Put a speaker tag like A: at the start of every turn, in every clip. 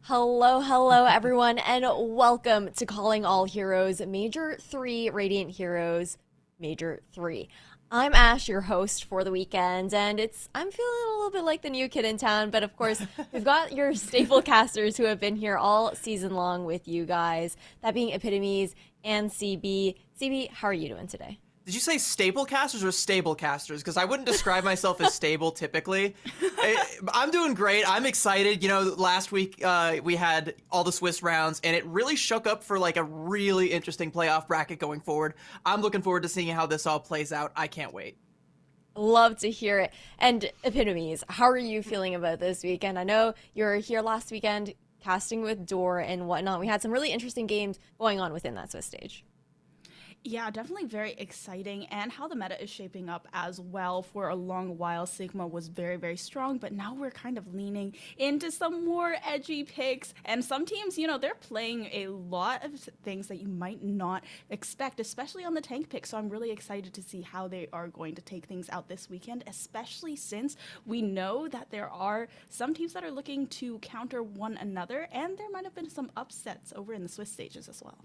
A: Hello, everyone, and welcome to Calling All Heroes Major 3 Radiant Heroes Major 3. I'm Ash, your host for the weekend, and I'm feeling a little bit like the new kid in town, but of course, we've got your staple casters who have been here all season long with you guys, that being Epitomes and CB. CB, how are you doing today?
B: Did you say stable casters or stable casters? Because I wouldn't describe myself as stable typically. I'm doing great. I'm excited. Last week we had all the Swiss rounds, and it really shook up for like a really interesting playoff bracket going forward. I'm looking forward to seeing how this all plays out. I can't wait.
A: Love to hear it. And Epitomes, how are you feeling about this weekend? I know you were here last weekend casting with Door and whatnot. We had some really interesting games going on within that Swiss stage.
C: Yeah, definitely very exciting, and how the meta is shaping up as well. For a long while, Sigma was very, very strong, but now we're kind of leaning into some more edgy picks. And some teams, they're playing a lot of things that you might not expect, especially on the tank pick. So I'm really excited to see how they are going to take things out this weekend, especially since we know that there are some teams that are looking to counter one another, and there might have been some upsets over in the Swiss stages as well.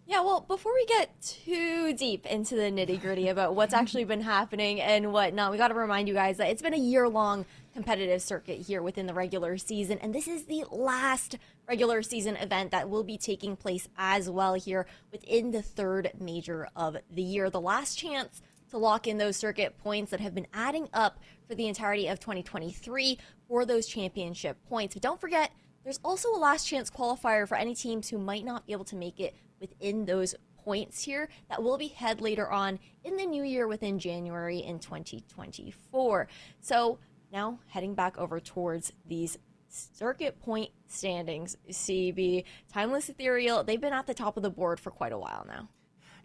A: Yeah, well, before we get too deep into the nitty-gritty about what's actually been happening and whatnot, we got to remind you guys that it's been a year-long competitive circuit here within the regular season, and this is the last regular season event that will be taking place as well here within the third major of the year. The last chance to lock in those circuit points that have been adding up for the entirety of 2023 for those championship points. But don't forget, there's also a last chance qualifier for any teams who might not be able to make it within those points here that will be held later on in the new year within January in 2024. So now heading back over towards these circuit point standings, CB, Timeless Ethereal, they've been at the top of the board for quite a while now.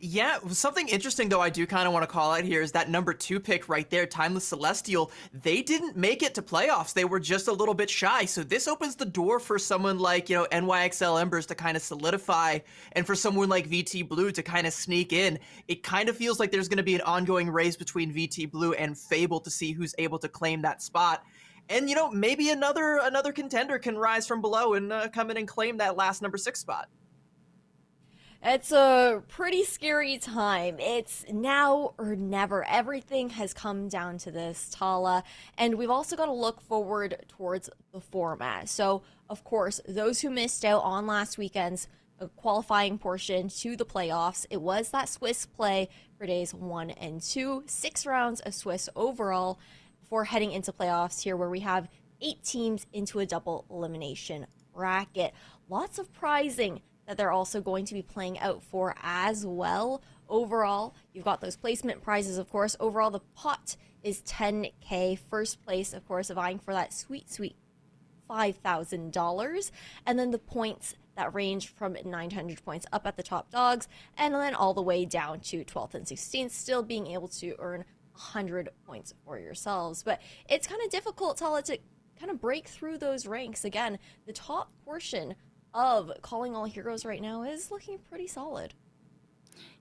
B: Yeah, something interesting though I do kind of want to call out here is that number 2 pick right there, Timeless Celestial. They didn't make it to playoffs. They were just a little bit shy. So this opens the door for someone like, NYXL Embers to kind of solidify, and for someone like VT Blue to kind of sneak in. It kind of feels like there's going to be an ongoing race between VT Blue and Fable to see who's able to claim that spot. And, maybe another contender can rise from below and come in and claim that last number 6 spot.
A: It's a pretty scary time. It's now or never. Everything has come down to this, Tala. And we've also got to look forward towards the format. So, of course, those who missed out on last weekend's qualifying portion to the playoffs, it was that Swiss play for days 1 and 2, 6 rounds of Swiss overall before heading into playoffs here, where we have 8 teams into a double elimination bracket. Lots of prizing that they're also going to be playing out for as well. Overall, you've got those placement prizes, of course. Overall, the pot is 10K. First place, of course, vying for that sweet $5,000. And then the points that range from 900 points up at the top dogs, and then all the way down to 12th and 16th, still being able to earn 100 points for yourselves. But it's kind of difficult, Tala, to kind of break through those ranks. Again, the top portion of Calling All Heroes right now is looking pretty solid.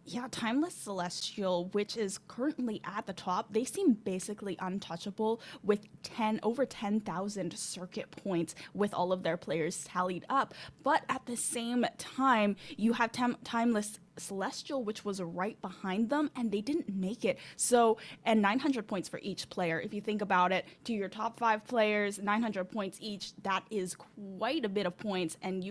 C: Yeah, Timeless Celestial, which is currently at the top, they seem basically untouchable with over 10,000 circuit points with all of their players tallied up. But at the same time, you have Timeless Celestial, which was right behind them, and they didn't make it. So, and 900 points for each player. If you think about it, to your top 5 players, 900 points each, that is quite a bit of points, and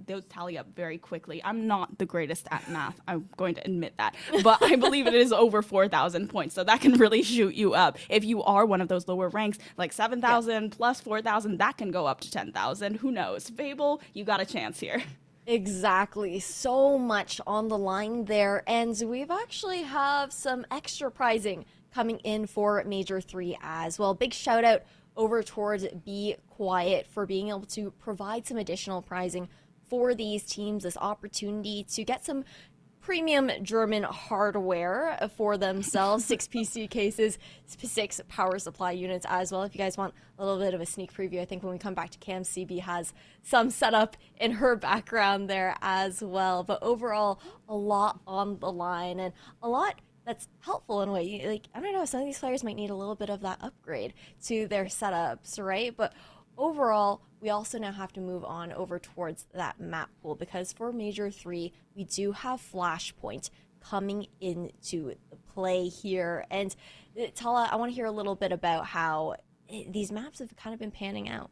C: those tally up very quickly. I'm not the greatest at math, I'm going to admit that, but I believe it is over 4,000 points, so that can really shoot you up. If you are one of those lower ranks, like 7,000 plus 4,000, that can go up to 10,000. Who knows? Fable, you got a chance here.
A: Exactly. So much on the line there. And we've actually have some extra prizing coming in for Major 3 as well. Big shout out over towards Be Quiet for being able to provide some additional prizing for these teams, this opportunity to get some premium German hardware for themselves, 6 PC cases, 6 power supply units as well. If you guys want a little bit of a sneak preview, I think when we come back to Cam, CB has some setup in her background there as well. But overall, a lot on the line and a lot that's helpful in a way. Like, I don't know, some of these players might need a little bit of that upgrade to their setups, right? But overall, we also now have to move on over towards that map pool, because for Major 3, we do have Flashpoint coming into the play here. And Tala, I want to hear a little bit about how these maps have kind of been panning out.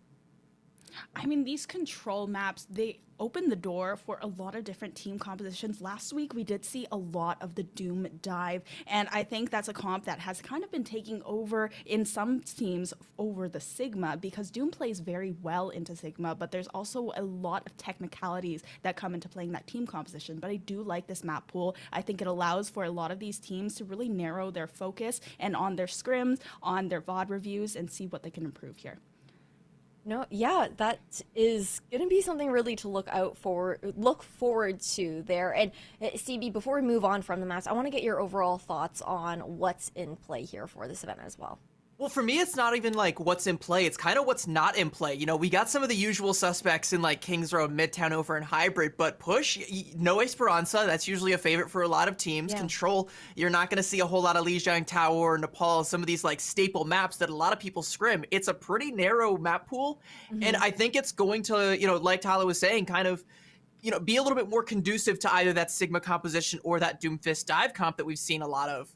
C: I mean, these control maps, they open the door for a lot of different team compositions. Last week, we did see a lot of the Doom dive, and I think that's a comp that has kind of been taking over in some teams over the Sigma, because Doom plays very well into Sigma, but there's also a lot of technicalities that come into playing that team composition. But I do like this map pool. I think it allows for a lot of these teams to really narrow their focus and on their scrims, on their VOD reviews, and see what they can improve here.
A: No, yeah, that is going to be something really to look forward to there. And CB, before we move on from the maps, I want to get your overall thoughts on what's in play here for this event as well.
B: Well, for me, it's not even like what's in play. It's kind of what's not in play. You know, we got some of the usual suspects in like Kings Road, Midtown Over, and Hybrid, but Push, no Esperanza. That's usually a favorite for a lot of teams.
A: Yeah.
B: Control, you're not going to see a whole lot of Lijiang Tower or Nepal, some of these like staple maps that a lot of people scrim. It's a pretty narrow map pool. And I think it's going to, you know, like Tala was saying, kind of, you know, be a little bit more conducive to either that Sigma composition or that Doomfist dive comp that we've seen a lot of.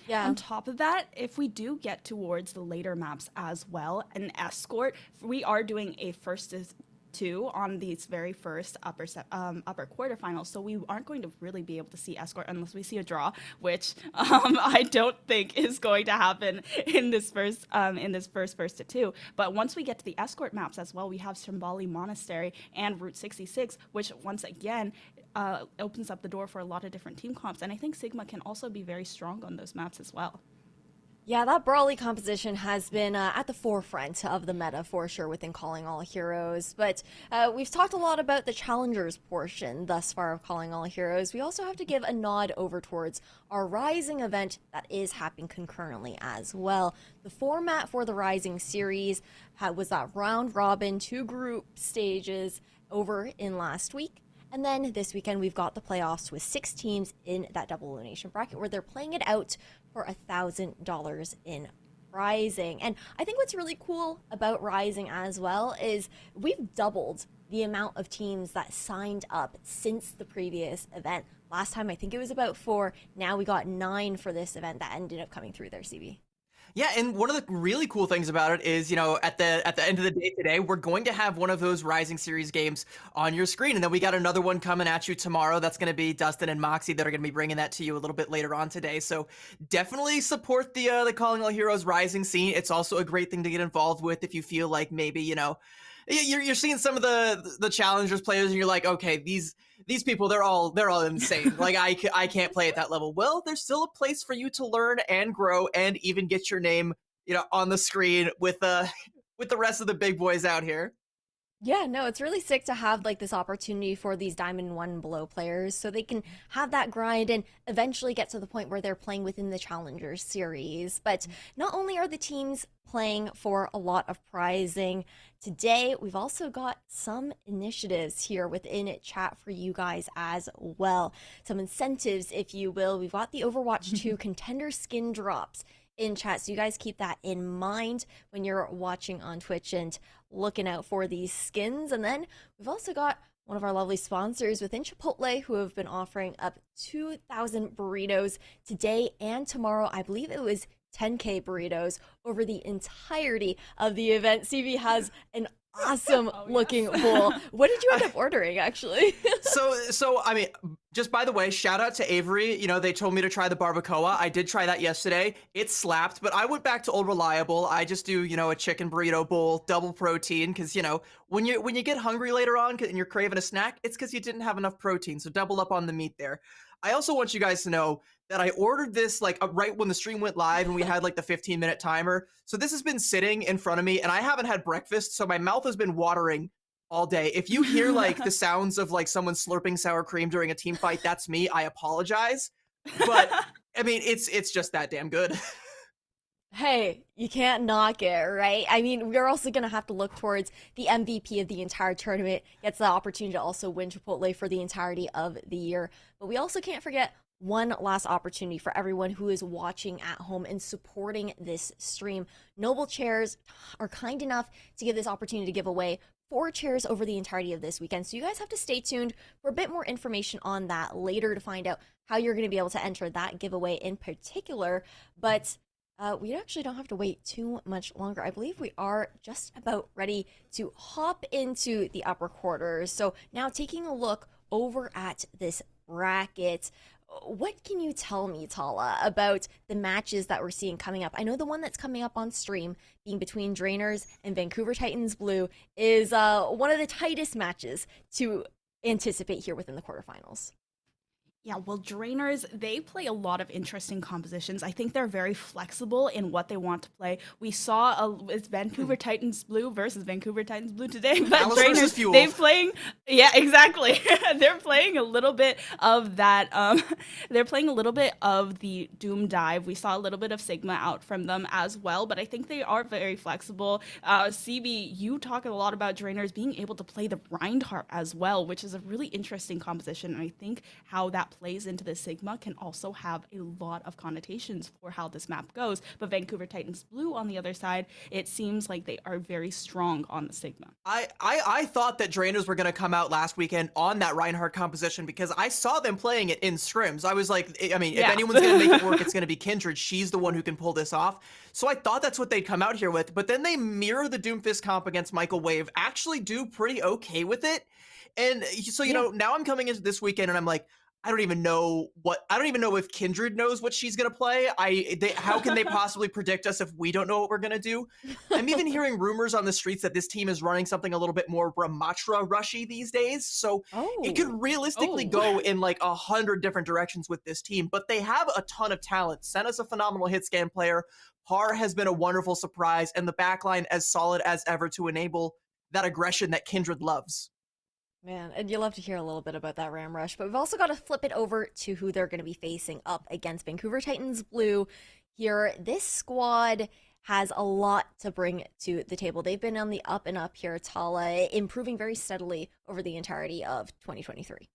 A: Yeah.
C: On top of that, if we do get towards the later maps as well, an escort, we are doing a first is two on these very first upper quarterfinals, so we aren't going to really be able to see escort unless we see a draw, which I don't think is going to happen in this first first to two. But once we get to the escort maps as well, we have Shambali Monastery and Route 66, which once again opens up the door for a lot of different team comps, and I think Sigma can also be very strong on those maps as well.
A: Yeah, that Brawly composition has been at the forefront of the meta for sure within Calling All Heroes. But we've talked a lot about the Challengers portion thus far of Calling All Heroes. We also have to give a nod over towards our Rising event that is happening concurrently as well. The format for the Rising series was that round robin, 2 group stages over in last week. And then this weekend, we've got the playoffs with 6 teams in that double elimination bracket where they're playing it out for $1,000 in Rising. And I think what's really cool about Rising as well is we've doubled the amount of teams that signed up since the previous event. Last time, I think it was about 4. Now we got 9 for this event that ended up coming through there, CB.
B: Yeah, and one of the really cool things about it is, you know, at the end of the day today, we're going to have one of those Rising Series games on your screen, and then we got another one coming at you tomorrow. That's going to be Dustin and Moxie that are going to be bringing that to you a little bit later on today. So definitely support the Calling All Heroes Rising scene. It's also a great thing to get involved with if you feel like maybe, you know, you're seeing some of the Challengers players, and you're like, okay, these people, they're all insane. Like I can't play at that level. Well, there's still a place for you to learn and grow and even get your name, you know, on the screen with the rest of the big boys out here.
A: Yeah, no, it's really sick to have like this opportunity for these Diamond 1 below players so they can have that grind and eventually get to the point where they're playing within the Challengers series. But not only are the teams playing for a lot of prizing, today we've also got some initiatives here within chat for you guys as well. Some incentives, if you will. We've got the Overwatch 2 contender skin drops in chat, so you guys keep that in mind when you're watching on Twitch and looking out for these skins. And then we've also got one of our lovely sponsors within Chipotle who have been offering up 2,000 burritos today and tomorrow. I believe it was 10K burritos over the entirety of the event. CV has an awesome looking bowl. What did you end up ordering, actually?
B: So I mean, just by the way, shout out to Avery. You know, they told me to try the barbacoa. I did try that yesterday. It slapped, but I went back to Old Reliable. I just do, you know, a chicken burrito bowl, double protein, because, you know, when you get hungry later on and you're craving a snack, it's because you didn't have enough protein. So double up on the meat there. I also want you guys to know that I ordered this like right when the stream went live and we had like the 15-minute timer. So this has been sitting in front of me and I haven't had breakfast, so my mouth has been watering all day. If you hear like the sounds of like someone slurping sour cream during a team fight, that's me. I apologize. But I mean, it's just that damn good.
A: Hey, you can't knock it, right? I mean, we're also going to have to look towards the MVP of the entire tournament, gets the opportunity to also win Chipotle for the entirety of the year. But we also can't forget one last opportunity for everyone who is watching at home and supporting this stream. Noble Chairs are kind enough to give this opportunity to give away 4 chairs over the entirety of this weekend. So you guys have to stay tuned for a bit more information on that later to find out how you're going to be able to enter that giveaway in particular. But we actually don't have to wait too much longer. I believe we are just about ready to hop into the upper quarters. So now taking a look over at this bracket, what can you tell me, Tala, about the matches that we're seeing coming up? I know the one that's coming up on stream, being between Drainers and Vancouver Titans Blue, is one of the tightest matches to anticipate here within the quarterfinals.
C: Yeah, well, Drainers, they play a lot of interesting compositions. I think they're very flexible in what they want to play. We saw it's Vancouver Titans Blue versus Vancouver Titans Blue today, but
B: Alice
C: Drainers,
B: versus Fuel.
C: they're playing, yeah, exactly. They're playing a little bit of that, they're playing a little bit of the Doom Dive. We saw a little bit of Sigma out from them as well, but I think they are very flexible. CB, you talk a lot about Drainers being able to play the Reinhardt as well, which is a really interesting composition, and I think how that plays into the Sigma can also have a lot of connotations for how this map goes. But Vancouver Titans Blue, on the other side, it seems like they are very strong on the Sigma.
B: I thought that Drainers were going to come out last weekend on that Reinhardt composition because I saw them playing it in scrims. I was like, I mean, if anyone's going to make it work, it's going to be Kindred. She's the one who can pull this off. So I thought that's what they'd come out here with. But then they mirror the Doomfist comp against Michael Wave, actually do pretty okay with it. And so, you know, now I'm coming into this weekend and I'm like, I don't even know if Kindred knows what she's going to play. How can they possibly predict us if we don't know what we're going to do? I'm even hearing rumors on the streets that this team is running something a little bit more Ramatra rushy these days. So it could realistically go in like 100 different directions with this team, but they have a ton of talent. Senna's a phenomenal hit scan player. Har has been a wonderful surprise, and the backline as solid as ever to enable that aggression that Kindred loves.
A: Man, and you love to hear a little bit about that Ram Rush, but we've also got to flip it over to who they're going to be facing up against Vancouver Titans Blue here. This squad has a lot to bring to the table. They've been on the up and up here, Tala, improving very steadily over the entirety of 2023.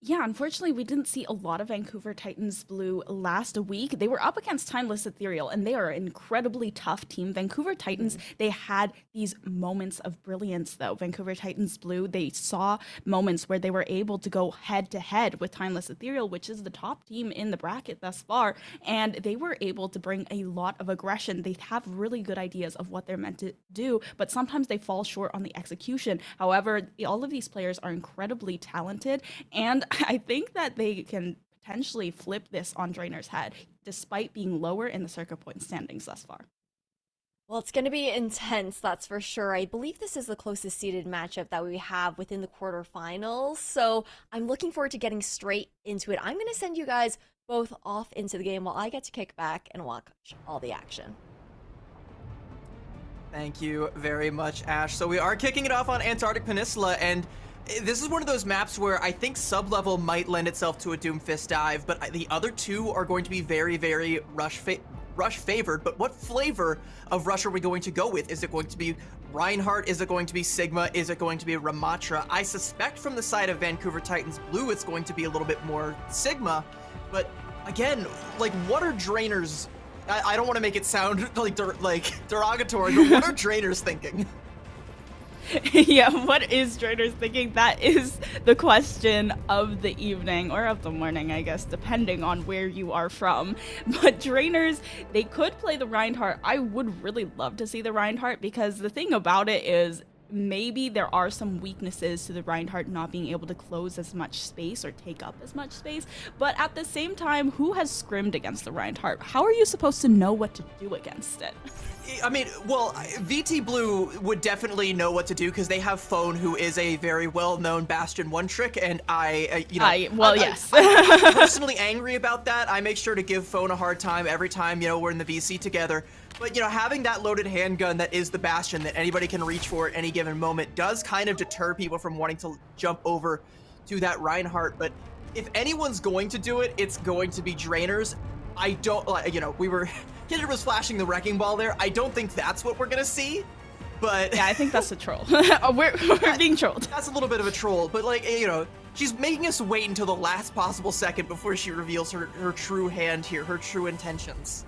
C: Yeah, unfortunately, we didn't see a lot of Vancouver Titans Blue last week. They were up against Timeless Ethereal, and they are an incredibly tough team. Vancouver Titans, they had these moments of brilliance, though. Vancouver Titans Blue, they saw moments where they were able to go head-to-head with Timeless Ethereal, which is the top team in the bracket thus far, and they were able to bring a lot of aggression. They have really good ideas of what they're meant to do, but sometimes they fall short on the execution. However, all of these players are incredibly talented, and I think that they can potentially flip this on Drainer's head, despite being lower in the circuit point standings thus far.
A: Well, it's going to be intense, that's for sure. I believe this is the closest seeded matchup that we have within the quarterfinals, so I'm looking forward to getting straight into it. I'm going to send you guys both off into the game while I get to kick back and watch all the action.
B: Thank you very much, Ash. So we are kicking it off on Antarctic Peninsula, and this is one of those maps where I think sub-level might lend itself to a Doomfist dive, but the other two are going to be very, very rush favored. But what flavor of rush are we going to go with? Is it going to be Reinhardt? Is it going to be Sigma? Is it going to be Ramatra? I suspect from the side of Vancouver Titans Blue, it's going to be a little bit more Sigma. But again, like, what are Drainers? I don't want to make it sound like derogatory, but what are Drainers thinking?
C: Yeah, what is Drainers thinking? That is the question of the evening, or of the morning, I guess, depending on where you are from. But Drainers, they could play the Reinhardt. I would really love to see the Reinhardt, because the thing about it is, maybe there are some weaknesses to the Reinhardt not being able to close as much space or take up as much space, but at the same time, who has scrimmed against the Reinhardt? How are you supposed to know what to do against it?
B: I mean, well, VT Blue would definitely know what to do because they have Phone, who is a very well-known Bastion one trick, and
C: yes.
B: I'm personally angry about that. I make sure to give Phone a hard time every time, we're in the VC together. But, having that loaded handgun that is the Bastion that anybody can reach for at any given moment does kind of deter people from wanting to jump over to that Reinhardt. But if anyone's going to do it, it's going to be Drainers. I don't, Kindred was flashing the wrecking ball there. I don't think that's what we're gonna see, but
C: yeah, I think that's a troll. we're being trolled.
B: That's a little bit of a troll, but she's making us wait until the last possible second before she reveals her true hand here, her true intentions.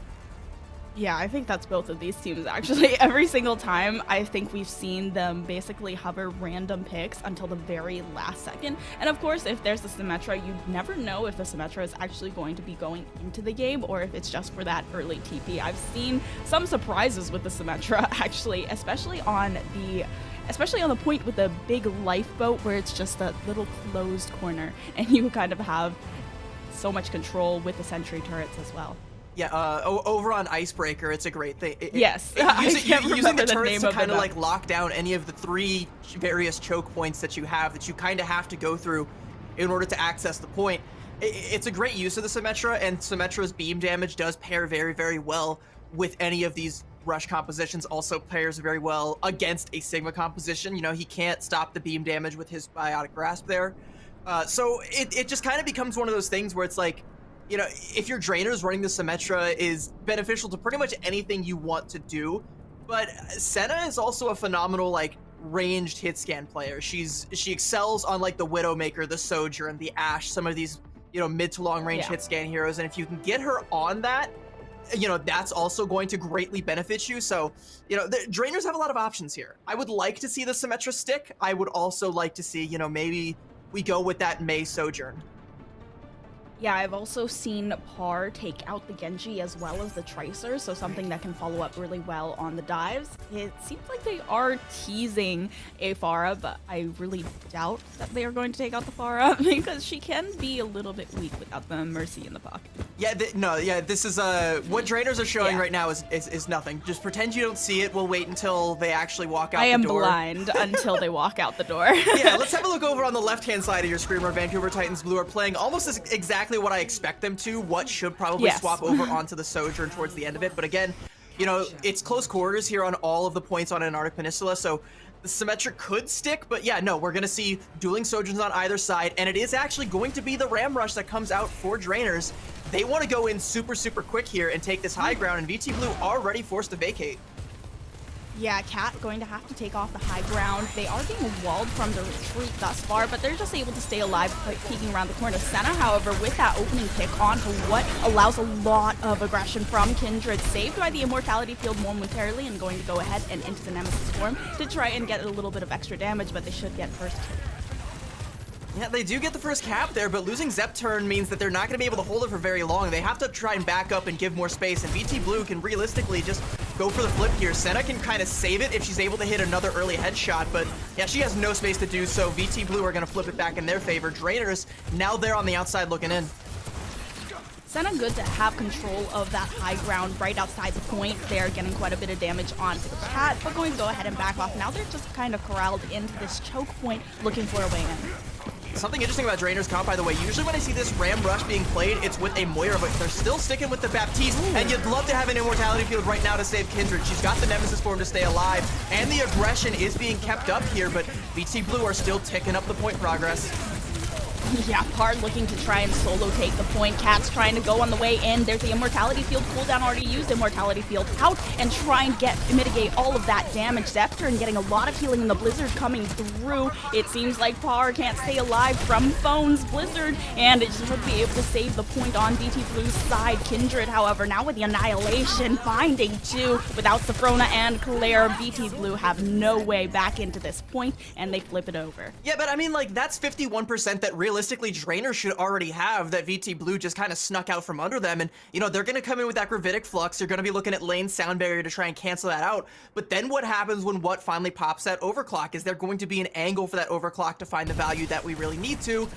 C: Yeah, I think that's both of these teams actually. Every single time, I think we've seen them basically hover random picks until the very last second. And of course, if there's the Symmetra, you never know if the Symmetra is actually going to be going into the game or if it's just for that early TP. I've seen some surprises with the Symmetra actually, especially on the point with the big lifeboat where it's just a little closed corner and you kind of have so much control with the sentry turrets as well.
B: Yeah, over on Icebreaker, it's a great thing.
C: Yes,
B: Using the turrets
C: name
B: to
C: of
B: kind of
C: it.
B: like lock down any of the 3 various choke points that you kind of have to go through in order to access the point. It's a great use of the Symmetra, and Symmetra's beam damage does pair very, very well with any of these rush compositions. Also pairs very well against a Sigma composition. You know, he can't stop the beam damage with his Biotic Grasp there. So it just kind of becomes one of those things where it's like, you know, if your Drainers running the Symmetra is beneficial to pretty much anything you want to do, but Senna is also a phenomenal, like, ranged hit scan player. She excels on, like, the Widowmaker, the Sojourn, the Ashe, some of these, you know, mid to long range hit scan heroes, and if you can get her on that, you know, that's also going to greatly benefit you. So, you know, the Drainers have a lot of options here. I would like to see the Symmetra stick. I would also like to see, you know, maybe we go with that Mei Sojourn.
C: Yeah, I've also seen Par take out the Genji as well as the Tracer, so something that can follow up really well on the dives. It seems like they are teasing a Pharah, but I really doubt that they are going to take out the Pharah because she can be a little bit weak without the Mercy in the pocket.
B: Yeah, this is what Drainers are showing right now is nothing. Just pretend you don't see it. We'll wait until they actually walk out the door.
C: I am blind until they walk out the door.
B: Yeah, let's have a look over on the left-hand side of your screen where Vancouver Titans Blue are playing almost exactly what I expect them to. What should probably swap over onto the Sojourn towards the end of it. But again, you know, it's close quarters here on all of the points on Antarctic Peninsula, so the Symmetra could stick, but yeah, no, we're going to see dueling Sojourns on either side, and it is actually going to be the Ram Rush that comes out for Drainers. They want to go in super, super quick here and take this high ground, and VT Blue already forced to vacate.
C: Yeah, Cat going to have to take off the high ground. They are being walled from the retreat thus far, but they're just able to stay alive, peeking around the corner. Senna, however, with that opening pick onto what allows a lot of aggression from Kindred, saved by the Immortality Field momentarily and going to go ahead and into the Nemesis form to try and get a little bit of extra damage, but they should get first kill.
B: Yeah, they do get the first cap there, but losing Zep turn means that they're not going to be able to hold it for very long. They have to try and back up and give more space, and VT Blue can realistically just go for the flip here. Senna can kind of save it if she's able to hit another early headshot, but yeah, she has no space to do so. VT Blue are going to flip it back in their favor. Drainers, now they're on the outside looking in.
C: Senna good to have control of that high ground right outside the point. They're getting quite a bit of damage onto the Cat, but going to go ahead and back off. Now they're just kind of corralled into this choke point, looking for a way in.
B: Something interesting about Drainer's comp, by the way, usually when I see this Ram Rush being played, it's with a Moira, but they're still sticking with the Baptiste, and you'd love to have an Immortality Field right now to save Kindred. She's got the Nemesis form to stay alive, and the aggression is being kept up here, but VT Blue are still ticking up the point progress.
C: Yeah, Par looking to try and solo take the point. Cat's trying to go on the way in. There's the Immortality Field cooldown, already used Immortality Field out and try and mitigate all of that damage. Zepter and getting a lot of healing in the Blizzard coming through. It seems like Par can't stay alive from Phone's Blizzard, and it should be able to save the point on VT Blue's side. Kindred, however, now with the Annihilation, finding two without Safrona and Claire. VT Blue have no way back into this point, and they flip it over.
B: Yeah, but I mean, like, that's 51% that realistically Drainer should already have, that VT Blue just kind of snuck out from under them, and you know they're going to come in with that Gravitic Flux. They're going to be looking at lane sound barrier to try and cancel that out, but then what happens when what finally pops that overclock? Is there going to be an angle for that overclock to find the value that we really need to?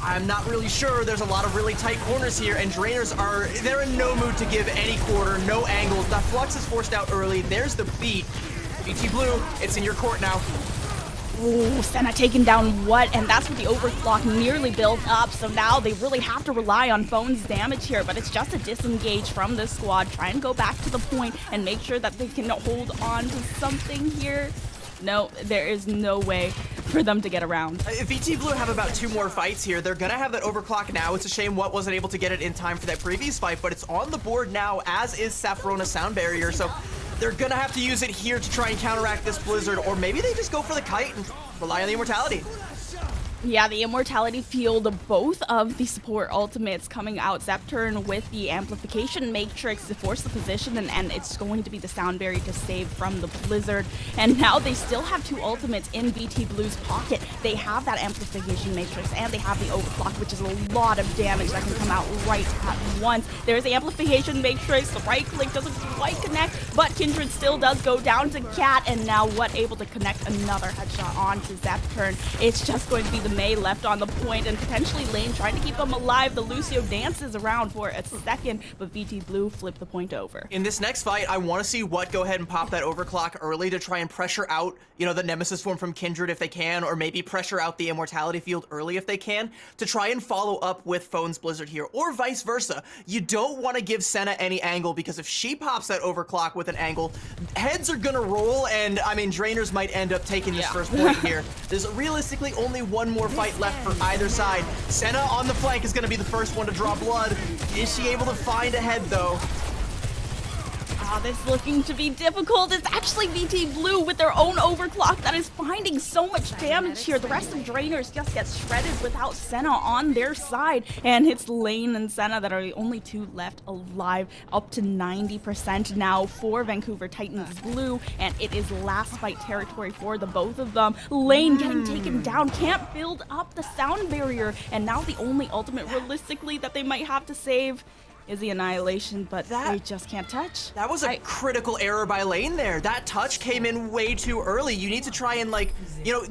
B: I'm not really sure. There's a lot of really tight corners here, and Drainers they're in no mood to give any quarter, no angles. That Flux is forced out early. There's the beat. VT Blue, it's in your court now.
C: Ooh, Senna taking down what? And that's what the overclock nearly built up. So now they really have to rely on Phone's damage here, but it's just a disengage from this squad. Try and go back to the point and make sure that they can hold on to something here. No, there is no way for them to get around.
B: VT Blue have about 2 more fights here. They're gonna have that overclock now. It's a shame What wasn't able to get it in time for that previous fight, but it's on the board now, as is Safrona Sound Barrier. So they're gonna have to use it here to try and counteract this Blizzard, or maybe they just go for the kite and rely on the Immortality.
C: Yeah, the Immortality Field, both of the support ultimates coming out. Zepturn with the Amplification Matrix to force the position, and it's going to be the Sound Barrier to save from the Blizzard. And now they still have two ultimates in BT Blue's pocket. They have that Amplification Matrix, and they have the Overclock, which is a lot of damage that can come out right at once. There's the Amplification Matrix, the right click doesn't quite connect, but Kindred still does go down to Cat, and now what, able to connect another headshot onto Zepturn. It's just going to be the May left on the point, and potentially Lane trying to keep him alive. The Lucio dances around for a second, but BT Blue flipped the point over.
B: In this next fight, I want to see what go ahead and pop that overclock early to try and pressure out, the Nemesis form from Kindred if they can, or maybe pressure out the Immortality Field early if they can, to try and follow up with Phone's Blizzard here, or vice versa. You don't want to give Senna any angle, because if she pops that overclock with an angle, heads are gonna roll, and I mean, Drainers might end up taking this first point here. There's realistically only one more fight left for either side. Senna on the flank is gonna be the first one to draw blood. Is she able to find a head though?
C: This is looking to be difficult. It's actually BT Blue with their own overclock that is finding so much damage here. The rest of Drainers just get shredded without Senna on their side. And it's Lane and Senna that are the only two left alive, up to 90% now for Vancouver Titans Blue. And it is last fight territory for the both of them. Lane getting taken down, can't build up the sound barrier. And now the only ultimate realistically that they might have to save is the Annihilation, but they just can't touch.
B: That was a critical error by Lane there. That touch came in way too early. You need to try and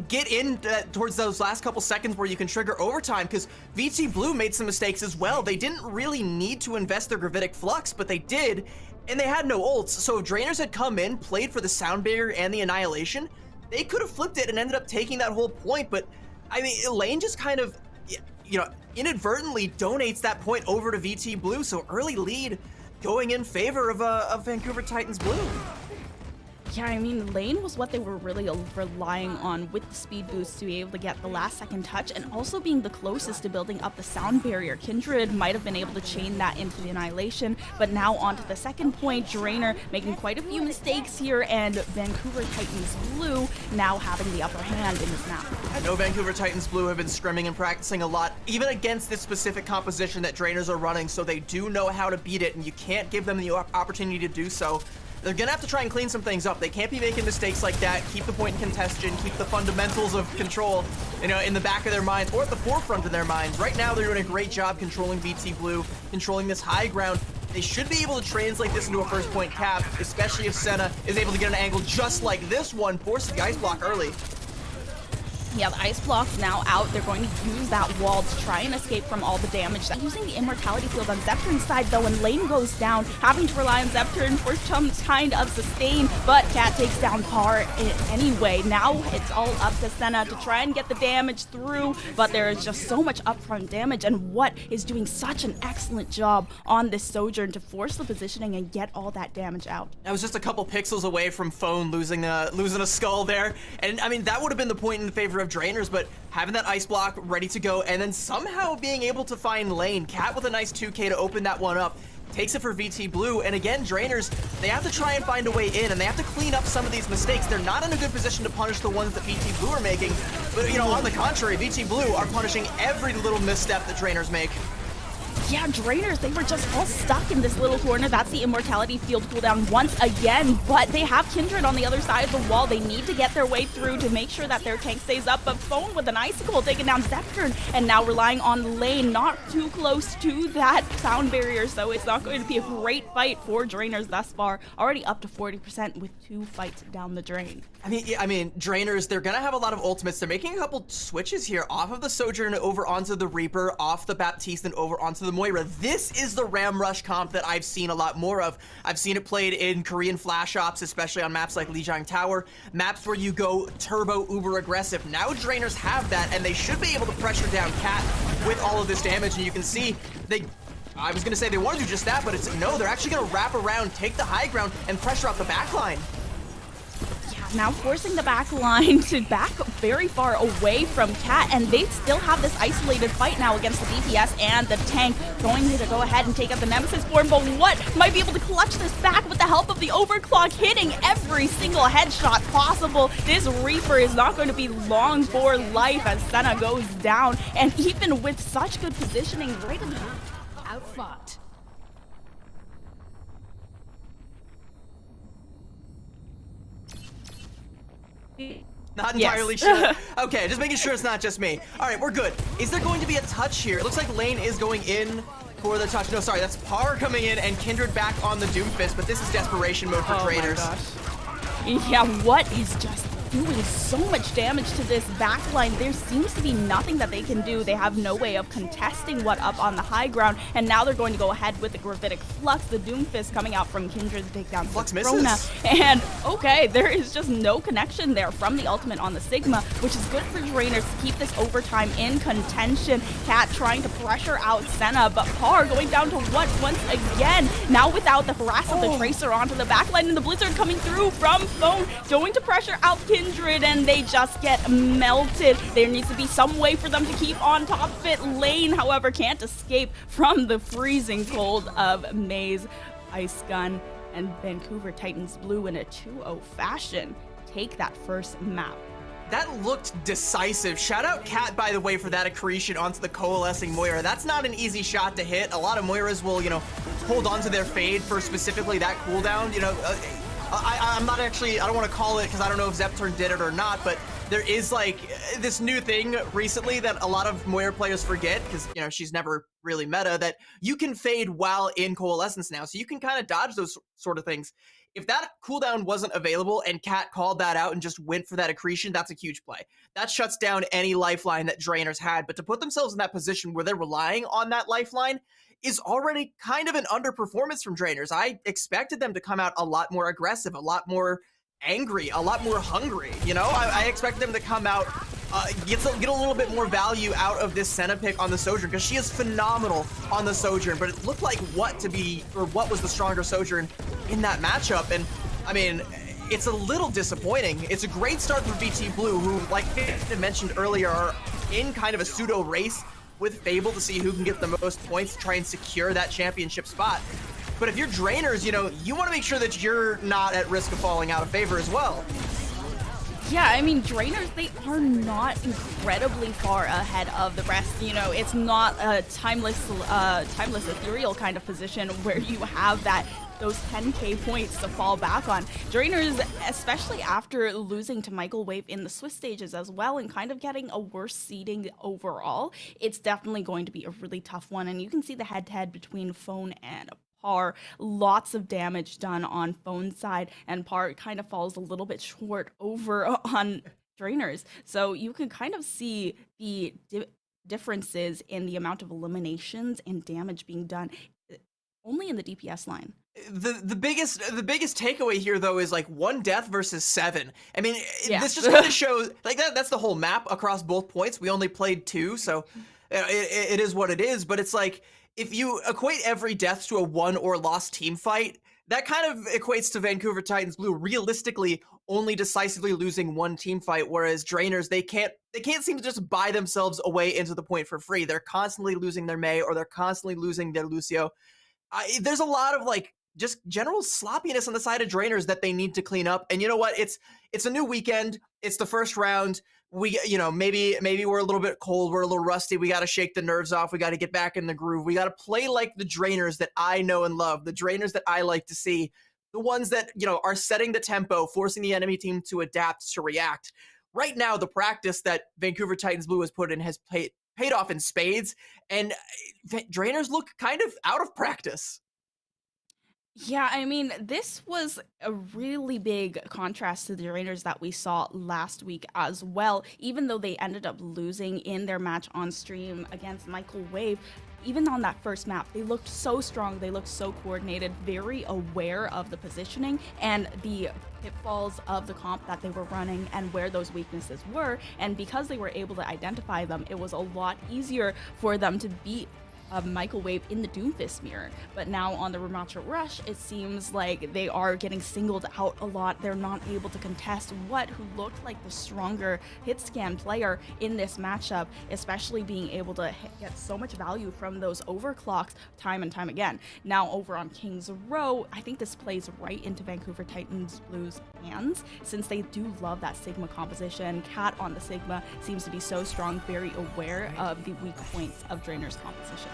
B: get in towards those last couple seconds where you can trigger overtime, because VT Blue made some mistakes as well. They didn't really need to invest their Gravitic Flux, but they did, and they had no ults. So if Drainers had come in, played for the Sound Barrier and the Annihilation, they could have flipped it and ended up taking that whole point. But I mean, Lane just kind of, inadvertently donates that point over to VT Blue, so early lead going in favor of Vancouver Titans Blue.
C: Yeah, I mean, Lane was what they were really relying on with the speed boost to be able to get the last second touch, and also being the closest to building up the sound barrier. Kindred might have been able to chain that into the Annihilation, but now onto the second point, Drainer making quite a few mistakes here, and Vancouver Titans Blue now having the upper hand in this map.
B: I know Vancouver Titans Blue have been scrimming and practicing a lot, even against this specific composition that Drainers are running, so they do know how to beat it, and you can't give them the opportunity to do so. They're gonna have to try and clean some things up. They can't be making mistakes like that. Keep the point in contention, keep the fundamentals of control, in the back of their minds, or at the forefront of their minds. Right now, they're doing a great job controlling VT Blue, controlling this high ground. They should be able to translate this into a first point cap, especially if Senna is able to get an angle just like this one, forces the ice block early.
C: Yeah, the ice block's now out. They're going to use that wall to try and escape from all the damage. Using the Immortality Field on Zepturn's side, though, when Lane goes down, having to rely on Zepturn for some kind of sustain, but Cat takes down Par anyway. Now it's all up to Senna to try and get the damage through, but there is just so much upfront damage, and What is doing such an excellent job on this Sojourn to force the positioning and get all that damage out.
B: I was just a couple pixels away from Phone losing a skull there, and I mean, that would have been the point in favor of Drainers, but having that ice block ready to go and then somehow being able to find Lane. Cat with a nice 2K to open that one up. Takes it for VT Blue, and again, Drainers, they have to try and find a way in, and they have to clean up some of these mistakes. They're not in a good position to punish the ones that VT Blue are making, but on the contrary, VT Blue are punishing every little misstep that Drainers make.
C: Yeah, Drainers, they were just all stuck in this little corner. That's the Immortality Field cooldown once again, but they have Kindred on the other side of the wall. They need to get their way through to make sure that their tank stays up, but Phone with an Icicle taking down Zepturn, and now relying on Lane, not too close to that sound barrier, so it's not going to be a great fight for Drainers thus far. Already up to 40% with 2 fights down the drain.
B: I mean, Drainers, they're gonna have a lot of ultimates. They're making a couple switches here off of the Sojourn over onto the Reaper, off the Baptiste and over onto the Moira. This is the Ram Rush comp that I've seen a lot more of. I've seen it played in Korean flash ops, especially on maps like Lijiang Tower, maps where you go turbo uber aggressive. Now Drainers have that, and they should be able to pressure down Cat with all of this damage, and you can see I was gonna say they want to do just that, but no, they're actually gonna wrap around, take the high ground, and pressure out the backline.
C: now forcing the back line to back very far away from Cat, and they still have this isolated fight now against the DPS and the tank, going to go ahead and take out the Nemesis form, but what might be able to clutch this back with the help of the overclock, hitting every single headshot possible. This Reaper is not going to be long for life as Senna goes down, and even with such good positioning right in the
D: Outfought.
B: Not entirely sure. Okay, just making sure it's not just me. All right, we're good. Is there going to be a touch here? It looks like Lane is going in for the touch. No, sorry, that's Par coming in and Kindred back on the Doomfist, but this is desperation mode for Trainers.
C: Yeah, what is just doing so much damage to this backline? There seems to be nothing that they can do. They have no way of contesting what up on the high ground, and now they're going to go ahead with the Gravitic Flux, the Doomfist coming out from Kindred to take down
B: Flux
C: Corona.
B: misses.
C: And okay, there is just no connection there from the ultimate on the Sigma, which is good for Drainers to keep this overtime in contention. Cat trying to pressure out Senna, but Par going down to what once again, now without the harass of the Tracer onto the backline, and the Blizzard coming through from Phone, going to pressure out Kindred, and they just get melted. There needs to be some way for them to keep on top of it. Lane, however, can't escape from the freezing cold of Maze. Ice Gun and Vancouver Titans Blue in a 2-0 fashion take that first map.
B: That looked decisive. Shout out Cat, by the way, for that accretion onto the coalescing Moira. That's not an easy shot to hit. A lot of Moiras will, hold on to their fade for specifically that cooldown. I'm not actually, I don't want to call it because I don't know if Zepturn did it or not, but there is like this new thing recently that a lot of Moira players forget because, she's never really meta, that you can fade while in Coalescence now. So you can kind of dodge those sort of things. If that cooldown wasn't available and Cat called that out and just went for that accretion, that's a huge play. That shuts down any lifeline that Drainers had. But to put themselves in that position where they're relying on that lifeline is already kind of an underperformance from Drainers. I expected them to come out a lot more aggressive, a lot more angry, a lot more hungry. I expected them to come out, get a little bit more value out of this Senna pick on the Sojourn, because she is phenomenal on the Sojourn, but it looked like what was the stronger Sojourn in that matchup. And I mean, it's a little disappointing. It's a great start for VT Blue, who, like I mentioned earlier, are in kind of a pseudo race with Fable to see who can get the most points to try and secure that championship spot. But if you're Drainers, you want to make sure that you're not at risk of falling out of favor as well.
C: Yeah, I mean, Drainers, they are not incredibly far ahead of the rest. It's not a timeless ethereal kind of position where you have those 10k points to fall back on. Drainers, especially after losing to Michael Wave in the Swiss stages as well and kind of getting a worse seeding overall, it's definitely going to be a really tough one. And you can see the head-to-head between Phone and Par. Lots of damage done on Phone's side, and Par kind of falls a little bit short over on Drainers. So you can kind of see the differences in the amount of eliminations and damage being done only in the DPS line.
B: The biggest takeaway here, though, is like 1 death versus 7. I mean,
C: Yeah.
B: This just kind of shows like that's the whole map across both points. We only played 2, so it is what it is. But it's like, if you equate every death to a won or lost team fight, that kind of equates to Vancouver Titans Blue realistically only decisively losing 1 team fight, whereas Drainers, they can't seem to just buy themselves away into the point for free. They're constantly losing their Mei, or they're constantly losing their Lucio. There's a lot of just general sloppiness on the side of Drainers that they need to clean up. And you know what? It's a new weekend. It's the first round. We, maybe we're a little bit cold. We're a little rusty. We got to shake the nerves off. We got to get back in the groove. We got to play like the Drainers that I know and love, the Drainers that I like to see, the ones that, are setting the tempo, forcing the enemy team to adapt, to react. Right now, the practice that Vancouver Titans Blue has put in has paid off in spades, and Drainers look kind of out of practice.
C: Yeah, I mean, this was a really big contrast to the Drainers that we saw last week as well. Even though they ended up losing in their match on stream against Michael Wave, even on that first map, they looked so strong, they looked so coordinated, very aware of the positioning and the pitfalls of the comp that they were running and where those weaknesses were. And because they were able to identify them, it was a lot easier for them to beat Microwave in the Doomfist mirror. But now on the Ramattra Rush, it seems like they are getting singled out a lot. They're not able to contest who looked like the stronger hit scan player in this matchup, especially being able to get so much value from those overclocks time and time again. Now over on King's Row, I think this plays right into Vancouver Titans Blue's hands, since they do love that Sigma composition. Cat on the Sigma seems to be so strong, very aware of the weak points of Drainer's compositions.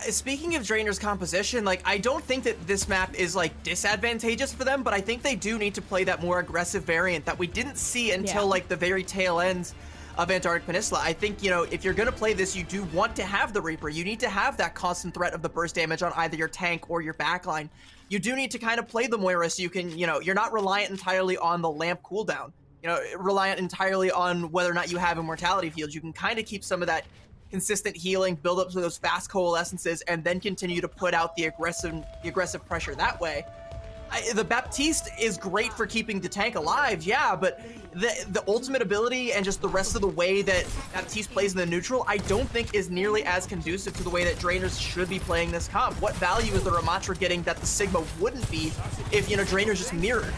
B: Speaking of Drainer's composition, like, I don't think that this map is like disadvantageous for them, but I think they do need to play that more aggressive variant that we didn't see until like the very tail ends of Antarctic Peninsula. I think, you know, if you're gonna play this, you do want to have the Reaper. You need to have that constant threat of the burst damage on either your tank or your backline. You do need to kind of play the Moira so you can, you know, you're not reliant entirely on the lamp cooldown. You know, reliant entirely on whether or not you have immortality fields. You can kind of keep some of that consistent healing, build up to those fast coalescences, and then continue to put out the aggressive pressure that way. The Baptiste is great for keeping the tank alive, yeah, but the ultimate ability and just the rest of the way that Baptiste plays in the neutral, I don't think is nearly as conducive to the way that Drainers should be playing this comp. What value is the Ramattra getting that the Sigma wouldn't be if, you know, Drainers just mirrored?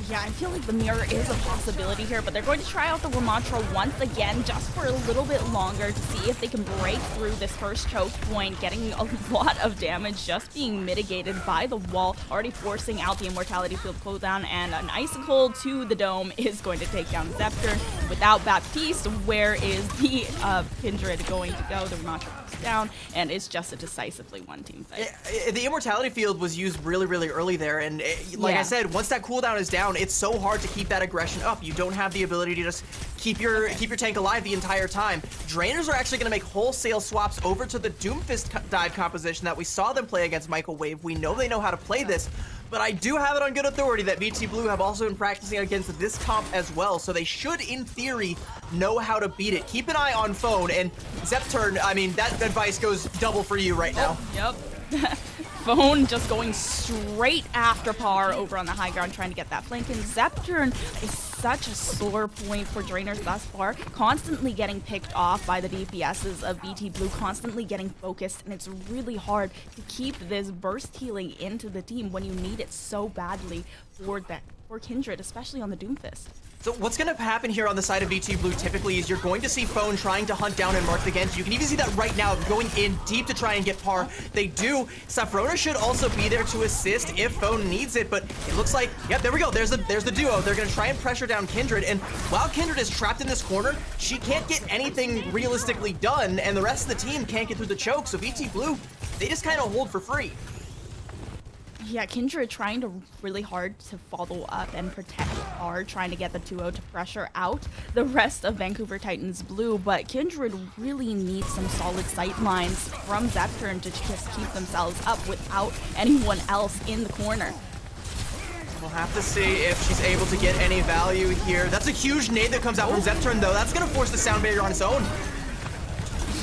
C: Yeah, I feel like the mirror is a possibility here, but they're going to try out the Ramattra once again, just for a little bit longer, to see if they can break through this first choke point, getting a lot of damage just being mitigated by the wall, already forcing out the immortality field cooldown, and an icicle to the dome is going to take down Zepter. Without Baptiste, where is the Kindred going to go? The Ramattra goes down, and it's just a decisively one-team fight.
B: The immortality field was used really, really early there, and like I said, once that cooldown is down, it's so hard to keep that aggression up. You don't have the ability to just keep your tank alive the entire time. Drainers are actually going to make wholesale swaps over to the Doomfist dive composition that we saw them play against Microwave. We know they know how to play this, but I do have it on good authority that VT Blue have also been practicing against this comp as well, so they should, in theory, know how to beat it. Keep an eye on phone, and Zepturn, I mean, that advice goes double for you right now.
C: Yep. Phone just going straight after Par over on the high ground, trying to get that flank. And Zepturn is such a sore point for Drainers thus far, constantly getting picked off by the DPSs of BT Blue, constantly getting focused, and it's really hard to keep this burst healing into the team when you need it so badly for Kindred, especially on the Doomfist.
B: So what's going to happen here on the side of VT Blue typically is you're going to see Phone trying to hunt down and mark the Genji. You can even see that right now, going in deep to try and get Par. They do. Safrona should also be there to assist if Phone needs it, but it looks like, yep, there we go. There's the duo. They're going to try and pressure down Kindred, and while Kindred is trapped in this corner, she can't get anything realistically done, and the rest of the team can't get through the choke, so VT Blue, they just kind of hold for free.
C: Yeah, Kindred trying to really hard to follow up and protect R, trying to get the 2-0 to pressure out the rest of Vancouver Titans Blue, but Kindred really needs some solid sight lines from Zepturn to just keep themselves up without anyone else in the corner.
B: We'll have to see if she's able to get any value here. That's a huge nade that comes out from Zepturn, though. That's going to force the sound barrier on its own.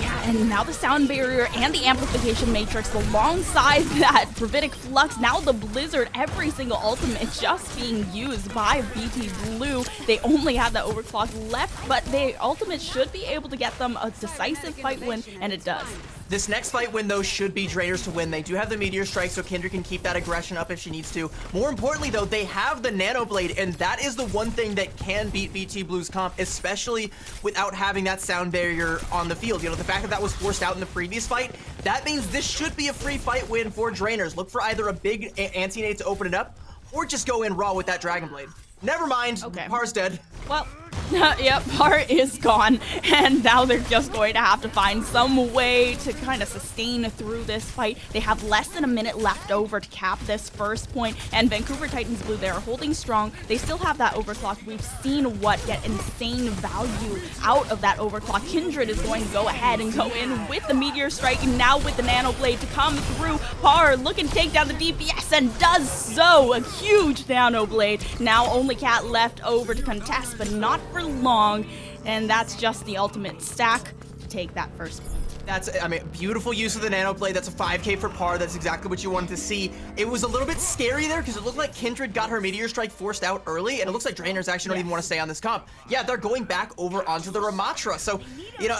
C: Yeah, and now the sound barrier and the amplification matrix alongside that Gravitic Flux, now the Blizzard, every single ultimate just being used by BT Blue. They only have that overclock left, but the ultimate should be able to get them a decisive fight win, and it does.
B: This next fight win, though, should be Drainers to win. They do have the Meteor Strike, so Kindred can keep that aggression up if she needs to. More importantly, though, they have the Nano Blade, and that is the one thing that can beat BT Blue's comp, especially without having that sound barrier on the field. You know, the fact that that was forced out in the previous fight, that means this should be a free fight win for Drainers. Look for either a big anti-nade to open it up, or just go in raw with that Dragon Blade. Never mind, okay. Par's dead.
C: Well, yep, Par is gone, and now they're just going to have to find some way to kind of sustain through this fight. They have less than a minute left over to cap this first point, and Vancouver Titans Blue, they are holding strong. They still have that overclock. We've seen what get insane value out of that overclock. Kindred is going to go ahead and go in with the Meteor Strike, and now with the Nano Blade to come through. Par looking to take down the DPS, and does so. A huge Nano Blade. Now only Cat left over to contest, but not for long, and that's just the ultimate stack to take that first point.
B: I mean, beautiful use of the nano blade. That's a 5k for par. That's exactly what you wanted to see. It was a little bit scary there because it looked like Kindred got her Meteor Strike forced out early, and it looks like Draeners actually don't even want to stay on this comp. Yeah, they're going back over onto the Ramatra. So, you know,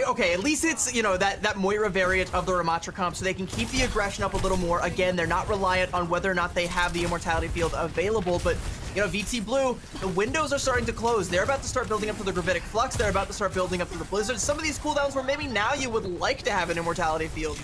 B: okay, at least it's, you know, that Moira variant of the Ramatra comp, so they can keep the aggression up a little more. Again, they're not reliant on whether or not they have the Immortality Field available, but you know, VT Blue, the windows are starting to close. They're about to start building up to the Gravitic Flux. They're about to start building up to the Blizzard. Some of these cooldowns where maybe now you would like to have an Immortality Field.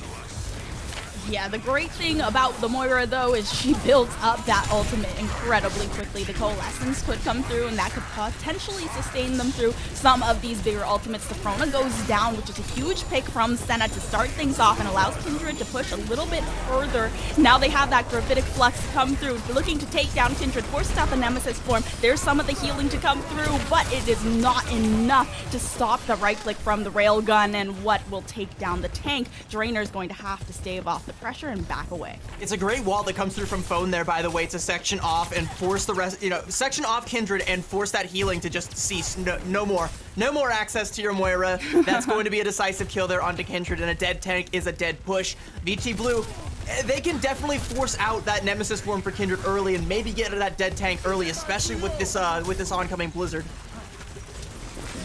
C: Yeah, the great thing about the Moira, though, is she builds up that ultimate incredibly quickly. The Coalescence could come through, and that could potentially sustain them through some of these bigger ultimates. The Frona goes down, which is a huge pick from Senna to start things off and allows Kindred to push a little bit further. Now they have that Gravitic Flux come through, looking to take down Kindred, forces out the Nemesis form. There's some of the healing to come through, but it is not enough to stop the right click from the Railgun and what will take down the tank. Drainer's going to have to stave off the pressure and back away.
B: It's a great wall that comes through from Phone there, by the way, to section off and force the rest, you know, section off Kindred and force that healing to just cease. No more access to your Moira. That's going to be a decisive kill there onto Kindred, and a dead tank is a dead push. VT Blue, they can definitely force out that Nemesis form for Kindred early and maybe get that dead tank early, especially with this oncoming Blizzard.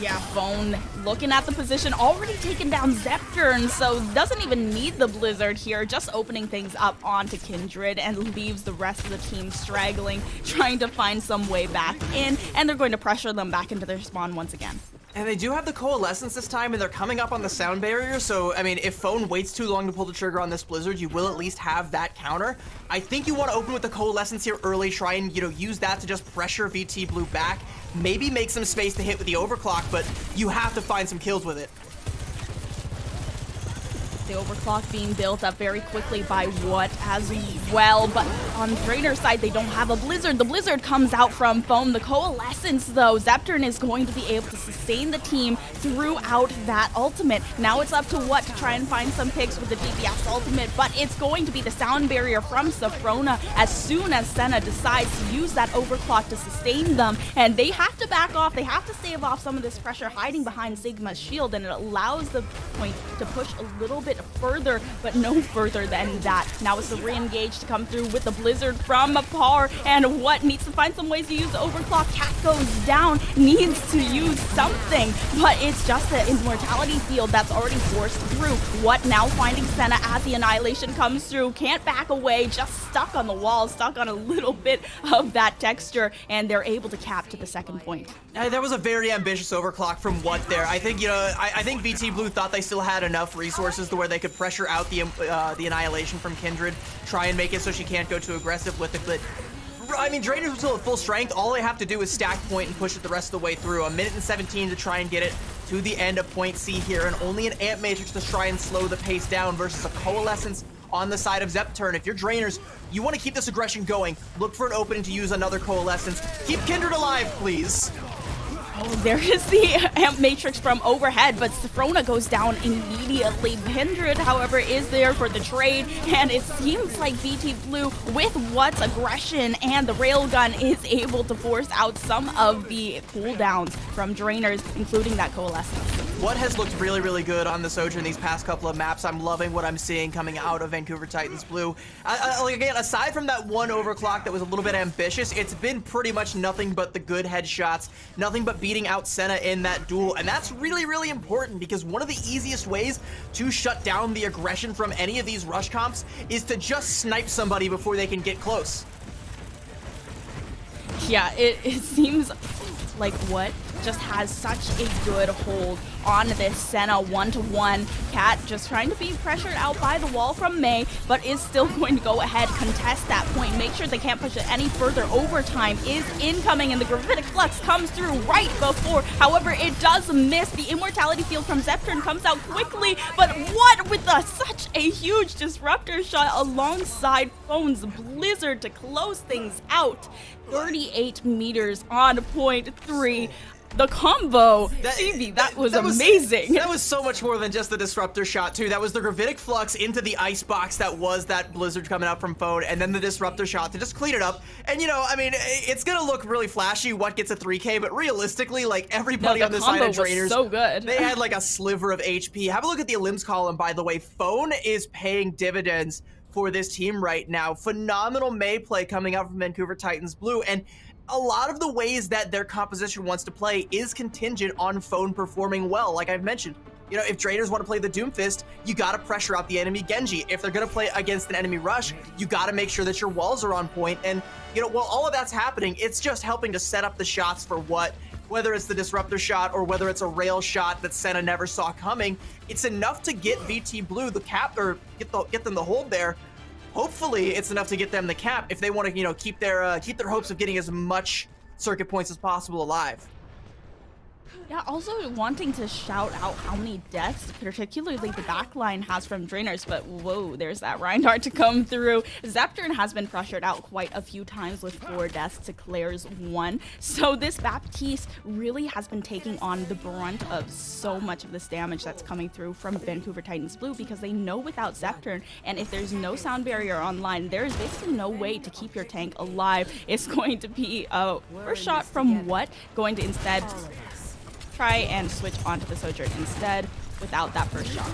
C: Yeah, Phone looking at the position, already taken down Zepturn, so doesn't even need the Blizzard here, just opening things up onto Kindred and leaves the rest of the team straggling, trying to find some way back in, and they're going to pressure them back into their spawn once again.
B: And they do have the Coalescence this time, and they're coming up on the sound barrier, so, I mean, if Phone waits too long to pull the trigger on this Blizzard, you will at least have that counter. I think you want to open with the Coalescence here early, try and, you know, use that to just pressure VT Blue back, maybe make some space to hit with the Overclock, but you have to find some kills with it.
C: The Overclock being built up very quickly by What as well, but on Drainer's side, they don't have a Blizzard. The Blizzard comes out from Foam. The Coalescence, though, Zepturn is going to be able to sustain the team throughout that ultimate. Now it's up to What to try and find some picks with the DPS ultimate, but it's going to be the sound barrier from Safrona as soon as Senna decides to use that Overclock to sustain them, and they have to back off. They have to stave off some of this pressure hiding behind Sigma's shield, and it allows the point to push a little bit further, but no further than that. Now it's the re-engage to come through with the Blizzard from Par, and What needs to find some ways to use the Overclock. Cat goes down, needs to use something, but it's just the Immortality Field that's already forced through. What now finding Senna as the Annihilation comes through, can't back away, just stuck on the wall, stuck on a little bit of that texture, and they're able to cap to the second point.
B: That was a very ambitious Overclock from What there. I think, you know, I think VT Blue thought they still had enough resources to where they could pressure out the Annihilation from Kindred, try and make it so she can't go too aggressive with it, but I mean, Draeners are still at full strength. All they have to do is stack point and push it the rest of the way through. 1:17 to try and get it to the end of point C here, and only an Amp Matrix to try and slow the pace down versus a Coalescence on the side of Zepturn. If you're Draeners, you want to keep this aggression going. Look for an opening to use another Coalescence. Keep Kindred alive, please.
C: Oh, there is the Amp Matrix from overhead, but Safrona goes down immediately. Kindred, however, is there for the trade, and it seems like VT Blue, with What's aggression and the Railgun, is able to force out some of the cooldowns from Draeners, including that Coalescence.
B: What has looked really, really good on the Sojourn these past couple of maps. I'm loving what I'm seeing coming out of Vancouver Titans Blue. Like, again, aside from that one Overclock that was a little bit ambitious, it's been pretty much nothing but the good headshots, nothing but beating out Senna in that duel, and that's really, really important because one of the easiest ways to shut down the aggression from any of these rush comps is to just snipe somebody before they can get close.
C: Yeah, it seems like What just has such a good hold on this Senna one-to-one. Cat just trying to be pressured out by the wall from Mei, but is still going to go ahead, contest that point, make sure they can't push it any further. Overtime is incoming, and the Gravitic Flux comes through right before. However, it does miss. The Immortality Field from Zepturn comes out quickly, but What with such a huge disruptor shot alongside Phone's Blizzard to close things out. 38 meters on point 3. The combo,
B: That-
C: CB, that was
B: that
C: amazing.
B: That was so much more than just the disruptor shot too. That was the gravitic flux into the ice box that was that blizzard coming out from Phone, and then the disruptor shot to just clean it up. And you know, I mean, it's gonna look really flashy what gets a 3K, but realistically, like everybody
C: No,
B: on
C: the
B: this side
C: combo
B: of
C: was
B: Drainers,
C: so good.
B: they had like a sliver of HP. Have a look at the limbs column, by the way. Phone is paying dividends for this team right now. Phenomenal May play coming out from Vancouver Titans Blue, and a lot of the ways that their composition wants to play is contingent on Phone performing well. Like I've mentioned, you know, if Drainers want to play the Doomfist, you got to pressure out the enemy Genji. If they're going to play against an enemy Rush, you got to make sure that your walls are on point. And, you know, while all of that's happening, it's just helping to set up the shots for whether it's the disruptor shot or whether it's a rail shot that Senna never saw coming. It's enough to get VT Blue the cap, or get them the hold there. Hopefully, it's enough to get them the cap if they want to, you know, keep their hopes of getting as much circuit points as possible alive.
C: Yeah, also wanting to shout out how many deaths, particularly the backline, has from Drainers, but whoa, there's that Reinhardt to come through. Zeptern has been pressured out quite a few times with 4 deaths to Claire's 1. So this Baptiste really has been taking on the brunt of so much of this damage that's coming through from Vancouver Titans Blue, because they know without Zeptern, and if there's no sound barrier online, there is basically no way to keep your tank alive. It's going to be a first shot from What, going to instead try and switch onto the Sojourn instead without that first shot.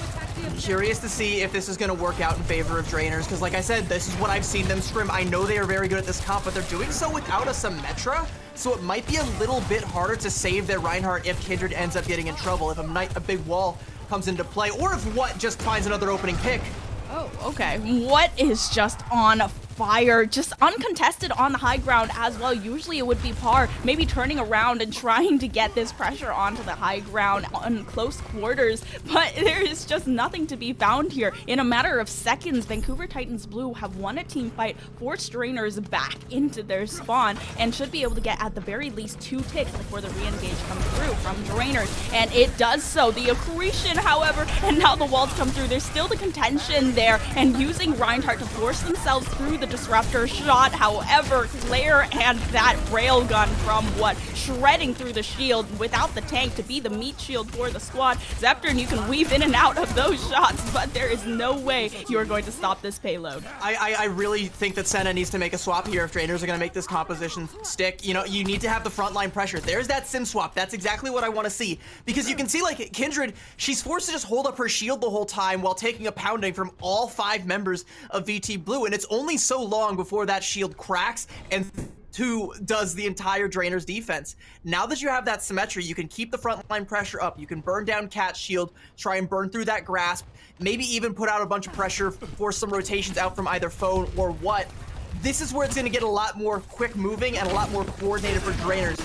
B: Curious to see if this is going to work out in favor of Drainers, because like I said, this is what I've seen them scrim. I know they are very good at this comp, but they're doing so without a Symmetra, so it might be a little bit harder to save their Reinhardt if Kindred ends up getting in trouble, if a big wall comes into play, or if What just finds another opening pick.
C: Oh, okay. What is just on fire, just uncontested on the high ground as well. Usually it would be Par maybe turning around and trying to get this pressure onto the high ground on close quarters, but there is just nothing to be found here. In a matter of seconds, Vancouver Titans Blue have won a team fight, forced Drainers back into their spawn, and should be able to get at the very least 2 ticks before the re-engage comes through from Drainers, and it does so. The accretion, however, and now the walls come through. There's still the contention there, and using Reinhardt to force themselves through the disruptor shot. However, Claire and that railgun from What, shredding through the shield without the tank to be the meat shield for the squad. Zeptern, you can weave in and out of those shots, but there is no way you are going to stop this payload.
B: I really think that Senna needs to make a swap here if Drainers are going to make this composition stick. You know, you need to have the frontline pressure. There's that sim swap. That's exactly what I want to see, because you can see, like, Kindred, she's forced to just hold up her shield the whole time while taking a pounding from all 5 members of VT Blue, and it's only so long before that shield cracks and 2 does the entire Drainers defense. Now that you have that symmetry, you can keep the frontline pressure up. You can burn down Cat's shield, try and burn through that grasp, maybe even put out a bunch of pressure for some rotations out from either Phone or What. This is where it's going to get a lot more quick moving and a lot more coordinated for Drainers.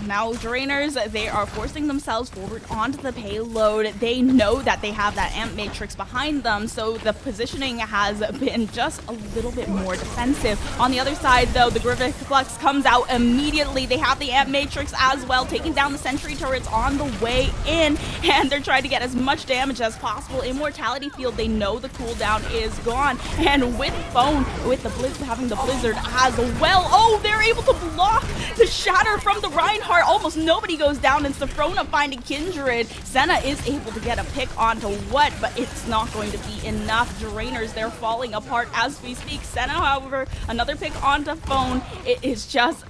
C: Now Drainers, they are forcing themselves forward onto the payload. They know that they have that amp matrix behind them, so the positioning has been just a little bit more defensive. On the other side, though, the Gravitic Flux comes out immediately. They have the amp matrix as well, taking down the sentry turrets on the way in, and they're trying to get as much damage as possible. Immortality Field, they know the cooldown is gone, and with Phone, with the having the Blizzard as well, oh, they're able to block the shatter from the Reinhardt. Almost nobody goes down, and Safrona finding Kindred. Senna is able to get a pick onto What, but it's not going to be enough. Drainers, they're falling apart as we speak. Senna, however, another pick onto Phone. It is just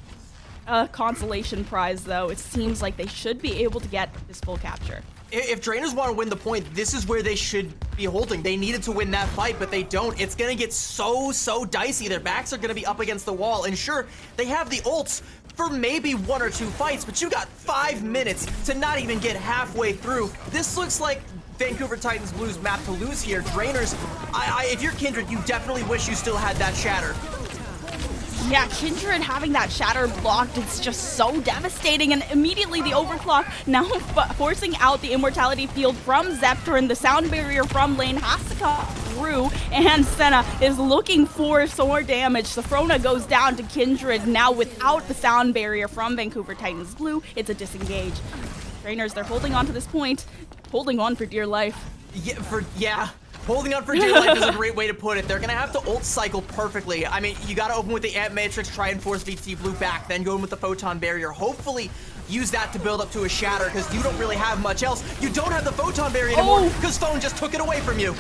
C: a consolation prize, though. It seems like they should be able to get this full capture.
B: If Drainers want to win the point, this is where they should be holding. They needed to win that fight, but they don't. It's going to get so dicey. Their backs are going to be up against the wall. And sure, they have the ults for maybe 1 or 2 fights, but you got 5 minutes to not even get halfway through. This looks like Vancouver Titans Blue's map to lose here. Drainers, if you're Kindred, you definitely wish you still had that shatter.
C: Yeah, Kindred having that shatter blocked, it's just so devastating, and immediately the overclock now forcing out the immortality field from Zeptern. The sound barrier from lane has to come through, and Senna is looking for some more damage. Safrona goes down to Kindred. Now without the sound barrier from Vancouver Titans Blue, it's a disengage. Drainers, they're holding on to this point, holding on for dear life.
B: Yeah, Holding on for dear life is a great way to put it. They're gonna have to ult cycle perfectly. I mean, you gotta open with the Amp Matrix, try and force VT Blue back, then go in with the Photon Barrier. Hopefully, use that to build up to a Shatter, because you don't really have much else. You don't have the Photon Barrier anymore, because Phone just took it away from you.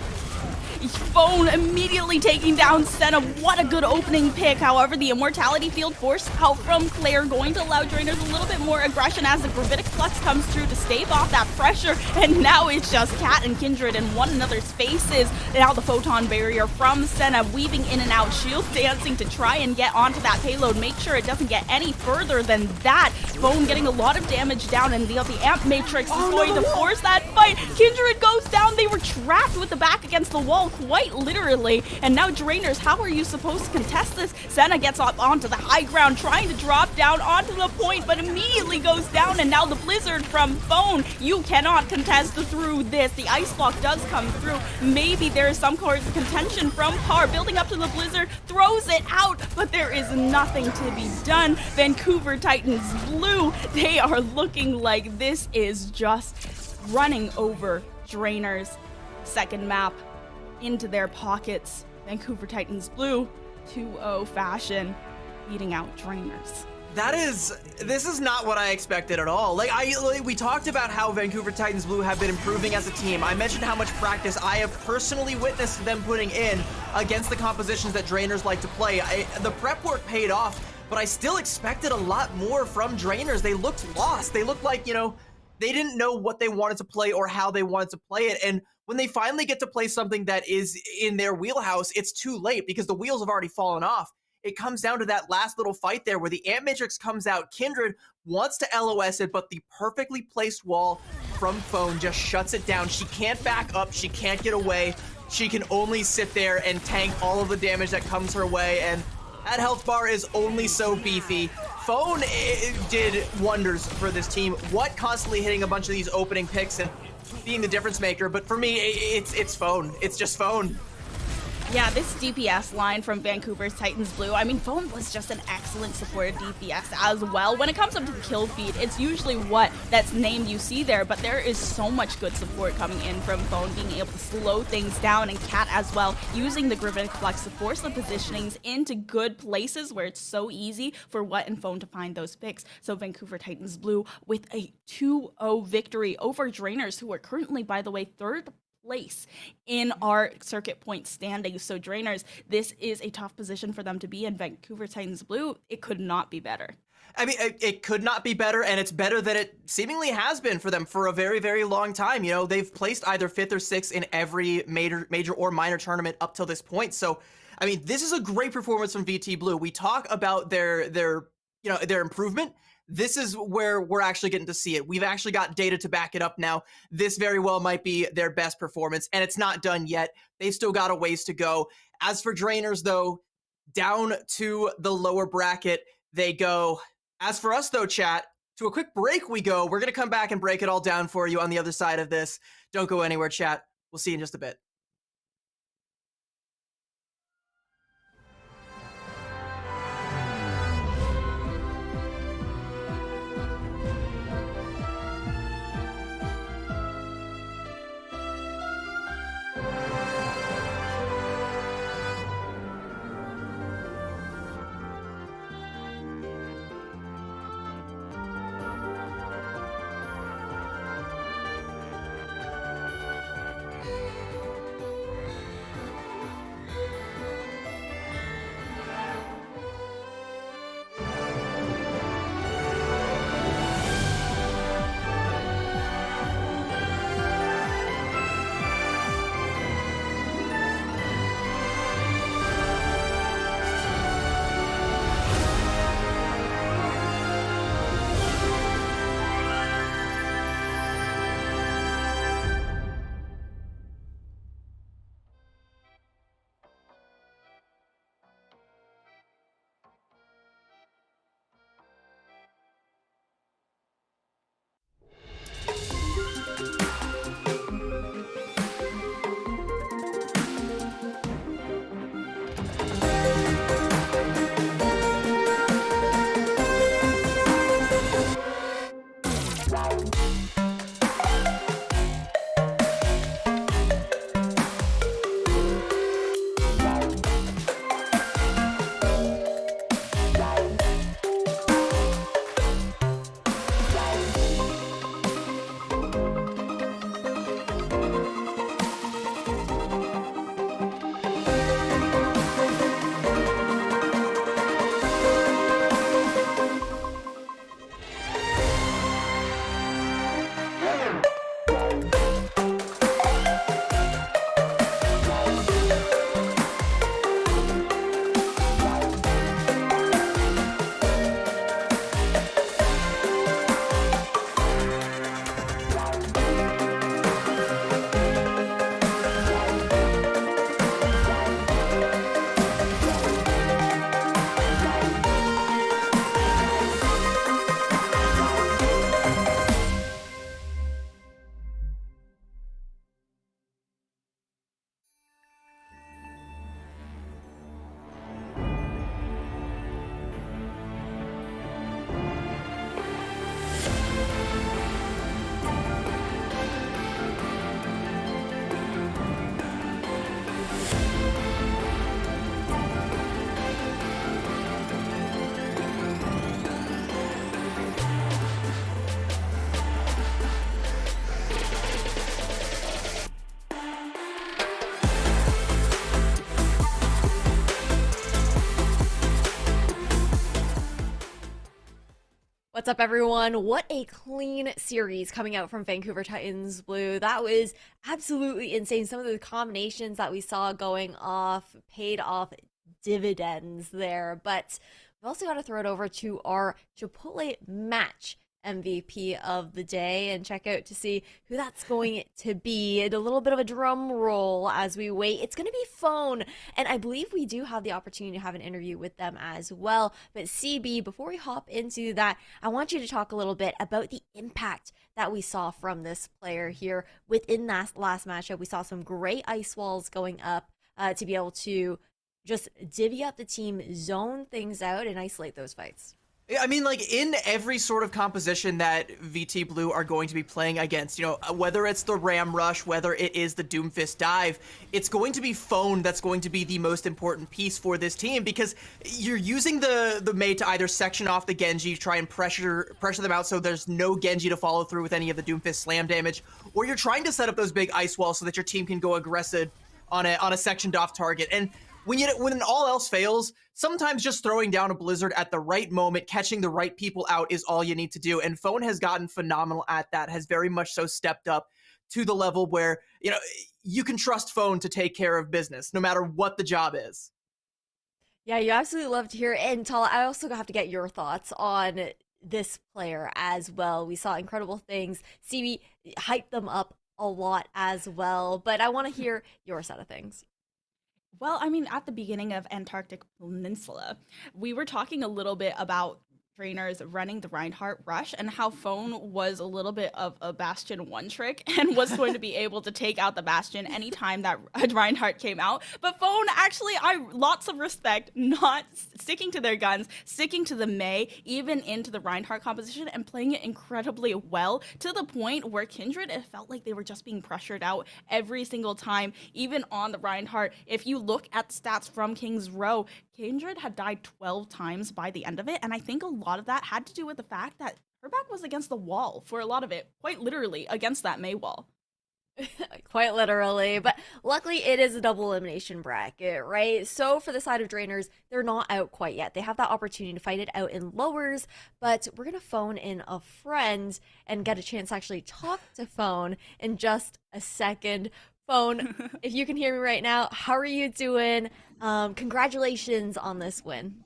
C: Phone immediately taking down Senna. What a good opening pick. However, the Immortality Field forced out from Claire, going to allow Drainers a little bit more aggression as the Gravitic Flux comes through to stave off that pressure. And now it's just Cat and Kindred in one another's faces. Now the Photon Barrier from Senna weaving in and out, shield dancing to try and get onto that payload. Make sure it doesn't get any further than that. Phone getting a lot of damage down, and the Amp Matrix is going to force that fight. Kindred goes down. They were trapped with the back against the wall, quite literally. And now Drainers, how are you supposed to contest this? Senna gets up onto the high ground, trying to drop down onto the point, but immediately goes down. And now the Blizzard from Phone. You cannot contest through this. The Ice Block does come through. Maybe there is some sort of contention from Par, building up to the Blizzard, throws it out, but there is nothing to be done. Vancouver Titans Blue, they are looking like this is just running over Drainers. Second map into their pockets. Vancouver Titans Blue, 2-0 fashion, beating out Drainers.
B: This is not what I expected at all. We talked about how Vancouver Titans Blue have been improving as a team. I mentioned how much practice I have personally witnessed them putting in against the compositions that Drainers like to play. The prep work paid off, but I still expected a lot more from Drainers. They looked lost. They looked like, they didn't know what they wanted to play or how they wanted to play it. And when they finally get to play something that is in their wheelhouse, it's too late because the wheels have already fallen off. It comes down to that last little fight there where the Amp Matrix comes out. Kindred wants to LOS it, but the perfectly placed wall from Phone just shuts it down. She can't back up. She can't get away. She can only sit there and tank all of the damage that comes her way, and that health bar is only so beefy. Phone did wonders for this team. What constantly hitting a bunch of these opening picks and being the difference maker, but for me, it's Phone. It's just Phone.
C: Yeah, this DPS line from Vancouver's Titans Blue, I mean, Phone was just an excellent supported DPS as well. When it comes up to the kill feed, it's usually what that's named you see there, but there is so much good support coming in from Phone, being able to slow things down, and Cat as well, using the Gravitic Flux to force the positionings into good places where it's so easy for What and Phone to find those picks. So Vancouver Titans Blue with a 2-0 victory over Drainers, who are currently, by the way, third place in our circuit point standings. So Drainers, this is a tough position for them to be in. Vancouver Titans Blue, it could not be better.
B: I mean, it could not be better, and it's better than it seemingly has been for them for a very, very long time. They've placed either 5th or 6th in every major or minor tournament up till this point. So, I mean, this is a great performance from VT Blue. We talk about their improvement. This is where we're actually getting to see it. We've actually got data to back it up now. This very well might be their best performance, and it's not done yet. They've still got a ways to go. As for Drainers, though, down to the lower bracket they go. As for us, though, chat, to a quick break we go. We're going to come back and break it all down for you on the other side of this. Don't go anywhere, chat. We'll see you in just a bit.
A: What's up, everyone? What a clean series coming out from Vancouver Titans Blue. That was absolutely insane. Some of the combinations that we saw going off paid off dividends there. But we've also got to throw it over to our Chipotle match MVP of the day and check out to see who that's going to be. And a little bit of a drum roll as we wait. It's going to be Phone. And I believe we do have the opportunity to have an interview with them as well. But CB, before we hop into that, I want you to talk a little bit about the impact that we saw from this player here within that last matchup. We saw some great ice walls going up to be able to just divvy up the team, zone things out, and isolate those fights.
B: I mean, like, in every sort of composition that VT Blue are going to be playing against, whether it's the Ram Rush, whether it is the Doomfist Dive, it's going to be Phone that's going to be the most important piece for this team, because you're using the Mei to either section off the Genji, try and pressure them out so there's no Genji to follow through with any of the Doomfist slam damage, or you're trying to set up those big ice walls so that your team can go aggressive on a sectioned off target. And when all else fails, sometimes just throwing down a blizzard at the right moment, catching the right people out is all you need to do. And Phone has gotten phenomenal at that, has very much so stepped up to the level where, you can trust Phone to take care of business no matter what the job is.
A: Yeah, you absolutely love to hear it. And Tala, I also have to get your thoughts on this player as well. We saw incredible things. CB hyped them up a lot as well, but I want to hear your side of things.
C: Well, I mean, at the beginning of Antarctic Peninsula, we were talking a little bit about trainers running the Reinhardt rush and how Phone was a little bit of a Bastion one trick and was going to be able to take out the Bastion anytime that Reinhardt came out. But Phone, actually, lots of respect, not sticking to their guns, sticking to the Mei, even into the Reinhardt composition, and playing it incredibly well to the point where Kindred, it felt like they were just being pressured out every single time, even on the Reinhardt. If you look at stats from King's Row, Kindred had died 12 times by the end of it, and I think a lot of that had to do with the fact that her back was against the wall for a lot of it, quite literally against that Mei wall.
A: Quite literally, but luckily it is a double elimination bracket, right? So for the side of Drainers, they're not out quite yet. They have that opportunity to fight it out in lowers, but we're gonna phone in a friend and get a chance to actually talk to Phone in just a second. Phone, if you can hear me right now, how are you doing? Congratulations on this win.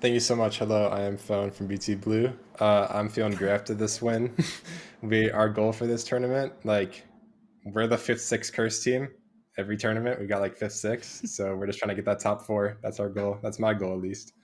D: Thank you so much. Hello, I am Phone from BT Blue. I'm feeling great after this win. Our goal for this tournament, like, we're the 5th-6 curse team. Every tournament, we got like 5th-6. So we're just trying to get that top 4. That's our goal. That's my goal, at least.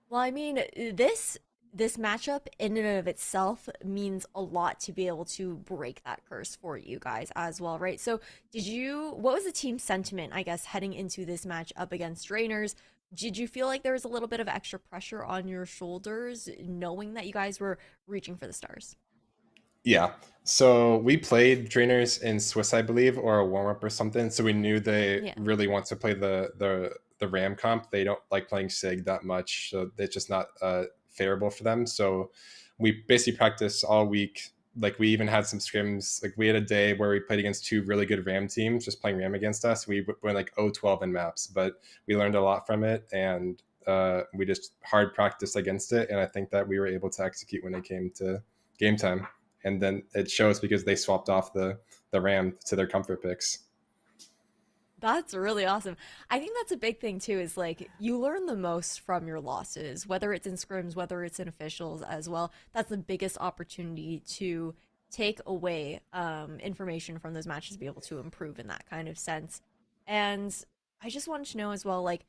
A: Well, I mean, this matchup in and of itself means a lot to be able to break that curse for you guys as well, right? So, what was the team sentiment, I guess, heading into this match up against Drainers? Did you feel like there was a little bit of extra pressure on your shoulders knowing that you guys were reaching for the stars?
D: Yeah. So we played Drainers in Swiss, I believe, or a warm-up or something. So we knew they
A: Yeah.
D: really want to play the Ram comp. They don't like playing SIG that much. So it's just not favorable for them. So we basically practiced all week. Like, we even had some scrims. Like, we had a day where we played against 2 really good Ram teams, just playing Ram against us. We went like 0-12 in maps, but we learned a lot from it, and we just hard practiced against it. And I think that we were able to execute when it came to game time. And then it shows because they swapped off the Ram to their comfort picks.
A: That's really awesome. I think that's a big thing too, is like you learn the most from your losses, whether it's in scrims, whether it's in officials as well. That's the biggest opportunity to take away information from those matches, be able to improve in that kind of sense. And I just wanted to know as well, like,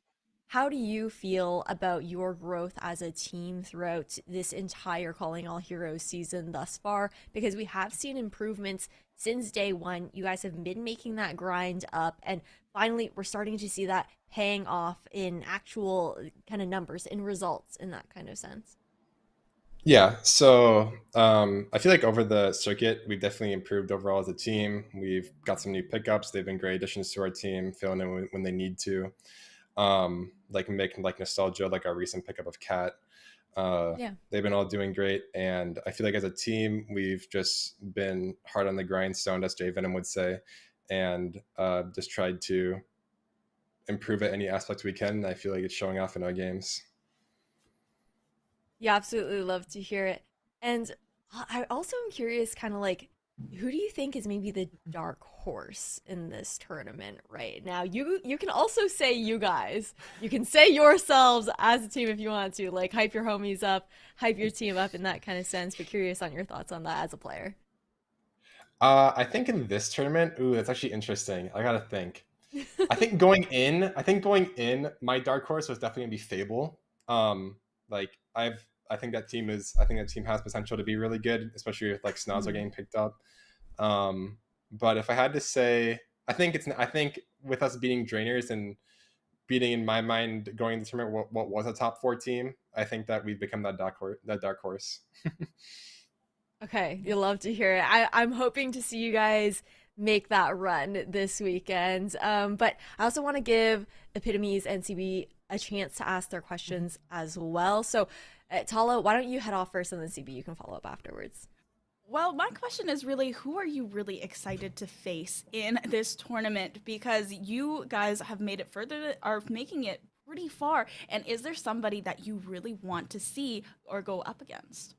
A: how do you feel about your growth as a team throughout this entire Calling All Heroes season thus far? Because we have seen improvements since day one. You guys have been making that grind up, and finally we're starting to see that paying off in actual kind of numbers, in results, in that kind of sense.
D: Yeah, so I feel like over the circuit, we've definitely improved overall as a team. We've got some new pickups. They've been great additions to our team, filling in when they need to. Like making like nostalgia, like our recent pickup of Cat.
A: Yeah.
D: They've been all doing great, and I feel like as a team, we've just been hard on the grindstone, as Jay Venom would say, and just tried to improve at any aspect we can. And I feel like it's showing off in our games.
A: You absolutely love to hear it. And I also am curious, kind of like, who do you think is maybe the dark horse in this tournament right now? You can also say you guys. You can say yourselves as a team if you want to, like hype your homies up, hype your team up in that kind of sense. But curious on your thoughts on that as a player.
D: I think in this tournament, ooh, that's actually interesting. I gotta think. I think going in, my dark horse was definitely gonna be Fable. Like I think that team has potential to be really good, especially with like Snazza getting picked up. But if I had to say, I think with us beating Drainers and beating in my mind going into the tournament what was a top 4 team, I think that we've become that dark horse.
A: Okay, you love to hear it. I'm hoping to see you guys make that run this weekend. But I also want to give Epitomes and CB a chance to ask their questions as well. So, Tala, why don't you head off first and then CB, you can follow up afterwards.
C: Well, my question is really, who are you really excited to face in this tournament? Because you guys have made it further, are making it pretty far. And is there somebody that you really want to see or go up against?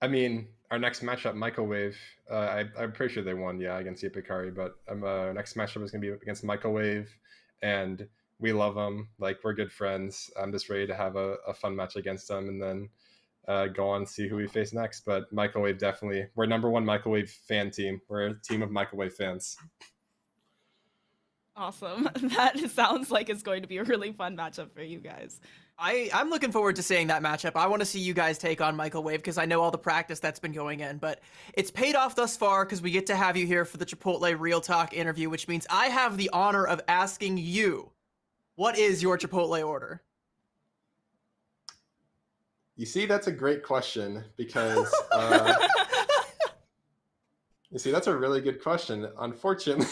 D: I mean, our next matchup, Microwave, I'm pretty sure they won, yeah, against Yipikari, but our next matchup is going to be against Microwave, and we love them. Like, we're good friends. I'm just ready to have a fun match against them and then go on and see who we face next. But Microwave, definitely. We're number 1 Microwave fan team. We're a team of Microwave fans.
C: Awesome. That sounds like it's going to be a really fun matchup for you guys.
B: I'm looking forward to seeing that matchup. I want to see you guys take on Microwave because I know all the practice that's been going in, but it's paid off thus far because we get to have you here for the Chipotle Real Talk interview, which means I have the honor of asking you, what is your Chipotle order?
D: You see, that's a great question because you see, that's a really good question. Unfortunately,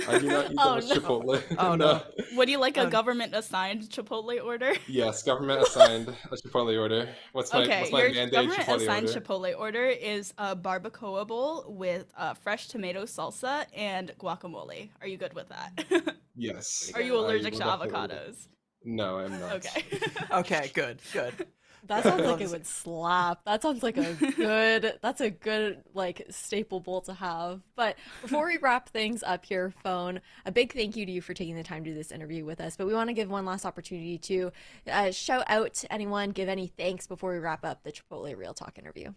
D: I do not eat that much Chipotle.
B: Oh, no.
C: Would you like a government-assigned Chipotle order?
D: Yes, government assigned a Chipotle order. What's my
C: Your
D: mandated
C: government-assigned
D: Chipotle order?
C: Chipotle order is a barbacoa bowl with fresh tomato salsa and guacamole. Are you good with that?
D: Yes.
C: Are you
D: I
C: allergic
D: will
C: to
D: definitely order.
C: avocados?
D: No, I'm not.
C: Okay.
B: Okay, good.
A: That sounds like it would slap. That sounds like that's a good like staple bowl to have. But before we wrap things up here, Phone, a big thank you to you for taking the time to do this interview with us. But we want to give one last opportunity to shout out to anyone, give any thanks before we wrap up the Chipotle Real Talk interview.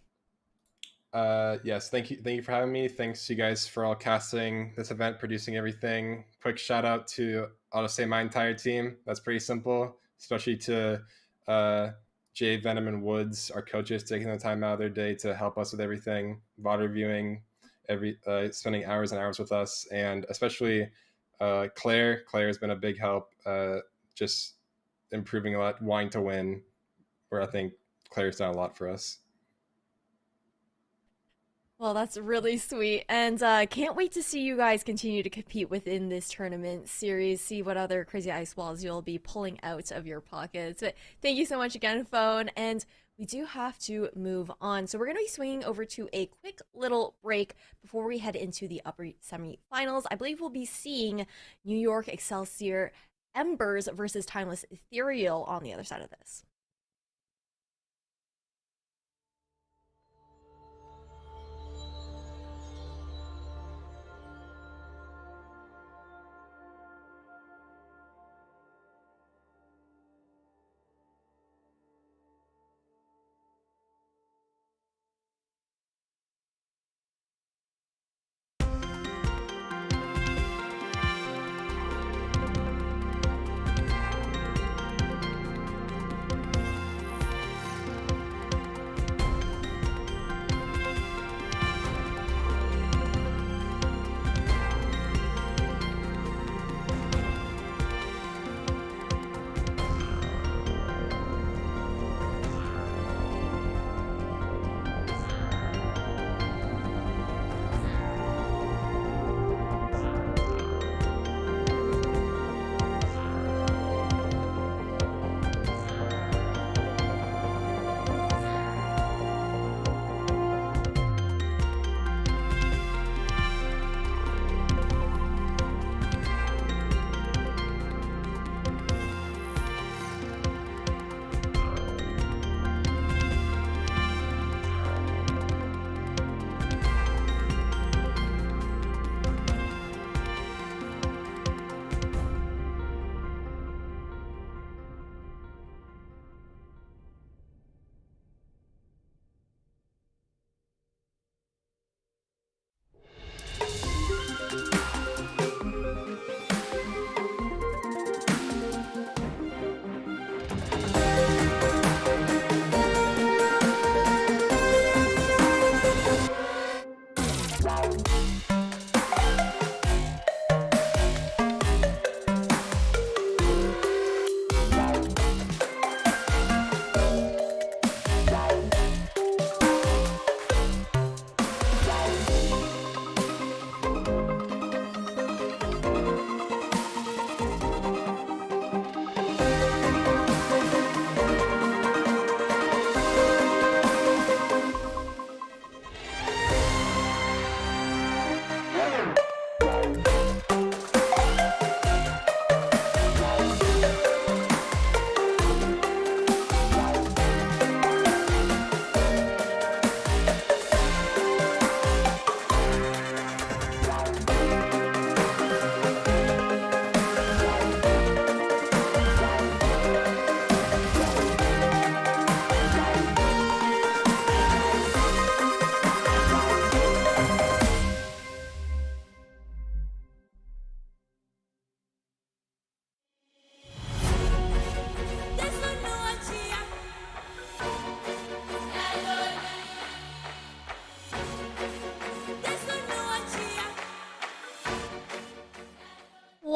D: Yes, thank you for having me. Thanks to you guys for all casting this event, producing everything. Quick shout out to, I'll just say, my entire team. That's pretty simple, especially to Jay, Venom, and Woods, our coaches, taking the time out of their day to help us with everything, VOD reviewing, spending hours and hours with us, and especially Claire. Claire has been a big help, just improving a lot, wanting to win, where I think Claire's done a lot for us.
A: Well, that's really sweet. And can't wait to see you guys continue to compete within this tournament series, see what other crazy ice walls you'll be pulling out of your pockets. But thank you so much again, Phone. And we do have to move on. So we're going to be swinging over to a quick little break before we head into the upper semifinals. I believe we'll be seeing New York Excelsior Embers versus Timeless Ethereal on the other side of this.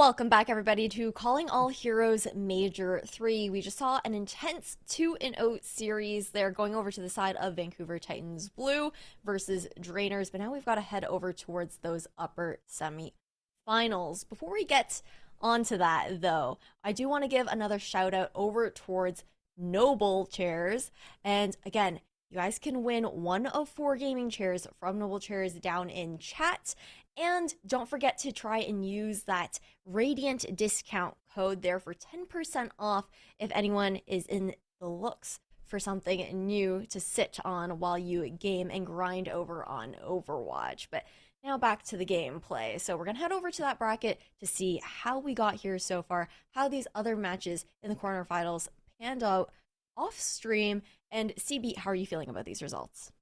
A: Welcome back, everybody, to Calling All Heroes Major 3. We just saw an intense 2-0 series there going over to the side of Vancouver Titans Blue versus Drainers, but now we've got to head over towards those upper semi-finals. Before we get onto that, though, I do want to give another shout out over towards Noble Chairs. And again, you guys can win one of 4 gaming chairs from Noble Chairs down in chat. And don't forget to try and use that Radiant discount code there for 10% off if anyone is in the looks for something new to sit on while you game and grind over on Overwatch. But now back to the gameplay. So we're going to head over to that bracket to see how we got here so far, how these other matches in the quarterfinals panned out off stream. And CB, how are you feeling about these results?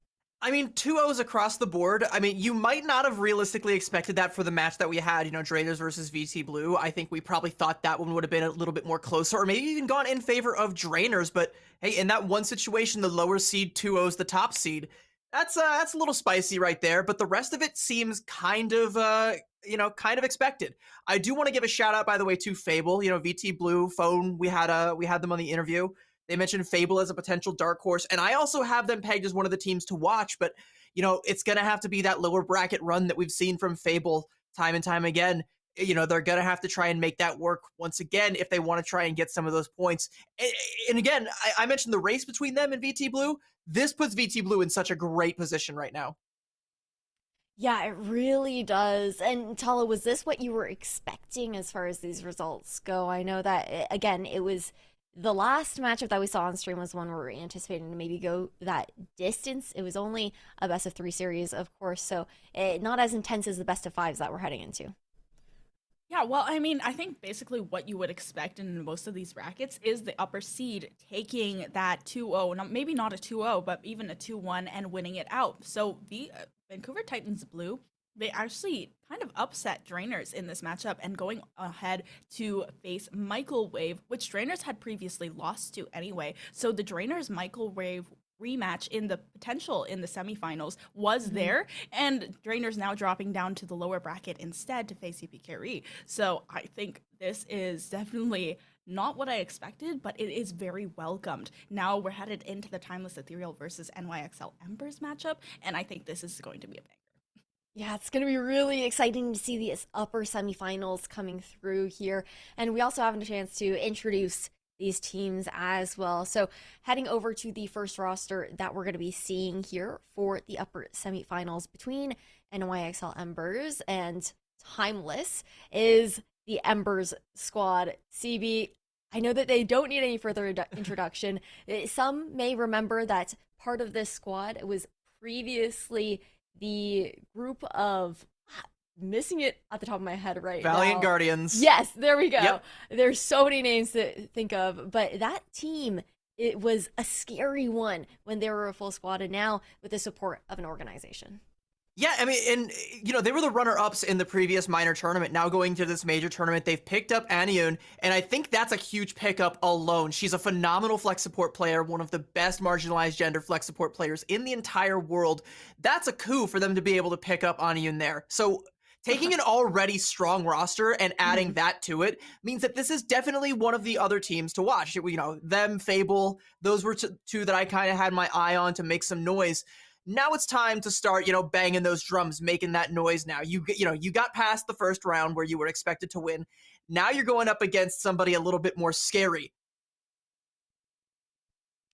B: I mean, 2-0s across the board. I mean, you might not have realistically expected that for the match that we had, Drainers versus VT Blue. I think we probably thought that one would have been a little bit more closer, or maybe even gone in favor of Drainers. But hey, in that one situation, the lower seed 2-0's the top seed. That's a little spicy right there, but the rest of it seems kind of expected. I do want to give a shout out, by the way, to Fable. VT Blue phone. We had them on the interview. They mentioned Fable as a potential dark horse, and I also have them pegged as one of the teams to watch, but, it's going to have to be that lower bracket run that we've seen from Fable time and time again. They're going to have to try and make that work once again if they want to try and get some of those points. And again, I mentioned the race between them and VT Blue. This puts VT Blue in such a great position right now.
A: Yeah, it really does. And Tala, was this what you were expecting as far as these results go? I know that, again, it was... The last matchup that we saw on stream was one where we were anticipating to maybe go that distance. It was only a best of 3 series, of course, so not as intense as the best of 5s that we're heading into.
C: Yeah, well, I mean, I think basically what you would expect in most of these brackets is the upper seed taking that 2-0, maybe not a 2-0, but even a 2-1 and winning it out. So the Vancouver Titans Blue, they actually kind of upset Drainers in this matchup and going ahead to face Microwave, which Drainers had previously lost to anyway. So the Drainers Microwave rematch in the potential in the semifinals was there, and Drainers now dropping down to the lower bracket instead to face CPKRE. So I think this is definitely not what I expected, but it is very welcomed. Now we're headed into the Timeless Ethereal versus NYXL Embers matchup, and I think this is going to be a banger.
A: Yeah, it's going to be really exciting to see these upper semifinals coming through here. And we also have a chance to introduce these teams as well. So heading over to the first roster that we're going to be seeing here for the upper semifinals between NYXL Embers and Timeless is the Embers squad. CB, I know that they don't need any further introduction. Some may remember that part of this squad was previously the group of, missing it at the top of my head right now.
B: Valiant Guardians.
A: Yes, there we go.
B: Yep.
A: There's so many names to think of, but that team, it was a scary one when they were a full squad, and now with the support of an organization.
B: Yeah, I mean, and, they were the runner-ups in the previous minor tournament. Now going to this major tournament, they've picked up Anion, and I think that's a huge pickup alone. She's a phenomenal flex support player, one of the best marginalized gender flex support players in the entire world. That's a coup for them to be able to pick up Anion there. So taking an already strong roster and adding that to it means that this is definitely one of the other teams to watch. Them, Fable, those were two that I kind of had my eye on to make some noise. Now it's time to start, banging those drums, making that noise now. You got past the first round where you were expected to win. Now you're going up against somebody a little bit more scary.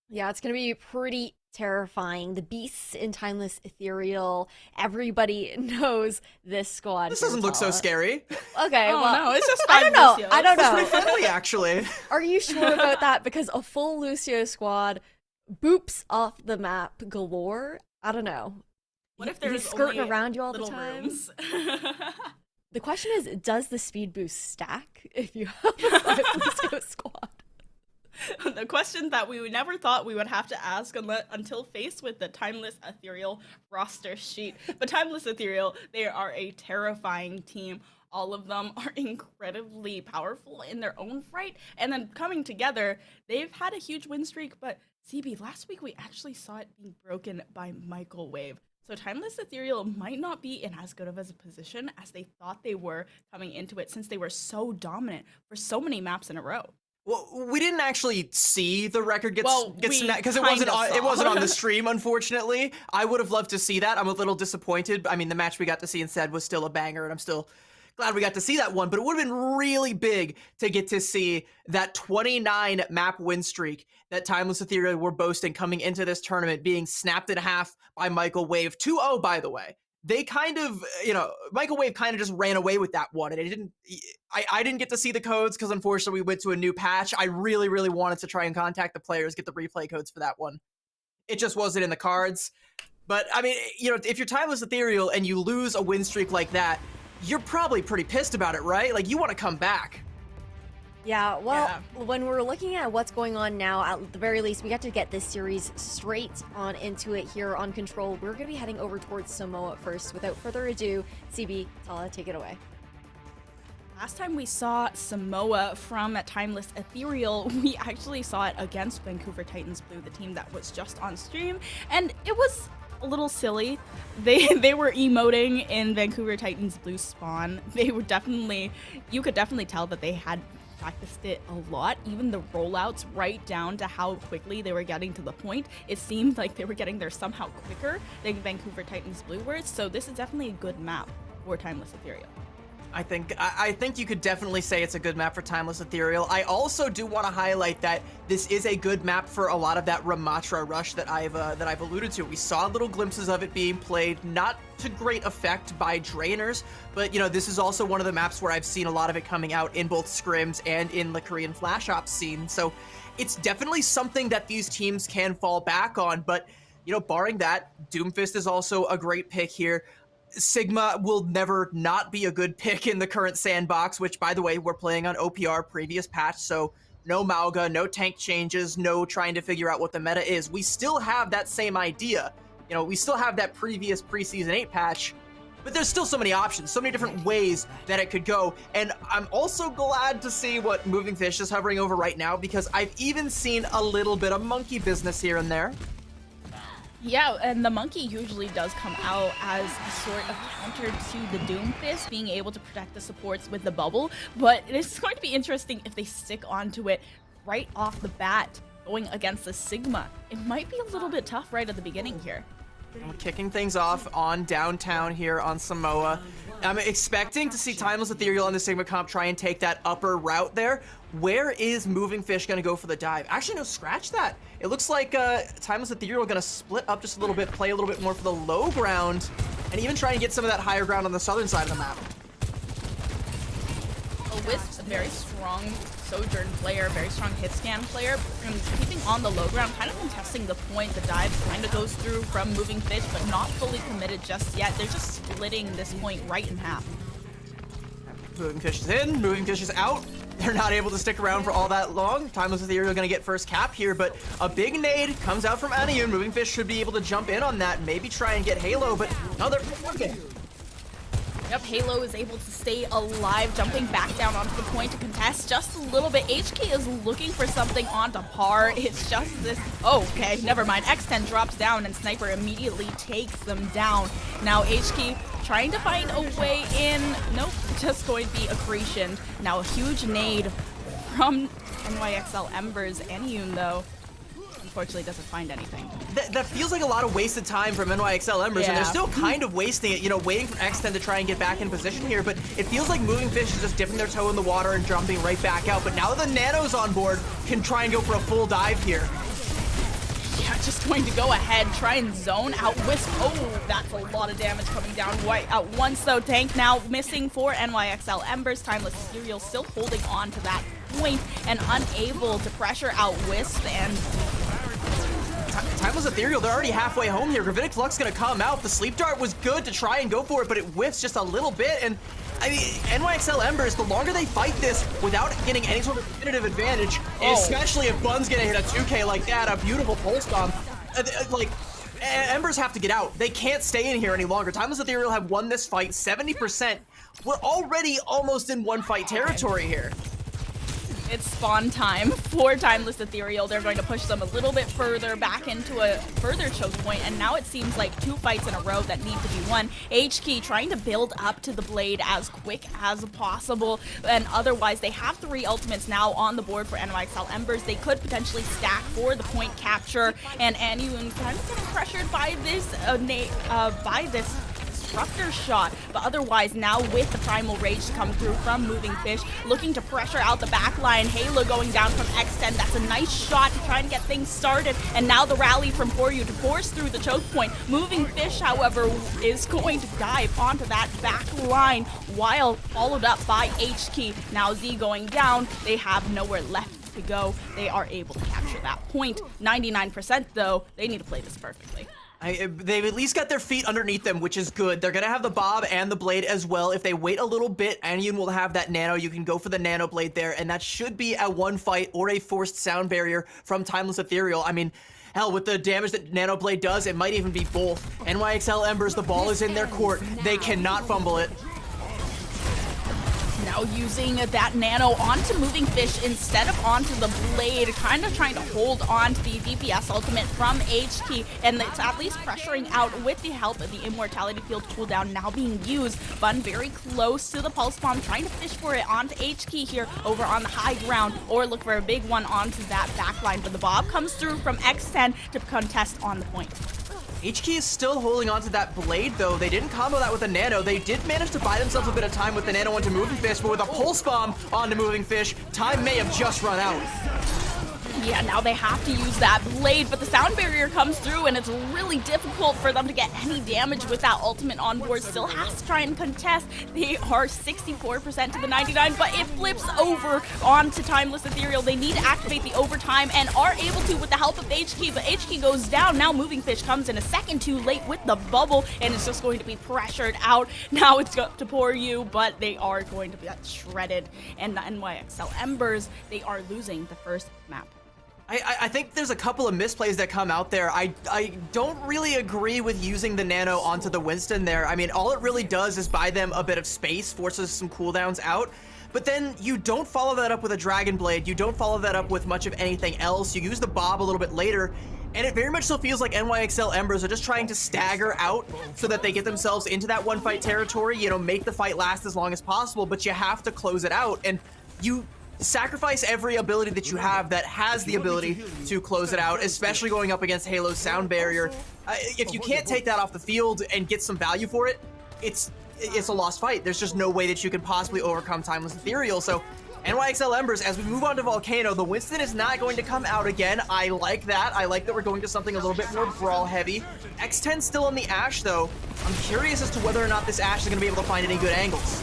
A: Yeah, it's going to be pretty terrifying. The beasts in Timeless Ethereal. Everybody knows this squad.
B: This doesn't look so scary.
A: Okay, well,
C: no, it's just
A: I don't know.
C: Lucio.
A: I don't know.
B: It's pretty friendly, actually.
A: Are you sure about that? Because a full Lucio squad boops off the map galore. I don't know.
C: What if
A: He's
C: there's
A: skirting
C: only
A: around you all the
C: little
A: time?
C: rooms?
A: The question is, does the speed boost stack if you have a Lucio squad?
C: The question that we never thought we would have to ask until faced with the Timeless Ethereal roster sheet. But Timeless Ethereal, they are a terrifying team. All of them are incredibly powerful in their own right. And then coming together, they've had a huge win streak. But CB, last week we actually saw it being broken by Microwave. So Timeless Ethereal might not be in as good of a position as they thought they were coming into it, since they were so dominant for so many maps in a row.
B: Well, we didn't actually see the record get
C: We
B: snapped because it
C: kinda
B: wasn't
C: saw.
B: on the stream, unfortunately. I would have loved to see that. I'm a little disappointed. I mean, the match we got to see instead was still a banger, and I'm still glad we got to see that one. But it would have been really big to get to see that 29 map win streak that Timeless Ethereal were boasting coming into this tournament being snapped in half by Michael Wave 2-0, by the way. They kind of, Michael Wave kind of just ran away with that one, and it didn't. I didn't get to see the codes because unfortunately we went to a new patch. I really, really wanted to try and contact the players, get the replay codes for that one. It just wasn't in the cards. But I mean, if you're Timeless Ethereal and you lose a win streak like that, you're probably pretty pissed about it, right? Like, you want to come back.
A: Yeah, well, when we're looking at what's going on now, at the very least, we got to get this series straight on into it here on Control. We're going to be heading over towards Samoa first. Without further ado, CB, Tala, take it away.
C: Last time we saw Samoa from Timeless Ethereal, we actually saw it against Vancouver Titans Blue, the team that was just on stream, and it was a little silly. They were emoting in Vancouver Titans Blue spawn. They were definitely, you could definitely tell that they had practiced it a lot. Even the rollouts, right down to how quickly they were getting to the point, it seemed like they were getting there somehow quicker than Vancouver Titans Blue were. So this is definitely a good map for Timeless Ethereal.
B: I think you could definitely say it's a good map for Timeless Ethereal. I also do want to highlight that this is a good map for a lot of that Ramatra rush that I've alluded to. We saw little glimpses of it being played, not to great effect by Drainers, but this is also one of the maps where I've seen a lot of it coming out in both scrims and in the Korean Flash Ops scene. So it's definitely something that these teams can fall back on. But barring that, Doomfist is also a great pick here. Sigma will never not be a good pick in the current sandbox, which, by the way, we're playing on OPR previous patch, so no Mauga, no tank changes, no trying to figure out what the meta is. We still have that same idea. We still have that previous preseason 8 patch, but there's still so many options, so many different ways that it could go. And I'm also glad to see what Moving Fish is hovering over right now, because I've even seen a little bit of monkey business here and there.
C: Yeah, and the monkey usually does come out as a sort of counter to the Doomfist, being able to protect the supports with the bubble, but it's going to be interesting if they stick onto it right off the bat, going against the Sigma. It might be a little bit tough right at the beginning here.
B: We're kicking things off on downtown here on Samoa. I'm expecting to see Timeless Ethereal on the Sigma comp try and take that upper route there. Where is Moving Fish going to go for the dive? Actually, no, scratch that. It looks like Timeless Ethereal going to split up just a little bit, play a little bit more for the low ground, and even try and get some of that higher ground on the southern side of the map.
C: Wisp, a very strong Sojourn player, very strong hit scan player, and keeping on the low ground, kind of contesting the point. The dive kind of goes through from Moving Fish, but not fully committed just yet. They're just splitting this point right in half.
B: Moving Fish is in, Moving Fish is out. They're not able to stick around for all that long. Timeless Ethereal going to get first cap here, but a big nade comes out from Aniun. Moving Fish should be able to jump in on that, maybe try and get Halo, but no, they're working.
C: Yep, Halo is able to stay alive, jumping back down onto the point to contest just a little bit. HK is looking for something onto par. It's just this. Oh, okay, never mind. X10 drops down and Sniper immediately takes them down. Now HK trying to find a way in. Nope, just going to be accretion. Now a huge nade from NYXL Embers. Aniun, though, unfortunately doesn't find anything.
B: That feels like a lot of wasted time from NYXL Embers, and they're
C: Yeah.
B: still kind of wasting it, waiting for X10 to try and get back in position here, but it feels like Moving Fish is just dipping their toe in the water and jumping right back out. But now that the Nano's on board, can try and go for a full dive here.
C: Yeah, just going to go ahead, try and zone out Wisp. Oh, that's a lot of damage coming down right at once, though. Tank now missing for NYXL Embers. Timeless Ethereal still holding on to that point and unable to pressure out Wisp, and
B: Timeless Ethereal, they're already halfway home here. Gravitic Flux gonna come out. The Sleep Dart was good to try and go for it, but it whiffs just a little bit. And I mean, NYXL Embers, the longer they fight this without getting any sort of definitive advantage, especially if Bun's gonna hit a 2K like that, a beautiful pulse bomb, Embers have to get out. They can't stay in here any longer. Timeless Ethereal have won this fight 70%. We're already almost in one fight territory here.
C: It's spawn time for Timeless Ethereal. They're going to push them a little bit further back into a further choke point, and now it seems like 2 fights in a row that need to be won. HK trying to build up to the blade as quick as possible, and otherwise they have 3 ultimates now on the board for NYXL Embers. They could potentially stack for the point capture, and Anyun kind of getting pressured by this Disruptor shot, but otherwise now with the Primal Rage to come through from Moving Fish, looking to pressure out the back line. Halo going down from X10, that's a nice shot to try and get things started, and now the rally from Poryu to force through the choke point. Moving Fish, however, is going to dive onto that back line while followed up by HK. Now Z going down, they have nowhere left to go. They are able to capture that point. 99% though, they need to play this perfectly.
B: They've at least got their feet underneath them, which is good. They're going to have the Bob and the Blade as well. If they wait a little bit, Anyun will have that Nano. You can go for the Nano Blade there, and that should be a 1 fight or a forced sound barrier from Timeless Ethereal. I mean, hell, with the damage that Nano Blade does, it might even be both. NYXL Embers, the ball is in their court. They cannot fumble it.
C: Now using that Nano onto Moving Fish instead of onto the Blade, kind of trying to hold on to the DPS ultimate from HK, and it's at least pressuring out with the help of the Immortality Field cooldown now being used. Bun very close to the Pulse Bomb, trying to fish for it onto HK here over on the high ground, or look for a big one onto that backline, but the Bob comes through from X10 to contest on the point.
B: HK is still holding on to that Blade, though. They didn't combo that with a Nano. They did manage to buy themselves a bit of time with the Nano onto Moving Fish, but with a Pulse Bomb onto Moving Fish, time may have just run out.
C: Yeah, now they have to use that Blade, but the sound barrier comes through, and it's really difficult for them to get any damage with that ultimate on board. Still has to try and contest. They are 64% to the 99, but it flips over onto Timeless Ethereal. They need to activate the overtime and are able to with the help of HK, but HK goes down. Now Moving Fish comes in a second too late with the bubble, and it's just going to be pressured out. Now it's up to Poryu, but they are going to get shredded. And the NYXL Embers, they are losing the first map.
B: I think there's a couple of misplays that come out there. I don't really agree with using the Nano onto the Winston there. I mean, all it really does is buy them a bit of space, forces some cooldowns out, but then you don't follow that up with a Dragon Blade. You don't follow that up with much of anything else. You use the Bob a little bit later, and it very much so feels like NYXL Embers are just trying to stagger out so that they get themselves into that 1 fight territory, you know, make the fight last as long as possible, but you have to close it out, and you sacrifice every ability that you have that has the ability to close it out, especially going up against Halo's sound barrier. If you can't take that off the field and get some value for it, it's a lost fight. There's just no way that you can possibly overcome Timeless Ethereal. So NYXL Embers, as we move on to Volcano, the Winston is not going to come out again. I like that. I like that we're going to something a little bit more brawl heavy. X10 still on the Ashe though. I'm curious as to whether or not this Ashe is going to be able to find any good angles.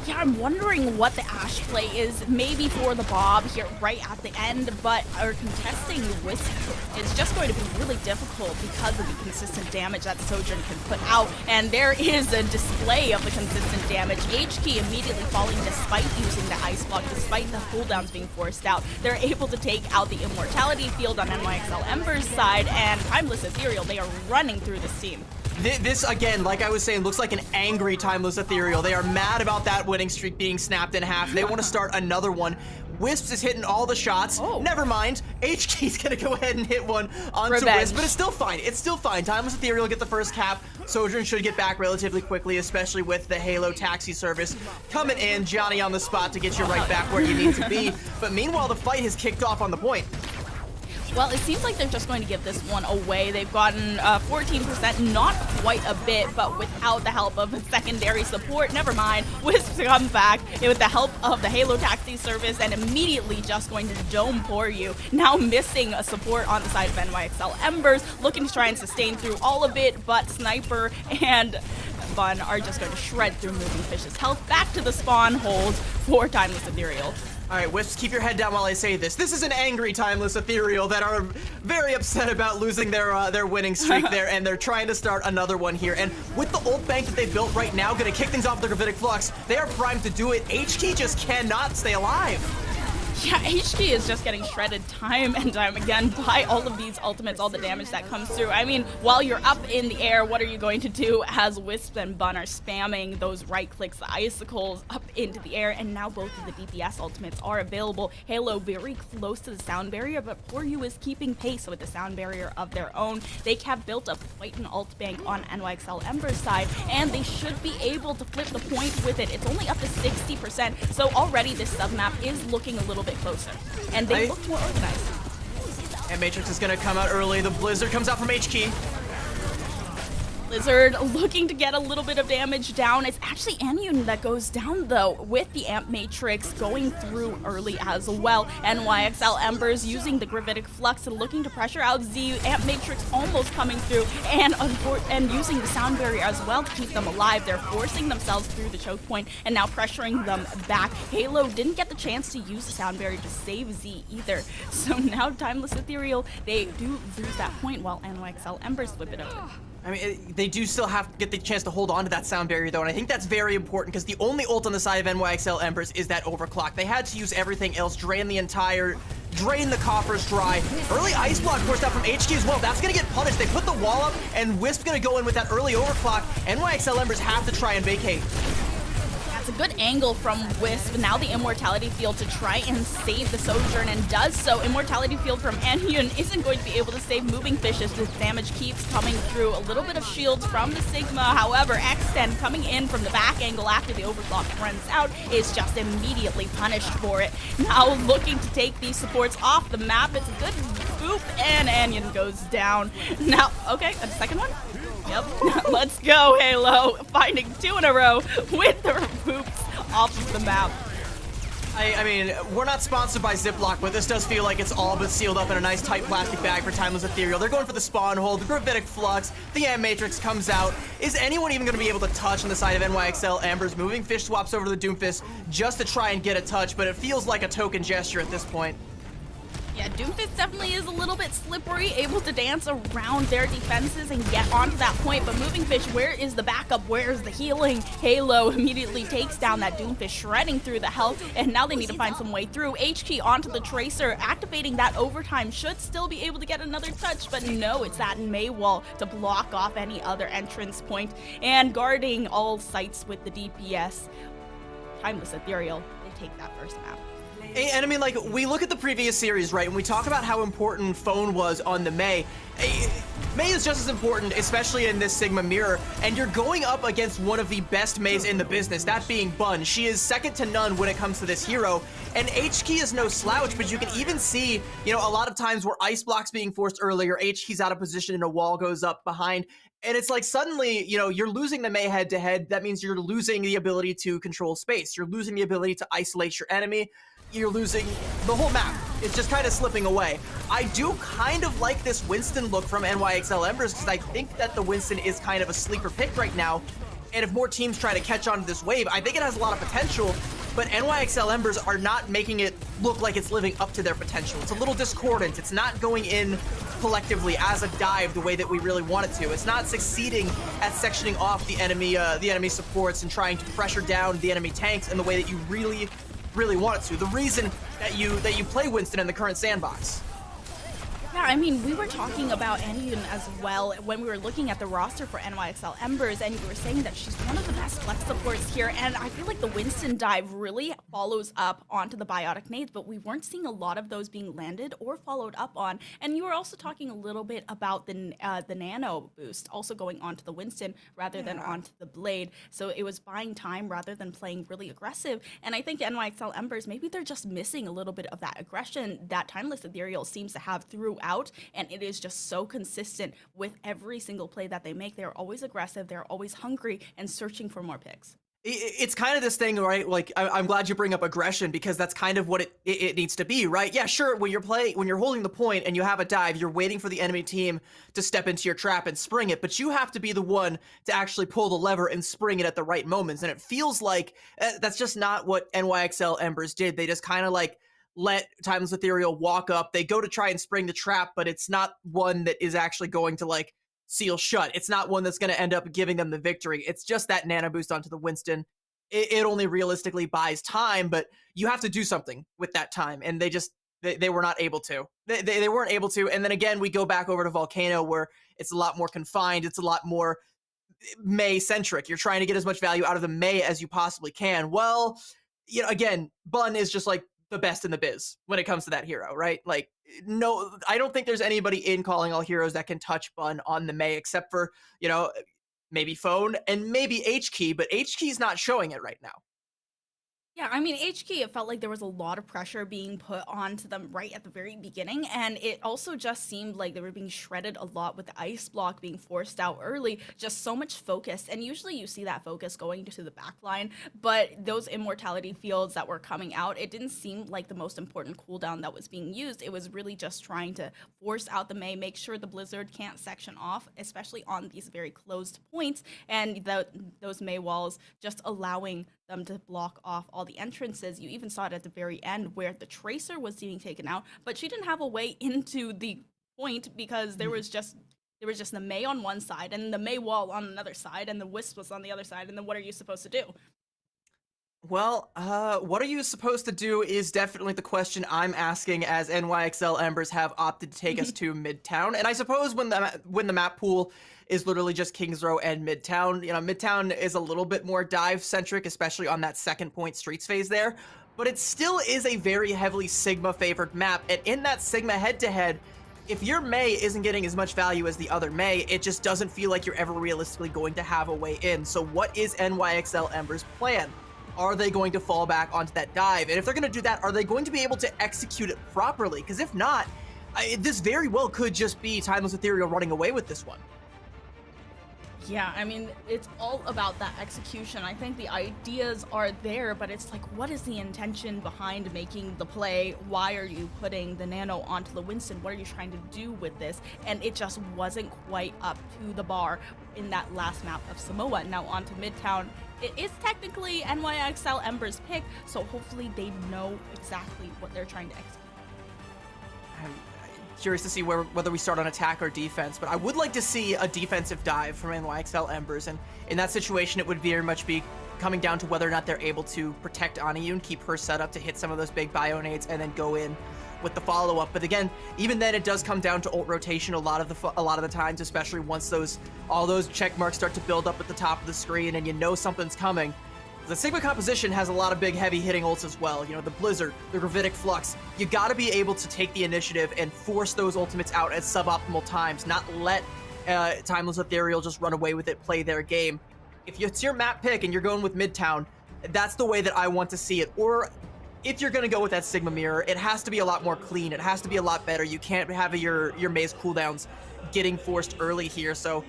C: Yeah, I'm wondering what the Ashe play is, maybe for the Bob here right at the end, but are contesting Wisp. It's just going to be really difficult because of the consistent damage that Sojourn can put out, and there is a display of the consistent damage. HK immediately falling despite using the Ice Block, despite the cooldowns being forced out. They're able to take out the Immortality Field on NYXL Ember's side, and Timeless Ethereal, they are running through the scene.
B: This, again, like I was saying, looks like an angry Timeless Ethereal. They are mad about that winning streak being snapped in half. They want to start another one. Wisps is hitting all the shots.
C: Oh.
B: Never mind. HK's going to go ahead and hit one onto
C: Revenge.
B: Wisp, but it's still fine. It's still fine. Timeless Ethereal get the first cap. Sojourn should get back relatively quickly, especially with the Halo taxi service coming in. Johnny on the spot to get you right back where you need to be. But meanwhile, the fight has kicked off on the point.
C: Well, it seems like they're just going to give this one away. They've gotten 14%, not quite a bit, but without the help of secondary support, never mind. Wisp comes back with the help of the Halo taxi service and immediately just going to dome Poryu. Now missing a support on the side of NYXL Embers, looking to try and sustain through all of it, but Sniper and Bun are just going to shred through Moving Fish's health. Back to the spawn hold for Timeless Ethereal.
B: All right, Wisps, keep your head down while I say this. This is an angry Timeless Ethereal that are very upset about losing their winning streak there, and they're trying to start another one here. And with the ult bank that they built right now, going to kick things off with the Gravitic Flux, they are primed to do it. HK just cannot stay alive.
C: Yeah, HG is just getting shredded time and time again by all of these ultimates, all the damage that comes through. I mean, while you're up in the air, what are you going to do as Wisp and Bun are spamming those right clicks, the icicles up into the air, and now both of the DPS ultimates are available. Halo very close to the sound barrier, but Poor You is keeping pace with the sound barrier of their own. They have built up quite an ult bank on NYXL Ember's side, and they should be able to flip the point with it. It's only up to 60%, so already this submap is looking a little bit closer, and they look more organized.
B: And Matrix is going to come out early. The Blizzard comes out from HK.
C: Blizzard looking to get a little bit of damage down. It's actually Anyun that goes down, though, with the Amp Matrix going through early as well. NYXL Embers using the Gravitic Flux and looking to pressure out Z. Amp Matrix almost coming through, and using the sound barrier as well to keep them alive. They're forcing themselves through the choke point and now pressuring them back. Halo didn't get the chance to use the sound barrier to save Z either. So now Timeless Ethereal, they do lose that point while NYXL Embers flip it over.
B: I mean, they do still have to get the chance to hold on to that sound barrier, though, and I think that's very important because the only ult on the side of NYXL Embers is that overclock. They had to use everything else, drain the coffers dry. Early ice block forced out from HQ as well. That's going to get punished. They put the wall up, and Wisp's going to go in with that early overclock. NYXL Embers have to try and vacate.
C: It's a good angle from Wisp. Now the Immortality Field to try and save the Sojourn, and does so. Immortality Field from Anyun isn't going to be able to save Moving Fish as the damage keeps coming through. A little bit of shields from the Sigma. However, Extend coming in from the back angle after the overclock runs out is just immediately punished for it. Now looking to take these supports off the map. It's a good boop, and Anyun goes down. Now, okay, a second one? Yep. Let's go, Halo. Finding 2 in a row with the boops off of the map.
B: I mean, we're not sponsored by Ziploc, but this does feel like it's all but sealed up in a nice tight plastic bag for Timeless Ethereal. They're going for the spawn hole, the Gravitic Flux, the Amp Matrix comes out. Is anyone even going to be able to touch on the side of NYXL Embers? Moving Fish swaps over to the Doomfist just to try and get a touch, but it feels like a token gesture at this point.
C: Yeah, Doomfist definitely is a little bit slippery, able to dance around their defenses and get onto that point, but Moving Fish, where is the backup? Where is the healing? Halo immediately takes down that Doomfist, shredding through the health, and now they need to find some way through. HK onto the Tracer, activating that overtime, should still be able to get another touch, but no, it's that Mei wall to block off any other entrance point, and guarding all sites with the DPS. Timeless Ethereal, they take that first map.
B: And I mean, like, we look at the previous series, right, and we talk about how important Phone was on the Mei. Mei is just as important, especially in this Sigma mirror, and you're going up against one of the best Meis in the business, that being Bun. She is second to none when it comes to this hero, and HK is no slouch, but you can even see, you know, a lot of times where ice blocks being forced earlier, HK's out of position and a wall goes up behind, and it's like suddenly, you know, you're losing the Mei head-to-head. That means you're losing the ability to control space. You're losing the ability to isolate your enemy. You're losing the whole map. It's just kind of slipping away. I do kind of like this Winston look from NYXL Embers because I think that the Winston is kind of a sleeper pick right now. And if more teams try to catch on to this wave, I think it has a lot of potential, but NYXL Embers are not making it look like it's living up to their potential. It's a little discordant. It's not going in collectively as a dive the way that we really want it to. It's not succeeding at sectioning off the enemy supports and trying to pressure down the enemy tanks in the way that you really want it to. The reason that you play Winston in the current sandbox.
C: Yeah, I mean, we were talking about Anyun as well when we were looking at the roster for NYXL Embers, and you were saying that she's one of the best flex supports here, and I feel like the Winston dive really follows up onto the biotic nades, but we weren't seeing a lot of those being landed or followed up on. And you were also talking a little bit about the nano boost also going onto the Winston rather than onto the blade, so it was buying time rather than playing really aggressive. And I think NYXL Embers, maybe they're just missing a little bit of that aggression that Timeless Ethereal seems to have throughout, and it is just so consistent with every single play that they make. They're always aggressive, they're always hungry and searching for more picks.
B: It's kind of this thing, right? Like, I'm glad you bring up aggression because that's kind of what it needs to be, right? Yeah, sure, when you're holding the point and you have a dive, you're waiting for the enemy team to step into your trap and spring it, but you have to be the one to actually pull the lever and spring it at the right moments, and it feels like that's just not what NYXL Embers did. They just kind of like let Timeless Ethereal walk up. They go to try and spring the trap, but it's not one that is actually going to like seal shut. It's not one that's going to end up giving them the victory. It's just that nano boost onto the Winston. it only realistically buys time, but you have to do something with that time, and they were not able to. They weren't able to, and then again, we go back over to Volcano, where it's a lot more confined, it's a lot more Mei-centric. You're trying to get as much value out of the Mei as you possibly can. Well, again, Bun is just like the best in the biz when it comes to that hero, right? Like, no, I don't think there's anybody in Calling All Heroes that can touch Bun on the Mei, except for, maybe Phone and maybe H-Key, but H-Key's not showing it right now.
C: Yeah, I mean, HK, it felt like there was a lot of pressure being put onto them right at the very beginning, and it also just seemed like they were being shredded a lot with the ice block being forced out early, just so much focus, and usually you see that focus going to the back line, but those immortality fields that were coming out, it didn't seem like the most important cooldown that was being used. It was really just trying to force out the Mei, make sure the Blizzard can't section off, especially on these very closed points, and those Mei walls just allowing them to block off all the entrances. You even saw it at the very end where the Tracer was being taken out, but she didn't have a way into the point because there was just the Mei on one side and the Mei wall on another side, and the Wisp was on the other side, and then what are you supposed to do?
B: Well, what are you supposed to do is definitely the question I'm asking, as NYXL Embers have opted to take us to Midtown. And I suppose when the map pool is literally just Kings Row and Midtown, Midtown is a little bit more dive-centric, especially on that second point Streets phase there. But it still is a very heavily Sigma-favored map, and in that Sigma head-to-head, if your Mei isn't getting as much value as the other Mei, it just doesn't feel like you're ever realistically going to have a way in. So what is NYXL Embers' plan? Are they going to fall back onto that dive? And if they're going to do that, are they going to be able to execute it properly? Because if not, this very well could just be Timeless Ethereal running away with this one.
C: Yeah, I mean, it's all about that execution. I think the ideas are there, but it's like, what is the intention behind making the play? Why are you putting the Nano onto the Winston? What are you trying to do with this? And it just wasn't quite up to the bar in that last map of Samoa. Now onto Midtown. It is technically NYXL Ember's pick, so hopefully they know exactly what they're trying to execute.
B: I'm curious to see whether we start on attack or defense, but I would like to see a defensive dive from NYXL Embers, and in that situation it would very much be coming down to whether or not they're able to protect Aniyun, keep her set up to hit some of those big bio-nades, and then go in with the follow-up. But again, even then it does come down to ult rotation a lot of the times, especially once all those check marks start to build up at the top of the screen and you know something's coming. The Sigma composition has a lot of big heavy hitting ults as well. The Blizzard, the Gravitic Flux. You gotta be able to take the initiative and force those ultimates out at suboptimal times, not let Timeless Ethereal just run away with it, play their game. If it's your map pick and you're going with Midtown, that's the way that I want to see it. Or if you're going to go with that Sigma mirror, it has to be a lot more clean. It has to be a lot better. You can't have your Mei's cooldowns getting forced early here. So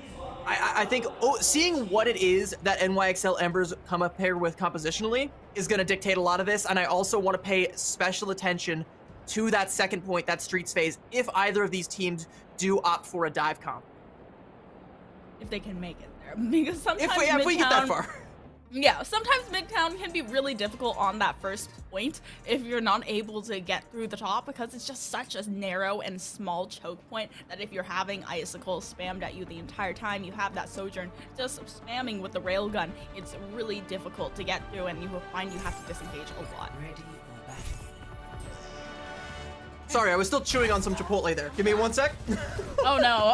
B: I think seeing what it is that NYXL Embers come up here with compositionally is going to dictate a lot of this. And I also want to pay special attention to that second point, that Streets phase, if either of these teams do opt for a dive comp.
C: If they can make it there. Because sometimes
B: if we get that far.
C: Yeah, sometimes Midtown can be really difficult on that first point if you're not able to get through the top, because it's just such a narrow and small choke point that if you're having Icicles spammed at you the entire time, you have that Sojourn just spamming with the railgun, it's really difficult to get through, and you will find you have to disengage a lot.
B: Sorry, I was still chewing on some Chipotle there. Give me 1 sec.
C: Oh no,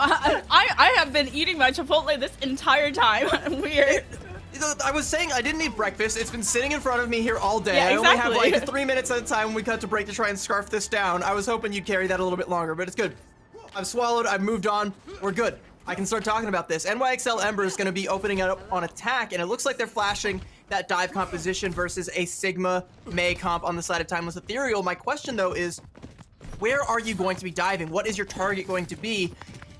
C: I have been eating my Chipotle this entire time. Weird.
B: I was saying I didn't eat breakfast. It's been sitting in front of me here all day.
C: Yeah, exactly.
B: I only have like 3 minutes at a time when we cut to break to try and scarf this down. I was hoping you'd carry that a little bit longer, but it's good. I've swallowed, I've moved on. We're good. I can start talking about this. NYXL Ember is going to be opening up on attack, and it looks like they're flashing that dive composition versus a Sigma Mei comp on the side of Timeless Ethereal. My question, though, is where are you going to be diving? What is your target going to be?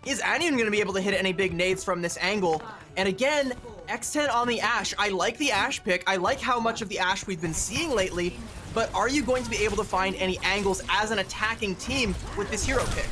B: Is Aniyun going to be able to hit any big nades from this angle? And again, X10 on the Ashe. I like the Ashe pick. I like how much of the Ashe we've been seeing lately, but are you going to be able to find any angles as an attacking team with this hero pick?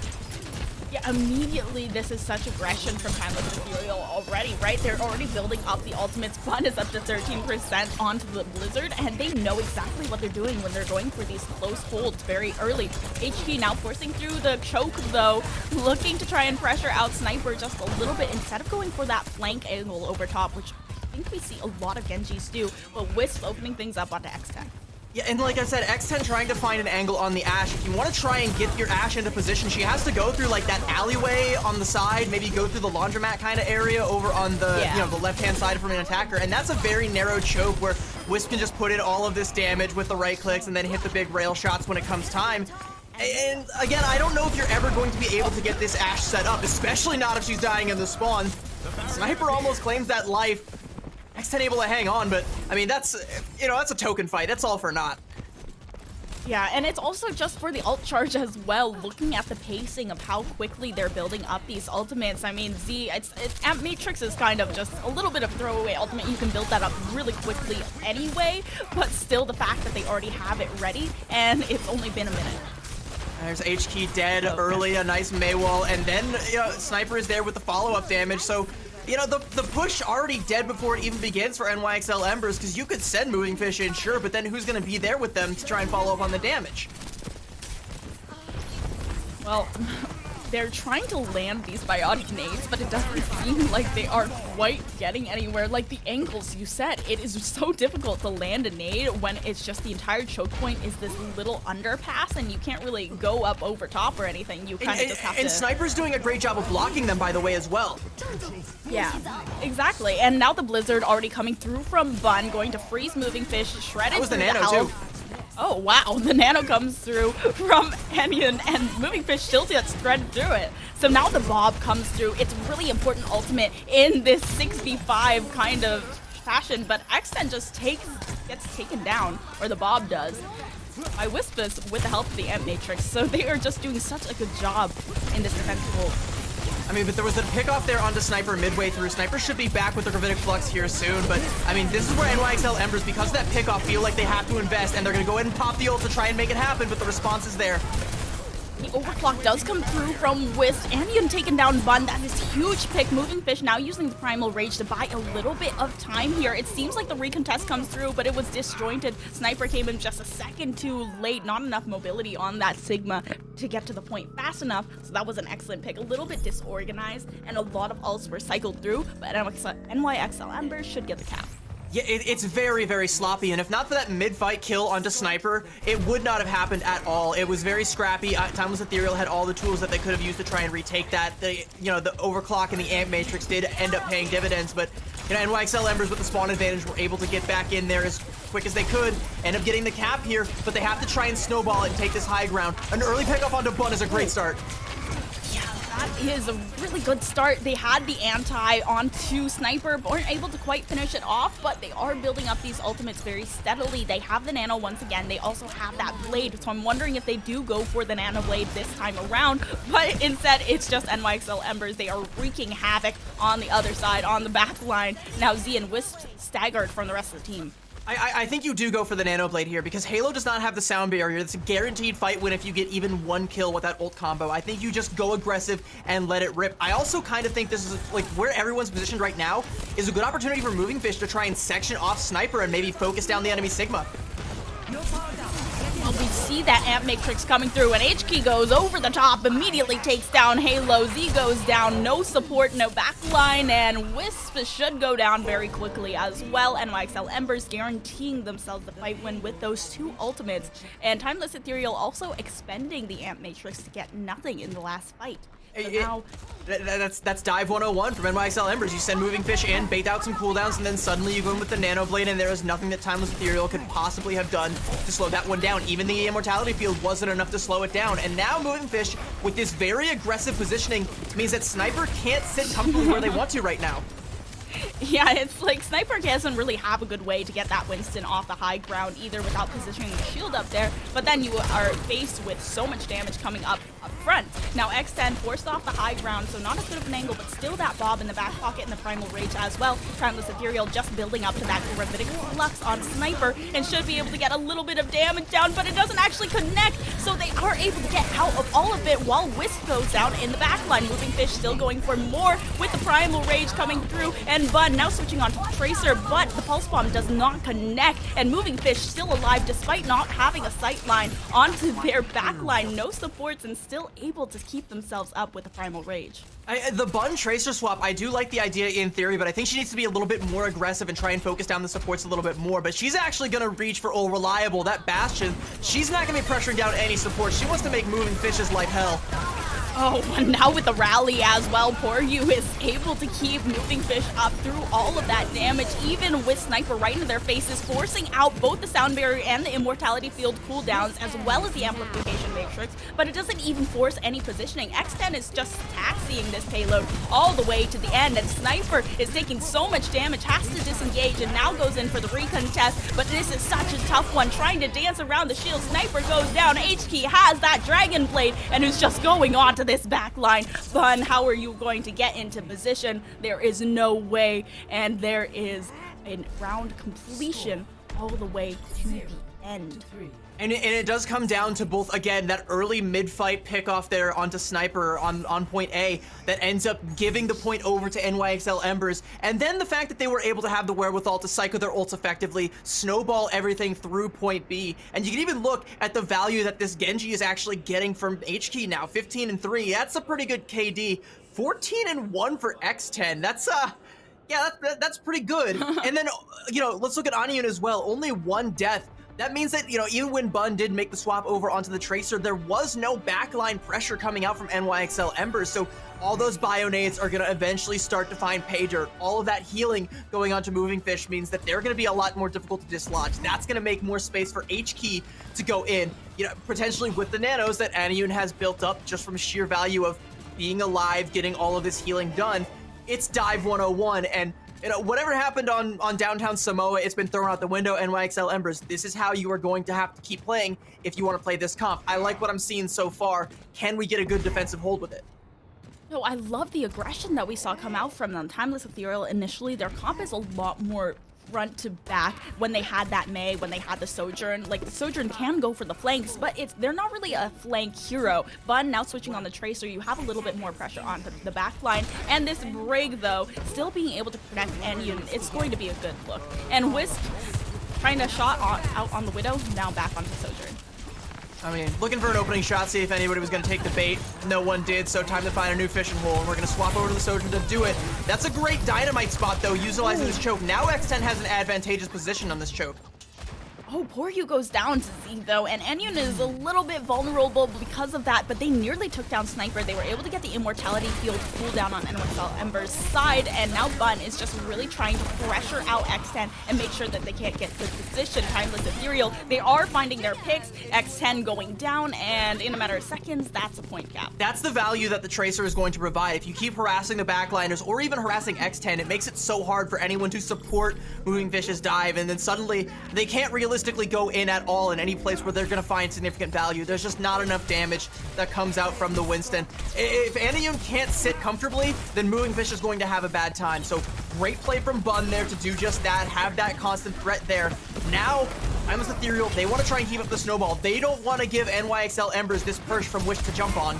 C: Yeah, immediately this is such aggression from Timeless Ethereal already, right? They're already building up the ultimates. Fun is up to 13% onto the Blizzard, and they know exactly what they're doing when they're going for these close holds very early. HT now forcing through the choke, though, looking to try and pressure out Sniper just a little bit instead of going for that flank angle over top, which think we see a lot of Genjis do, but Wisp opening things up onto X10.
B: Yeah, and like I said, X10 trying to find an angle on the Ashe. If you want to try and get your Ashe into position, she has to go through like that alleyway on the side, maybe go through the laundromat kind of area over on the the left-hand side from an attacker, and that's a very narrow choke where Wisp can just put in all of this damage with the right clicks and then hit the big rail shots when it comes time. And again, I don't know if you're ever going to be able to get this Ashe set up, especially not if she's dying in the spawn. Sniper almost claims that life. X10 able to hang on, but I mean, that's a token fight. That's all for naught.
C: Yeah, and it's also just for the ult charge as well, looking at the pacing of how quickly they're building up these ultimates. I mean, Amp Matrix is kind of just a little bit of throwaway ultimate. You can build that up really quickly anyway, but still the fact that they already have it ready, and it's only been a minute.
B: There's HK dead early, a nice Maywall, and then Sniper is there with the follow-up damage, so the push already dead before it even begins for NYXL Embers, because you could send Moving Fish in, sure, but then who's going to be there with them to try and follow up on the damage?
C: Well, they're trying to land these biotic nades, but it doesn't seem like they are quite getting anywhere. Like the angles you said, it is so difficult to land a nade when it's just the entire choke point is this little underpass and you can't really go up over top or anything. You kind of just have to...
B: And Sniper's doing a great job of blocking them, by the way, as well.
C: Yeah, exactly. And now the Blizzard already coming through from Bun, going to freeze Moving Fish, shredded
B: that was the
C: through
B: Nano,
C: health.
B: too.
C: Oh, wow. The Nano comes through from Enion, and Moving Fish still gets threaded through it. So now the Bob comes through. It's really important ultimate in this 6v5 kind of fashion, but X10 just gets taken down, or the Bob does, by Wispus with the help of the Amp Matrix. So they are just doing such a good job in this defensive.
B: I mean, but there was a pickoff there onto Sniper midway through. Sniper should be back with the Gravitic Flux here soon, but I mean, this is where NYXL Embers, because of that pickoff, feel like they have to invest, and they're going to go ahead and pop the ult to try and make it happen, but the response is there.
C: The overclock does come through from Wisp. Enion taken down Bun. That is huge pick. Moving Fish now using the Primal Rage to buy a little bit of time here. It seems like the recontest comes through, but it was disjointed. Sniper came in just a second too late. Not enough mobility on that Sigma to get to the point fast enough. So that was an excellent pick. A little bit disorganized, and a lot of ults were cycled through, but NYXL Embers should get the cap.
B: Yeah, it's very, very sloppy, and if not for that mid-fight kill onto Sniper, it would not have happened at all. It was very scrappy. Timeless Ethereal had all the tools that they could have used to try and retake that. The overclock and the Amp Matrix did end up paying dividends, but NYXL Embers with the spawn advantage were able to get back in there as quick as they could, end up getting the cap here, but they have to try and snowball it and take this high ground. An early pickoff onto Bun is a great start.
C: That is a really good start. They had the anti onto Sniper, but weren't able to quite finish it off, but they are building up these ultimates very steadily. They have the Nano once again. They also have that Blade, so I'm wondering if they do go for the Nano Blade this time around, but instead it's just NYXL Embers. They are wreaking havoc on the other side, on the back line. Now Z and Wisp staggered from the rest of the team.
B: I think you do go for the Nano Blade here, because Halo does not have the sound barrier. It's a guaranteed fight win if you get even one kill with that ult combo. I think you just go aggressive and let it rip. I also kind of think this is, like, where everyone's positioned right now is a good opportunity for Moving Fish to try and section off Sniper and maybe focus down the enemy Sigma.
C: Well, we see that Amp Matrix coming through, and HK goes over the top, immediately takes down Halo. Z goes down, no support, no backline, and Wisp should go down very quickly as well. NYXL Embers guaranteeing themselves the fight win with those two ultimates, and Timeless Ethereal also expending the Amp Matrix to get nothing in the last fight. So now,
B: that's dive 101 from NYXL Embers. You send Moving Fish in, bait out some cooldowns, and then suddenly you go in with the Nano Blade, and there is nothing that Timeless Ethereal could possibly have done to slow that one down. Even the Immortality Field wasn't enough to slow it down. And now Moving Fish, with this very aggressive positioning, means that Sniper can't sit comfortably where they want to right now.
C: Yeah, it's like Sniper doesn't really have a good way to get that Winston off the high ground either without positioning the shield up there, but then you are faced with so much damage coming up front. Now X10 forced off the high ground, so not as good of an angle, but still that Bob in the back pocket and the Primal Rage as well. Timeless Ethereal just building up to that Gravitic Flux on Sniper and should be able to get a little bit of damage down, but it doesn't actually connect, so they are able to get out of all of it while Wisp goes down in the back line. Moving Fish still going for more with the Primal Rage coming through, and Bud now switching on to Tracer, but the Pulse Bomb does not connect, and Moving Fish still alive despite not having a sight line onto their back line. No supports and still able to keep themselves up with the Primal Rage.
B: The Bun Tracer swap, I do like the idea in theory, but I think she needs to be a little bit more aggressive and try and focus down the supports a little bit more. But she's actually going to reach for Reliable, that Bastion. She's not going to be pressuring down any support. She wants to make Moving Fish's life hell.
C: Oh, and now with the rally as well, Poryu is able to keep Moving Fish up through all of that damage, even with Sniper right into their faces, forcing out both the Sound Barrier and the Immortality Field cooldowns, as well as the Amplification Matrix, but it doesn't even force any positioning. X10 is just taxiing this payload all the way to the end, and Sniper is taking so much damage, has to disengage, and now goes in for the recontest, but this is such a tough one, trying to dance around the shield. Sniper goes down, H-Key has that Dragon Blade, and is just going on to this back line. Bun, how are you going to get into position? There is no way, and there is a round completion all the way to the end.
B: And it does come down to both, again, that early mid-fight pick-off there onto Sniper on point A that ends up giving the point over to NYXL Embers, and then the fact that they were able to have the wherewithal to cycle their ults effectively, snowball everything through point B, and you can even look at the value that this Genji is actually getting from H-Key now, 15-3, that's a pretty good KD, 14-1 for X10, that's yeah, that's pretty good. And then, you know, let's look at Anyun as well, only one death. That means that, you know, even when Bun did make the swap over onto the Tracer, there was no backline pressure coming out from NYXL Embers, so all those Bionades are going to eventually start to find pay dirt. All of that healing going on to Moving Fish means that they're going to be a lot more difficult to dislodge. That's going to make more space for H-Key to go in, you know, potentially with the nanos that Anyun has built up just from sheer value of being alive, getting all of this healing done. It's Dive 101, and you know, whatever happened on downtown Samoa, it's been thrown out the window. NYXL Embers, this is how you are going to have to keep playing if you want to play this comp. I like what I'm seeing so far. Can we get a good defensive hold with it?
C: No, I love the aggression that we saw come out from them. Timeless Ethereal, initially, their comp is a lot more front to back when they had that Mei, when they had the Sojourn. Like, the Sojourn can go for the flanks, but they're not really a flank hero. Bun now switching on the Tracer, you have a little bit more pressure on the back line. And this Brig, though, still being able to protect Anyun, it's going to be a good look. And Wisp trying to shot out on the Widow, now back onto Sojourn.
B: I mean, looking for an opening shot, see if anybody was going to take the bait. No one did, so time to find a new fishing hole, and we're going to swap over to the Sojourn to do it. That's a great dynamite spot, though, utilizing this choke. Now X10 has an advantageous position on this choke.
C: Oh, Poryu goes down to Z, though, and Anyun is a little bit vulnerable because of that, but they nearly took down Sniper. They were able to get the Immortality Field cooldown on NYXL Ember's side, and now Bun is just really trying to pressure out X10 and make sure that they can't get good position. Timeless Ethereal, they are finding their picks, X10 going down, and in a matter of seconds, that's a point cap.
B: That's the value that the Tracer is going to provide. If you keep harassing the backliners or even harassing X10, it makes it so hard for anyone to support Moving Fish's dive, and then suddenly they can't realistically go in at all in any place where they're going to find significant value. There's just not enough damage that comes out from the Winston. If Anyun can't sit comfortably, then Moving Fish is going to have a bad time. So great play from Bun there to do just that, have that constant threat there. Now, Timeless Ethereal, they want to try and keep up the snowball. They don't want to give NYXL Embers this perch from which to jump on.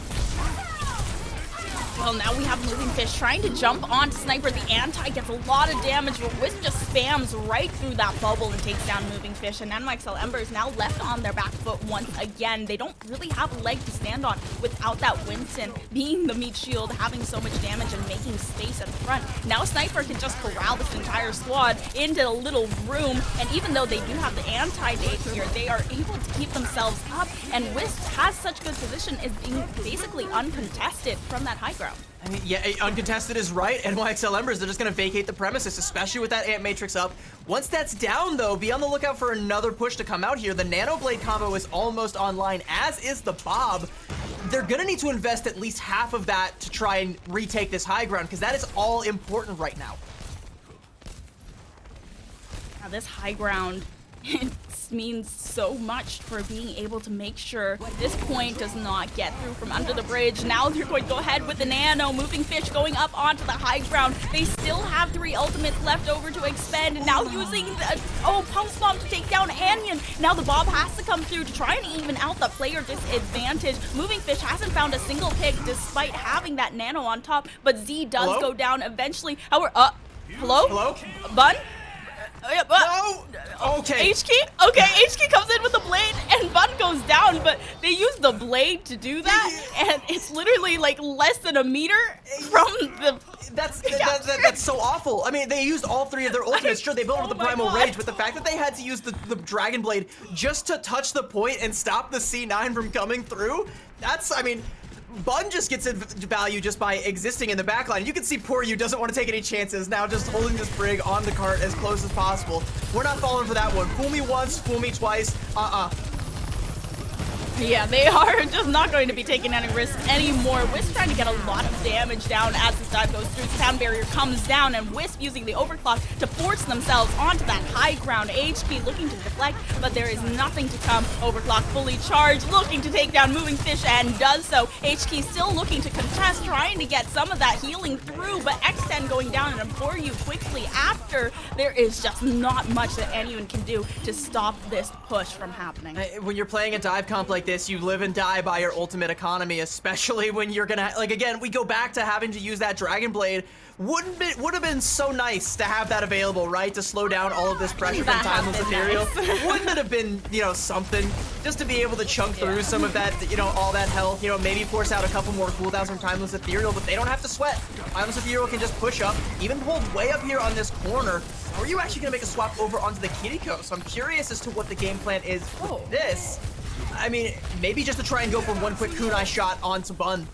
C: Well, now we have Moving Fish trying to jump onto Sniper. The anti gets a lot of damage, but Wisp just spams right through that bubble and takes down Moving Fish. And NYXL Ember is now left on their back foot once again. They don't really have a leg to stand on without that Winston being the meat shield, having so much damage and making space at the front. Now Sniper can just corral this entire squad into a little room, and even though they do have the anti-date here, they are able to keep themselves up, and Wisp has such good position as being basically uncontested from that high ground.
B: I mean, yeah, uncontested is right. NYXL Embers, they're just going to vacate the premises, especially with that Ant Matrix up. Once that's down, though, be on the lookout for another push to come out here. The Nano Blade combo is almost online, as is the Bob. They're going to need to invest at least half of that to try and retake this high ground, because that is all important right now.
C: Now, this high ground means so much for being able to make sure this point does not get through from under the bridge. Now they're going to go ahead with the Nano. Moving Fish going up onto the high ground. They still have 3 ultimates left over to expend, and now using the Pulse Bomb to take down Anyun. Now the Bob has to come through to try and even out the player disadvantage. Moving Fish hasn't found a single pick despite having that Nano on top, but Z does go down eventually. Hello?
B: Hello?
C: Bun?
B: No! Okay.
C: HK? Okay, HK comes in with the blade and Bun goes down, but they use the blade to do that, and it's literally like less than a meter from the...
B: That's so awful. I mean, they used all 3 of their ultimates. Sure, they built up the Primal Rage, but the fact that they had to use the Dragon Blade just to touch the point and stop the C9 from coming through, that's, I mean... Bun just gets value just by existing in the backline. You can see poor you doesn't want to take any chances, now just holding this Brig on the cart as close as possible. We're not falling for that one. Fool me once, fool me twice.
C: Yeah, they are just not going to be taking any risks anymore. Wisp trying to get a lot of damage down as this dive goes through. The sound barrier comes down, and Wisp using the overclock to force themselves onto that high ground. HP looking to deflect, but there is nothing to come. Overclock fully charged, looking to take down Moving Fish, and does so. HK still looking to contest, trying to get some of that healing through, but X10 going down, and for you quickly after, there is just not much that anyone can do to stop this push from happening.
B: When you're playing a dive comp like this, you live and die by your ultimate economy, especially when you're gonna, like, again, we go back to having to use that Dragon Blade. Would have been so nice to have that available, right? To slow down all of this pressure from Timeless Ethereal. Wouldn't it have been, you know, something just to be able to chunk through some of that, you know, all that health, you know, maybe force out a couple more cooldowns from Timeless Ethereal, but they don't have to sweat. Timeless Ethereal can just push up, even hold way up here on this corner. Or are you actually gonna make a swap over onto the Kiriko? So I'm curious as to what the game plan is for this. I mean, maybe just to try and go for one quick kunai shot onto Bun.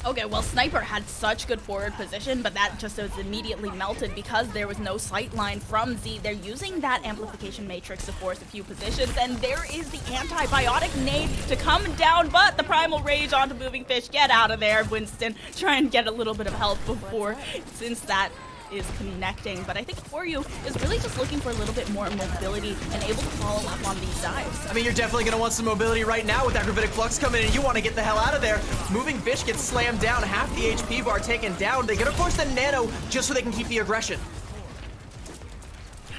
C: Okay, well, Sniper had such good forward position, but that just was immediately melted because there was no sight line from Z. They're using that amplification matrix to force a few positions, and there is the antibiotic nade to come down, but the Primal Rage onto Moving Fish. Get out of there, Winston. Try and get a little bit of help before, since that is connecting, but I think for you is really just looking for a little bit more mobility and able to follow up on these dives.
B: I mean, you're definitely going to want some mobility right now with that Gravitic Flux coming in, and you want to get the hell out of there. Moving Fish gets slammed down, half the HP bar taken down. They're going to force the Nano just so they can keep the aggression.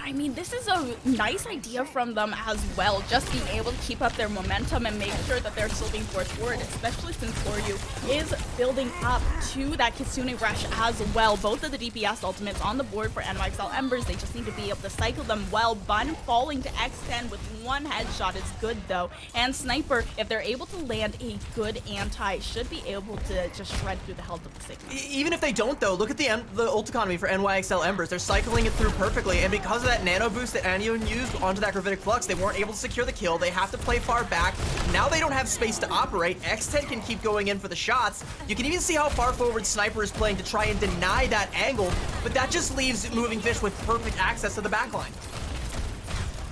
C: I mean, this is a nice idea from them as well, just being able to keep up their momentum and make sure that they're still being forced forward, especially since Koryu is building up to that Kitsune Rush as well. Both of the DPS ultimates on the board for NYXL Embers. They just need to be able to cycle them well. Bun falling to X10 with one headshot is good though. And Sniper, if they're able to land a good anti, should be able to just shred through the health of the Sigma.
B: Even if they don't though, look at the ult economy for NYXL Embers. They're cycling it through perfectly, and because of that nano boost that Anion used onto that Gravitic Flux, they weren't able to secure the kill. They have to play far back. Now they don't have space to operate. X10 can keep going in for the shots. You can even see how far forward Sniper is playing to try and deny that angle, but that just leaves Moving Fish with perfect access to the backline.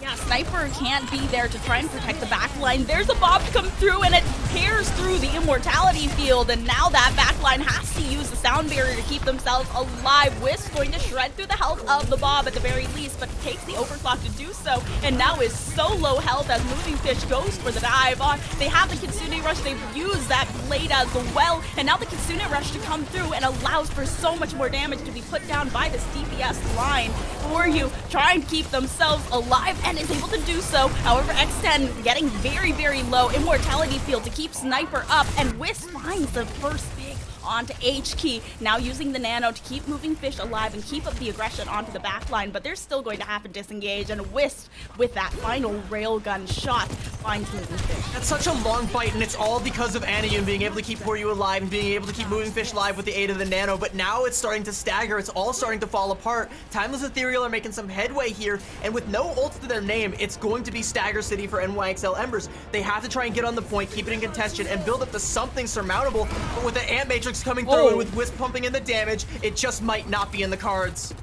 C: Yeah, Sniper can't be there to try and protect the backline. There's a Bob to come through, and it tears through the Immortality field, and now that backline has to use the sound barrier to keep themselves alive. Wisp going to shred through the health of the Bob at the very least, but takes the overclock to do so, and now is so low health as Moving Fish goes for the dive on. They have the Kitsune Rush, they've used that blade as well, and now the Kitsune Rush to come through and allows for so much more damage to be put down by this DPS line. For you, trying to keep themselves alive, and is able to do so. However, X10 getting very, very low. Immortality field to keep Sniper up, and Wisp finds the first pick onto H-Key, now using the nano to keep Moving Fish alive and keep up the aggression onto the backline, but they're still going to have to disengage, and Wisp, with that final railgun shot, finds Moving Fish.
B: That's such a long fight, and it's all because of Anion being able to keep Koryu alive and being able to keep Moving Fish alive with the aid of the nano, but now it's starting to stagger. It's all starting to fall apart. Timeless Ethereal are making some headway here, and with no ult to their name, it's going to be Stagger City for NYXL Embers. They have to try and get on the point, keep it in contention, and build up to something surmountable, but with the Ant Matrix coming through and with Wisp pumping in the damage, it just might not be in the cards.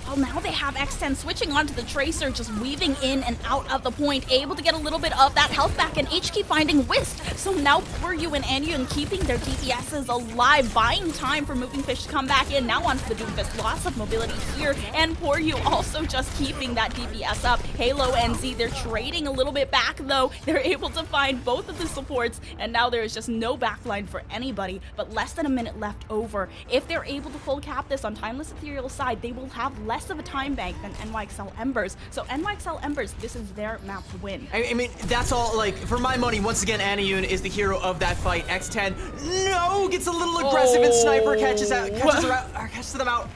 C: Well, now they have X10 switching onto the Tracer, just weaving in and out of the point, able to get a little bit of that health back, and HK finding Wisp. So now Koryu and Anion keeping their DPSs alive, buying time for Moving Fish to come back in. Now onto the Doomfist, loss of mobility here, and Koryu also just keeping that DPS up. Halo and Z, they're trading a little bit back though. They're able to find both of the supports, and now there is just no backline for anybody, but less than a minute left over. If they're able to full cap this on Timeless Ethereal side, they will have less of a time bank than NYXL Embers. So NYXL Embers, this is their map to win.
B: I mean, that's all, like, for my money, once again, Anion is the hero of that fight. X10, no, gets a little aggressive, and Sniper catches them out.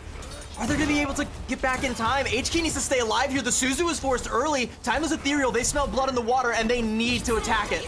B: Are they going to be able to get back in time? HK needs to stay alive here. The Suzu is forced early. Timeless Ethereal, they smell blood in the water, and they need to attack it.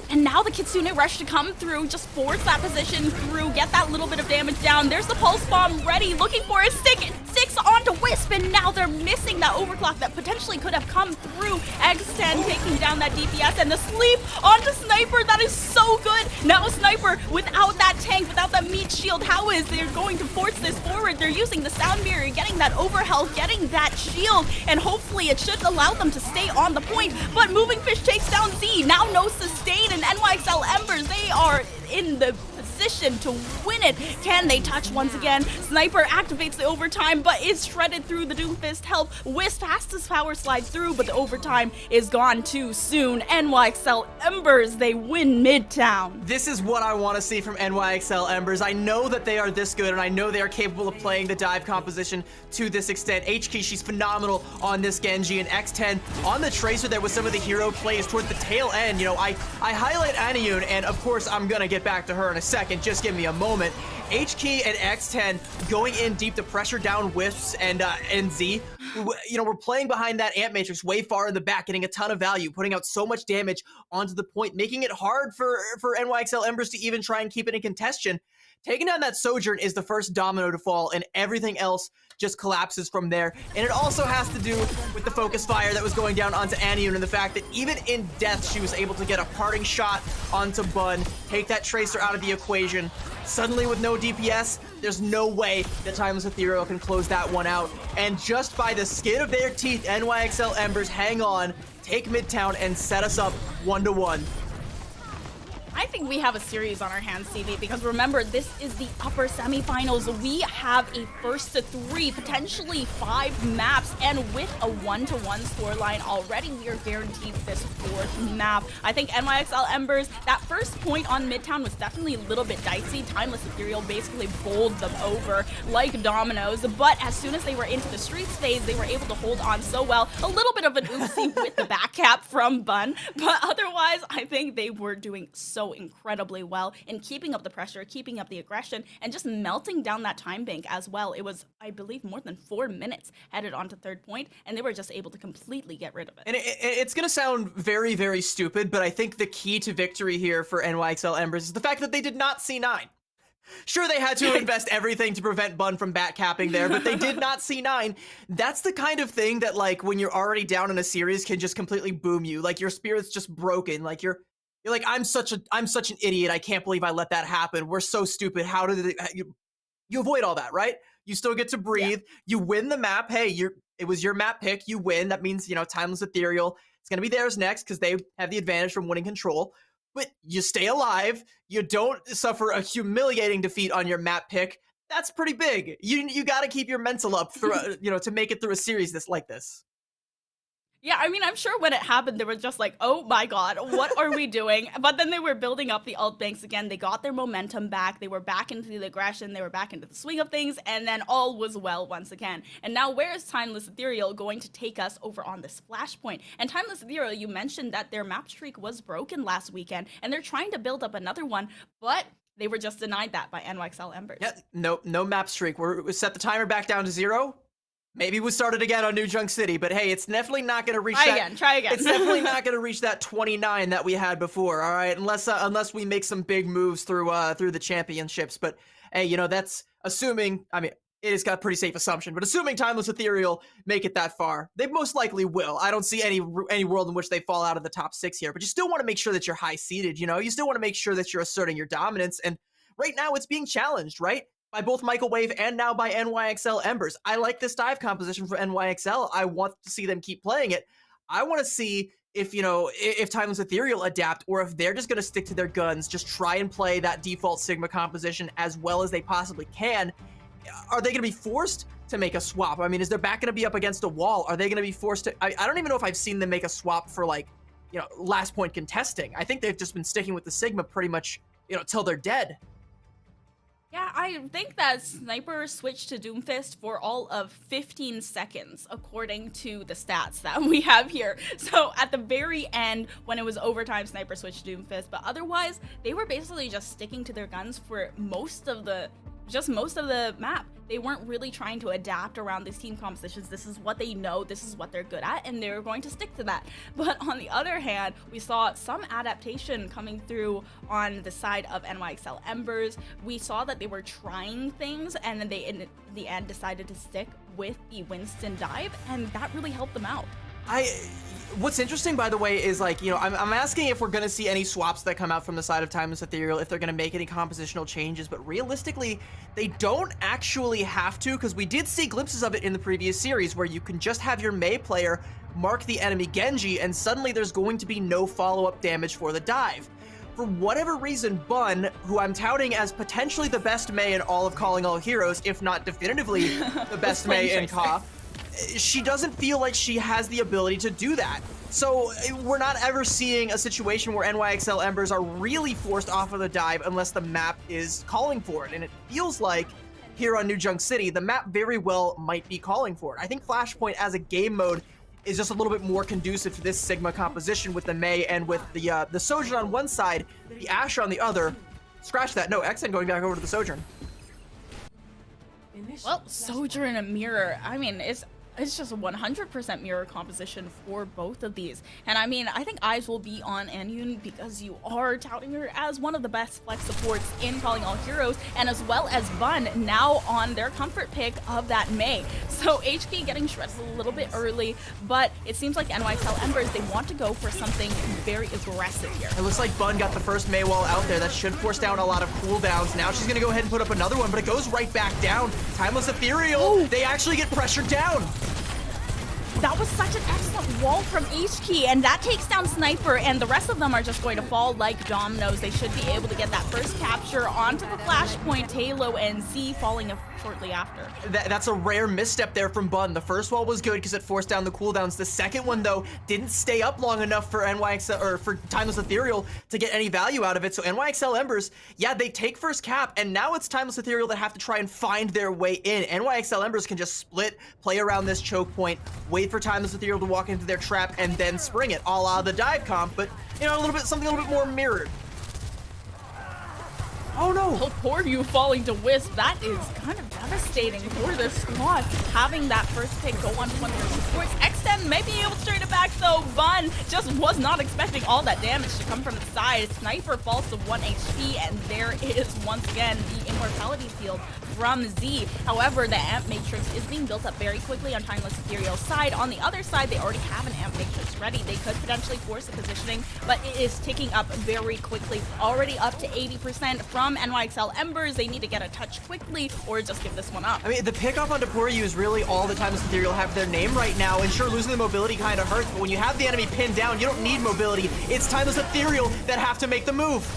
C: And now the Kitsune Rush to come through, just force that position through, get that little bit of damage down. There's the Pulse Bomb ready, looking for a stick. Sticks onto Wisp, and now they're missing that overclock that potentially could have come through. X10 taking down that DPS, and the sleep onto Sniper. That is so good. Now Sniper, without that tank, without that meat shield, how is they're going to force this forward? They're using the Sound Barrier, getting that overhealth, getting that shield, and hopefully it should allow them to stay on the point. But Moving Fish takes down Z. Now no sustain, and NYXL Embers, they are in the position to win it. Can they touch once again? Sniper activates the overtime, but is shredded through the Doomfist help. Wisp has to power slide through, but the overtime is gone too soon. NYXL Embers, they win Midtown.
B: This is what I want to see from NYXL Embers. I know that they are this good, and I know they are capable of playing the dive composition to this extent. HK, she's phenomenal on this Genji, and X10 on the Tracer there with some of the hero plays towards the tail end. You know, I highlight Aniyun, and of course I'm gonna get back to her in a second. Just give me a moment. HK and X10 going in deep to pressure down Wisps and Z. You know, we're playing behind that Ant Matrix way far in the back, getting a ton of value, putting out so much damage onto the point, making it hard for NYXL Embers to even try and keep it in contention. Taking down that Sojourn is the first domino to fall, and everything else just collapses from there. And it also has to do with the focus fire that was going down onto Aniyun, and the fact that even in death, she was able to get a parting shot onto Bun, take that Tracer out of the equation. Suddenly with no DPS, there's no way that Timeless Ethereal can close that one out. And just by the skin of their teeth, NYXL Embers hang on, take Midtown, and set us up 1-1.
C: I think we have a series on our hands, CV, because remember, this is the upper semifinals. We have a first to 3, potentially 5 maps, and with a 1-to-1 scoreline already, we are guaranteed this 4th map. I think NYXL Embers, that first point on Midtown was definitely a little bit dicey. Timeless Ethereal basically bowled them over like dominoes, but as soon as they were into the streets phase, they were able to hold on so well. A little bit of an oopsie with the back cap from Bun, but otherwise, I think they were doing so incredibly well in keeping up the pressure, keeping up the aggression, and just melting down that time bank as well. It was, I believe, more than 4 minutes headed onto 3rd point, and they were just able to completely get rid of it.
B: And it's going to sound very, very stupid, but I think the key to victory here for NYXL Embers is the fact that they did not C9. Sure, they had to invest everything to prevent Bun from back capping there, but they did not C9. That's the kind of thing that, like, when you're already down in a series can just completely boom you. Like, your spirit's just broken. Like, you're like, I'm such an idiot. I can't believe I let that happen. We're so stupid. How did it? You avoid all that, right? You still get to breathe. Yeah. You win the map. Hey, it was your map pick. You win. That means, you know, Timeless Ethereal, it's going to be theirs next because they have the advantage from winning control. But you stay alive. You don't suffer a humiliating defeat on your map pick. That's pretty big. You got to keep your mental up through, you know, to make it through a series like this.
C: Yeah, I mean, I'm sure when it happened, they were just like, oh my god, what are we doing? But then they were building up the alt banks again. They got their momentum back. They were back into the aggression. They were back into the swing of things. And then all was well once again. And now where is Timeless Ethereal going to take us over on this flashpoint? And Timeless Ethereal, you mentioned that their map streak was broken last weekend. And they're trying to build up another one. But they were just denied that by NYXL Embers.
B: Yeah, no map streak. We set the timer back down to 0. Maybe we start it again on New Junk City, but hey, it's definitely not going to reach
C: Try again.
B: It's definitely not going to reach that 29 that we had before. All right, unless we make some big moves through the championships. But hey, you know, that's assuming. I mean, it is got a pretty safe assumption, but assuming Timeless Ethereal make it that far, they most likely will. I don't see any world in which they fall out of the top 6 here. But you still want to make sure that you're high seeded. You know, you still want to make sure that you're asserting your dominance. And right now, it's being challenged, right? By both Michael Wave and now by NYXL Embers. I like this dive composition for NYXL. I want to see them keep playing it. I want to see if, you know, if Timeless Ethereal adapt, or if they're just going to stick to their guns, just try and play that default Sigma composition as well as they possibly can. Are they going to be forced to make a swap? I mean, is their back going to be up against a wall? Are they going to be forced to... I don't even know if I've seen them make a swap for, like, you know, last point contesting. I think they've just been sticking with the Sigma pretty much, you know, till they're dead.
C: Yeah, I think that Sniper switched to Doomfist for all of 15 seconds, according to the stats that we have here. So at the very end, when it was overtime, Sniper switched to Doomfist, but otherwise, they were basically just sticking to their guns for most of the just most of the map. They weren't really trying to adapt around these team compositions. This is what they know, this is what they're good at, and they're going to stick to that. But on the other hand, we saw some adaptation coming through on the side of NYXL Embers. We saw that they were trying things, and then they, in the end, decided to stick with the Winston dive, and that really helped them out.
B: What's interesting, by the way, is like, you know, I'm asking if we're going to see any swaps that come out from the side of Timeless Ethereal, if they're going to make any compositional changes, but realistically, they don't actually have to, because we did see glimpses of it in the previous series, where you can just have your Mei player mark the enemy Genji, and suddenly there's going to be no follow-up damage for the dive. For whatever reason, Bun, who I'm touting as potentially the best Mei in all of Calling All Heroes, if not definitively the best Mei in KOF, she doesn't feel like she has the ability to do that. So we're not ever seeing a situation where NYXL Embers are really forced off of the dive unless the map is calling for it. And it feels like here on New Junk City, the map very well might be calling for it. I think Flashpoint as a game mode is just a little bit more conducive to this Sigma composition with the Mei and with the Sojourn on one side, the Ashe on the other. Scratch that. No, XN going back over to the Sojourn.
C: Well, Sojourn and Mirror, I mean, it's just a 100% mirror composition for both of these. And I mean, I think eyes will be on Anyun because you are touting her as one of the best flex supports in Calling All Heroes, and as well as Bun now on their comfort pick of that Mei. So HK getting shredded a little bit early, but it seems like NYXL Embers, they want to go for something very aggressive here.
B: It looks like Bun got the first Mei wall out there. That should force down a lot of cooldowns. Now she's gonna go ahead and put up another one, but it goes right back down. Timeless Ethereal, they actually get pressured down.
C: That was such an excellent wall from HK, and that takes down Sniper, and the rest of them are just going to fall like dominoes. They should be able to get that first capture onto the Flashpoint, Halo, and Z falling shortly after.
B: That's a rare misstep there from Bun. The first wall was good because it forced down the cooldowns. The second one, though, didn't stay up long enough for NYXL or for Timeless Ethereal to get any value out of it. So NYXL Embers, yeah, they take first cap, and now it's Timeless Ethereal that have to try and find their way in. NYXL Embers can just split, play around this choke point, wait for Timeless Ethereal to walk into their trap, and then spring it, a la the dive comp, but you know, something a little bit more mirrored. Oh no!
C: Oh, poor you falling to Wisp. That is kind of devastating for this squad. Having that first pick go on to one of their supports. X10 may be able to turn it back though. Bun just was not expecting all that damage to come from the side. Sniper falls to 1 HP, and there is once again the immortality field from Z. However, the Amp Matrix is being built up very quickly on Timeless Ethereal's side. On the other side, they already have an Amp Matrix ready. They could potentially force the positioning, but it is ticking up very quickly. Already up to 80% from NYXL Embers. They need to get a touch quickly or just give this one up.
B: I mean, the pickoff onto Poryu is really all the Timeless Ethereal have their name right now, and sure, losing the mobility kind of hurts, but when you have the enemy pinned down, you don't need mobility. It's Timeless Ethereal that have to make the move.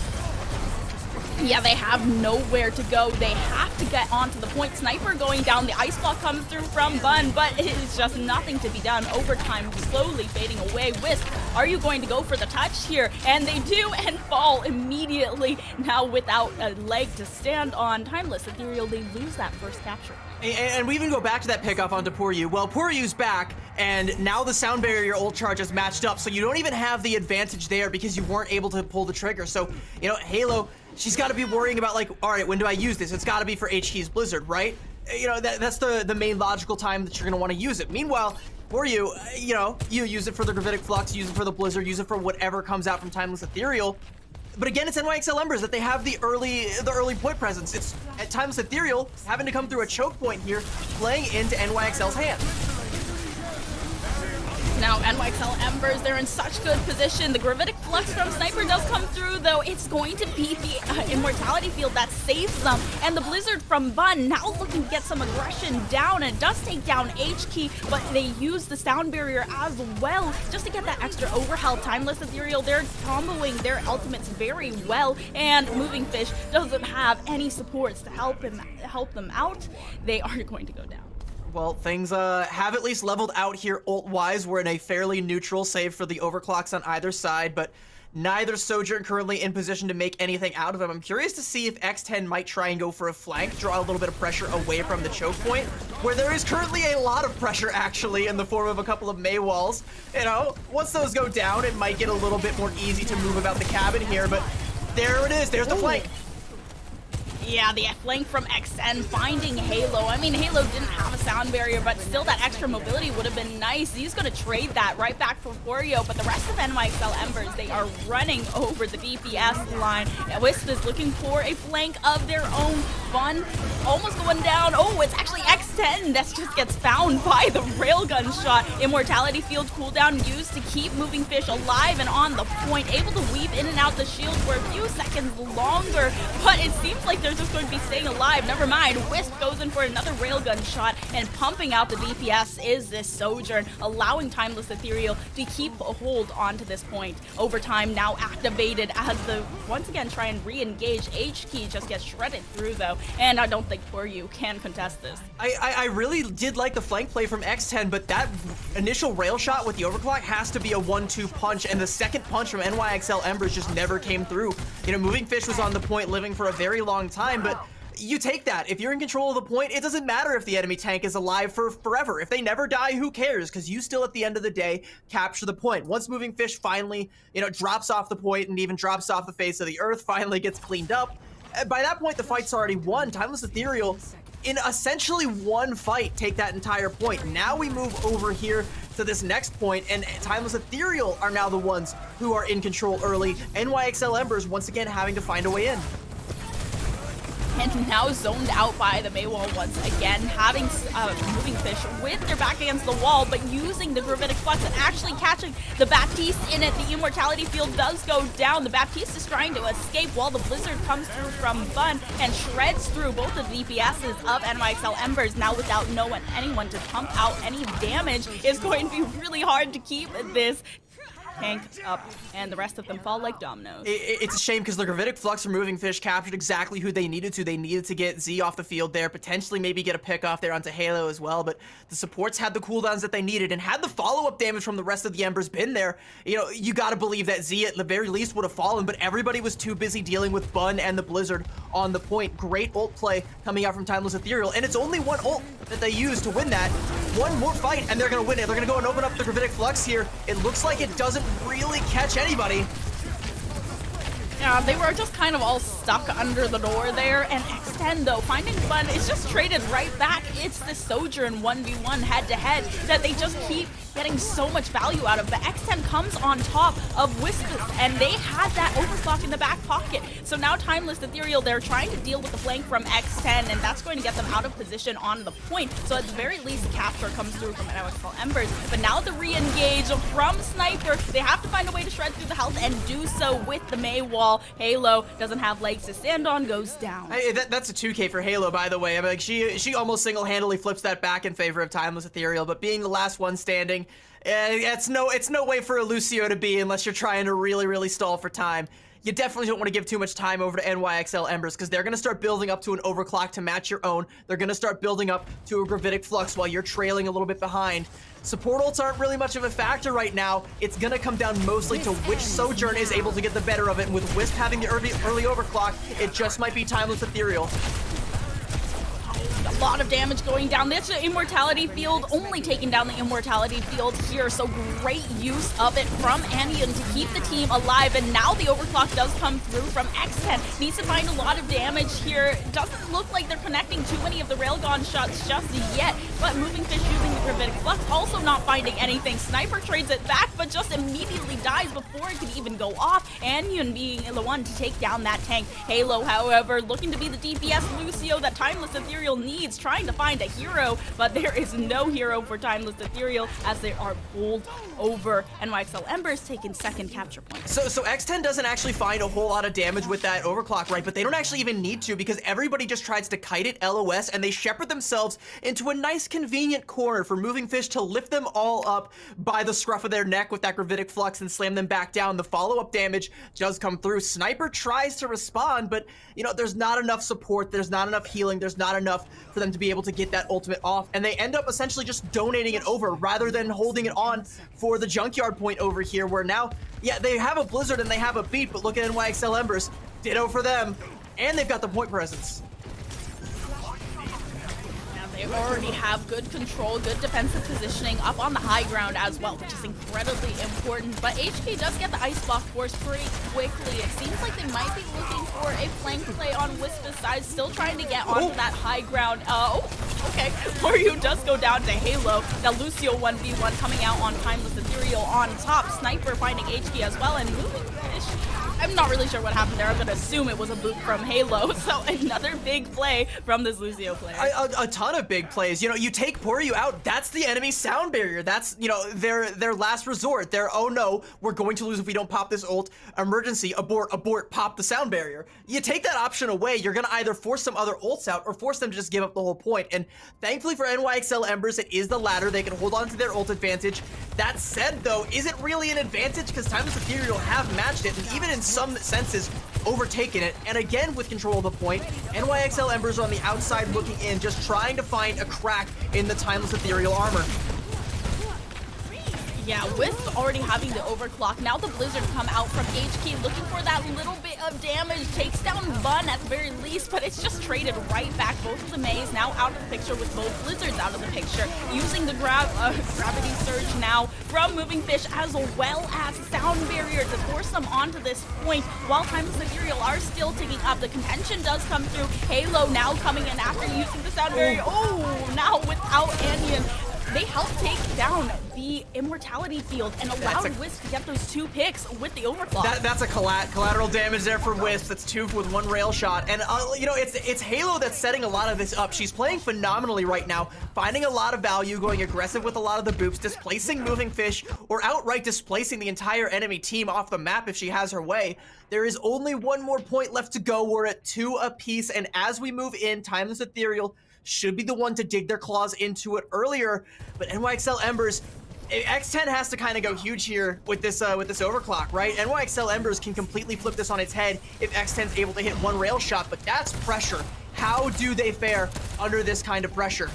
C: Yeah, they have nowhere to go. They have to get onto the point. Sniper going down. The ice block comes through from Bun, but it is just nothing to be done. Overtime slowly fading away. Wisp, are you going to go for the touch here? And they do, and fall immediately. Now without a leg to stand on. Timeless Ethereal, they lose that first capture.
B: And we even go back to that pickoff onto Poryu. Well, Poryu's back, and now the sound barrier ult charge is matched up, so you don't even have the advantage there because you weren't able to pull the trigger. So, you know, Halo, she's got to be worrying about, like, all right, when do I use this? It's got to be for HK's Blizzard, right? You know, that's the main logical time that you're going to want to use it. Meanwhile, for you, you know, you use it for the Gravitic Flux, use it for the Blizzard, use it for whatever comes out from Timeless Ethereal. But again, it's NYXL Embers that they have the early point presence. It's at Timeless Ethereal having to come through a choke point here, playing into NYXL's hand.
C: Now NYXL Embers, they're in such good position. The Gravitic Flux from Sniper does come through, though. It's going to be the Immortality Field that saves them. And the Blizzard from Bun now looking to get some aggression down, and it does take down H-Key, but they use the sound barrier as well just to get that extra overhealth. Timeless Ethereal, they're comboing their ultimates very well, and Moving Fish doesn't have any supports to help them out. They are going to go down.
B: Well, things have at least leveled out here ult-wise. We're in a fairly neutral, save for the overclocks on either side, but neither Sojourn currently in position to make anything out of them. I'm curious to see if X10 might try and go for a flank, draw a little bit of pressure away from the choke point, where there is currently a lot of pressure, actually, in the form of a couple of Mei walls. You know, once those go down, it might get a little bit more easy to move about the cabin here, but there it is. There's the flank.
C: Yeah, the flank from X10 finding Halo. I mean, Halo didn't have a sound barrier, but still that extra mobility would have been nice. He's going to trade that right back for Forio, but the rest of NYXL Embers, they are running over the DPS line. Wisp is looking for a flank of their own. Fun almost going down. Oh, it's actually X10 that just gets found by the railgun shot. Immortality field cooldown used to keep Moving Fish alive and on the point, able to weave in and out the shield for a few seconds longer, but it seems like they're just going to be staying alive. Never mind, Wisp goes in for another railgun shot, and pumping out the DPS is this Sojourn, allowing Timeless Ethereal to keep a hold onto this point. Overtime now activated as the once again try and re-engage. H-Key just gets shredded through though, and I don't think Poryu can contest this.
B: I really did like the flank play from X10, but that initial rail shot with the overclock has to be a 1-2 punch, and the second punch from NYXL Embers just never came through. You know, Moving Fish was on the point living for a very long time, but you take that. If you're in control of the point, it doesn't matter if the enemy tank is alive for forever. If they never die, who cares? Because you still, at the end of the day, capture the point. Once Moving Fish finally, drops off the point and even drops off the face of the earth, finally gets cleaned up, by that point, the fight's already won. Timeless Ethereal, in essentially one fight, take that entire point. Now we move over here to this next point, and Timeless Ethereal are now the ones who are in control early. NYXL Embers once again having to find a way in.
C: And now zoned out by the Maywall once again, having Moving Fish with their back against the wall, but using the Gravitic Flux and actually catching the Baptiste in it. The Immortality field does go down. The Baptiste is trying to escape while the Blizzard comes through from Bun and shreds through both of the DPSs of NYXL Embers. Now without anyone to pump out any damage, it's going to be really hard to keep this tank up, and the rest of them fall like dominoes.
B: It's a shame because the Gravitic Flux from Moving Fish captured exactly who they needed to. They needed to get Z off the field there, potentially maybe get a pick off there onto Halo as well, but the supports had the cooldowns that they needed, and had the follow-up damage from the rest of the Embers been there, you gotta believe that Z at the very least would have fallen, but everybody was too busy dealing with Bun and the Blizzard on the point. Great ult play coming out from Timeless Ethereal, and it's only one ult that they use to win that. One more fight, and they're gonna win it. They're gonna go and open up the Gravitic Flux here. It looks like it doesn't really catch anybody.
C: Yeah, they were just kind of all stuck under the door there, and X10 though, finding Fun is just traded right back. It's the Sojourn 1v1 head-to-head that they just keep getting so much value out of, but X10 comes on top of Whispers, and they had that overclock in the back pocket. So now Timeless Ethereal, they're trying to deal with the flank from X10, and that's going to get them out of position on the point. So at the very least, capture comes through from NYXL Embers. But now the re-engage from Sniper, they have to find a way to shred through the health and do so with the Maywall. Halo doesn't have legs to stand on, goes down.
B: Hey, that's a 2K for Halo, by the way. I mean, like, she almost single-handedly flips that back in favor of Timeless Ethereal, but being the last one standing, it's no way for a Lucio to be unless you're trying to really, really stall for time. You definitely don't want to give too much time over to NYXL Embers because they're going to start building up to an overclock to match your own. They're going to start building up to a Gravitic Flux while you're trailing a little bit behind. Support ults aren't really much of a factor right now. It's going to come down mostly to which Sojourn is able to get the better of it. And with Wisp having the early overclock, it just might be Timeless Ethereal.
C: A lot of damage going down. This Immortality field, only taking down the Immortality field here, so great use of it from Anion to keep the team alive, and now the overclock does come through from X10. Needs to find a lot of damage here. Doesn't look like they're connecting too many of the railgun shots just yet, but Moving Fish using the Gravitic Flux, also not finding anything. Sniper trades it back, but just immediately dies before it could even go off. Anion being the one to take down that tank. Halo, however, looking to be the DPS Lucio that Timeless Ethereal needs, trying to find a hero, but there is no hero for Timeless Ethereal as they are bowled over. NYXL Embers taking second capture point.
B: So X10 doesn't actually find a whole lot of damage with that overclock, right? But they don't actually even need to because everybody just tries to kite it LOS, and they shepherd themselves into a nice convenient corner for Moving Fish to lift them all up by the scruff of their neck with that Gravitic Flux and slam them back down. The follow-up damage does come through. Sniper tries to respond, but there's not enough support, there's not enough healing, there's not enough for them to be able to get that ultimate off, and they end up essentially just donating it over rather than holding it on for the Junkyard point over here, where now, yeah, they have a Blizzard and they have a beat, but look at NYXL Embers, ditto for them, and they've got the point presence.
C: They already have good control, good defensive positioning up on the high ground as well, which is incredibly important. But HK does get the ice block force pretty quickly. It seems like they might be looking for a flank play on Wispa's side, still trying to get onto that high ground. Okay. Mario does go down to Halo. Now Lucio 1v1 coming out on Timeless Ethereal on top. Sniper finding HK as well, and moving fish. I'm not really sure what happened there. I'm going to assume it was a boot from Halo. So another big play from this Lucio player.
B: A ton of big plays. You know, you take Poryu out, that's the enemy sound barrier. That's, you know, their last resort. Their, oh no, we're going to lose if we don't pop this ult. Emergency, abort, pop the sound barrier. You take that option away, you're going to either force some other ults out or force them to just give up the whole point. And thankfully for NYXL Embers, it is the latter. They can hold on to their ult advantage. That said, though, is it really an advantage? Because Timeless Ethereal have matched it, and even in some senses, overtaken it. And again, with control of the point, NYXL Embers are on the outside looking in, just trying to find a crack in the Timeless Ethereal armor.
C: Yeah, with already having the overclock, now the Blizzard come out from HK looking for that little bit of damage, takes down Bun at the very least, but it's just traded right back. Both of the Mays now out of the picture with both Blizzards out of the picture, using the gravity surge now from Moving Fish as well as Sound Barrier to force them onto this point, while Timeless Ethereal are still ticking up. The contention does come through. Halo now coming in after using the Sound Barrier. Oh, now without Anion. They help take down the Immortality field and allowed Wisp to get those 2 picks with the overclock.
B: That's a collateral damage there for Wisp. That's 2 with 1 rail shot. And, you know, it's Halo that's setting a lot of this up. She's playing phenomenally right now, finding a lot of value, going aggressive with a lot of the boops, displacing Moving Fish, or outright displacing the entire enemy team off the map if she has her way. There is only 1 more point left to go. We're at 2 apiece, and as we move in, Timeless Ethereal should be the one to dig their claws into it earlier, but NYXL Embers, X10 has to kind of go huge here with this overclock, right? NYXL Embers can completely flip this on its head if X10's able to hit 1 rail shot, but that's pressure. How do they fare under this kind of pressure?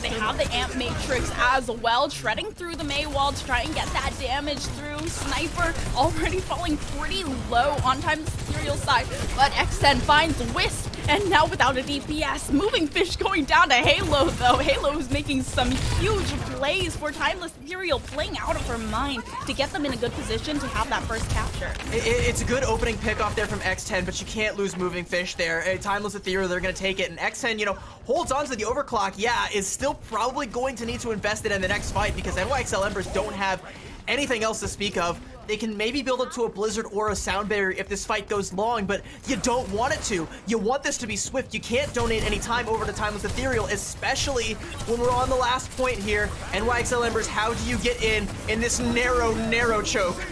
C: They have the Amp Matrix as well, treading through the Mei wall to try and get that damage through. Sniper already falling pretty low on Timeless Ethereal's side, but X10 finds Wisp, and now without a DPS. Moving Fish going down to Halo, though. Halo is making some huge plays for Timeless Ethereal, playing out of her mind to get them in a good position to have that first capture.
B: It's a good opening pick off there from X10, but you can't lose Moving Fish there. Timeless Ethereal, they're going to take it, and X10, you know, holds on to the overclock, yeah, is still probably going to need to invest it in the next fight because NYXL Embers don't have anything else to speak of. They can maybe build up to a Blizzard or a Sound Barrier if this fight goes long, but you don't want it to. You want this to be swift. You can't donate any time over to Timeless Ethereal, especially when we're on the last point here. NYXL Embers, how do you get in this narrow choke?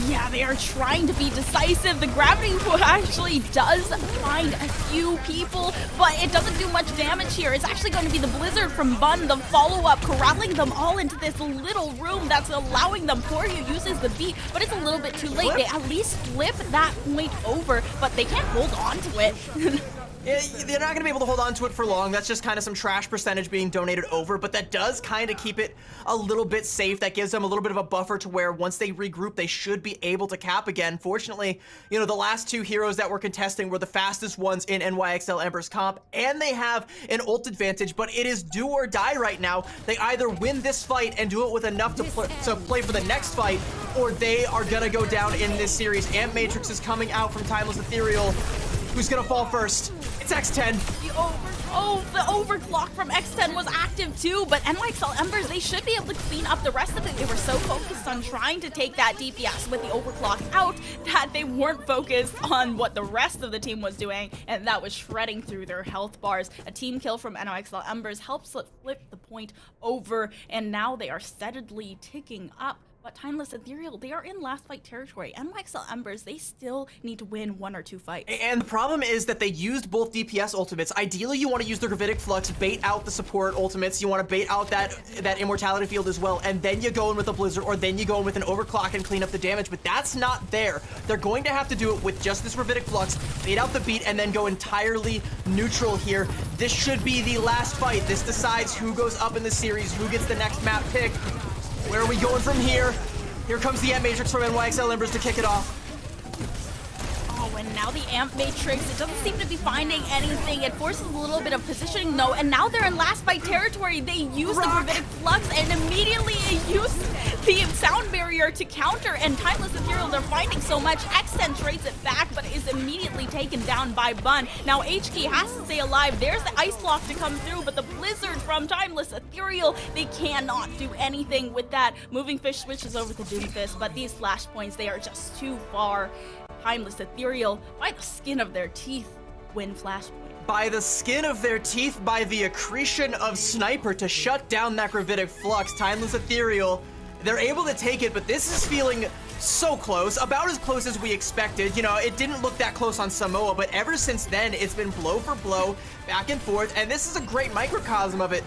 C: Yeah, they are trying to be decisive. The gravity push actually does find a few people, but it doesn't do much damage here. It's actually going to be the Blizzard from Bun, the follow-up, corralling them all into this little room that's allowing them. Poryu uses the beat, but it's a little bit too late. They at least flip that point over, but they can't hold on to it.
B: They're not going to be able to hold on to it for long. That's just kind of some trash percentage being donated over, but that does kind of keep it a little bit safe. That gives them a little bit of a buffer to where once they regroup, they should be able to cap again. Fortunately, you know, the last 2 heroes that we're contesting were the fastest ones in NYXL Embers comp, and they have an ult advantage, but it is do or die right now. They either win this fight and do it with enough to play for the next fight, or they are going to go down in this series. Amp Matrix is coming out from Timeless Ethereal. Who's gonna fall first? It's X10.
C: The overclock from X10 was active too, but NYXL Embers, they should be able to clean up the rest of it. They were so focused on trying to take that DPS with the overclock out that they weren't focused on what the rest of the team was doing, and that was shredding through their health bars. A team kill from NYXL Embers helps flip the point over, and now they are steadily ticking up. But Timeless Ethereal, they are in last fight territory. NYXL Embers, they still need to win 1 or 2 fights.
B: And the problem is that they used both DPS ultimates. Ideally, you want to use the Gravitic Flux, bait out the support ultimates. You want to bait out that Immortality field as well, and then you go in with a Blizzard, or then you go in with an Overclock and clean up the damage, but that's not there. They're going to have to do it with just this Gravitic Flux, bait out the beat, and then go entirely neutral here. This should be the last fight. This decides who goes up in the series, who gets the next map pick. Where are we going from here? Here comes the Amp Matrix from NYXL Embers to kick it off.
C: Oh, and now Now the Amp Matrix, it doesn't seem to be finding anything. It forces a little bit of positioning, though, and now they're in last fight territory. They use the Gravitic Flux and immediately use the sound barrier to counter, and Timeless Ethereal, they're finding so much. X10 trades it back, but is immediately taken down by Bun. Now HK has to stay alive. There's the Ice Block to come through, but the Blizzard from Timeless Ethereal, they cannot do anything with that. Moving Fish switches over to Doomfist, but these flashpoints, they are just too far. Timeless Ethereal, by the skin of their teeth, win Flashpoint.
B: By the skin of their teeth, by the accretion of Sniper to shut down that Gravitic Flux, Timeless Ethereal, they're able to take it, but this is feeling so close, about as close as we expected. You know, it didn't look that close on Samoa, but ever since then, it's been blow for blow, back and forth, and this is a great microcosm of it.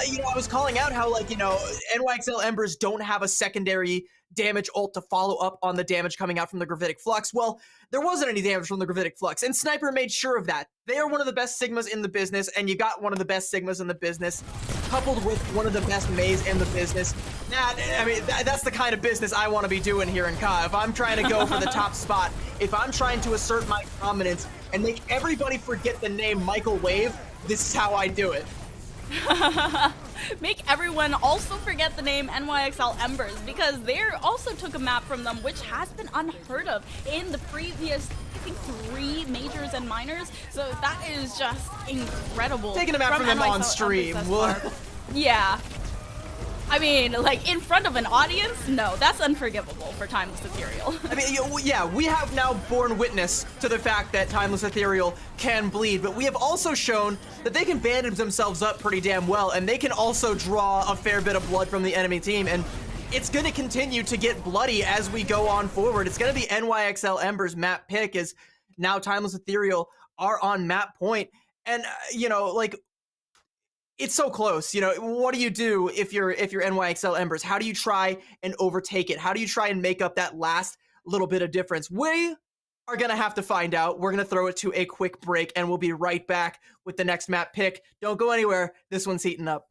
B: You know, I was calling out how, like, you know, NYXL Embers don't have a secondary damage ult to follow up on the damage coming out from the Gravitic Flux. Well, there wasn't any damage from the Gravitic Flux, and Sniper made sure of that. They are one of the best Sigmas in the business, and you got one of the best Sigmas in the business, coupled with one of the best Mays in the business. That's the kind of business I want to be doing here in Ka. If I'm trying to go for the top spot, if I'm trying to assert my dominance and make everybody forget the name Michael Wave, this is how I do it.
C: Make everyone also forget the name NYXL Embers, because they also took a map from them, which has been unheard of in the previous, I think, 3 majors and minors. So that is just incredible.
B: Taking a map from them on stream.
C: Yeah. I mean, like, in front of an audience? No, that's unforgivable for Timeless Ethereal.
B: I mean, yeah, we have now borne witness to the fact that Timeless Ethereal can bleed, but we have also shown that they can bandage themselves up pretty damn well, and they can also draw a fair bit of blood from the enemy team, and it's going to continue to get bloody as we go on forward. It's going to be NYXL Ember's map pick, as now Timeless Ethereal are on map point, and, you know, like, it's so close. You know, what do you do if you're NYXL Embers? How do you try and overtake it? How do you try and make up that last little bit of difference? We are going to have to find out. We're going to throw it to a quick break, and we'll be right back with the next map pick. Don't go anywhere. This one's heating up.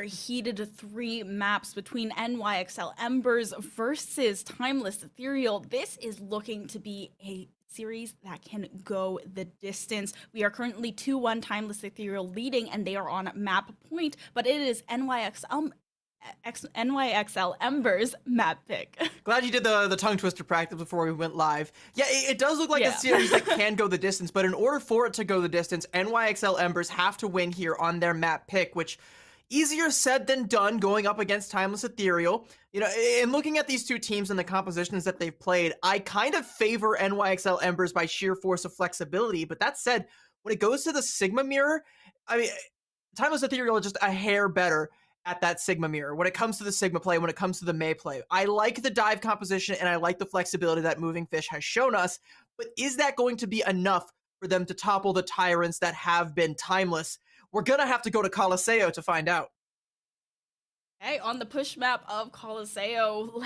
C: heated 3 maps between NYXL Embers versus Timeless Ethereal. This is looking to be a series that can go the distance. We are currently 2-1 Timeless Ethereal leading, and they are on map point, but it is NYXL Embers map pick.
B: Glad you did the tongue twister practice before we went live. Yeah, it does look like a series that can go the distance, but in order for it to go the distance, NYXL Embers have to win here on their map pick, which easier said than done going up against Timeless Ethereal. You know, in looking at these two teams and the compositions that they've played, I kind of favor NYXL Embers by sheer force of flexibility, but that said, when it goes to the Sigma mirror, I mean, Timeless Ethereal is just a hair better at that Sigma mirror when it comes to the Sigma play, when it comes to the May play. I like the dive composition and I like the flexibility that Moving Fish has shown us, but is that going to be enough for them to topple the tyrants that have been Timeless? We're gonna have to go to Coliseo to find out.
C: Hey, on the push map of Coliseo,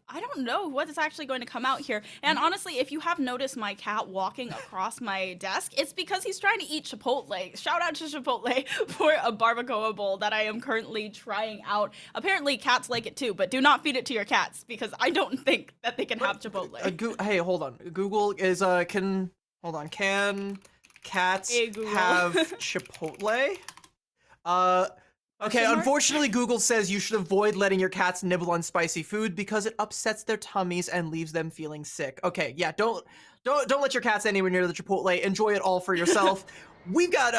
C: I don't know what is actually going to come out here. And honestly, if you have noticed my cat walking across my desk, it's because he's trying to eat Chipotle. Shout out to Chipotle for a barbacoa bowl that I am currently trying out. Apparently, cats like it too, but do not feed it to your cats because I don't think that they can have Chipotle.
B: Hey, hold on. Google is, can cats have Chipotle? Okay, unfortunately, Google says you should avoid letting your cats nibble on spicy food because it upsets their tummies and leaves them feeling sick. Okay, yeah, don't let your cats anywhere near the Chipotle. Enjoy it all for yourself. We've got,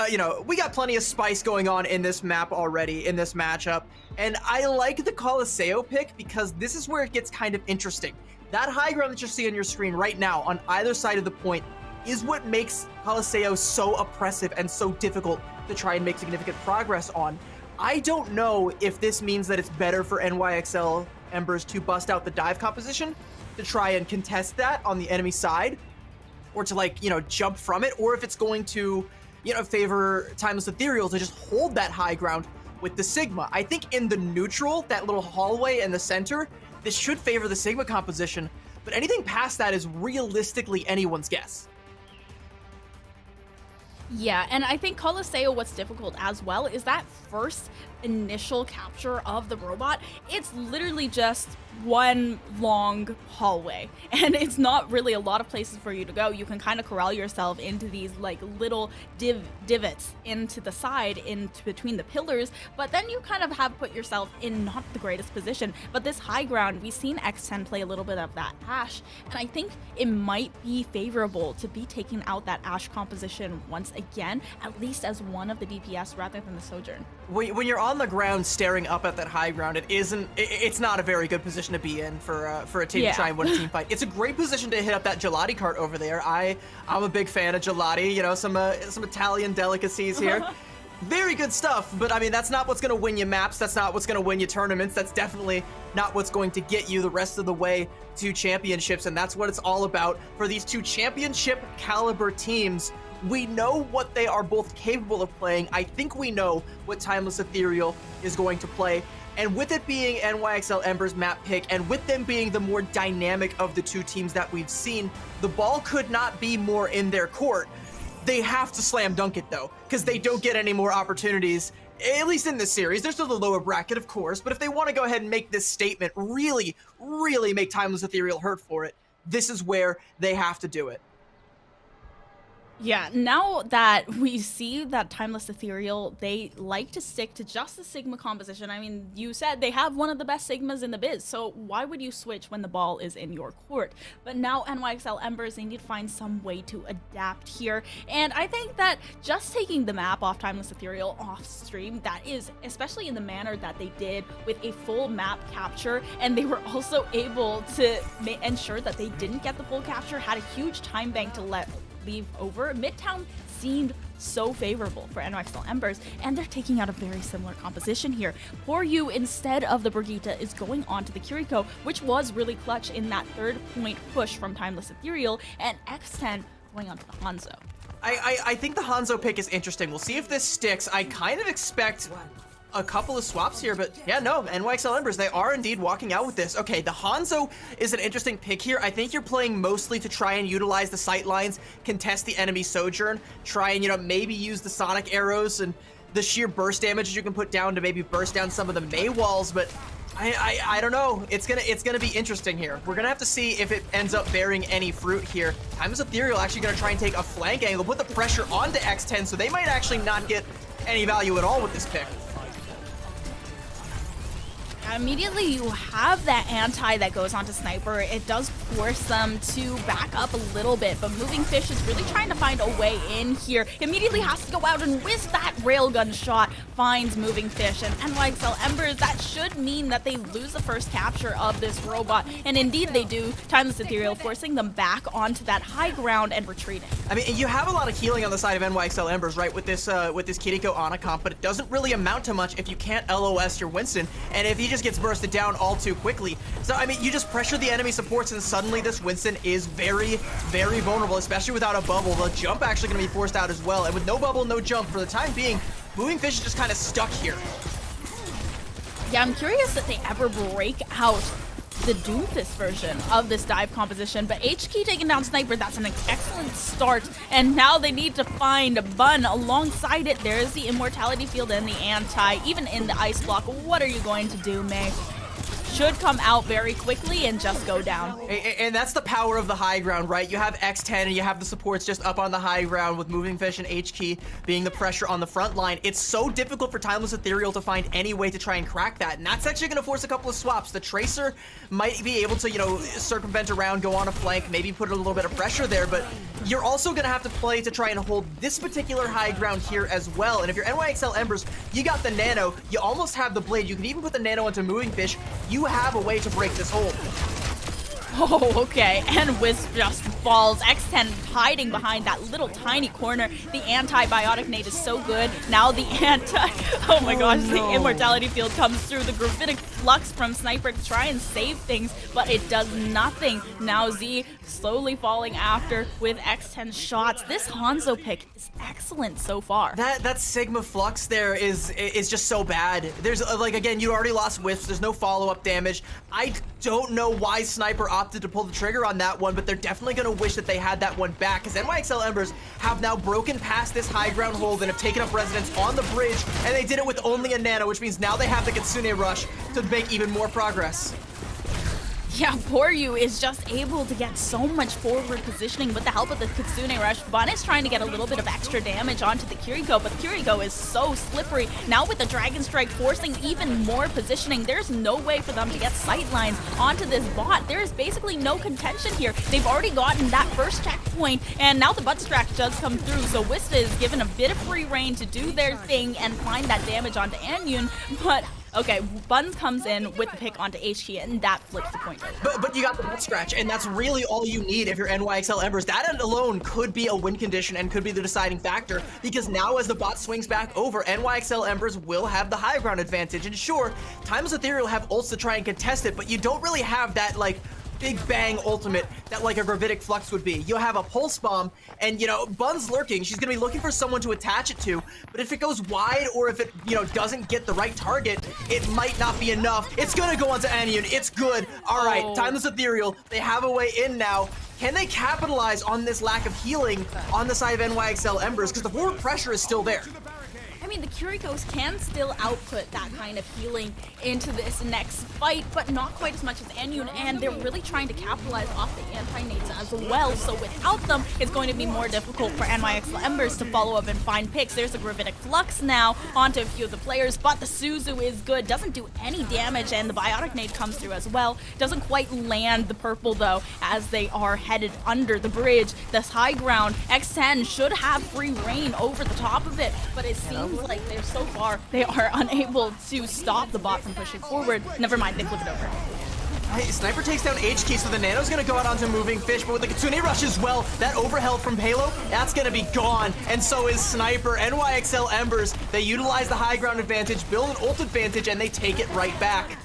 B: we got plenty of spice going on in this map already, in this matchup, and I like the Coliseo pick because this is where it gets kind of interesting. That high ground that you see on your screen right now on either side of the point is what makes Coliseo so oppressive and so difficult to try and make significant progress on. I don't know if this means that it's better for NYXL Embers to bust out the dive composition to try and contest that on the enemy side, or to jump from it, or if it's going to, favor Timeless Ethereal to just hold that high ground with the Sigma. I think in the neutral, that little hallway in the center, this should favor the Sigma composition, but anything past that is realistically anyone's guess.
C: Yeah, and I think Coliseo, what's difficult as well is that first initial capture of the robot. It's literally just one long hallway, and it's not really a lot of places for you to go. You can kind of corral yourself into these little divots into the side, into between the pillars, but then you kind of have put yourself in not the greatest position. But this high ground, we've seen X10 play a little bit of that Ashe, and I think it might be favorable to be taking out that Ashe composition once again, at least as one of the DPS rather than the Sojourn.
B: When you're on the ground staring up at that high ground, it's not a very good position to be in for a team to try and win a team fight. It's a great position to hit up that gelati cart over there. I'm a big fan of gelati, some Italian delicacies here. Very good stuff, but I mean, that's not what's going to win you maps. That's not what's going to win you tournaments. That's definitely not what's going to get you the rest of the way to championships, and that's what it's all about for these two championship caliber teams. We know what they are both capable of playing. I think we know what Timeless Ethereal is going to play. And with it being NYXL Ember's map pick, and with them being the more dynamic of the two teams that we've seen, the ball could not be more in their court. They have to slam dunk it though, because they don't get any more opportunities, at least in this series. There's still the lower bracket, of course, but if they want to go ahead and make this statement, really, really make Timeless Ethereal hurt for it, this is where they have to do it.
C: Yeah, now that we see that Timeless Ethereal, they like to stick to just the Sigma composition. I mean, you said they have one of the best Sigmas in the biz, so why would you switch when the ball is in your court? But now NYXL Embers, they need to find some way to adapt here. And I think that just taking the map off Timeless Ethereal off stream, that is, especially in the manner that they did with a full map capture, and they were also able to ensure that they didn't get the full capture, had a huge time bank to leave over. Midtown seemed so favorable for NYXL Embers, and they're taking out a very similar composition here. Poryu, instead of the Brigitte, is going on to the Kiriko, which was really clutch in that third point push from Timeless Ethereal, and X10 going on to the Hanzo.
B: I think the Hanzo pick is interesting. We'll see if this sticks. I kind of expect a couple of swaps here, but yeah, no, NYXL Embers, they are indeed walking out with this. Okay, the Hanzo is an interesting pick here. I think you're playing mostly to try and utilize the sight lines, contest the enemy Sojourn, try and, maybe use the Sonic arrows and the sheer burst damage you can put down to maybe burst down some of the Mei walls, but I don't know. It's gonna be interesting here. We're gonna have to see if it ends up bearing any fruit here. Timeless Ethereal actually gonna try and take a flank angle, put the pressure onto X10, so they might actually not get any value at all with this pick.
C: Immediately you have that anti that goes onto Sniper. It does force them to back up a little bit, but Moving Fish is really trying to find a way in here. Immediately has to go out and whisk that railgun shot, finds Moving Fish, and NYXL Embers, that should mean that they lose the first capture of this robot, and indeed they do. Timeless Ethereal forcing them back onto that high ground and retreating.
B: I mean, you have a lot of healing on the side of NYXL Embers, right, with this Kiriko Ana comp, but it doesn't really amount to much if you can't LOS your Winston, and if he just gets bursted down all too quickly. So, I mean, you just pressure the enemy supports, and suddenly this Winston is very, very vulnerable, especially without a bubble. The jump actually going to be forced out as well, and with no bubble, no jump, for the time being, Moving Fish is just kind of stuck here.
C: Yeah, I'm curious if they ever break out the Doomfist version of this dive composition, but HK taking down Sniper, that's an excellent start, and now they need to find Bun alongside it. There's the Immortality Field and the Anti, even in the Ice Block. What are you going to do, Mei? Should come out very quickly and just go down.
B: And that's the power of the high ground, right? You have X10 and you have the supports just up on the high ground with Moving Fish and H-Key being the pressure on the front line. It's so difficult for Timeless Ethereal to find any way to try and crack that, and that's actually going to force a couple of swaps. The Tracer might be able to, you know, circumvent around, go on a flank, maybe put a little bit of pressure there, but you're also going to have to play to try and hold this particular high ground here as well. And if you're NYXL Embers, you got the Nano, you almost have the Blade, you can even put the Nano into Moving Fish. You have a way to break this hold.
C: Oh, okay, and Wisp just falls. X10 hiding behind that little tiny corner. The antibiotic nade is so good. Now the oh my gosh,
B: no.
C: The Immortality Field comes through. The Gravitic Flux from Sniper to try and save things, but it does nothing. Now Z slowly falling after with X10 shots. This Hanzo pick is excellent so far.
B: That Sigma Flux there is just so bad. There's like, again, you already lost Wisps. There's no follow-up damage. I don't know why Sniper opted to pull the trigger on that one, but they're definitely going to wish that they had that one back, because NYXL Embers have now broken past this high ground hold and have taken up residence on the bridge, and they did it with only a Nano, which means now they have the Kitsune Rush to make even more progress.
C: Yeah, Poryu is just able to get so much forward positioning with the help of the Kitsune Rush. Bun is trying to get a little bit of extra damage onto the Kiriko, but the Kiriko is so slippery. Now with the Dragon Strike forcing even more positioning, there's no way for them to get sightlines onto this bot. There is basically no contention here. They've already gotten that first checkpoint, and now the butt stack does come through, so Wista is given a bit of free reign to do their thing and find that damage onto Anyun, but okay, Buns comes in with the pick onto HK, and that flips the point over.
B: But you got the butt scratch, and that's really all you need if you're NYXL Embers. That alone could be a win condition and could be the deciding factor, because now as the bot swings back over, NYXL Embers will have the high ground advantage. And sure, Timeless Ethereal have ults to try and contest it, but you don't really have that, like, big bang ultimate that like a Gravitic Flux would be. You'll have a Pulse Bomb, and you know, Bun's lurking. She's gonna be looking for someone to attach it to, but if it goes wide or if it, you know, doesn't get the right target, it might not be enough. It's gonna go onto Anyun. It's good. All right, Timeless Ethereal, they have a way in now. Can they capitalize on this lack of healing on the side of NYXL Embers? Because the forward pressure is still there.
C: I mean, the Kirikos can still output that kind of healing into this next fight, but not quite as much as Anyun, and they're really trying to capitalize off the anti-nades as well, so without them, it's going to be more difficult for NYXL Embers to follow up and find picks. There's a Gravitic Flux now onto a few of the players, but the Suzu is good, doesn't do any damage, and the Biotic Nade comes through as well. Doesn't quite land the purple, though, as they are headed under the bridge. This high ground, X10 should have free reign over the top of it, but it seems like they're so far, they are unable to stop the bot from pushing forward. Never mind, they flip it over.
B: Hey, Sniper takes down HK, so the Nano's gonna go out onto Moving Fish, but with the Kitsune Rush as well, that overhealth from Halo, that's gonna be gone, and so is Sniper. NYXL Embers, they utilize the high ground advantage, build an ult advantage, and they take it right back.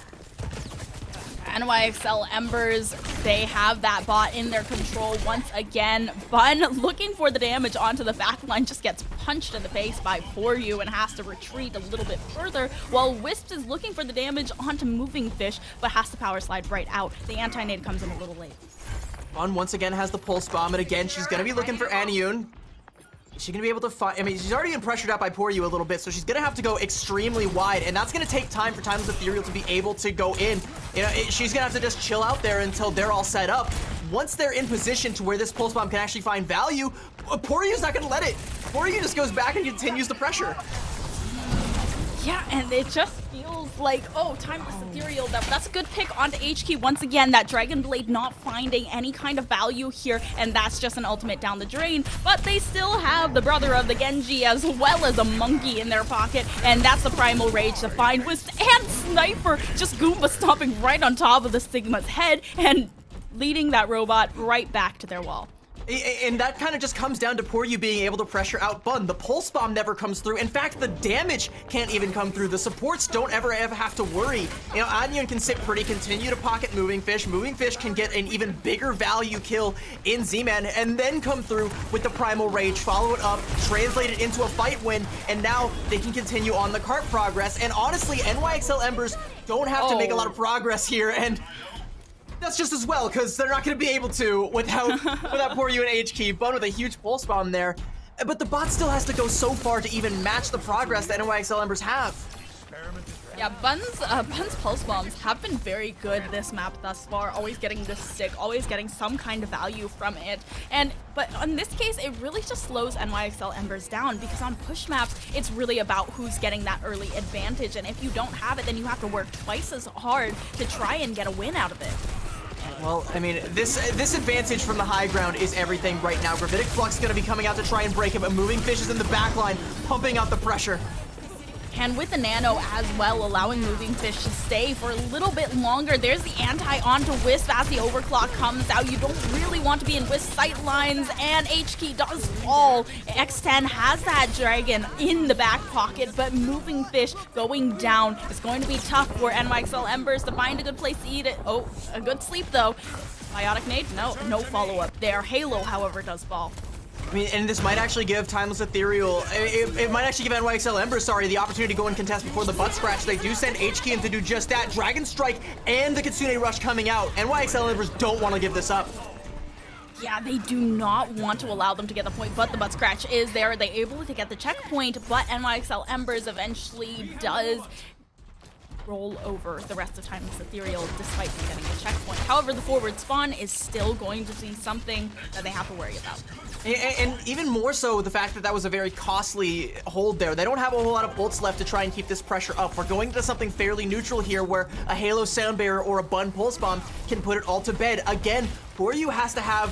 C: NYXL Embers, they have that bot in their control once again. Bun looking for the damage onto the backline, just gets punched in the face by Poryu and has to retreat a little bit further, while Wisp is looking for the damage onto Moving Fish, but has to power slide right out. The anti-nade comes in a little late.
B: Bun once again has the Pulse Bomb, and again, she's gonna be looking for Anyun. Is she gonna be able to find? I mean, she's already been pressured out by Poryu a little bit, so she's gonna have to go extremely wide, and that's gonna take time for Timeless Ethereal to be able to go in. You know, she's gonna have to just chill out there until they're all set up. Once they're in position to where this Pulse Bomb can actually find value, Poryu's not gonna let it. Poryu just goes back and continues the pressure.
C: Yeah, and it just feels like, oh, Timeless Ethereal, that's a good pick onto HK. Once again, that Dragon Blade not finding any kind of value here, and that's just an ultimate down the drain. But they still have the brother of the Genji as well as a monkey in their pocket, and that's the Primal Rage to find with and Sniper just Goomba stomping right on top of the Sigma's head and leading that robot right back to their wall.
B: And that kind of just comes down to Poryu being able to pressure out Bun. The Pulse Bomb never comes through. In fact, the damage can't even come through. The supports don't ever have to worry. You know, Onion can sit pretty, continue to pocket Moving Fish. Moving Fish can get an even bigger value kill in Z-Man, and then come through with the Primal Rage, follow it up, translate it into a fight win, and now they can continue on the cart progress. And honestly, NYXL Embers don't have to make a lot of progress here, and that's just as well, because they're not going to be able to without Poryu and HK. Bun with a huge Pulse Bomb there. But the bot still has to go so far to even match the progress that NYXL Embers have.
C: Yeah, Bun's Pulse Bombs have been very good this map thus far, always getting this stick, always getting some kind of value from it. But in this case, it really just slows NYXL Embers down, because on push maps, it's really about who's getting that early advantage, and if you don't have it, then you have to work twice as hard to try and get a win out of it.
B: Well, I mean, this advantage from the high ground is everything right now. Gravitic Flux is going to be coming out to try and break it, but Moving Fish is in the back line, pumping out the pressure.
C: And with the Nano as well, allowing Moving Fish to stay for a little bit longer. There's the anti onto Wisp as the overclock comes out. You don't really want to be in Wisp sight lines, and HK does fall. X10 has that Dragon in the back pocket, but Moving Fish going down. It's going to be tough for NYXL Embers to find a good place to eat it. Oh, a good sleep though. Biotic Nade? No follow-up there. Halo, however, does fall.
B: I mean, and this might actually give Timeless Ethereal, it might actually give NYXL Embers, the opportunity to go and contest before the butt scratch. They do send HK in to do just that. Dragon Strike and the Kitsune Rush coming out. NYXL Embers don't want to give this up.
C: Yeah, they do not want to allow them to get the point, but the butt scratch is there. They're able to get the checkpoint, but NYXL Embers eventually does roll over the rest of Timeless Ethereal despite getting the checkpoint. However, the forward spawn is still going to be something that they have to worry about.
B: And even more so, the fact that that was a very costly hold there. They don't have a whole lot of ults left to try and keep this pressure up. We're going to something fairly neutral here, where a Halo Sound Barrier or a Bun Pulse Bomb can put it all to bed. Again, Poryu has to have,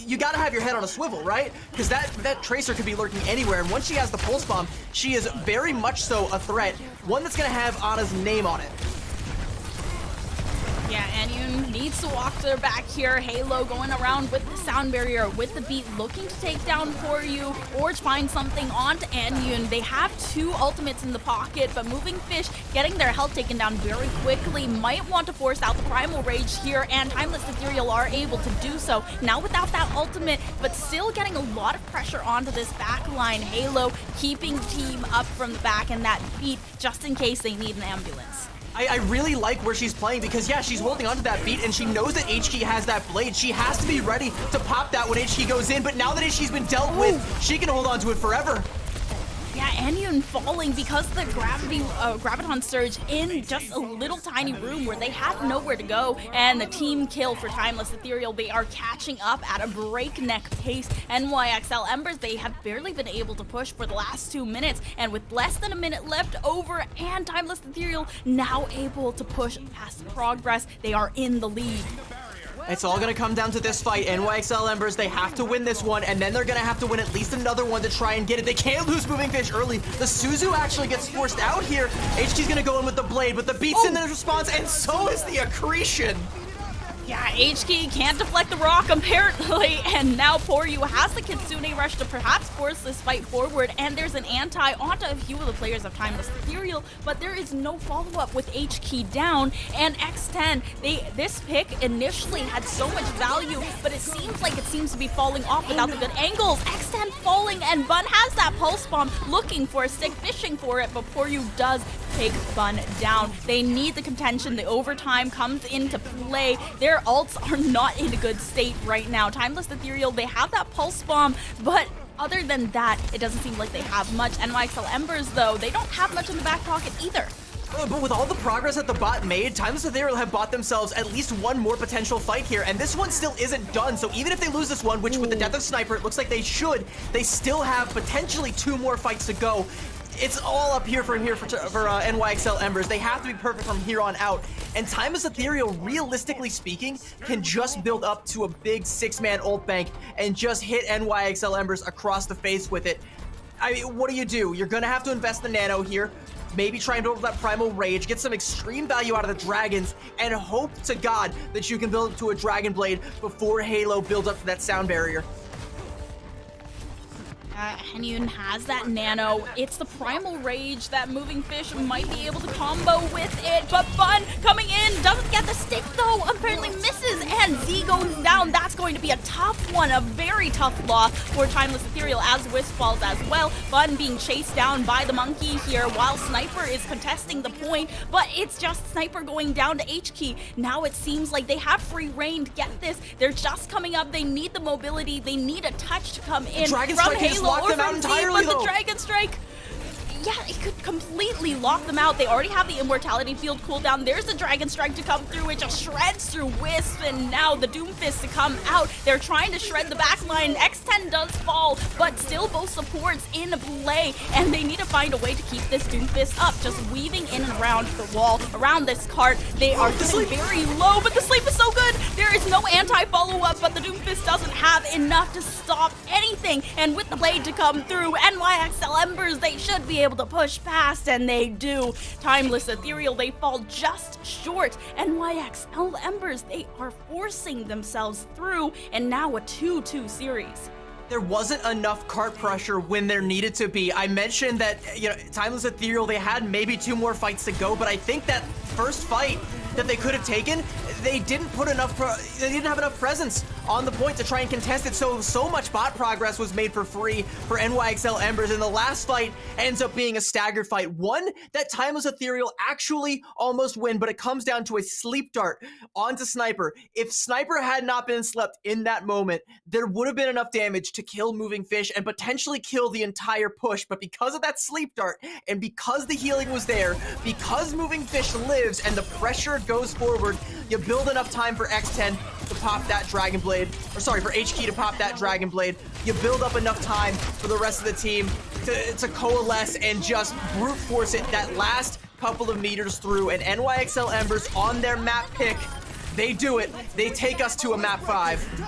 B: you gotta have your head on a swivel, right? Because that Tracer could be lurking anywhere, and once she has the Pulse Bomb, she is very much so a threat. One that's gonna have Ana's name on it.
C: Yeah, Anyun needs to walk their back here. Halo going around with the sound barrier, with the beat, looking to take down Poryu or to find something onto Anyun. They have two ultimates in the pocket, but Moving Fish getting their health taken down very quickly. Might want to force out the Primal Rage here, and Timeless Ethereal are able to do so. Now without that ultimate, but still getting a lot of pressure onto this back line. Halo keeping team up from the back, and that beat just in case they need an ambulance.
B: I really like where she's playing, because yeah, she's holding onto that beat and she knows that HK has that blade. She has to be ready to pop that when HK goes in, but now that HK's been dealt with, she can hold on to it forever.
C: Yeah, Anyun falling because the Graviton Surge in just a little tiny room where they have nowhere to go, and the team kill for Timeless Ethereal. They are catching up at a breakneck pace. NYXL Embers, they have barely been able to push for the last 2 minutes, and with less than a minute left over, and Timeless Ethereal now able to push past progress, they are in the lead.
B: It's all going to come down to this fight. NYXL Embers, they have to win this one, and then they're going to have to win at least another one to try and get it. They can't lose Moving Fish early. The Suzu actually gets forced out here. HK's going to go in with the blade, but the beat's in the response, and so is the accretion.
C: Yeah, HK can't deflect the rock apparently, and now Poryu has the Kitsune Rush to perhaps force this fight forward, and there's an anti onto a few of the players of Timeless Ethereal, but there is no follow-up with HK down, and X10, this pick initially had so much value, but it seems to be falling off without the good angles. X10 falling, and Bun has that Pulse Bomb, looking for a stick, fishing for it, but Poryu does take Bun down. They need the contention. The overtime comes into play. Their ults are not in a good state right now. Timeless Ethereal, they have that Pulse Bomb, but Other than that, it doesn't seem like they have much. NYXL Embers, though, they don't have much in the back pocket either.
B: But with all the progress that the bot made, Timeless Ethereal have bought themselves at least one more potential fight here, and this one still isn't done. So even if they lose this one, which with the death of Sniper, it looks like they should, they still have potentially 2 more fights to go. It's all up here for NYXL Embers. They have to be perfect from here on out. And Timeless Ethereal, realistically speaking, can just build up to a big 6-man ult bank and just hit NYXL Embers across the face with it. I mean, what do? You're gonna have to invest the nano here. Maybe try and build up that Primal Rage, get some extreme value out of the Dragons, and hope to God that you can build up to a Dragon Blade before Halo builds up to that sound barrier.
C: Hanyun has that nano. It's the Primal Rage that Moving Fish might be able to combo with it, but Fun coming in, doesn't get the stick though, apparently misses, and Z goes down. That's going to be a tough one, a very tough loss for Timeless Ethereal as Wisp falls as well. Fun being chased down by the monkey here while Sniper is contesting the point, but it's just Sniper going down to H-Key. Now it seems like they have free reign to get this. They're just coming up. They need the mobility. They need a touch to come in
B: Dragon
C: from
B: Strike
C: Halo
B: locked
C: or
B: them out
C: from Z,
B: entirely,
C: but
B: though.
C: the Dragon Strike, yeah, it could completely lock them out. They already have the Immortality Field cooldown. There's the Dragon Strike to come through. It just shreds through Wisp, and now the Doomfist to come out. They're trying to shred the backline. X10 does fall, but still both supports in play, and they need to find a way to keep this Doomfist up, just weaving in and around the wall, around this cart. They are getting very low, but the sleep is so good. There is no anti-follow-up, but the Doomfist doesn't have enough to stop anything, and with the blade to come through, NYXL Embers, they should be able to push past, and they do. Timeless Ethereal, they fall just short. NYXL Embers, they are forcing themselves through, and now a 2-2 series.
B: There wasn't enough cart pressure when there needed to be. I mentioned that, Timeless Ethereal, they had maybe 2 more fights to go, but I think that first fight that they could have taken, they didn't put enough, they didn't have enough presence on the point to try and contest it, so much bot progress was made for free for NYXL Embers, and the last fight ends up being a staggered fight. One that Timeless Ethereal actually almost win, but it comes down to a sleep dart onto Sniper. If Sniper had not been slept in that moment, there would have been enough damage to kill Moving Fish and potentially kill the entire push, but because of that sleep dart, and because the healing was there, because Moving Fish lives and the pressure goes forward, you build enough time for X10 to pop that Dragon Blade, or sorry, for H-Key to pop that Dragon Blade. You build up enough time for the rest of the team to coalesce and just brute force it that last couple of meters through, and NYXL Embers on their map pick, they do it. They take us to a map 5.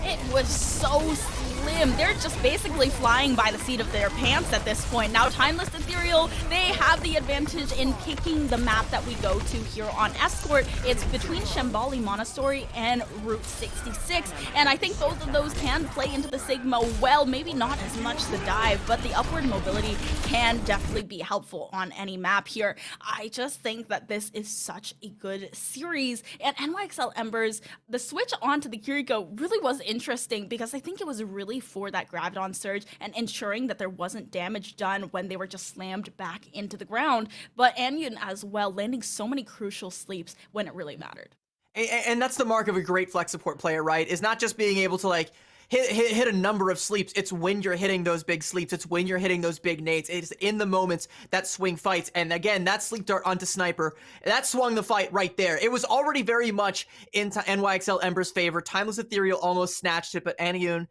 C: It was so slim. They're just basically flying by the seat of their pants at this point. Now, Timeless Ethereal, they have the advantage in picking the map that we go to here on Escort. It's between Shambali Monastery and Route 66, and I think both of those can play into the Sigma well. Maybe not as much the dive, but the upward mobility can definitely be helpful on any map here. I just think that this is such a good series, and NYXL Embers, the switch onto the Kiriko really was interesting because I think it was really for that Graviton surge and ensuring that there wasn't damage done when they were just slammed back into the ground, but Anyun as well, landing so many crucial sleeps when it really mattered.
B: And that's the mark of a great flex support player, right? Is not just being able to like hit a number of sleeps. It's when you're hitting those big sleeps. It's when you're hitting those big nades. It's in the moments that swing fights. And again, that sleep dart onto Sniper, that swung the fight right there. It was already very much into NYXL Ember's favor. Timeless Ethereal almost snatched it, but Anyun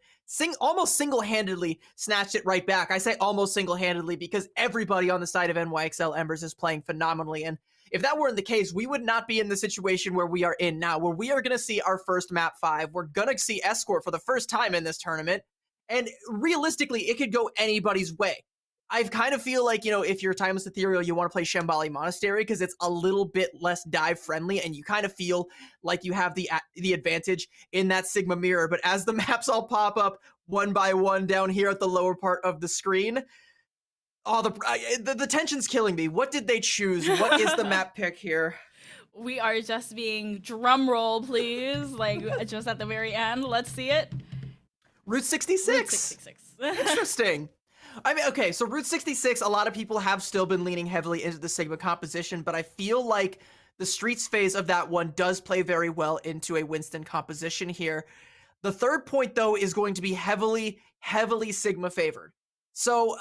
B: almost single-handedly snatched it right back. I say almost single-handedly because everybody on the side of NYXL Embers is playing phenomenally. And if that weren't the case, we would not be in the situation where we are in now, where we are going to see our first map 5. We're going to see Escort for the first time in this tournament. And realistically, it could go anybody's way. I kind of feel like, if you're Timeless Ethereal, you want to play Shambali Monastery because it's a little bit less dive friendly, and you kind of feel like you have the advantage in that Sigma mirror. But as the maps all pop up one by one down here at the lower part of the screen, the tension's killing me. What did they choose? What is the map pick here?
C: We are just being drum roll, please. Like just at the very end. Let's see it.
B: Route 66.
C: Route 66.
B: Interesting. I mean, okay, so Route 66, a lot of people have still been leaning heavily into the Sigma composition, but I feel like the Streets phase of that one does play very well into a Winston composition here. The third point, though, is going to be heavily, heavily Sigma favored. So,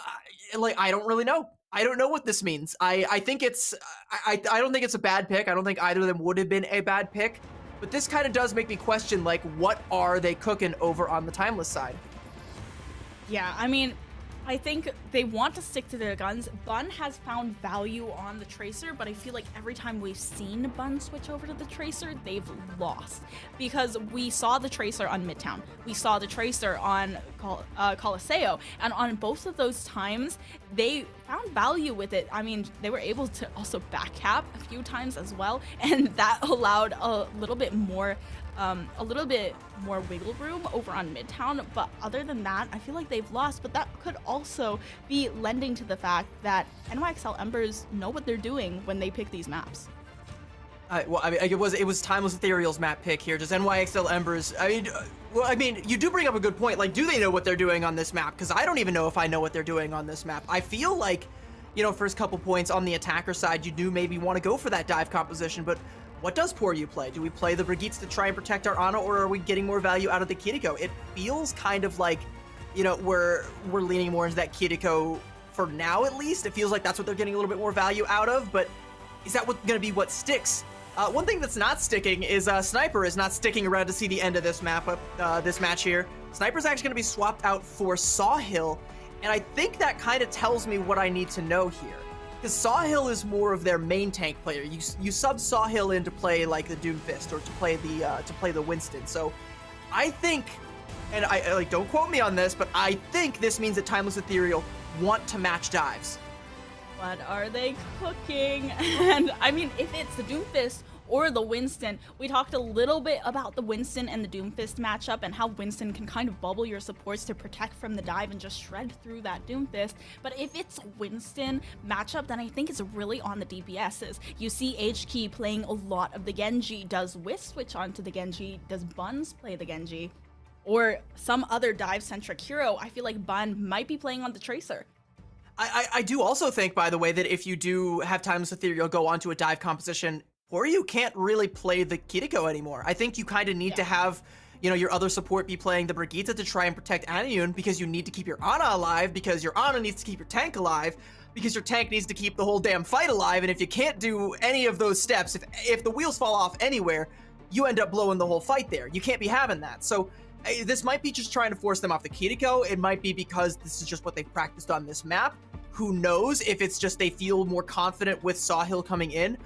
B: I don't really know. I don't know what this means. I think it's, I don't think it's a bad pick. I don't think either of them would have been a bad pick. But this kind of does make me question, like, what are they cooking over on the Timeless side?
C: Yeah, I mean, I think they want to stick to their guns. Bun has found value on the Tracer, but I feel like every time we've seen Bun switch over to the Tracer, they've lost. Because we saw the Tracer on Midtown, we saw the Tracer on Coliseo, and on both of those times, they found value with it. I mean, they were able to also backcap a few times as well, and that allowed a little bit more wiggle room over on Midtown, but other than that, I feel like they've lost. But that could also be lending to the fact that NYXL Embers know what they're doing when they pick these maps.
B: It was Timeless Ethereal's map pick here. Does NYXL Embers? I mean, you do bring up a good point. Like, do they know what they're doing on this map? Because I don't even know if I know what they're doing on this map. I feel like, first couple points on the attacker side, you do maybe want to go for that dive composition, but what does Poryu play? Do we play the Brigittes to try and protect our Ana, or are we getting more value out of the Kiriko? It feels kind of like, we're leaning more into that Kiriko for now, at least. It feels like that's what they're getting a little bit more value out of, but is that going to be what sticks? One thing that's not sticking is Sniper is not sticking around to see the end of this this match here. Sniper's actually going to be swapped out for Sawhill, and I think that kind of tells me what I need to know here. Because Sawhill is more of their main tank player. You sub Sawhill in to play like the Doomfist or to play the Winston. So I think, and I don't quote me on this, but I think this means that Timeless Ethereal want to match dives.
C: What are they cooking? And I mean, if it's the Doomfist or the Winston, we talked a little bit about the Winston and the Doomfist matchup and how Winston can kind of bubble your supports to protect from the dive and just shred through that Doomfist. But if it's a Winston matchup, then I think it's really on the DPSs. You see HK playing a lot of the Genji. Does Wisp switch onto the Genji? Does Buns play the Genji? Or some other dive-centric hero? I feel like Bun might be playing on the Tracer.
B: I do also think, by the way, that if you do have Timeless Ethereal go onto a dive composition, or you can't really play the Kiriko anymore. I think you kind of need to have, your other support be playing the Brigitte to try and protect Anayun, because you need to keep your Ana alive, because your Ana needs to keep your tank alive, because your tank needs to keep the whole damn fight alive, and if you can't do any of those steps, if the wheels fall off anywhere, you end up blowing the whole fight there. You can't be having that. So this might be just trying to force them off the Kiriko. It might be because this is just what they've practiced on this map. Who knows if it's just they feel more confident with Sawhill coming in.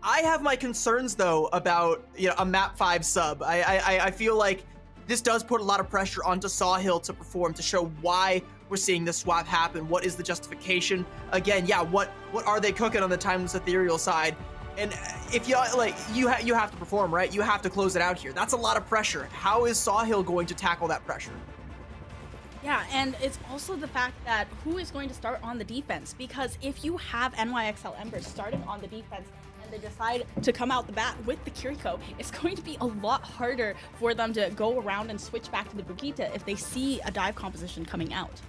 B: I have my concerns, though, about a map 5 sub. I feel like this does put a lot of pressure onto Sawhill to perform, to show why we're seeing this swap happen. What is the justification? Again, what are they cooking on the Timeless Ethereal side? And if you have to perform, right? You have to close it out here. That's a lot of pressure. How is Sawhill going to tackle that pressure?
C: Yeah, and it's also the fact that who is going to start on the defense? Because if you have NYXL Embers starting on the defense, they decide to come out the bat with the Kiriko, it's going to be a lot harder for them to go around and switch back to the Brigitte if they see a dive composition coming out.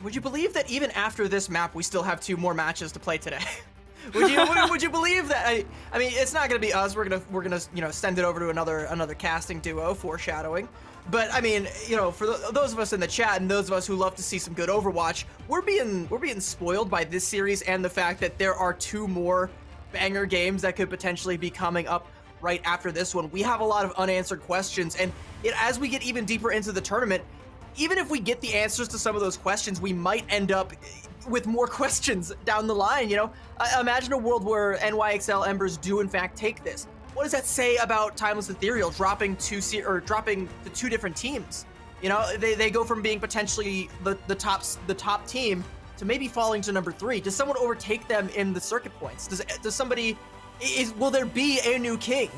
B: Would you believe that even after this map, we still have 2 more matches to play today? Would you believe that? I mean, it's not gonna be us. We're gonna send it over to another casting duo, foreshadowing. But I mean, for those of us in the chat and those of us who love to see some good Overwatch, we're being spoiled by this series and the fact that there are 2 more banger games that could potentially be coming up right after this one. We have a lot of unanswered questions, and as we get even deeper into the tournament, even if we get the answers to some of those questions, we might end up with more questions down the line. Imagine a world where NYXL Embers do in fact take this. What does that say about Timeless Ethereal dropping to 2 different teams? They go from being potentially the top team to maybe falling to number 3. Does someone overtake them in the circuit points? Does somebody, will there be a new king?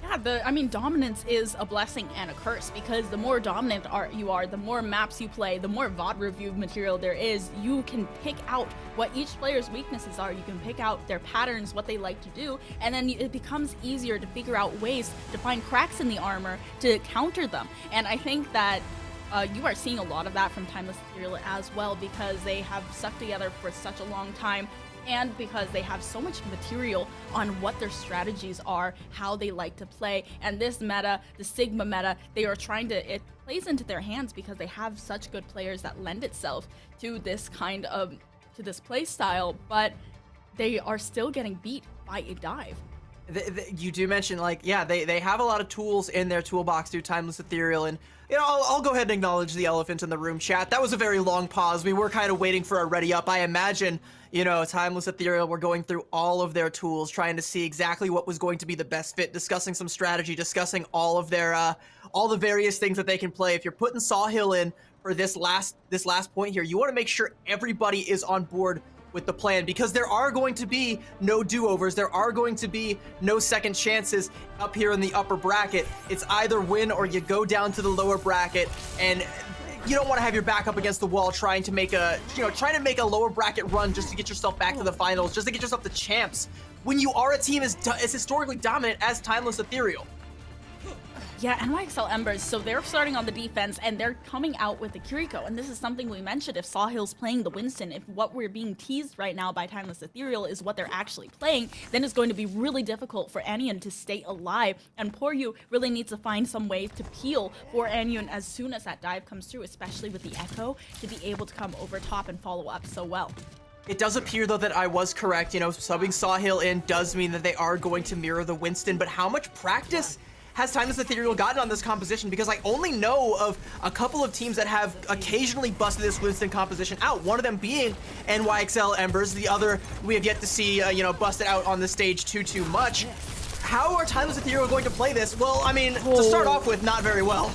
C: Yeah, dominance is a blessing and a curse, because the more dominant you are, the more maps you play, the more VOD review material there is, you can pick out what each player's weaknesses are, you can pick out their patterns, what they like to do, and then it becomes easier to figure out ways to find cracks in the armor to counter them. And I think that you are seeing a lot of that from Timeless Ethereal as well, because they have stuck together for such a long time. and because they have so much material on what their strategies are, how they like to play, and this meta, the Sigma meta, they are trying to, it plays into their hands because they have such good players that lend itself to this kind of, to this play style, but they are still getting beat by a dive.
B: You do mention, like, yeah, they have a lot of tools in their toolbox through Timeless Ethereal, and, you know, I'll go ahead and acknowledge the elephant in the room, chat. That was a very long pause. We were kind of waiting for a ready up. I imagine, you know, Timeless Ethereal were going through all of their tools, trying to see exactly what was going to be the best fit, discussing some strategy, discussing all of their, all the various things that they can play. If you're putting Sawhill in for this last point here, you want to make sure everybody is on board with the plan, because there are going to be no do-overs, there are going to be no second chances up here in the upper bracket. It's either win or you go down to the lower bracket, and you don't want to have your back up against the wall trying to make a lower bracket run just to get yourself back to the finals, just to get yourself the champs, when you are a team as historically dominant as Timeless Ethereal.
C: Yeah, NYXL Embers, so they're starting on the defense, and they're coming out with the Kiriko, and this is something we mentioned. If Sawhill's playing the Winston, if what we're being teased right now by Timeless Ethereal is what they're actually playing, then it's going to be really difficult for Anyun to stay alive, and Poryu really needs to find some way to peel for Anyun as soon as that dive comes through, especially with the Echo, to be able to come over top and follow up so well.
B: It does appear, though, that I was correct. You know, subbing Sawhill in does mean that they are going to mirror the Winston, but how much practice has Timeless Ethereal gotten on this composition? Because I only know of a couple of teams that have occasionally busted this Winston composition out, one of them being NYXL Embers, the other we have yet to see, you know, busted out on the stage too much. How are Timeless Ethereal going to play this? Well, I mean, to start off with, not very well.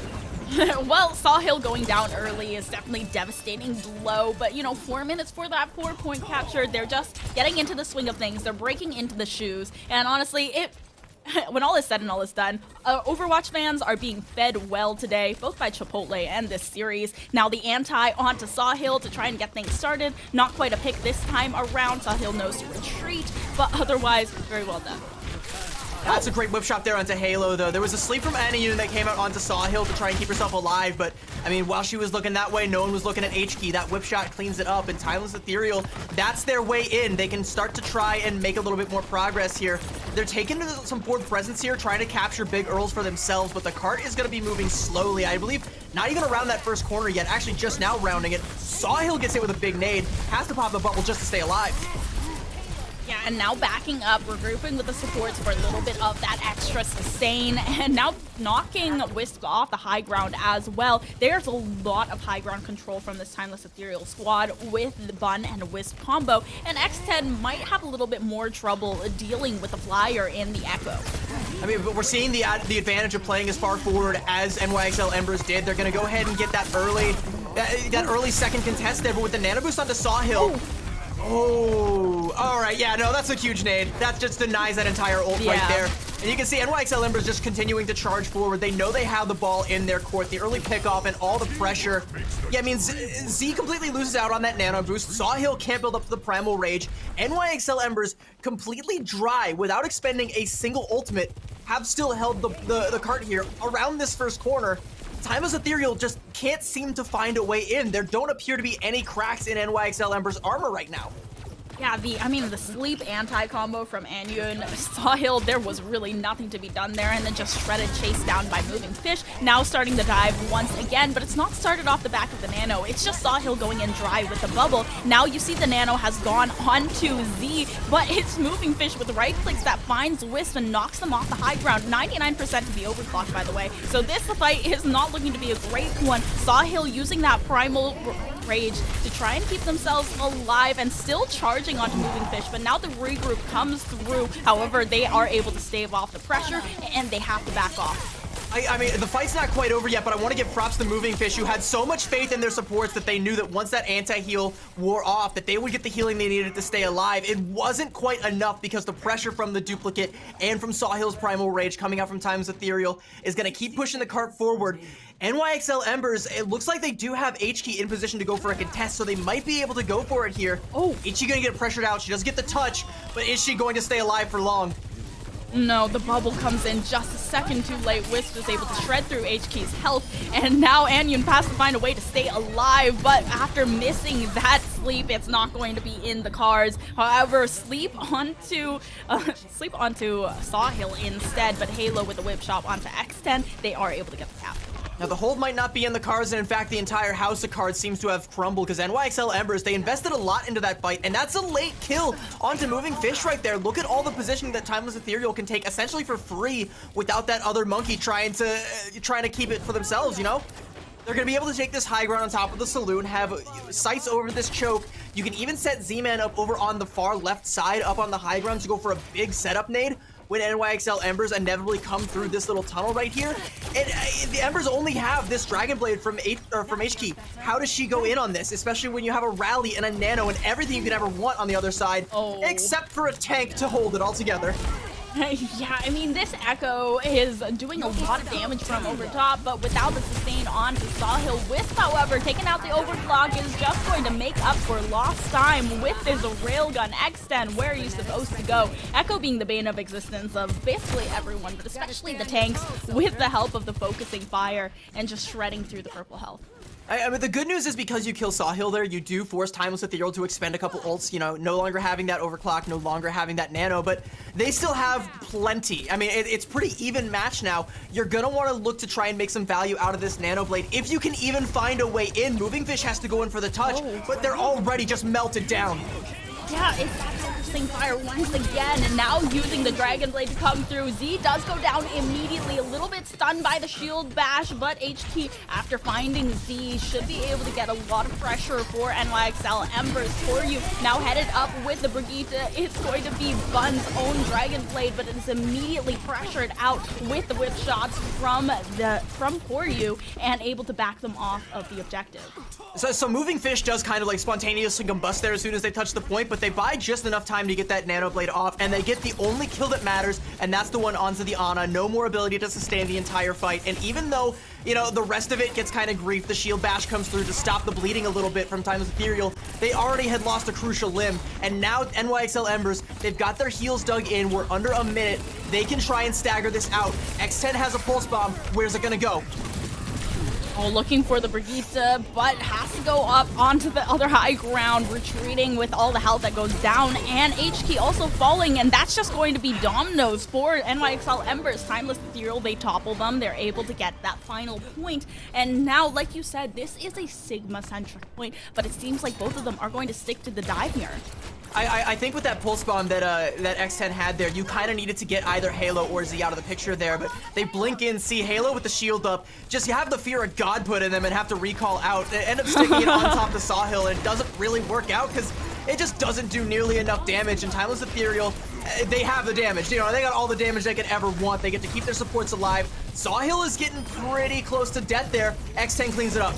C: Well, Sawhill going down early is definitely devastating blow, but, you know, 4 minutes for that 4-point capture. They're just getting into the swing of things. They're breaking into the shoes, and honestly, when all is said and all is done, Overwatch fans are being fed well today, both by Chipotle and this series. Now the anti onto Sawhill to try and get things started. Not quite a pick this time around. Sawhill knows to retreat, but otherwise, very well done.
B: That's a great whip shot there onto Halo, though. There was a sleep from Anyun that came out onto Sawhill to try and keep herself alive, but, I mean, while she was looking that way, no one was looking at H-Key. That whip shot cleans it up, and Timeless Ethereal, that's their way in. They can start to try and make a little bit more progress here. They're taking some board presence here, trying to capture big Earls for themselves, but the cart is going to be moving slowly. I believe not even around that first corner yet, actually just now rounding it. Sawhill gets hit with a big nade, has to pop the bubble just to stay alive.
C: Yeah, and now backing up, regrouping with the supports for a little bit of that extra sustain, and now knocking Wisp off the high ground as well. There's a lot of high ground control from this Timeless Ethereal squad with the Bun and Wisp combo, and X10 might have a little bit more trouble dealing with the Flyer in the Echo.
B: I mean, but we're seeing the advantage of playing as far forward as NYXL Embers did. They're going to go ahead and get that early second contest there, but with the nano boost onto Sawhill. Oh, all right, yeah, no, that's a huge nade. That just denies that entire ult right there. And you can see NYXL Embers just continuing to charge forward. They know they have the ball in their court, the early pickoff and all the pressure. Yeah, I mean, Z completely loses out on that nano boost. Sawhill can't build up to the Primal Rage. NYXL Embers completely dry without expending a single ultimate, have still held the cart here around this first corner. Timeless Ethereal just can't seem to find a way in. There don't appear to be any cracks in NYXL Ember's armor right now.
C: Yeah, the sleep anti-combo from Anyun, Sawhill, there was really nothing to be done there, and then just shredded, chased down by Moving Fish. Now starting the dive once again, but it's not started off the back of the Nano. It's just Sawhill going in dry with the bubble. Now you see the Nano has gone onto Z, but it's Moving Fish with right clicks that finds Wisp and knocks them off the high ground. 99% to be overclocked, by the way. So this fight is not looking to be a great one. Sawhill using that Primal Rage to try and keep themselves alive and still charging onto Moving Fish, but now the regroup comes through. However, they are able to stave off the pressure, and they have to back off.
B: I mean, the fight's not quite over yet, but I want to give props to Moving Fish, who had so much faith in their supports that they knew that once that anti-heal wore off, that they would get the healing they needed to stay alive. It wasn't quite enough because the pressure from the duplicate and from Sawhill's Primal Rage coming out from Timeless Ethereal is going to keep pushing the cart forward. NYXL Embers, it looks like they do have H-Key in position to go for a contest, so they might be able to go for it here. Oh, Ichi going to get pressured out. She does get the touch, but is she going to stay alive for long?
C: No, the bubble comes in just a second too late. Wisp is able to shred through HK's health, and now Anyun has to find a way to stay alive, but after missing that sleep, it's not going to be in the cards. However, sleep onto Sawhill instead, but Halo with the whip shot onto X10, they are able to get the cap.
B: Now, the hold might not be in the cards, and in fact, the entire house of cards seems to have crumbled because NYXL Embers, they invested a lot into that fight, and that's a late kill onto Moving Fish right there. Look at all the positioning that Timeless Ethereal can take essentially for free without that other monkey trying to keep it for themselves, you know? They're going to be able to take this high ground on top of the saloon, have sights over this choke. You can even set Z-Man up over on the far left side, up on the high ground to go for a big setup nade when NYXL Embers inevitably come through this little tunnel right here. And the Embers only have this Dragon Blade from HK. How does she go in on this? Especially when you have a Rally and a Nano and everything you could ever want on the other side, except for a tank to hold it all together.
C: Yeah, I mean, this Echo is doing a lot of damage from over top, but without the sustain on to Sawhill. Wisp, however, taking out the overclock is just going to make up for lost time with his railgun. X10, where are you supposed to go? Echo being the bane of existence of basically everyone, but especially the tanks, with the help of the focusing fire and just shredding through the purple health.
B: I mean, the good news is because you kill Sawhill there, you do force Timeless Ethereal to expend a couple ults, you know, no longer having that overclock, no longer having that nano, but they still have plenty. I mean, it's pretty even match now. You're gonna want to look to try and make some value out of this nano blade. If you can even find a way in, Moving Fish has to go in for the touch, but they're already just melted down.
C: Yeah, it's that focusing fire once again, and now using the Dragon Blade to come through. Z does go down immediately, a little bit stunned by the shield bash, but HT, after finding Z, should be able to get a lot of pressure for NYXL Embers. For you now headed up with the Brigitte. It's going to be Bun's own Dragon Blade, but it's immediately pressured out with the whip shots from Poryu and able to back them off of the objective.
B: So Moving Fish does kind of like spontaneously combust there as soon as they touch the point, but they buy just enough time to get that nano blade off, and they get the only kill that matters, and that's the one onto the Ana. No more ability to sustain the entire fight, and even though, you know, the rest of it gets kind of grief, the shield bash comes through to stop the bleeding a little bit from Timeless Ethereal, they already had lost a crucial limb, and now NYXL Embers, they've got their heels dug in, we're under a minute, they can try and stagger this out. X10 has a pulse bomb, where's it gonna go?
C: Oh, looking for the Brigitte, but has to go up onto the other high ground, retreating with all the health that goes down, and HK also falling, and that's just going to be dominoes for NYXL Embers. Timeless Ethereal, they topple them, they're able to get that final point, and now, like you said, this is a Sigma-centric point, but it seems like both of them are going to stick to the dive here.
B: I think with that pulse bomb that X10 had there, you kind of needed to get either Halo or Z out of the picture there, but they blink in, see Halo with the shield up, just you have the fear of God put in them and have to recall out, and end up sticking it on top of Sawhill, and it doesn't really work out because it just doesn't do nearly enough damage, and Timeless Ethereal, they have the damage, you know, they got all the damage they could ever want, they get to keep their supports alive. Sawhill is getting pretty close to death there, X10 cleans it up.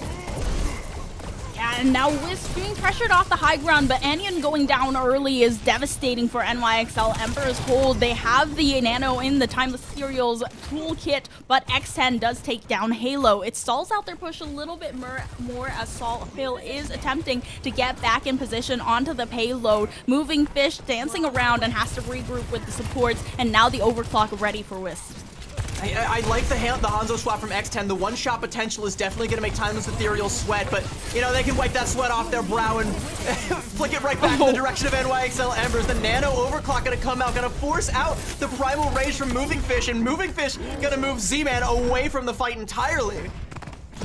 C: And now Wisp being pressured off the high ground, but Anyun going down early is devastating for NYXL Embers hold. They have the nano in the Timeless Ethereal's toolkit, but X10 does take down Halo. It stalls out their push a little bit more as Sawhill is attempting to get back in position onto the payload. Moving Fish dancing around and has to regroup with the supports, and now the overclock ready for Wisp.
B: I like the Hanzo swap from X10. The one-shot potential is definitely going to make Timeless Ethereal sweat, but, you know, they can wipe that sweat off their brow and flick it right back in the direction of NYXL Embers. The nano overclock going to come out, going to force out the primal rage from Moving Fish, and Moving Fish going to move Z-Man away from the fight entirely.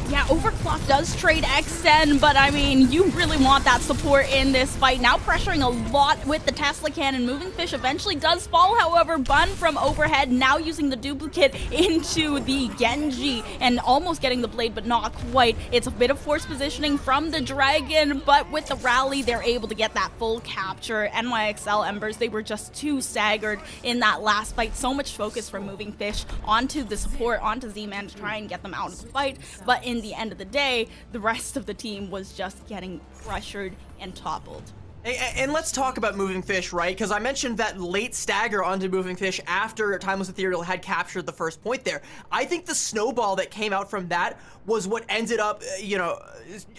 C: Yeah, Overclock does trade X10, but I mean, you really want that support in this fight. Now pressuring a lot with the Tesla cannon. Moving Fish eventually does fall, however, Bun from overhead now using the duplicate into the Genji and almost getting the blade, but not quite. It's a bit of force positioning from the Dragon, but with the rally, they're able to get that full capture. NYXL Embers, they were just too staggered in that last fight. So much focus from Moving Fish onto the support, onto Z-Man to try and get them out of the fight, but in the end of the day, the rest of the team was just getting pressured and toppled.
B: And let's talk about Moving Fish, right? Because I mentioned that late stagger onto Moving Fish after Timeless Ethereal had captured the first point there. I think the snowball that came out from that was what ended up,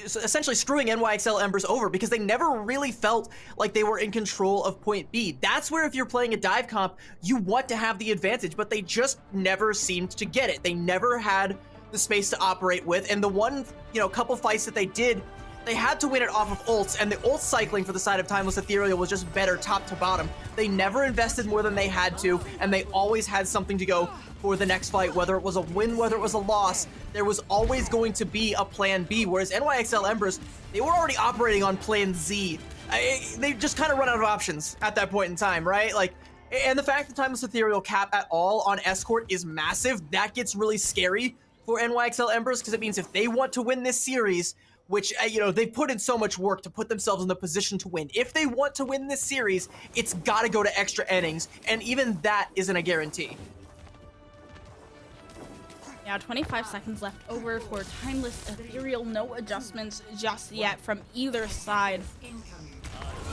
B: essentially screwing NYXL Embers over, because they never really felt like they were in control of point B. That's where, if you're playing a dive comp, you want to have the advantage, but they just never seemed to get it. They never had the space to operate with, and the one, couple fights that they did, they had to win it off of ults, and the ult cycling for the side of Timeless Ethereal was just better top to bottom. They never invested more than they had to, and they always had something to go for the next fight. Whether it was a win, whether it was a loss, there was always going to be a plan B, whereas NYXL Embers, they were already operating on plan Z. They just kind of run out of options at that point in time, right? And the fact that Timeless Ethereal cap at all on Escort is massive, that gets really scary for NYXL Embers, because it means if they want to win this series, which, they've put in so much work to put themselves in the position to win. If they want to win this series, it's got to go to extra innings, and even that isn't a guarantee.
C: Yeah, 25 seconds left over for Timeless Ethereal. No adjustments just yet from either side.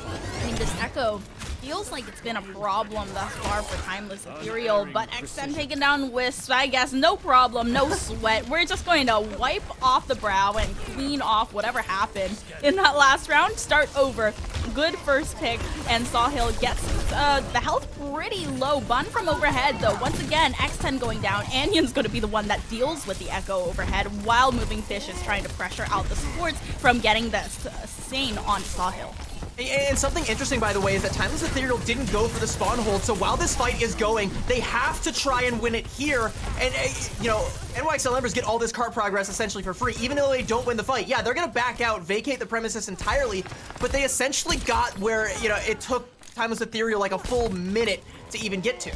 C: I mean, this Echo feels like it's been a problem thus far for Timeless Ethereal, but X10 taking down Wisp, I guess no problem, no sweat. We're just going to wipe off the brow and clean off whatever happened in that last round. Start over. Good first pick, and Sawhill gets the health pretty low. Bun from overhead, though. Once again, X10 going down. Anion's going to be the one that deals with the Echo overhead, while Moving Fish is trying to pressure out the supports from getting the Sane onto Sawhill.
B: And something interesting, by the way, is that Timeless Ethereal didn't go for the spawn hold, so while this fight is going, they have to try and win it here. And, NYXL Embers get all this cart progress essentially for free, even though they don't win the fight. Yeah, they're going to back out, vacate the premises entirely, but they essentially got where, it took Timeless Ethereal like a full minute to even get to.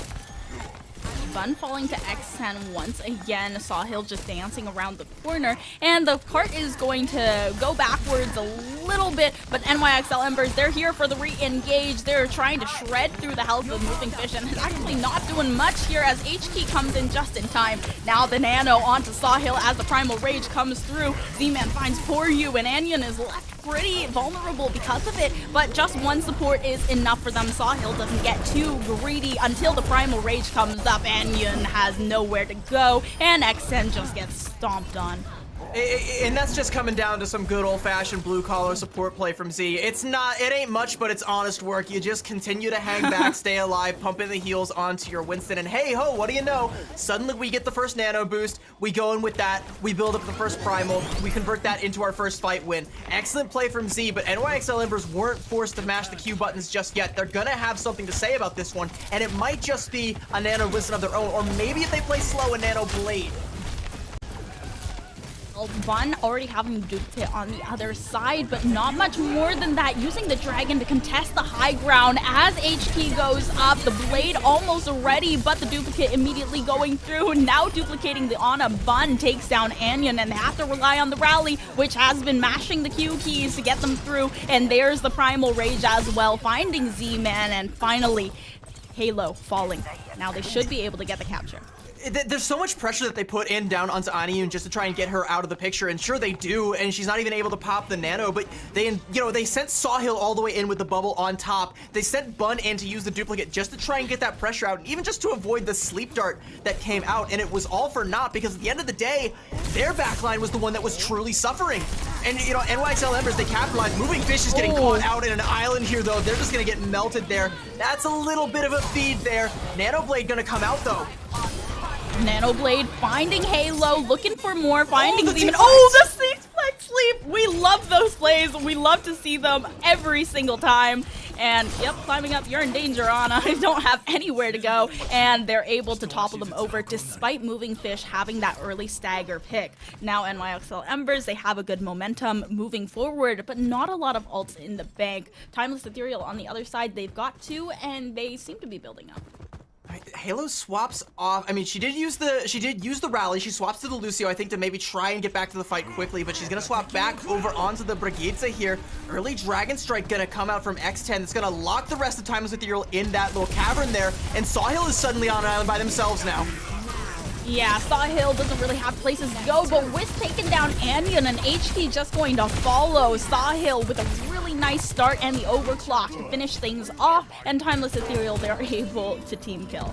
C: Bun falling to X10 once again. Sawhill just dancing around the corner, and the cart is going to go backwards a little bit, but NYXL Embers, they're here for the re-engage. They're trying to shred through the health of Moving Fish, and it's actually not doing much here as HT comes in just in time. Now the Nano onto Sawhill as the Primal Rage comes through. Z-Man finds Poor You, and Anion is left pretty vulnerable because of it, but just one support is enough for them. Sawhill doesn't get too greedy until the Primal Rage comes up. Anion has nowhere to go, and X10 just gets stomped on.
B: And that's just coming down to some good old-fashioned blue-collar support play from Z. It ain't much, but it's honest work. You just continue to hang back, stay alive, pumping the heals onto your Winston, and hey-ho, what do you know? Suddenly we get the first nano boost, we go in with that, we build up the first primal, we convert that into our first fight win. Excellent play from Z, but NYXL Embers weren't forced to mash the Q buttons just yet. They're gonna have something to say about this one, and it might just be a nano Winston of their own, or maybe if they play slow, a nano Blade.
C: Bun already having duplicate on the other side, but not much more than that. Using the dragon to contest the high ground as HP goes up. The blade almost ready, but the duplicate immediately going through. Now duplicating the Ana. Bun takes down Anion, and they have to rely on the rally, which has been mashing the Q keys to get them through. And there's the Primal Rage as well, finding Z-Man, and finally Halo falling. Now they should be able to get the capture.
B: There's so much pressure that they put down onto Anion just to try and get her out of the picture, and sure they do, and she's not even able to pop the nano, but they sent Sawhill all the way in with the bubble on top. They sent Bun in to use the duplicate just to try and get that pressure out, and even just to avoid the sleep dart that came out, and it was all for naught, because at the end of the day, their backline was the one that was truly suffering. And, NYXL Embers, they capitalized. Moving Fish is getting caught out in an island here, though. They're just gonna get melted there. That's a little bit of a feed there. Nano Blade gonna come out, though.
C: Nanoblade finding Halo, looking for more, finding Demon. Oh, the six-flex sleep! We love those plays. We love to see them every single time. And, yep, climbing up, you're in danger, Ana. I don't have anywhere to go. And they're able to topple them over despite Moving Fish having that early stagger pick. Now NYXL Embers, they have a good momentum moving forward, but not a lot of ults in the bank. Timeless Ethereal on the other side, they've got two, and they seem to be building up.
B: Halo swaps off. I mean, she did use the rally. She swaps to the Lucio, I think, to maybe try and get back to the fight quickly, but she's gonna swap back over onto the Brigitte here. Early Dragon Strike gonna come out from X10. It's gonna lock the rest of Timeless Ethereal in that little cavern there, and Sawhill is suddenly on an island by themselves now.
C: Yeah, Sawhill doesn't really have places to go, but with taking down Anion and HT just going to follow. Sawhill with a really really nice start and the overclock to finish things off, and Timeless Ethereal, they're able to team kill.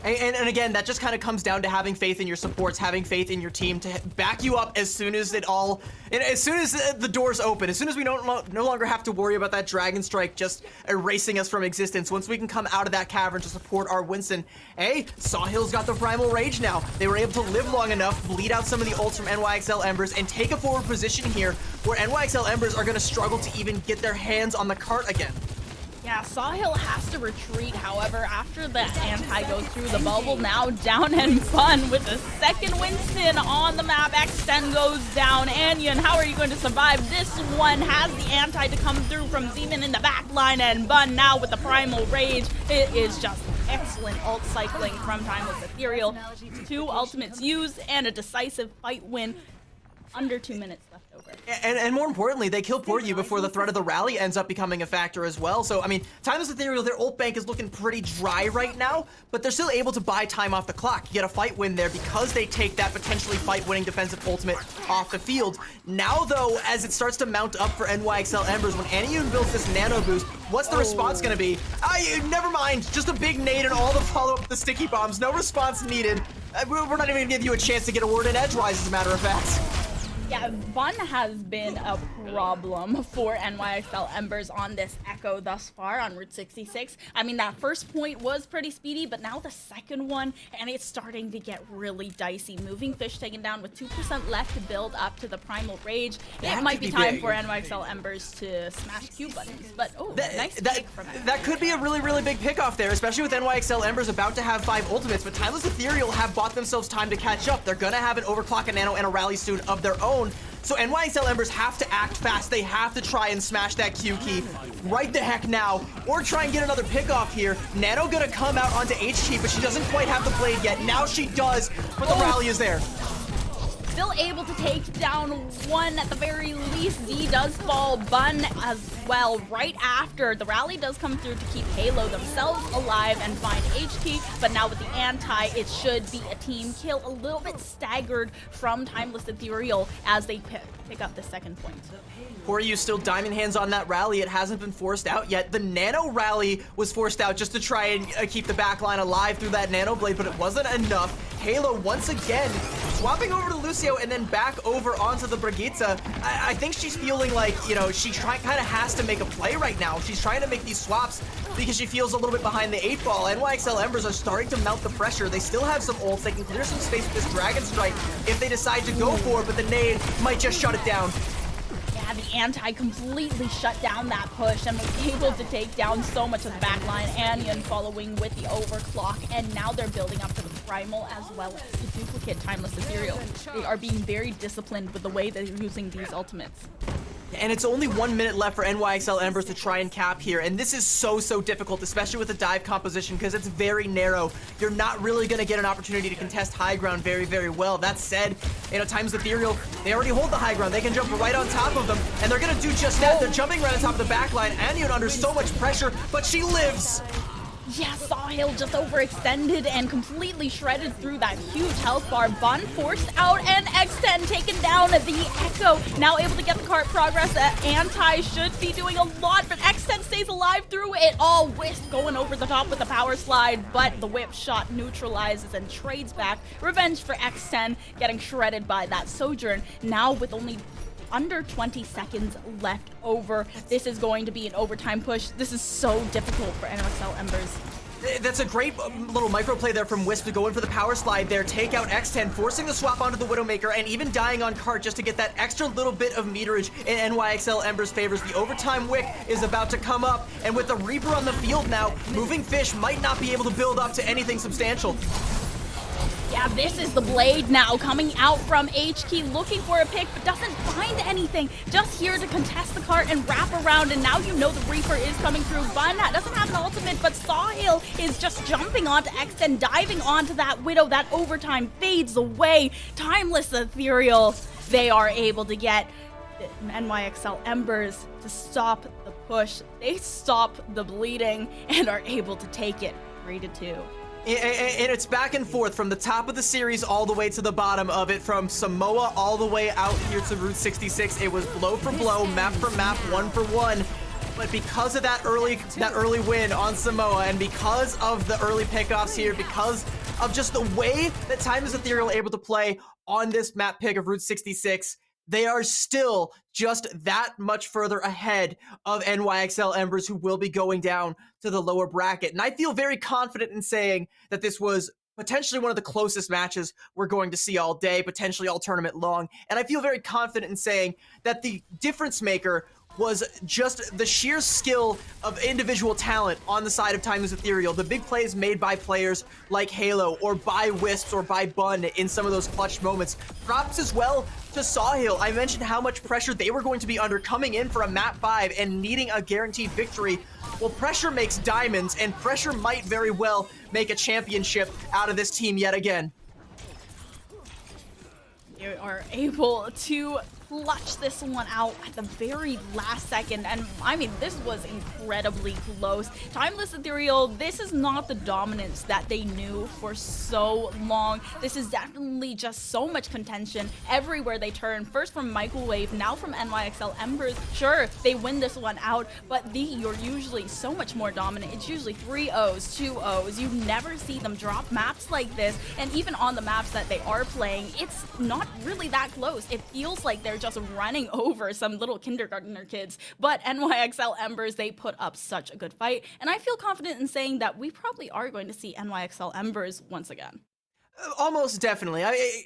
B: And again, that just kind of comes down to having faith in your supports, having faith in your team to back you up as soon as the doors open, as soon as we no longer have to worry about that Dragon Strike just erasing us from existence. Once we can come out of that cavern to support our Winston. Hey, Sawhill's got the Primal Rage now. They were able to live long enough, bleed out some of the ults from NYXL Embers, and take a forward position here where NYXL Embers are going to struggle to even get their hands on the cart again.
C: Yeah, Sawhill has to retreat, however, after the anti goes through the bubble, now down and Bun with the second Winston on the map. X10 goes down. Anyon, how are you going to survive this one? Has the anti to come through from Zeman in the back line, and Bun now with the Primal Rage. It is just excellent ult cycling from Timeless Ethereal. 2 ultimates used and a decisive fight win. Under 2 minutes left over.
B: And more importantly, they kill Poryu before the threat of the rally ends up becoming a factor as well. So, I mean, Timeless Ethereal, their ult bank is looking pretty dry right now, but they're still able to buy time off the clock, get a fight win there because they take that potentially fight-winning defensive ultimate off the field. Now, though, as it starts to mount up for NYXL Embers, when Aniyun builds this nano boost, what's the response going to be? Never mind, just a big nade and all the follow-up with the sticky bombs. No response needed. We're not even going to give you a chance to get a word in edgewise, as a matter of fact.
C: Yeah, Bun has been a problem for NYXL Embers on this Echo thus far on Route 66. I mean, that first point was pretty speedy, but now the second one, and it's starting to get really dicey. Moving Fish taken down with 2% left to build up to the Primal Rage. It might be time for NYXL Embers to smash Q buttons, but nice pick from it.
B: That could be a really, really big pick off there, especially with NYXL Embers about to have 5 ultimates, but Timeless Ethereal have bought themselves time to catch up. They're gonna have an overclock, a nano, and a rally soon of their own. So NYXL Embers have to act fast. They have to try and smash that Q key right the heck now, or try and get another pick off here. Nano gonna come out onto HT, but she doesn't quite have the blade yet. Now she does, but the rally is there.
C: Still able to take down one at the very least. Z does fall, Bun as well right after. The rally does come through to keep Halo themselves alive and find HT, but now with the anti, it should be a team kill. A little bit staggered from Timeless Ethereal as they pick up the second point.
B: Poryu still diamond hands on that rally. It hasn't been forced out yet. The nano rally was forced out just to try and keep the backline alive through that nano blade, but it wasn't enough. Halo once again swapping over to Lucio and then back over onto the Brigitte. I think she's feeling like, you know, she kind of has to make a play right now. She's trying to make these swaps because she feels a little bit behind the 8 ball. NYXL Embers are starting to mount the pressure. They still have some ults. They can clear some space with this Dragon Strike if they decide to go for it, but the nade might just shut it down.
C: Yeah, the anti completely shut down that push and was able to take down so much of the backline. Anyon following with the overclock, and now they're building up to the Primal as well as the duplicate Timeless Ethereal. They are being very disciplined with the way they're using these ultimates.
B: And it's only 1 minute left for NYXL Embers to try and cap here. And this is so difficult, especially with the dive composition, because it's very narrow. You're not really going to get an opportunity to contest high ground very well. That said, you know, Timeless Ethereal, they already hold the high ground. They can jump right on top of them, and they're going to do just that. They're jumping right on top of the back line. Anyon under so much pressure, but she lives.
C: Yeah, Sawhill just overextended and completely shredded through that huge health bar. Bun forced out, and X10 taken down. The Echo now able to get the cart progress. Anti should be doing a lot, but X10 stays alive through it all. Wisp going over the top with the power slide, but the whip shot neutralizes and trades back. Revenge for X10 getting shredded by that Sojourn. Now with only under 20 seconds left over. This is going to be an overtime push. This is so difficult for NYXL Embers.
B: That's a great little micro play there from Wisp to go in for the power slide there, take out X10, forcing the swap onto the Widowmaker, and even dying on cart just to get that extra little bit of meterage in NYXL Embers' favors. The overtime wick is about to come up, and with the Reaper on the field now, Moving Fish might not be able to build up to anything substantial.
C: Yeah, this is the blade now coming out from HK, looking for a pick, but doesn't find anything. Just here to contest the cart and wrap around, and now you know the Reaper is coming through. Bun doesn't have an ultimate, but Sawhill is just jumping onto X10, diving onto that Widow. That overtime fades away. Timeless Ethereal, they are able to get NYXL Embers to stop the push. They stop the bleeding and are able to take it 3-2.
B: And it's back and forth from the top of the series all the way to the bottom of it, from Samoa all the way out here to Route 66. It was blow for blow, map for map, 1 for 1. But because of that early win on Samoa, and because of the early pickoffs here, because of just the way that Timeless Ethereal able to play on this map pick of Route 66, they are still just that much further ahead of NYXL Embers, who will be going down to the lower bracket. And I feel very confident in saying that this was potentially one of the closest matches we're going to see all day, potentially all tournament long. And I feel very confident in saying that the difference maker was just the sheer skill of individual talent on the side of Timeless Ethereal. The big plays made by players like Halo or by Wisps or by Bun in some of those clutch moments. Props as well to Sawhill. I mentioned how much pressure they were going to be under coming in for a map 5 and needing a guaranteed victory. Well, pressure makes diamonds, and pressure might very well make a championship out of this team yet again.
C: You are able to clutch this one out at the very last second, and I mean, this was incredibly close. Timeless Ethereal, this is not the dominance that they knew for so long. This is definitely just so much contention everywhere they turn. First from Microwave, now from NYXL Embers. Sure, they win this one out, but you're usually so much more dominant. It's usually 3-0s, 2-0s. You never see them drop maps like this, and even on the maps that they are playing, it's not really that close. It feels like they're just running over some little kindergartner kids. But NYXL Embers, they put up such a good fight, and I feel confident in saying that we probably are going to see NYXL Embers once again.
B: Almost definitely.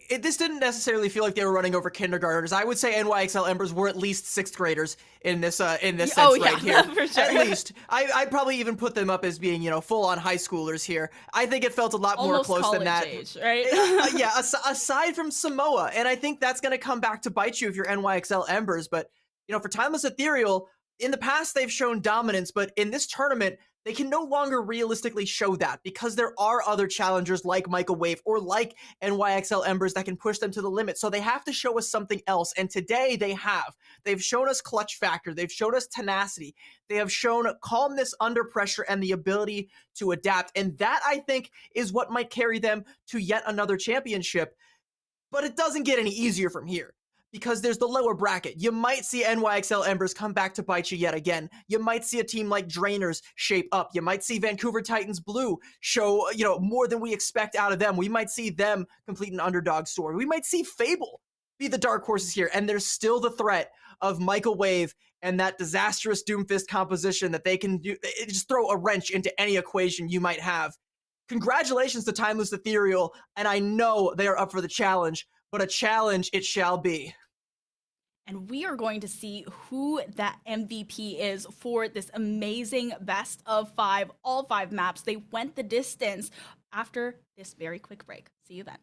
B: This didn't necessarily feel like they were running over kindergartners. I would say NYXL Embers were at least 6th graders in this sense right here.
C: For sure.
B: At least. I'd probably even put them up as being, full-on high schoolers here. I think it felt a lot more
C: Almost
B: close than that.
C: college age, right?
B: Yeah, aside from Samoa, and I think that's going to come back to bite you if you're NYXL Embers, but, for Timeless Ethereal, in the past they've shown dominance, but in this tournament, they can no longer realistically show that because there are other challengers like Microwave or like NYXL Embers that can push them to the limit. So they have to show us something else. And today they have. They've shown us clutch factor. They've shown us tenacity. They have shown calmness under pressure and the ability to adapt. And that, I think, is what might carry them to yet another championship. But it doesn't get any easier from here, because there's the lower bracket. You might see NYXL Embers come back to bite you yet again. You might see a team like Drainers shape up. You might see Vancouver Titans Blue show, more than we expect out of them. We might see them complete an underdog story. We might see Fable be the dark horses here, and there's still the threat of Microwave and that disastrous Doomfist composition that they can do. Just throw a wrench into any equation you might have. Congratulations to Timeless Ethereal, and I know they are up for the challenge, but a challenge it shall be.
C: And we are going to see who that MVP is for this amazing best of 5, all 5 maps. They went the distance after this very quick break. See you then.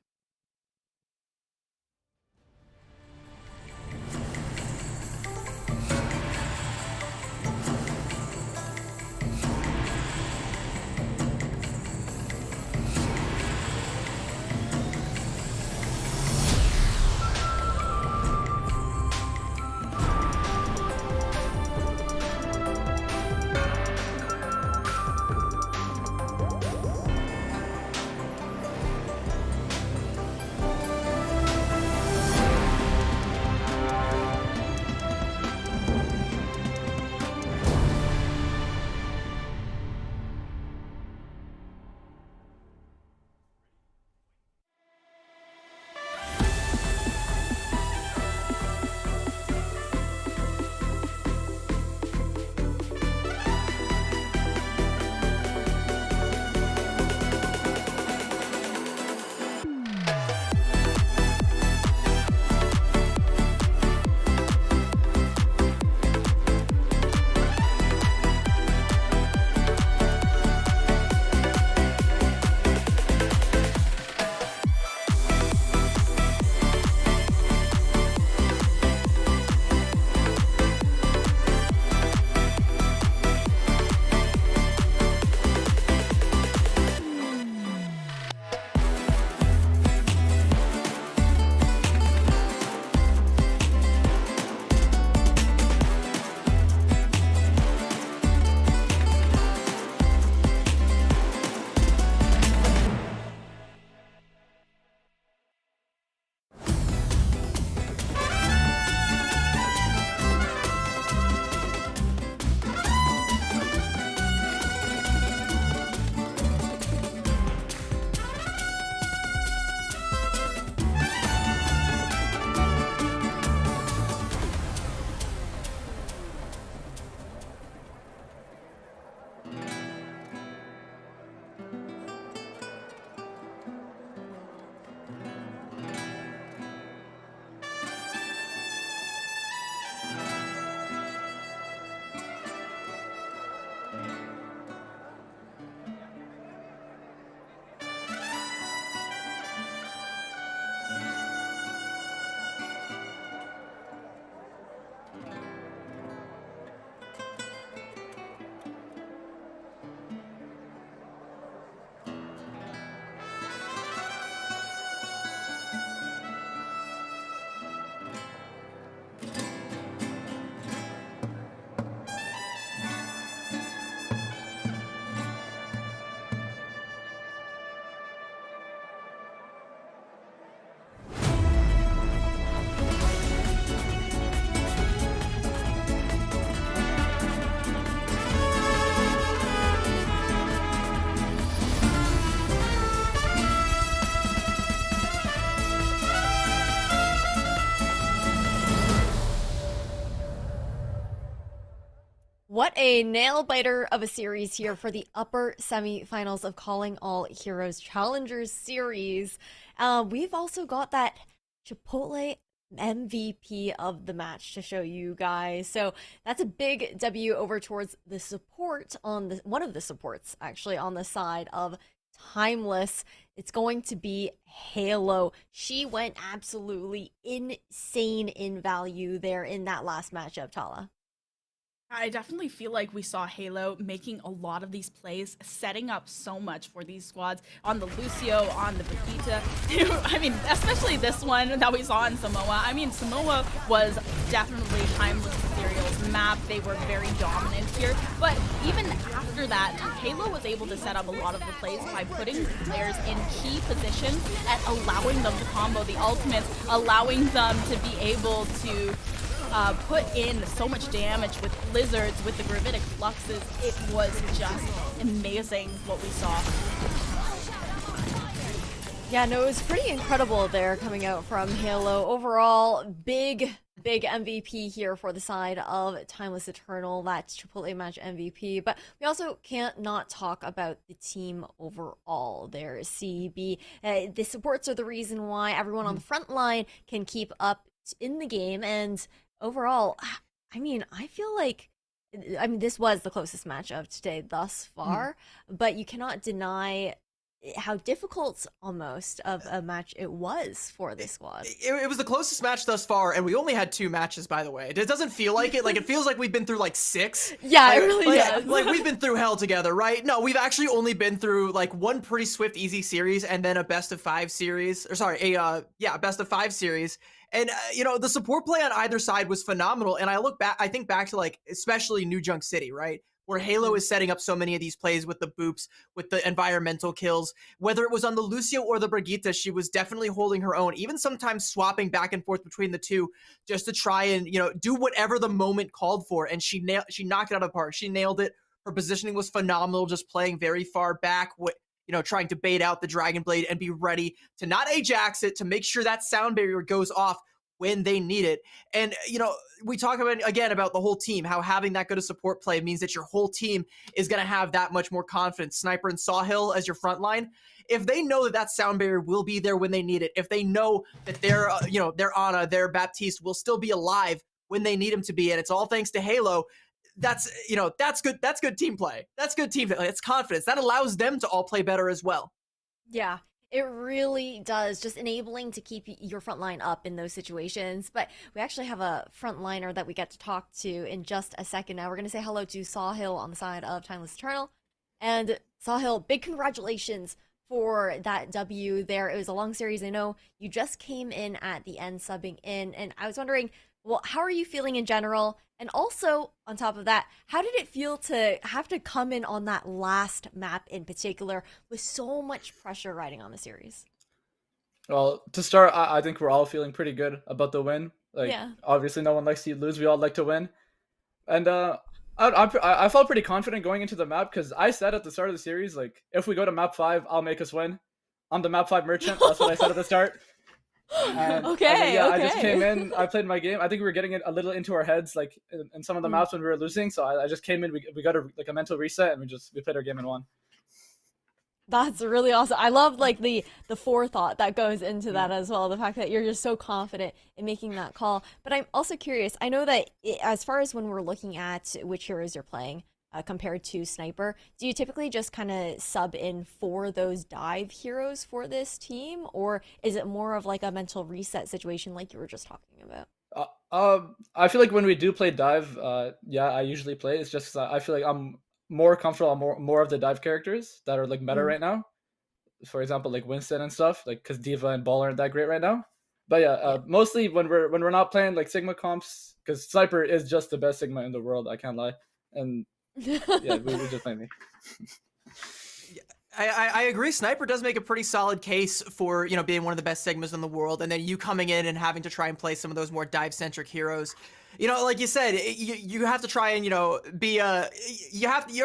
A: What a nail biter of a series here for the upper semifinals of Calling All Heroes Challengers Series. We've also got that Chipotle MVP of the match to show you guys. So that's a big W over towards the support on the one of the supports actually on the side of Timeless. It's going to be Halo. She went absolutely insane in value there in that last matchup, Tala.
C: I definitely feel like we saw Halo making a lot of these plays, setting up so much for these squads on the Lucio, on the Vegeta. I mean, especially this one that we saw in Samoa. I mean, Samoa was definitely Timeless Ethereal's map. They were very dominant here. But even after that, Halo was able to set up a lot of the plays by putting players in key positions and allowing them to combo the ultimates, allowing them to be able to put in so much damage with blizzards, with the gravitic fluxes. It was just amazing what we saw.
A: Yeah, no, it was pretty incredible there coming out from Halo. Overall, big MVP here for the side of Timeless Eternal. That's Chipotle match MVP. But we also can't not talk about the team overall. There's CB. The supports are the reason why everyone on the front line can keep up in the game. And overall, I mean, I feel like, this was the closest match of today thus far, but you cannot deny how difficult almost of a match it was for this squad.
B: It was the closest match thus far, and we only had 2 matches, by the way. It doesn't feel like it. Like, it feels like we've been through, like, 6.
A: Yeah,
B: like,
A: it really does.
B: Like, we've been through hell together, right? No, we've actually only been through, like, one pretty swift, easy series, and then a best-of-5 series. Or, sorry, a best-of-5 series. And, the support play on either side was phenomenal, and I think back to, like, especially New Junk City, right? Where Halo is setting up so many of these plays with the boops, with the environmental kills. Whether it was on the Lucio or the Brigitte, she was definitely holding her own, even sometimes swapping back and forth between the two just to try and, do whatever the moment called for. And she knocked it out of the park. She nailed it. Her positioning was phenomenal, just playing very far back, trying to bait out the Dragon Blade and be ready to not Ajax it, to make sure that sound barrier goes off when they need it. And, we talk about the whole team, how having that good a support play means that your whole team is going to have that much more confidence. Sniper and Sawhill as your front line, if they know that sound barrier will be there when they need it, if they know that their Ana, their Baptiste will still be alive when they need him to be, and it's all thanks to Halo, that's good. That's good team play. That's good team play. It's confidence. That allows them to all play better as well.
A: Yeah, it really does, just enabling to keep your front line up in those situations. But we actually have a frontliner that we get to talk to in just a second now. We're going to say hello to Sawhill on the side of Timeless Eternal. And Sawhill, big congratulations for that W there. It was a long series. I know you just came in at the end, subbing in, and I was wondering, well, how are you feeling in general? And also, on top of that, how did it feel to have to come in on that last map in particular with so much pressure riding on the series?
E: Well, to start, I think we're all feeling pretty good about the win.
A: Yeah.
E: Obviously, no one likes to lose. We all like to win. And I felt pretty confident going into the map because I said at the start of the series, like, if we go to map 5, I'll make us win. I'm the map 5 merchant. That's what I said at the start.
A: Okay.
E: I just came in, I played my game. I think we were getting it a little into our heads, like in some of the maps when we were losing. So I just came in, we got a mental reset, and we played our game and won.
A: That's really awesome. I love like the forethought that goes into that as well. The fact that you're just so confident in making that call. But I'm also curious. I know that as far as when we're looking at which heroes you're playing, compared to Sniper, do you typically just kind of sub in for those dive heroes for this team, or is it more of like a mental reset situation like you were just talking about?
E: I feel like when we do play dive, I usually play. It's just I feel like I'm more comfortable on more of the dive characters that are like meta right now. For example, like Winston and stuff, like because Diva and Ball aren't that great right now. But mostly when we're not playing like Sigma comps, because Sniper is just the best Sigma in the world. I can't lie, and yeah, we just play me.
B: I agree. Sniper does make a pretty solid case for, being one of the best Sigmas in the world, and then you coming in and having to try and play some of those more dive-centric heroes. Like you said, you have to try and, you're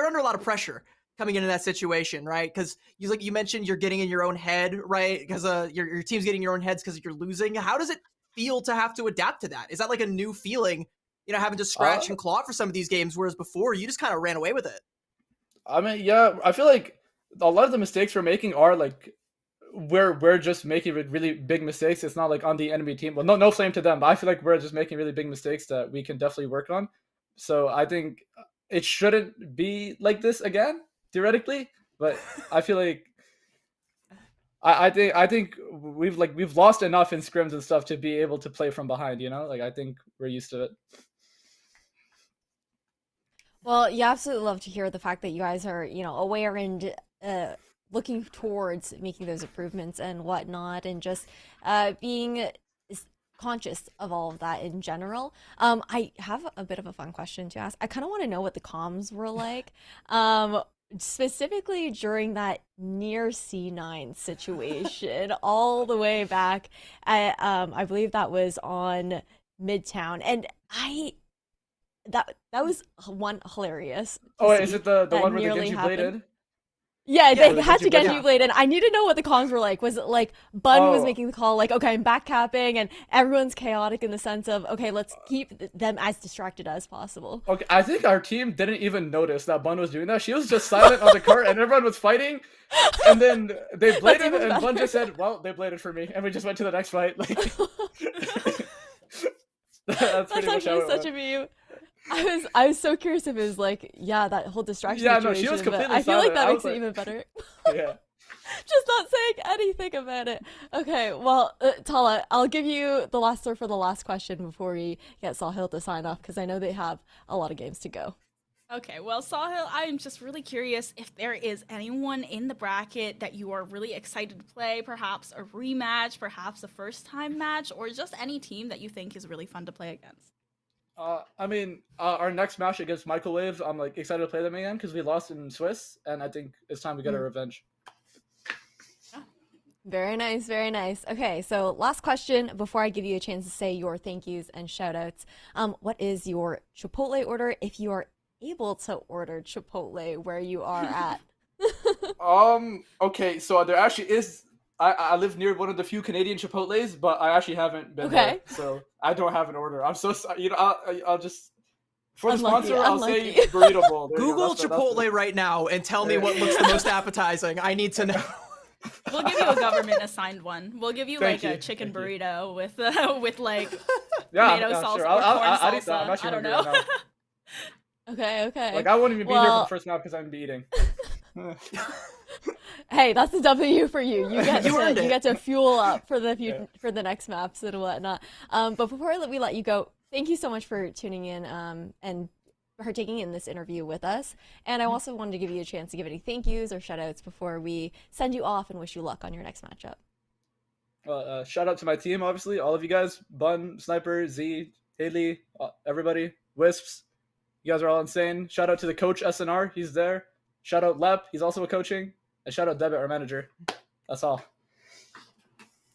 B: under a lot of pressure coming into that situation, right? Because you mentioned you're getting in your own head, right? Because your team's getting your own heads because you're losing. How does it feel to have to adapt to that? Is that like a new feeling, having to scratch and claw for some of these games, whereas before you just kind of ran away with it.
E: I mean, yeah, I feel like a lot of the mistakes we're making are like we're just making really big mistakes. It's not like on the enemy team. Well, no flame to them, but I feel like we're just making really big mistakes that we can definitely work on. So I think it shouldn't be like this again, theoretically. But I feel like I think we've lost enough in scrims and stuff to be able to play from behind. Like I think we're used to it.
A: Well, you absolutely love to hear the fact that you guys are, aware and looking towards making those improvements and whatnot, and just being conscious of all of that in general. I have a bit of a fun question to ask. I kind of want to know what the comms were like, specifically during that near C9 situation, all the way back at, I believe that was on Midtown, and that was one hilarious to
E: Oh, wait,
A: see
E: is it the
A: that
E: one where the
A: nearly
E: Genji
A: happened.
E: bladed?
A: Yeah,
B: Yeah,
A: they had to
E: Genji
A: Genji blade, and I need to know what the comms were like. Was it like Bun was
E: Oh.
A: making the call, like, okay, I'm backcapping, and everyone's chaotic in the sense of, okay, let's keep them as distracted as possible.
E: Okay, I think our team didn't even notice that Bun was doing that. She was just silent on the cart, and everyone was fighting. And then they bladed,
A: even
E: and Bun
A: better.
E: just said, "Well, they bladed for me," and we just went to the next fight. Like, that's pretty much how
A: actually
E: it
A: such
E: went.
A: a meme. I was so curious if it was like, yeah, that whole distraction
E: Yeah, no,
A: situation.
E: she was
A: but
E: completely
A: I feel like
E: silent.
A: that
E: I
A: makes
E: was
A: it
E: like-
A: even better.
E: Yeah.
A: Just not saying anything about it. Okay, well, Tala, I'll give you the last word for the last question before we get Sahil to sign off, because I know they have a lot of games to go.
C: Okay, well, Sahil, I'm just really curious if there is anyone in the bracket that you are really excited to play, perhaps a rematch, perhaps a first-time match, or just any team that you think is really fun to play against.
E: I mean, our next match against Microwave, I'm like excited to play them again because we lost in Swiss, and I think it's time we get our revenge.
A: Very nice, very nice. Okay, so last question before I give you a chance to say your thank yous and shout outs. What is your Chipotle order if you are able to order Chipotle where you are at?
E: Okay, so there actually is. I live near one of the few Canadian Chipotles, but I actually haven't been there,
A: Okay.
E: so I don't have an order. I'm so sorry. I'll just for the
A: Unlucky,
E: sponsor, I'll
A: unlucky.
E: say burrito bowl. There you go.
B: Google
E: That's the-
B: Chipotle right now and tell me what looks the most appetizing. I need to know.
C: We'll give you a government assigned one. We'll give you
E: Thank
C: like a
E: you,
C: chicken
E: thank you.
C: burrito with like
E: Yeah,
C: tomato
E: yeah,
C: salsa
E: sure.
C: or corn
E: I'll eat
C: salsa.
E: that. I'm actually
C: I don't
E: hungry
C: know.
E: right now.
A: Okay.
E: Like I won't even be here for
A: Well-
E: the first map because I'm gonna be eating.
A: Hey, that's a W for you. You get
B: You earned
A: to, you
B: it.
A: get to fuel up for the
E: Yeah.
A: for the next maps and whatnot. But before we let you go, thank you so much for tuning in and partaking in this interview with us. And I also wanted to give you a chance to give any thank yous or shout outs before we send you off and wish you luck on your next matchup.
E: Well, shout out to my team, obviously, all of you guys, Bun, Sniper, Z, Haley, everybody, Wisps. You guys are all insane. Shout out to the coach SNR, he's there. Shout out Lep, he's also a coaching. And shout out Debit, our manager. That's all.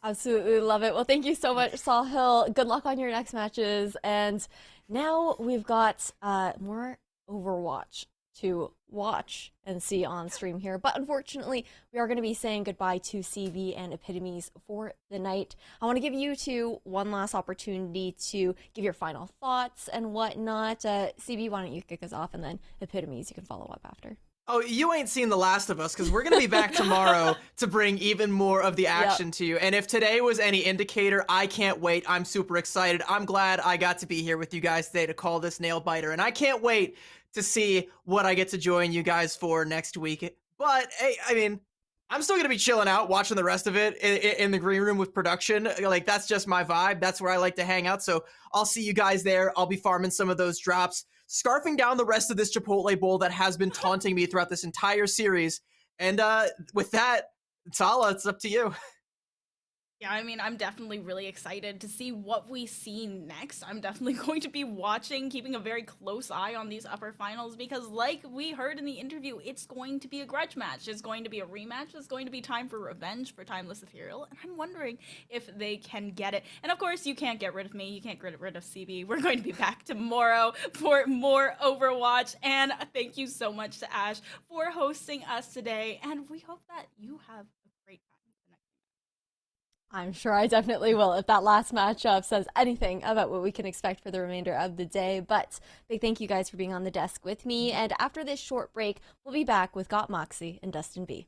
A: Absolutely love it. Well, thank you so much, Sahil. Good luck on your next matches. And now we've got more Overwatch to watch and see on stream here. But unfortunately, we are going to be saying goodbye to CB and Epitomes for the night. I want to give you two one last opportunity to give your final thoughts and whatnot. CB, why don't you kick us off, and then Epitomes, you can follow up after.
B: Oh, you ain't seen The Last of Us, because we're going to be back tomorrow to bring even more of the action to you. And if today was any indicator, I can't wait. I'm super excited. I'm glad I got to be here with you guys today to call this nail biter. And I can't wait to see what I get to join you guys for next week. But, hey, I mean, I'm still going to be chilling out, watching the rest of it in the green room with production. Like, that's just my vibe. That's where I like to hang out. So I'll see you guys there. I'll be farming some of those drops, scarfing down the rest of this Chipotle bowl that has been taunting me throughout this entire series. And with that, Tala, it's up to you.
C: Yeah, I mean, I'm definitely really excited to see what we see next. I'm definitely going to be watching, keeping a very close eye on these upper finals because, like we heard in the interview, it's going to be a grudge match. It's going to be a rematch. It's going to be time for revenge for Timeless Ethereal. And I'm wondering if they can get it. And of course, you can't get rid of me. You can't get rid of CB. We're going to be back tomorrow for more Overwatch. And thank you so much to Ash for hosting us today. And we hope that you have
A: I'm sure I definitely will if that last matchup says anything about what we can expect for the remainder of the day. But big thank you guys for being on the desk with me. And after this short break, we'll be back with Got Moxie and Dustin B.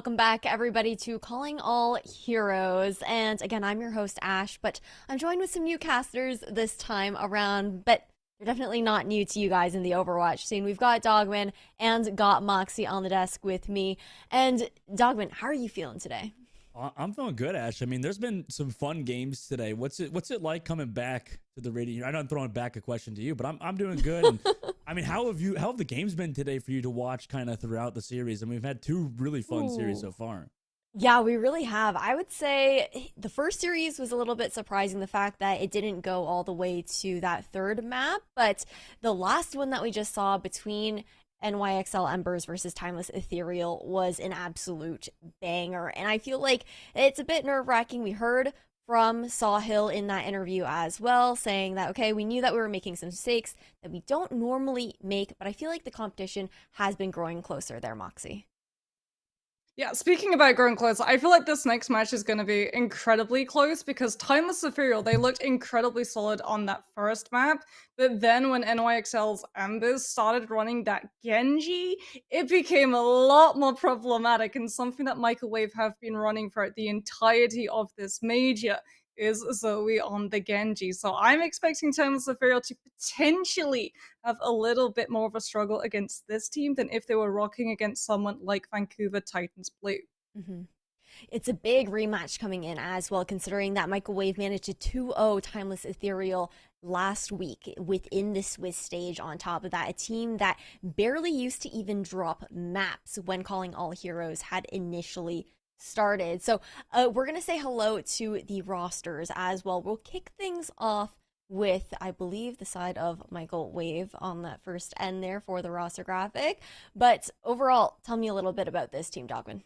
A: Welcome back, everybody, to Calling All Heroes. And again, I'm your host, Ash, but I'm joined with some new casters this time around, but they're definitely not new to you guys in the Overwatch scene. We've got Dogman and got Moxie on the desk with me. And Dogman, how are you feeling today?
F: I'm feeling good, Ash. I mean, there's been some fun games today. What's it like coming back to the Radiant? I know I'm throwing back a question to you, but I'm doing good. And I mean, how have the games been today for you to watch kind of throughout the series? I mean, we've had two really fun series so far.
A: Yeah, we really have. I would say the first series was a little bit surprising, the fact that it didn't go all the way to that third map, but the last one that we just saw between NYXL Embers versus Timeless Ethereal was an absolute banger. And I feel like it's a bit nerve-wracking. We heard from Sawhill in that interview as well, saying that, okay, we knew that we were making some mistakes that we don't normally make, but I feel like the competition has been growing closer there, Moxie.
G: Yeah, speaking about growing close, I feel like this next match is going to be incredibly close because Timeless Ethereal, they looked incredibly solid on that first map, but then when NYXL's Embers started running that Genji, it became a lot more problematic, and something that Microwave have been running throughout the entirety of this major is Zoe on the Genji. So I'm expecting Timeless Ethereal to potentially have a little bit more of a struggle against this team than if they were rocking against someone like Vancouver Titans Blue.
A: Mm-hmm. It's a big rematch coming in as well, considering that Microwave managed to 2-0 Timeless Ethereal last week within the Swiss stage. On top of that, a team that barely used to even drop maps when Calling All Heroes had initially started. So we're going to say hello to the rosters as well. We'll kick things off with, I believe, the side of Michael Wave on that first end there for the roster graphic. But overall, tell me a little bit about this team, Dogman.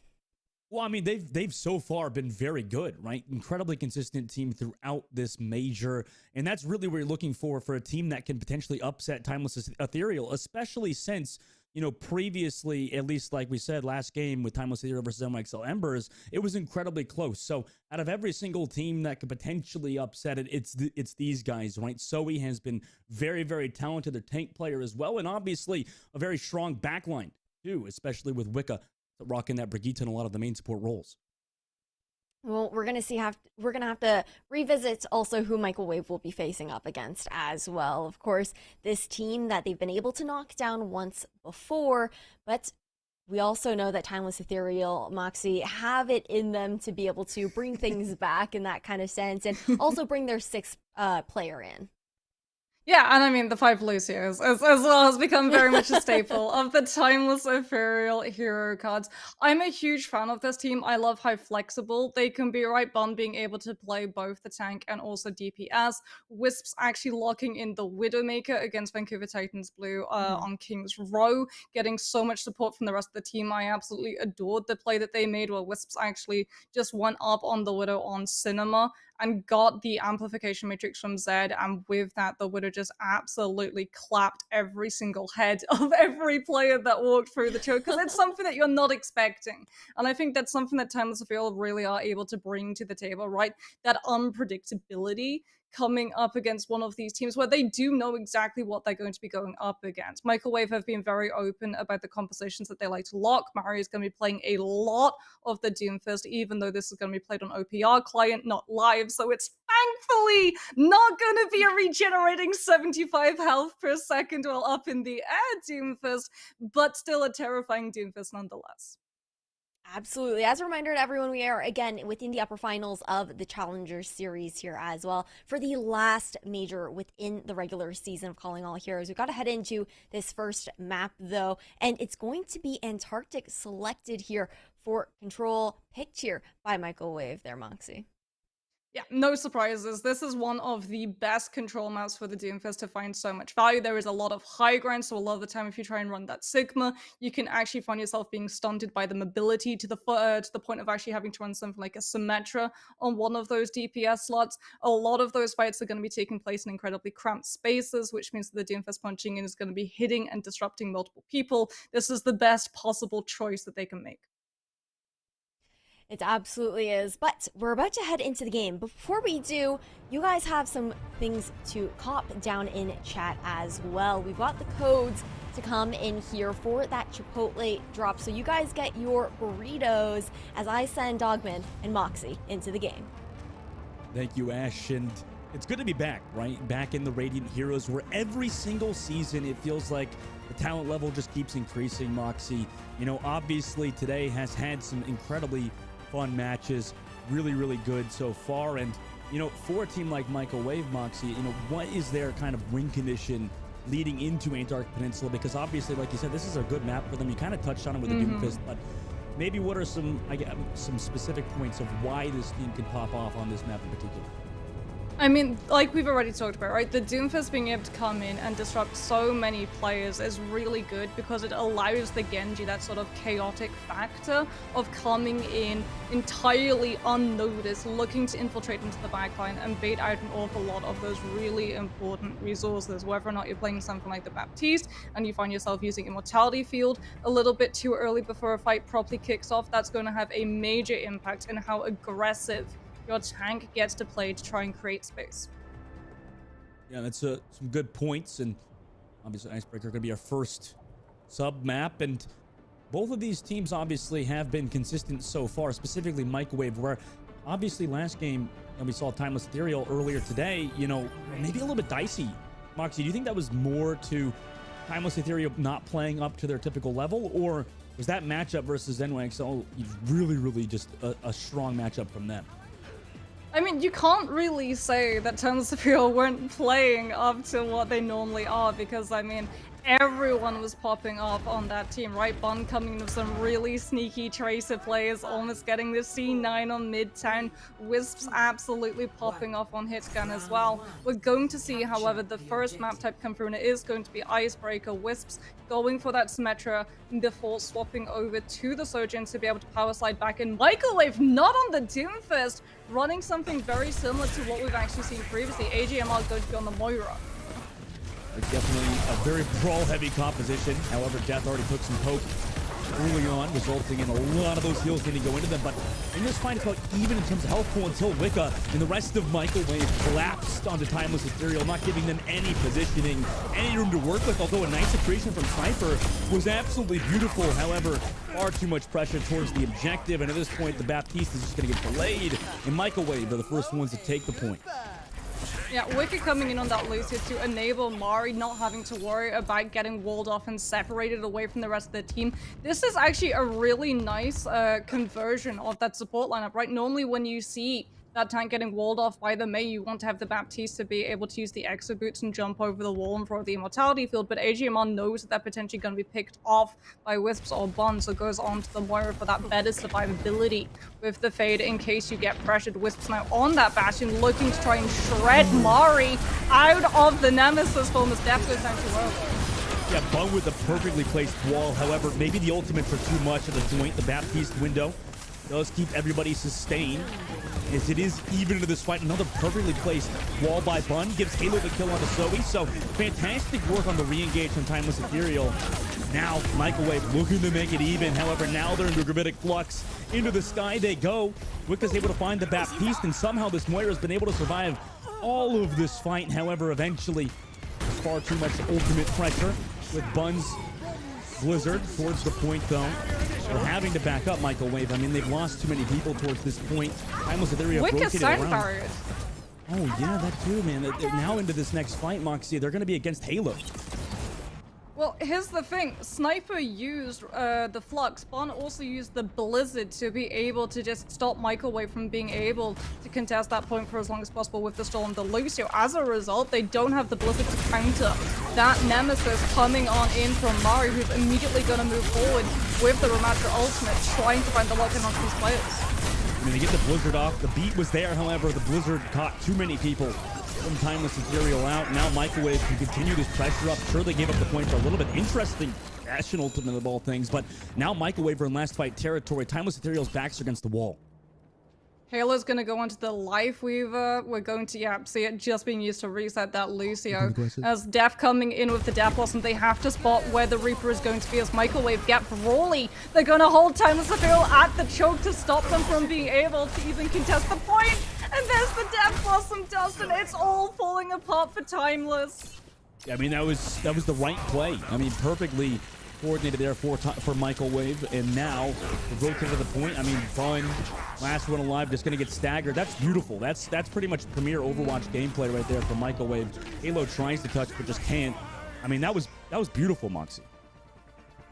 F: Well, I mean, they've so far been very good, right? Incredibly consistent team throughout this major, and that's really what you're looking for a team that can potentially upset Timeless Ethereal, especially since, you know, previously, at least like we said last game with Timeless Ethereal versus NYXL Embers, it was incredibly close. So out of every single team that could potentially upset it, it's these guys, right? Zoe has been very, very talented, their tank player as well, and obviously a very strong backline too, especially with Wicca rocking that Brigitte in a lot of the main support roles.
A: Well, we're gonna have to revisit also who Michael Wave will be facing up against as well. Of course, this team that they've been able to knock down once before, but we also know that Timeless Ethereal, Moxie, have it in them to be able to bring things back in that kind of sense, and also bring their sixth player in.
G: Yeah, and I mean, the five Lucios as well has become very much a staple of the Timeless Ethereal hero cards. I'm a huge fan of this team. I love how flexible they can be, right? Bond being able to play both the tank and also DPS. Wisps actually locking in the Widowmaker against Vancouver Titans Blue on King's Row, getting so much support from the rest of the team. I absolutely adored the play that they made where Wisps actually just went up on the Widow on Cinema and got the amplification matrix from Zed, and with that, the Widow just absolutely clapped every single head of every player that walked through the choke, because it's something that you're not expecting. And I think that's something that Timeless Ethereal really are able to bring to the table, right? That unpredictability coming up against one of these teams where they do know exactly what they're going to be going up against. Microwave have been very open about the compositions that they like to lock. Mario is going to be playing a lot of the Doomfist, even though this is going to be played on OPR client, not live, so it's thankfully not going to be a regenerating 75 health per second while up in the air Doomfist, but still a terrifying Doomfist nonetheless.
A: Absolutely. As a reminder to everyone, we are again within the upper finals of the Challenger Series here as well for the last major within the regular season of Calling All Heroes. We've got to head into this first map though, and it's going to be Antarctic selected here for Control, picked here by Microwave there, Moxie.
G: Yeah, no surprises. This is one of the best control maps for the Doomfist to find so much value. There is a lot of high ground, so a lot of the time if you try and run that Sigma, you can actually find yourself being stunted by the mobility to the point of actually having to run something like a Symmetra on one of those DPS slots. A lot of those fights are going to be taking place in incredibly cramped spaces, which means that the Doomfist punching in is going to be hitting and disrupting multiple people. This is the best possible choice that they can make.
A: It absolutely is. But we're about to head into the game. Before we do, you guys have some things to cop down in chat as well. We've got the codes to come in here for that Chipotle drop. So you guys get your burritos as I send Dogman and Moxie into the game.
F: Thank you, Ash. And it's good to be back, right? Back in the Radiant Heroes, where every single season it feels like the talent level just keeps increasing, Moxie. You know, obviously today has had some incredibly fun matches, really, really good so far. And, you know, for a team like Microwave, Moxie, you know, what is their kind of win condition leading into Antarctic Peninsula? Because obviously, like you said, this is a good map for them. You kind of touched on it with the Doomfist, but maybe what are some specific points of why this team can pop off on this map in particular?
G: I mean, like we've already talked about, right? The Doomfist being able to come in and disrupt so many players is really good because it allows the Genji that sort of chaotic factor of coming in entirely unnoticed, looking to infiltrate into the backline and bait out an awful lot of those really important resources. Whether or not you're playing something like the Baptiste and you find yourself using Immortality Field a little bit too early before a fight properly kicks off, that's going to have a major impact in how aggressive your tank gets to play to try and create space.
F: Yeah, that's some good points, and obviously Icebreaker going to be our first sub map, and both of these teams obviously have been consistent so far, specifically Microwave, where obviously last game, and we saw Timeless Ethereal earlier today, you know, maybe a little bit dicey. Moxie, do you think that was more to Timeless Ethereal not playing up to their typical level, or was that matchup versus NYXL really, really just a strong matchup from them?
G: I mean, you can't really say that Timeless Ethereal weren't playing up to what they normally are because, I mean, everyone was popping off on that team, right? Bond coming in with some really sneaky Tracer plays, almost getting the C9 on Midtown. Wisps absolutely popping off on Hitgun as well. We're going to see, however, the first map type come through, and it is going to be Icebreaker. Wisps going for that Symmetra before swapping over to the Sojourn to be able to power slide back in. Microwave not on the Doomfist, running something very similar to what we've actually seen previously. AGMR going to be on the Moira.
F: Definitely a very brawl-heavy composition. However, Death already took some poke early on, resulting in a lot of those heals didn't go into them. But in this fight, it's about even in terms of health pool until Wicca and the rest of Microwave collapsed onto Timeless Ethereal, not giving them any positioning, any room to work with. Although a nice creation from Sniper was absolutely beautiful. However, far too much pressure towards the objective. And at this point, the Baptiste is just going to get delayed. And Microwave are the first ones to take the point.
G: Yeah, Wicked coming in on that Lucio to enable Mari not having to worry about getting walled off and separated away from the rest of the team. This is actually a really nice conversion of that support lineup, right? Normally when you see that tank getting walled off by the Mei, you want to have the Baptiste to be able to use the Exo Boots and jump over the wall and throw the Immortality Field, but AGMR knows that they're potentially going to be picked off by Wisps or Bond, so goes on to the Moira for that better survivability with the Fade in case you get pressured. Wisps now on that Bastion, looking to try and shred Mari out of the Nemesis form as Death goes down to Earth.
F: Yeah, Bung with the perfectly placed wall. However, maybe the ultimates are too much at the joint. The Baptiste window does keep everybody sustained, as it is even into this fight. Another perfectly placed wall by Bun gives Halo the kill onto Zoe, so fantastic work on the re-engage from Timeless Ethereal. Now Microwave looking to make it even. However, now they're into Gravitic Flux. Into the sky they go. Wicca's able to find the Baptiste, and somehow this Moira's been able to survive all of this fight. However, eventually far too much ultimate pressure with Bun's Blizzard towards the point, though. They're having to back up Microwave. I mean, they've lost too many people towards this point. Timeless Ethereal
G: Wicked
F: rotated around.
G: barriers.
F: Oh, yeah, that too, man. They're now into this next fight, Moxie. They're going to be against Halo.
G: Well, here's the thing. Sniper used the Flux. Bond also used the Blizzard to be able to just stop Microwave from being able to contest that point for as long as possible with the Storm. The Lucio, as a result, they don't have the Blizzard to counter that Nemesis coming on in from Mari, who's immediately going to move forward with the Ramatra ultimate, trying to find the lock-in on these players.
F: I mean, they get the Blizzard off. The beat was there, however, the Blizzard caught too many people from Timeless Ethereal out. Now Microwave can continue this pressure up. Sure, they gave up the point for a little bit. Interesting Bastion ultimate of all things, but now Microwave are in last fight territory. Timeless Ethereal's backs against the wall.
G: Halo's gonna go onto the Life Weaver. We're going to, see it just being used to reset that Lucio. As Def coming in with the Death Blossom, they have to spot where the Reaper is going to be as Microwave get Brawly. They're gonna hold Timeless Ethereal at the choke to stop them from being able to even contest the point. And there's the Death Blossom dust, and it's all falling apart for Timeless.
F: I mean, that was the right play. I mean, perfectly coordinated there for Microwave, and now the rotate to the point. I mean, Bun, last one alive, just gonna get staggered. That's beautiful. That's pretty much premier Overwatch gameplay right there for Microwave. Halo tries to touch but just can't. I mean, that was beautiful, Moxie.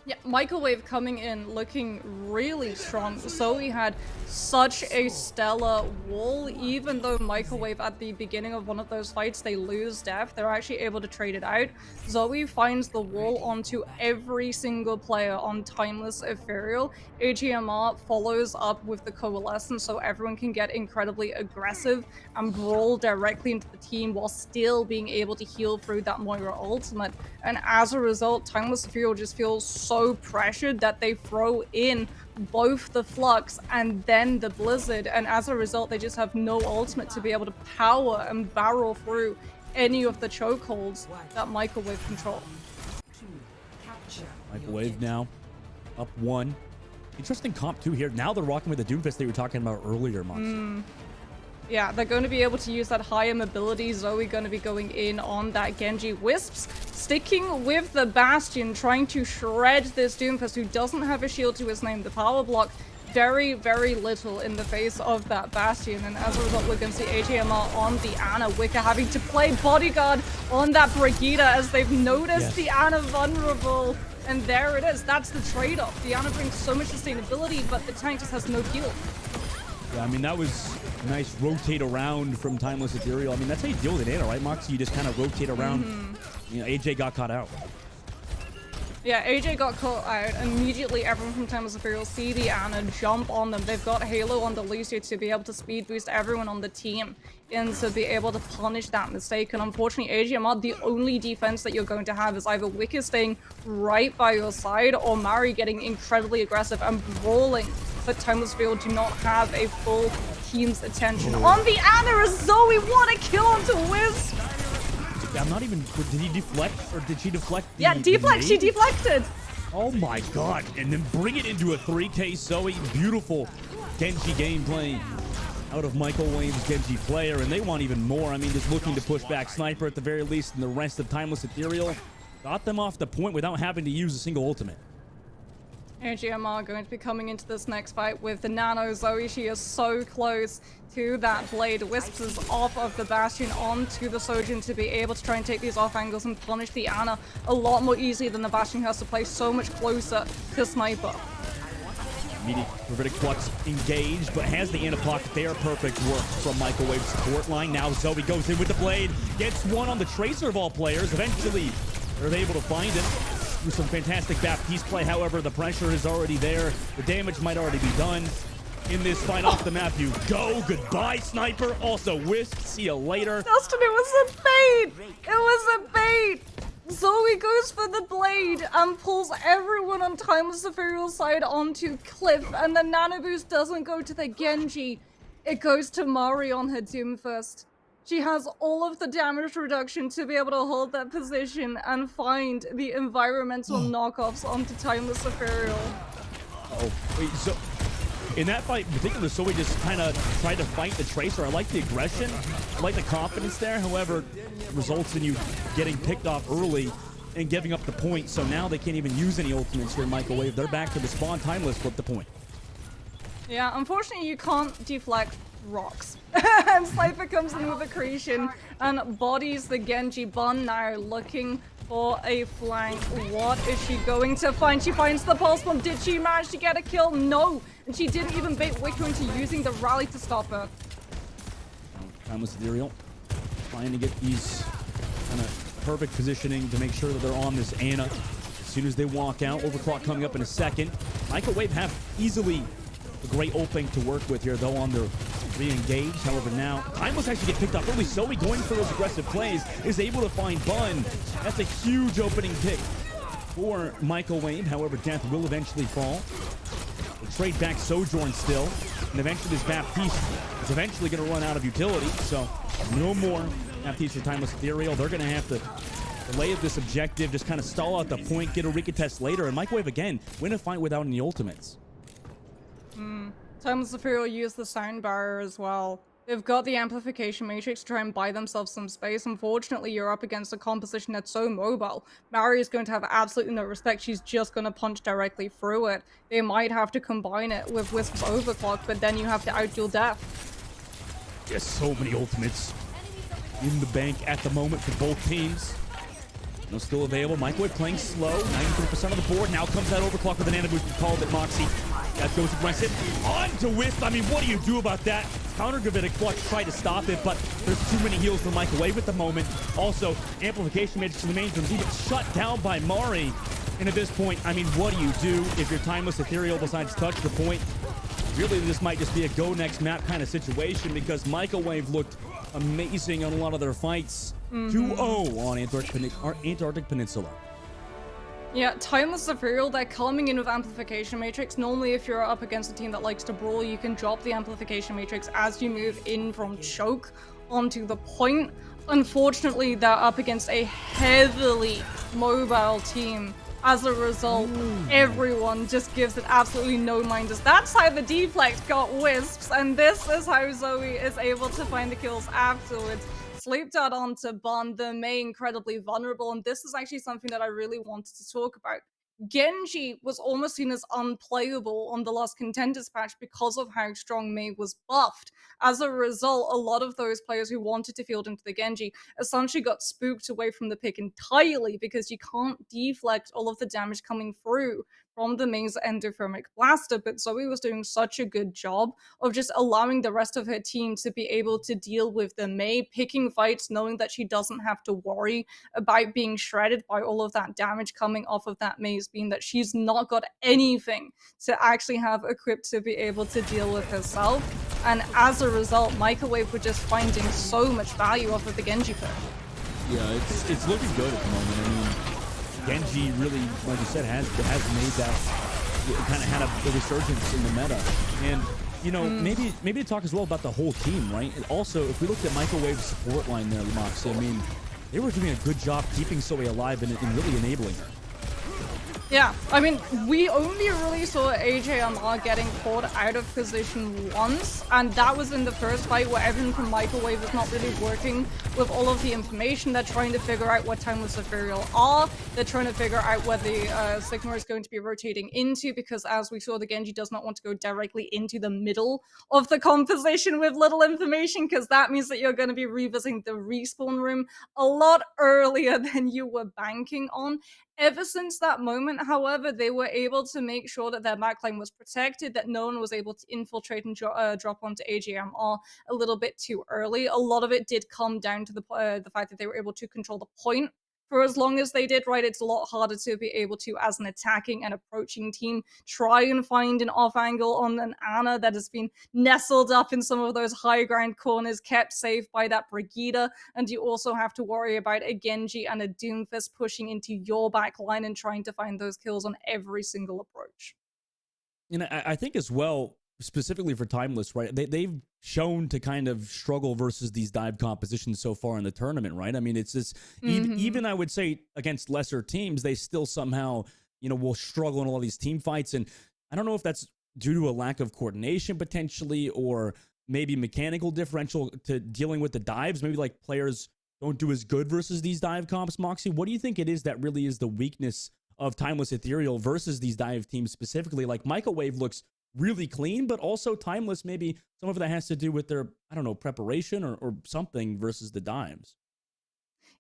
G: Yeah, Microwave coming in looking really strong. Zoe had such a stellar wall. Even though Microwave at the beginning of one of those fights, they lose depth, they're actually able to trade it out. Zoe finds the wall onto every single player on Timeless Ethereal. AGMR follows up with the Coalescence so everyone can get incredibly aggressive and brawl directly into the team while still being able to heal through that Moira ultimate. And as a result, Timeless Ethereal just feels so pressured that they throw in both the Flux and then the Blizzard, and as a result they just have no ultimate to be able to power and barrel through any of the chokeholds that Microwave control.
F: Microwave now up 1. Interesting comp too here. Now they're rocking with the Doomfist they were talking about earlier, Mox.
G: Yeah, they're going to be able to use that higher mobility. Zoe going to be going in on that Genji. Wisps sticking with the Bastion, trying to shred this Doomfist who doesn't have a shield to his name. The power block very, very little in the face of that Bastion, and as a result we're going to see AGMR on the Ana. Wicker having to play bodyguard on that Brigitte as they've noticed the Ana vulnerable. And there it is. That's the trade-off. The Ana brings so much sustainability, but the tank just has no heal.
F: Yeah, I mean, that was a nice rotate around from Timeless Ethereal. I mean, that's how you deal with an Ana, right, Moxie? You just kind of rotate around. You know, AJ got caught out.
G: Yeah, AJ got caught out. Immediately, everyone from Timeless Ethereal see the Ana, jump on them. They've got Halo on the Lucio to be able to speed boost everyone on the team and to be able to punish that mistake. And unfortunately, AGMR, the only defense that you're going to have is either Wicker staying right by your side or Mari getting incredibly aggressive and brawling. But Timeless Ethereal do not have a full team's attention on the Ana as Zoe. What a kill onto Wiz!
F: I'm not even. Did he deflect or did she deflect?
G: Yeah, deflect. She deflected.
F: Oh my god! And then bring it into a 3K Zoe. Beautiful Genji gameplay out of Microwave's Genji player, and they want even more. I mean, just looking to push back Sniper at the very least, and the rest of Timeless Ethereal got them off the point without having to use a single ultimate.
G: AGMR going to be coming into this next fight with the Nano Zoe. She is so close to that blade. Wisps is off of the Bastion onto the Sojourn to be able to try and take these off angles and punish the Ana a lot more easily than the Bastion has to play so much closer to Sniper.
F: Immediate Gravitic Flux engaged, but has the Ana pocket there. Perfect work from Microwave's support line. Now Zoe goes in with the blade, gets one on the Tracer of all players. Eventually, they're able to find it through some fantastic Baptiste play. However, the pressure is already there. The damage might already be done. In this fight off the map, you go. Goodbye, Sniper. Also, Wisp. See you later.
G: Dustin, it was a bait! It was a bait! Zoe goes for the blade and pulls everyone on Timeless Ethereal's side onto Cliff, and the Nano Boost doesn't go to the Genji. It goes to Mari on her Doomfist. She has all of the damage reduction to be able to hold that position and find the environmental knockoffs onto Timeless Ethereal.
F: Oh, wait, so in that fight in particular, Zoe just kind of tried to fight the Tracer. I like the aggression, I like the confidence there. However, it results in you getting picked off early and giving up the point. So now they can't even use any ultimates here in Microwave. They're back to the spawn. Timeless flip the point.
G: Yeah, unfortunately you can't deflect rocks. And Sniper comes in with a creation and bodies the Genji. Bun now looking for a flank. What is she going to find? She finds the pulse bomb. Did she manage to get a kill? No. And she didn't even bait Wicker into using the rally to stop her.
F: Timeless Ethereal trying to get these kind of perfect positioning to make sure that they're on this Ana. As soon as they walk out, overclock coming up in a second. Microwave have easily a great opening to work with here, though, on their re-engage. However, now Timeless actually get picked up early. Zoe going for those aggressive plays is able to find Bun. That's a huge opening pick for Microwave. However, Death will eventually fall. They trade back Sojourn still, and eventually this Baptiste is eventually going to run out of utility, so no more Baptiste for Timeless Ethereal. They're going to have to delay this objective, just kind of stall out the point, get a recontest later, and Microwave again win a fight without any ultimates.
G: Timeless Ethereal use the sound barrier as well. They've got the amplification matrix to try and buy themselves some space. Unfortunately, you're up against a composition that's so mobile. Mary is going to have absolutely no respect. She's just going to punch directly through it. They might have to combine it with Wisp's Overclock, but then you have to outduel Death.
F: Just so many ultimates in the bank at the moment for both teams. No, still available. Microwave playing slow. 93% of the board. Now comes that overclock with an nano boost. We called it, Moxie. That goes aggressive. On to Wisp. I mean, what do you do about that? Counter Gravitic Clutch tried to stop it, but there's too many heals for Microwave at the moment. Also, amplification matrix to the main room. Even shut down by Mari. And at this point, I mean, what do you do if you're Timeless Ethereal besides touch the point? Really, this might just be a go next map kind of situation because Microwave looked amazing on a lot of their fights. 2-0 on Antarctic Peninsula.
G: Yeah, Timeless Ethereal, they're coming in with Amplification Matrix. Normally, if you're up against a team that likes to brawl, you can drop the Amplification Matrix as you move in from choke onto the point. Unfortunately, they're up against a heavily mobile team. As a result, everyone just gives it absolutely no minders. That's how the deflect got Wisps, and this is how Zoe is able to find the kills afterwards. Sleep Dart onto Bond, the Mei incredibly vulnerable, and this is actually something that I really wanted to talk about. Genji was almost seen as unplayable on the last Contenders patch because of how strong Mei was buffed. As a result, a lot of those players who wanted to field into the Genji essentially got spooked away from the pick entirely because you can't deflect all of the damage coming through from the Mei's endothermic blaster, but Zoe was doing such a good job of just allowing the rest of her team to be able to deal with the Mei, picking fights, knowing that she doesn't have to worry about being shredded by all of that damage coming off of that Mei's beam, that she's not got anything to actually have equipped to be able to deal with herself. And as a result, Microwave were just finding so much value off of the Genji pick.
F: Yeah, it's looking good at the moment. I mean, Genji really, like you said, has made that kind of had a resurgence in the meta. And, you know, maybe to talk as well about the whole team, right? And also, if we looked at Microwave's support line there, Moxie, I mean, they were doing a good job keeping Zoe alive and really enabling her.
G: Yeah, I mean, we only really saw AJMR getting caught out of position once, and that was in the first fight where everyone from Microwave is not really working with all of the information. They're trying to figure out what Timeless Ethereal are. They're trying to figure out where the Sigma is going to be rotating into, because as we saw, the Genji does not want to go directly into the middle of the composition with little information, because that means that you're going to be revisiting the respawn room a lot earlier than you were banking on. Ever since that moment, however, they were able to make sure that their backline was protected, that no one was able to infiltrate and drop onto AGMR a little bit too early. A lot of it did come down to the fact that they were able to control the point for as long as they did, right? It's a lot harder to be able to, as an attacking and approaching team, try and find an off angle on an Ana that has been nestled up in some of those high ground corners, kept safe by that Brigida, and you also have to worry about a Genji and a Doomfist pushing into your back line and trying to find those kills on every single approach.
F: And I think as well, specifically for Timeless, right? They've shown to kind of struggle versus these dive compositions so far in the tournament, right? I mean, it's this, even I would say against lesser teams, they still somehow, you know, will struggle in a lot of these team fights. And I don't know if that's due to a lack of coordination potentially, or maybe mechanical differential to dealing with the dives. Maybe like players don't do as good versus these dive comps. Moxie, what do you think it is that really is the weakness of Timeless Ethereal versus these dive teams specifically? Like Microwave looks really clean, but also Timeless, maybe some of that has to do with their, I don't know, preparation or something versus the dives.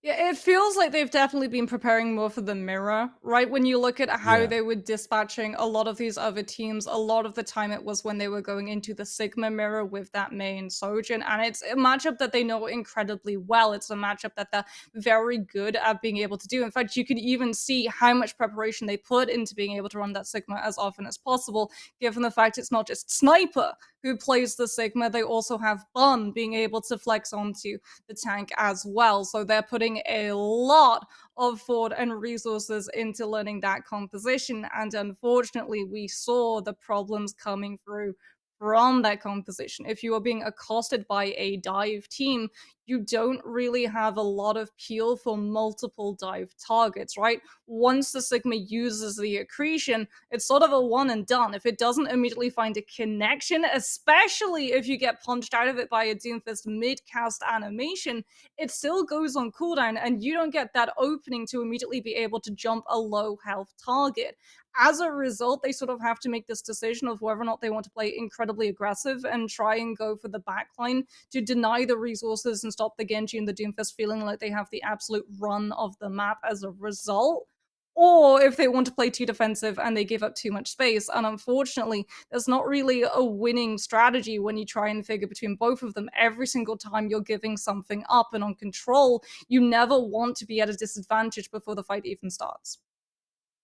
G: Yeah, it feels like they've definitely been preparing more for the mirror, right? When you look at how they were dispatching a lot of these other teams, a lot of the time it was when they were going into the Sigma mirror with that main Sojin, and it's a matchup that they know incredibly well. It's a matchup that they're very good at being able to do. In fact, you can even see how much preparation they put into being able to run that Sigma as often as possible, given the fact it's not just Sniper who plays the Sigma. They also have Bun being able to flex onto the tank as well. So they're putting a lot of thought and resources into learning that composition. And unfortunately, we saw the problems coming through from that composition. If you are being accosted by a dive team, you don't really have a lot of peel for multiple dive targets, right? Once the Sigma uses the accretion, it's sort of a one and done. If it doesn't immediately find a connection, especially if you get punched out of it by a Doomfist mid-cast animation, it still goes on cooldown and you don't get that opening to immediately be able to jump a low health target. As a result, they sort of have to make this decision of whether or not they want to play incredibly aggressive and try and go for the backline to deny the resources and stop the Genji and the Doomfist feeling like they have the absolute run of the map as a result. Or if they want to play too defensive and they give up too much space. And unfortunately, there's not really a winning strategy when you try and figure between both of them. Every single time you're giving something up, and on control, you never want to be at a disadvantage before the fight even starts.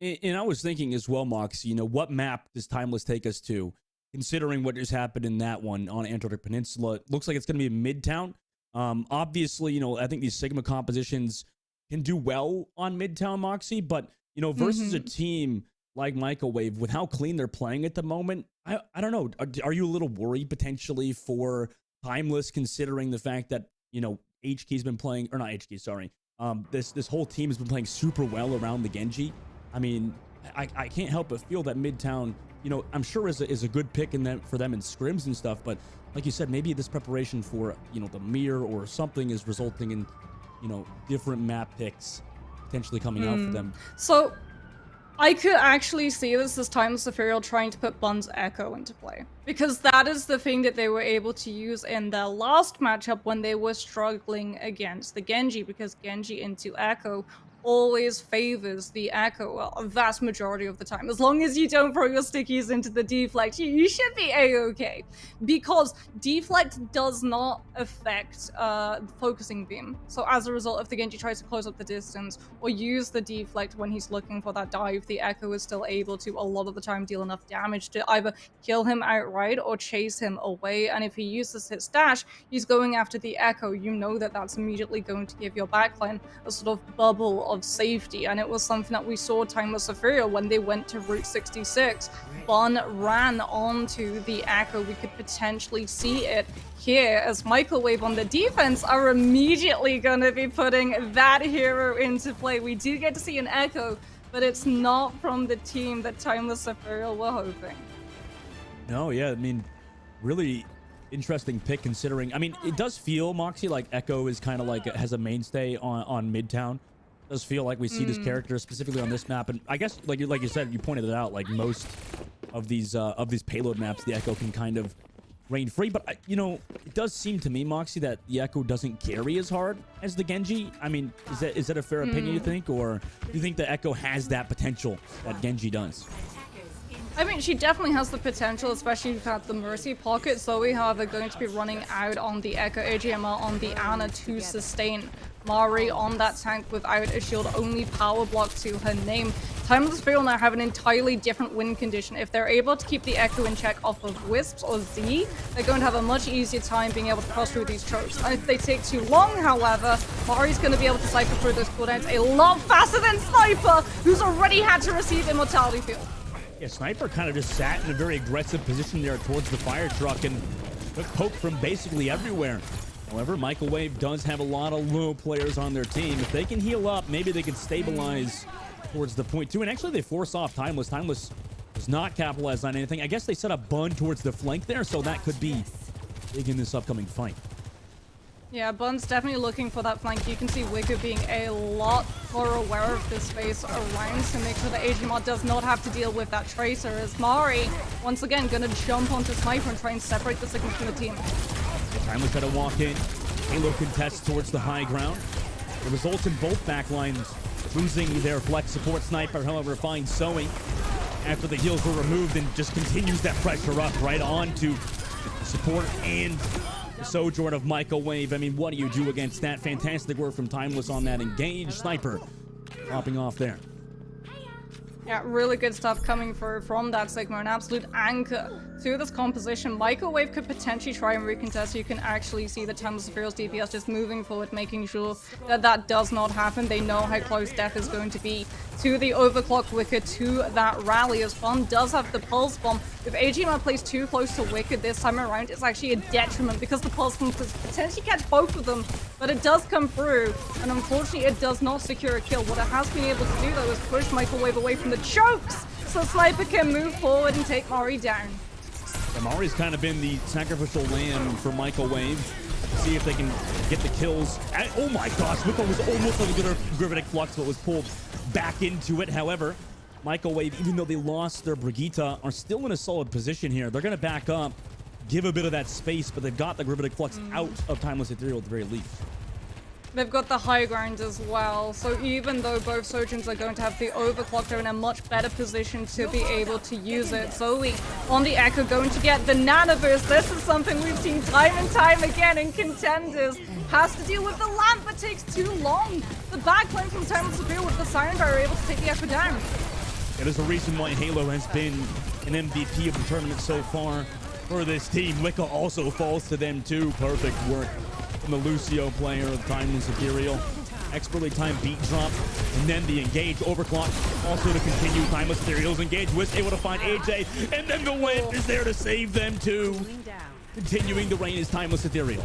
F: And I was thinking as well, Mox, you know, what map does Timeless take us to? Considering what just happened in that one on Antarctic Peninsula, it looks like it's going to be Midtown. Obviously, you know, I think these Sigma compositions can do well on Midtown, Moxie, but, you know, versus a team like Microwave, with how clean they're playing at the moment, I don't know. Are you a little worried potentially for Timeless, considering the fact that, you know, HK's been playing, or not HK, sorry. This whole team has been playing super well around the Genji. I mean, I can't help but feel that Midtown, you know, I'm sure is a good pick for them in scrims and stuff, but like you said, maybe this preparation for, you know, the mirror or something is resulting in, you know, different map picks potentially coming out for them.
G: So I could actually see this as Timeless Ethereal trying to put Bun's Echo into play, because that is the thing that they were able to use in their last matchup when they were struggling against the Genji, because Genji into Echo always favors the Echo, well, a vast majority of the time. As long as you don't throw your stickies into the deflect, you should be a-okay. Because deflect does not affect focusing beam. So as a result, if the Genji tries to close up the distance or use the deflect when he's looking for that dive, the Echo is still able to, a lot of the time, deal enough damage to either kill him outright or chase him away. And if he uses his dash, he's going after the Echo. You know that that's immediately going to give your backline a sort of bubble of safety, and it was something that we saw Timeless Ethereal when they went to Route 66. Bun ran onto the Echo. We could potentially see it here as Microwave on the defense are immediately going to be putting that hero into play. We do get to see an Echo, but it's not from the team that Timeless Ethereal were hoping.
F: No, yeah, I mean, really interesting pick considering, I mean, it does feel, Moxie, like Echo is kind of like, has a mainstay on Midtown. Does feel like we see this character specifically on this map, and I guess like you said, you pointed it out, like most of these payload maps, the Echo can kind of reign free. But you know, it does seem to me, Moxie, that the Echo doesn't carry as hard as the Genji. I mean, is that a fair opinion, you think, or do you think the Echo has that potential that Genji does?
G: I mean, she definitely has the potential, especially at the Mercy pocket. Zoe, however, going to be running out on the Echo, AGMR on the Ana to sustain Mari on that tank without a shield, only power block to her name. Timeless Ethereal now have an entirely different win condition. If they're able to keep the Echo in check off of Wisps or Z, they're going to have a much easier time being able to cross through these chokes. And if they take too long, however, Mari's going to be able to cycle through those cooldowns a lot faster than Sniper, who's already had to receive Immortality Field.
F: Yeah, Sniper kind of just sat in a very aggressive position there towards the fire truck and took poke from basically everywhere. However, Microwave does have a lot of low players on their team. If they can heal up, maybe they can stabilize towards the point too. And actually, they force off Timeless. Timeless does not capitalize on anything. I guess they set up Bun towards the flank there, so that could be big in this upcoming fight.
G: Yeah, Bun's definitely looking for that flank. You can see Wicker being a lot more aware of the space around to make sure that AGMR does not have to deal with that Tracer, as Mari, once again, gonna jump onto Sniper and try and separate the Sigma from the team.
F: Timeless got to walk in. Halo contests towards the high ground. It results in both backlines losing their flex support. Sniper, however, finds Zoe after the heals were removed and just continues that pressure up right onto support and the Sojourn of Microwave. I mean, what do you do against that? Fantastic work from Timeless on that engage. Sniper popping off there.
G: Yeah, really good stuff coming through from that Sigma. An absolute anchor to this composition. Microwave could potentially try and recontest. You can actually see the Timeless Ethereal's DPS just moving forward, making sure that that does not happen. They know how close death is going to be to the overclock Wicked, to that rally, as Fun does have the Pulse Bomb. If AGMR plays too close to Wicked this time around, it's actually a detriment because the Pulse Bomb could potentially catch both of them, but it does come through, and unfortunately it does not secure a kill. What it has been able to do though is push Microwave away from the chokes, so Sniper can move forward and take Mari down.
F: And Mari's kind of been the sacrificial lamb for Microwave. See if they can get the kills. Oh my gosh, Wicca was almost like a good Gravitic Flux, but was pulled back into it. However, Microwave, even though they lost their Brigitte, are still in a solid position here. They're going to back up, give a bit of that space, but they've got the Gravitic Flux out of Timeless Ethereal at the very least.
G: They've got the high ground as well, so even though both Sojourns are going to have the overclock, they're in a much better position to be able to use it. Zoe on the Echo going to get the Nanoburst. This is something we've seen time and time again in contenders. Has to deal with the lamp, but takes too long. The backline from Timeless Ethereal with the Siren Barrier able to take the Echo down.
F: It is a reason why Halo has been an MVP of the tournament so far for this team. Wicca also falls to them too. Perfect work from the Lucio player of Timeless Ethereal. Expertly timed beat drop, and then the engage overclock. Also to continue, Timeless Ethereal's engage. Was able to find AJ, and then the Wisp is there to save them too. Continuing the reign is Timeless Ethereal.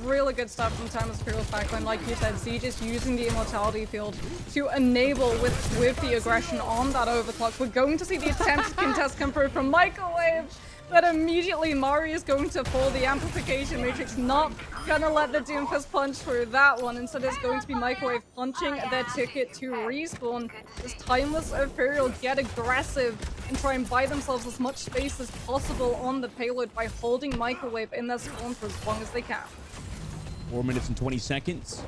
G: Really good stuff from Timeless Ethereal's backline. Like you said, Z just using the Immortality Field to enable with the aggression on that overclock. We're going to see the attempted contest come through from Microwave, but immediately Mari is going to fall. The Amplification Matrix not gonna let the Doomfist punch through that one. Instead, it's going to be Microwave punching their ticket to respawn. As Timeless Ethereal get aggressive and try and buy themselves as much space as possible on the payload by holding Microwave in their spawn for as long as they can.
F: 4 minutes and 20 seconds.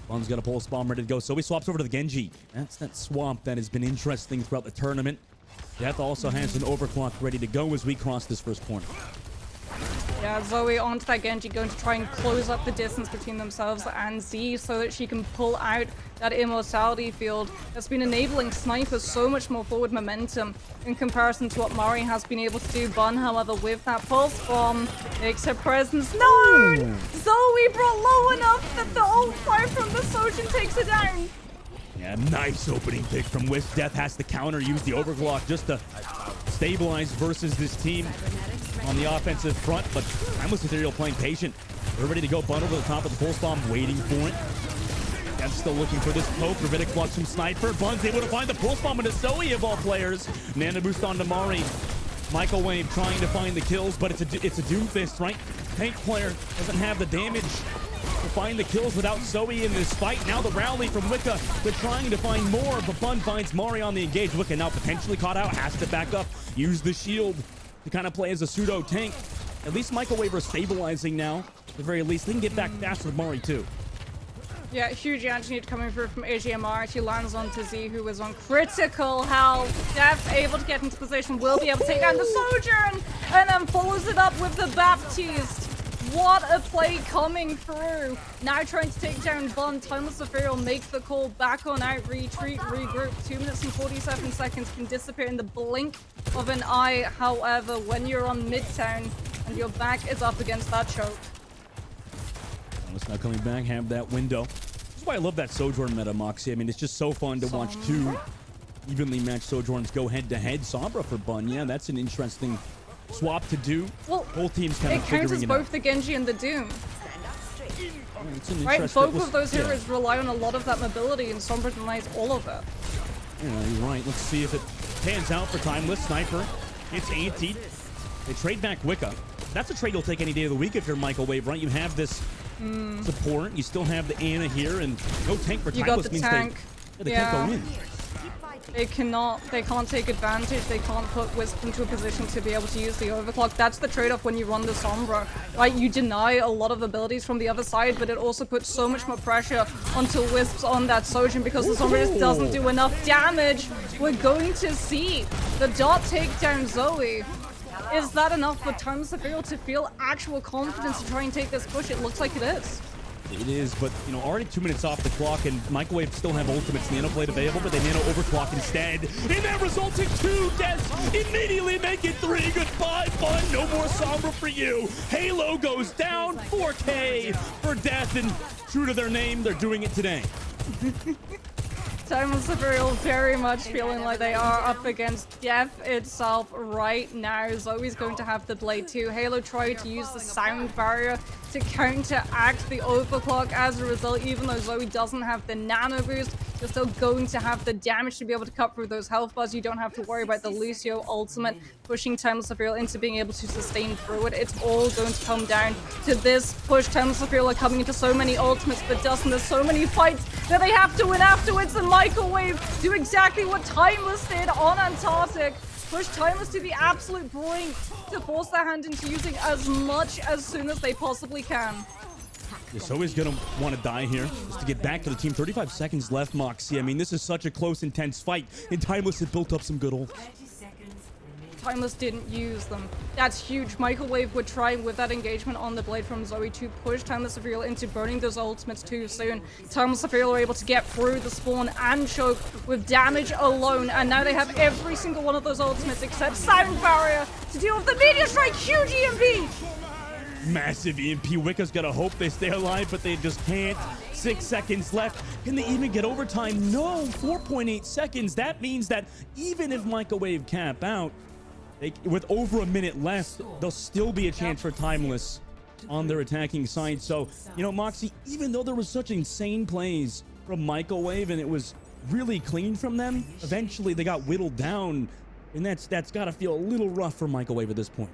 F: Fun's got a pulse bomb ready to go. So he swaps over to the Genji. That's that swap that has been interesting throughout the tournament. Death also has an overclock ready to go as we cross this first corner.
G: Yeah, Zoe onto that Genji, going to try and close up the distance between themselves and Z so that she can pull out that Immortality Field that's been enabling Sniper so much more forward momentum in comparison to what Mari has been able to do. Bun, however, with that Pulse Bomb, makes her presence known! Zoe brought low enough that the ult fire from the Sojin takes her down!
F: Yeah, nice opening pick from Wisp. Death has to counter, use the overclock just to stabilize versus this team on the offensive front, but Timeless Ethereal playing patient. They're ready to go. Bundle to the top of the pulse bomb, waiting for it. Death's still looking for this poke. Gravitic Flux from Sniper. Bun's able to find the pulse bomb into Zoe of all players. Nano boost onto Mari. Microwave trying to find the kills, but it's a Doomfist, right? Tank player doesn't have the damage to find the kills without Zoe in this fight. Now the rally from Wicca. They're trying to find more, but Bun finds Mari on the engage. Wicca now potentially caught out, has to back up, use the shield to kind of play as a pseudo tank. At least Microwave are stabilizing now. At the very least, they can get back faster with Mari too.
G: Yeah, huge anti-need coming through from AGMR. She lands onto Z, who is on critical health. Death able to get into position, will be able to take down the Sojourn, and then follows it up with the Baptiste. What a play coming through. Now trying to take down Bun. Timeless Ethereal makes the call back on out, retreat, regroup. 2 minutes and 47 seconds can disappear in the blink of an eye. However, when you're on Midtown and your back is up against that choke.
F: Let's now coming back, have that window. This is why I love that Sojourn meta, Moxie. I mean, it's just so fun to watch two evenly matched Sojourns go head-to-head. Sombra for Bun, yeah, that's an interesting swap to do.
G: Well,
F: both teams kind of
G: it
F: figuring
G: counts as
F: it
G: both
F: out.
G: the Genji and the Doom.
F: It's an
G: Right,
F: interesting-
G: both of those heroes rely on a lot of that mobility, and Sombra denies all of it.
F: Yeah, you're right. Let's see if it pans out for Timeless. Sniper, it's anti. They trade back Wicca. That's a trade you'll take any day of the week if you're Microwave, right? You have this support. You still have the Ana here, and no tank for
G: You
F: Timeless
G: got the
F: means
G: tank.
F: they can't go in.
G: They can't take advantage. They can't put Wisp into a position to be able to use the overclock. That's the trade-off when you run the Sombra, right? You deny a lot of abilities from the other side, but it also puts so much more pressure onto Wisps on that Sojin because the Sombra just doesn't do enough damage. We're going to see the dot take down Zoe. Is that enough for Timeless Ethereal to feel actual confidence to try and take this push? It looks like it is.
F: It is, but you know, already 2 minutes off the clock, and Microwave still have ultimates Nano Blade available, but they Nano overclock instead, and that results in 2 deaths. Immediately make it 3. Goodbye, fun. No more Sombra for you. Halo goes down. 4K for death, and true to their name, they're doing it today.
G: Timeless Imperial very much feeling like they are up against death itself right now. Zoe's going to have the blade too. Halo tried to use the sound barrier to counteract the overclock. As a result, even though Zoe doesn't have the nano boost, you're still going to have the damage to be able to cut through those health bars. You don't have to worry about the Lucio ultimate pushing Timeless Imperial into being able to sustain through it. It's all going to come down to this push. Timeless Imperial are coming into so many ultimates, but Dustin, there's so many fights that they have to win afterwards, and Microwave do exactly what Timeless did on Antarctic. Push Timeless to the absolute brink to force their hand into using as much as soon as they possibly can.
F: Zoe's gonna want to die here just to get back to the team. 35 seconds left, Moxie. I mean, this is such a close, intense fight, and Timeless had built up some good ult.
G: Timeless didn't use them. That's huge. Microwave would try with that engagement on the blade from Zoe to push Timeless Imperial into burning those ultimates too soon. Timeless Imperial are able to get through the spawn and choke with damage alone, and now they have every single one of those ultimates except Sound Barrier to deal with the Meteor Strike. Huge EMP!
F: Massive EMP. Wicca's gotta hope they stay alive, but they just can't. 6 seconds left. Can they even get overtime? No. 4.8 seconds. That means that even if Microwave cap out, with over a minute left, there'll still be a chance for Timeless on their attacking side. So, you know, Moxie, even though there was such insane plays from Microwave and it was really clean from them, eventually they got whittled down, and that's got to feel a little rough for Microwave at this point.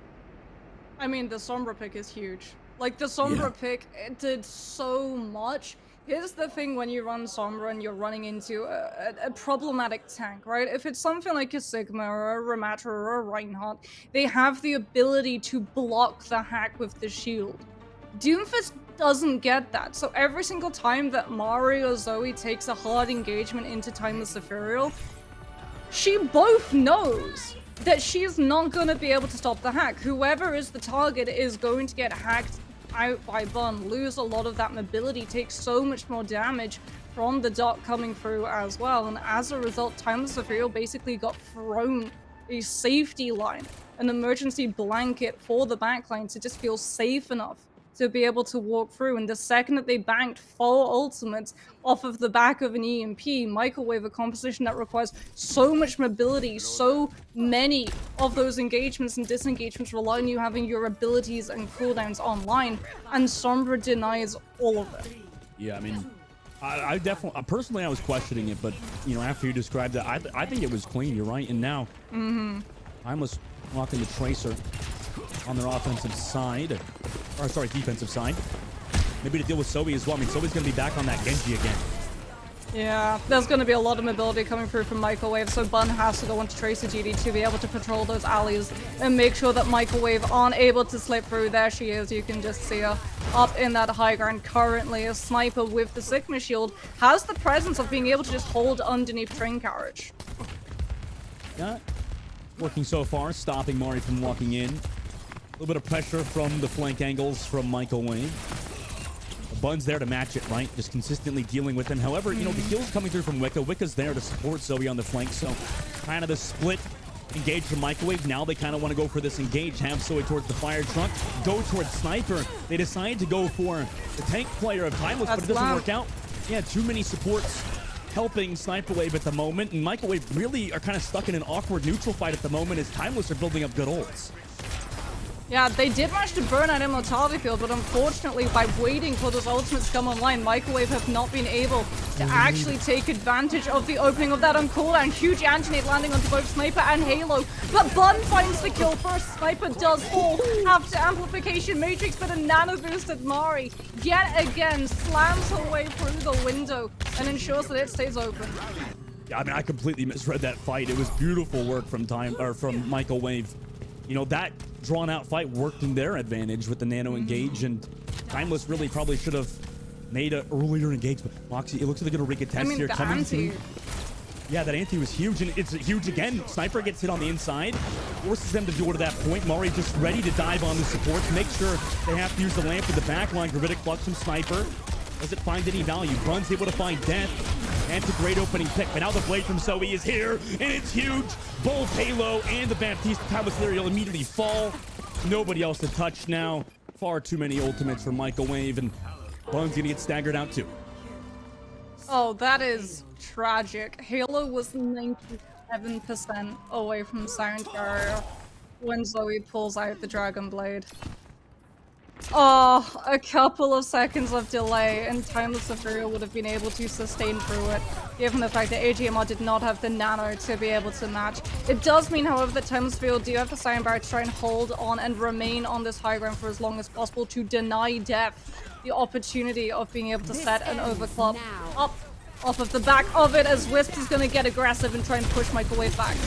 G: I mean, the Sombra pick is huge. Like, the Sombra pick, it did so much. Here's the thing when you run Sombra and you're running into a problematic tank, right? If it's something like a Sigma or a Ramatra or a Reinhardt, they have the ability to block the hack with the shield. Doomfist doesn't get that. So every single time that Mari or Zoe takes a hard engagement into Timeless Ethereal, she both knows that she's not going to be able to stop the hack. Whoever is the target is going to get hacked out by Bun, lose a lot of that mobility, take so much more damage from the dot coming through as well, and as a result, Timeless Ethereal basically got thrown a safety line, an emergency blanket for the backline to just feel safe enough to be able to walk through. And the second that they banked 4 ultimates off of the back of an EMP, Microwave, a composition that requires so much mobility, so many of those engagements and disengagements rely on you having your abilities and cooldowns online, and Sombra denies all of it.
F: Yeah, I mean, I definitely, personally, I was questioning it, but, you know, after you described it, I think it was clean, you're right, and now, Timeless walking the Tracer on their offensive side, or sorry, defensive side. Maybe to deal with Zoe as well. I mean, Zoe's going to be back on that Genji again.
G: Yeah, there's going to be a lot of mobility coming through from Microwave, so Bun has to go into Tracer duty to be able to patrol those alleys and make sure that Microwave aren't able to slip through. There she is, you can just see her up in that high ground currently. A sniper with the Sigma shield has the presence of being able to just hold underneath train carriage.
F: Yeah, working so far, stopping Mari from walking in. A little bit of pressure from the flank angles from Microwave. Bun's there to match it, right? Just consistently dealing with him. However, you know, the heal's coming through from Wicca. Wicca's there to support Zoe on the flank, so kind of the split engage from Microwave. Now they kind of want to go for this engage, have Zoe towards the fire truck, go towards Sniper. They decide to go for the tank player of Timeless, but it doesn't work out. Yeah, too many supports helping Sniper Wave at the moment, and Microwave really are kind of stuck in an awkward neutral fight at the moment as Timeless are building up good ults.
G: Yeah, they did manage to burn out Immortality Field, but unfortunately, by waiting for those ultimates to come online, Microwave have not been able to actually take advantage of the opening of that on cooldown. Huge anti-nade landing onto both Sniper and Halo, but Bun finds the kill first. Sniper does fall after Amplification Matrix, but a nano boosted Mari yet again slams her way through the window and ensures that it stays open.
F: Yeah, I mean, I completely misread that fight. It was beautiful work from Microwave. You know, that drawn-out fight worked in their advantage with the nano engage, and Timeless really probably should have made an earlier engagement. Moxie, it looks like they're going to recontest here. Coming through. Yeah, that anti was huge, and it's huge again. Sniper gets hit on the inside, forces them to do it to that point. Mari just ready to dive on the supports, make sure they have to use the lamp in the back line. Gravitic plucks from Sniper. Does it find any value? Bun's able to find Death. And it's a great opening pick. But now the blade from Zoe is here, and it's huge. Both Halo and the Baptiste Timeless Ethereal immediately fall. Nobody else to touch now. Far too many ultimates for Microwave, and Bun's gonna get staggered out too.
G: Oh, that is tragic. Halo was 97% away from Sound Barrier when Zoe pulls out the Dragon Blade. Oh, a couple of seconds of delay and Timeless Ethereal would have been able to sustain through it, given the fact that AGMR did not have the nano to be able to match. It does mean, however, that Timeless Ethereal do have the Sound Barrier to try and hold on and remain on this high ground for as long as possible to deny Depth the opportunity of being able to set an overclock up off of the back of it, as Wisp is going to get aggressive and try and push Microwave back.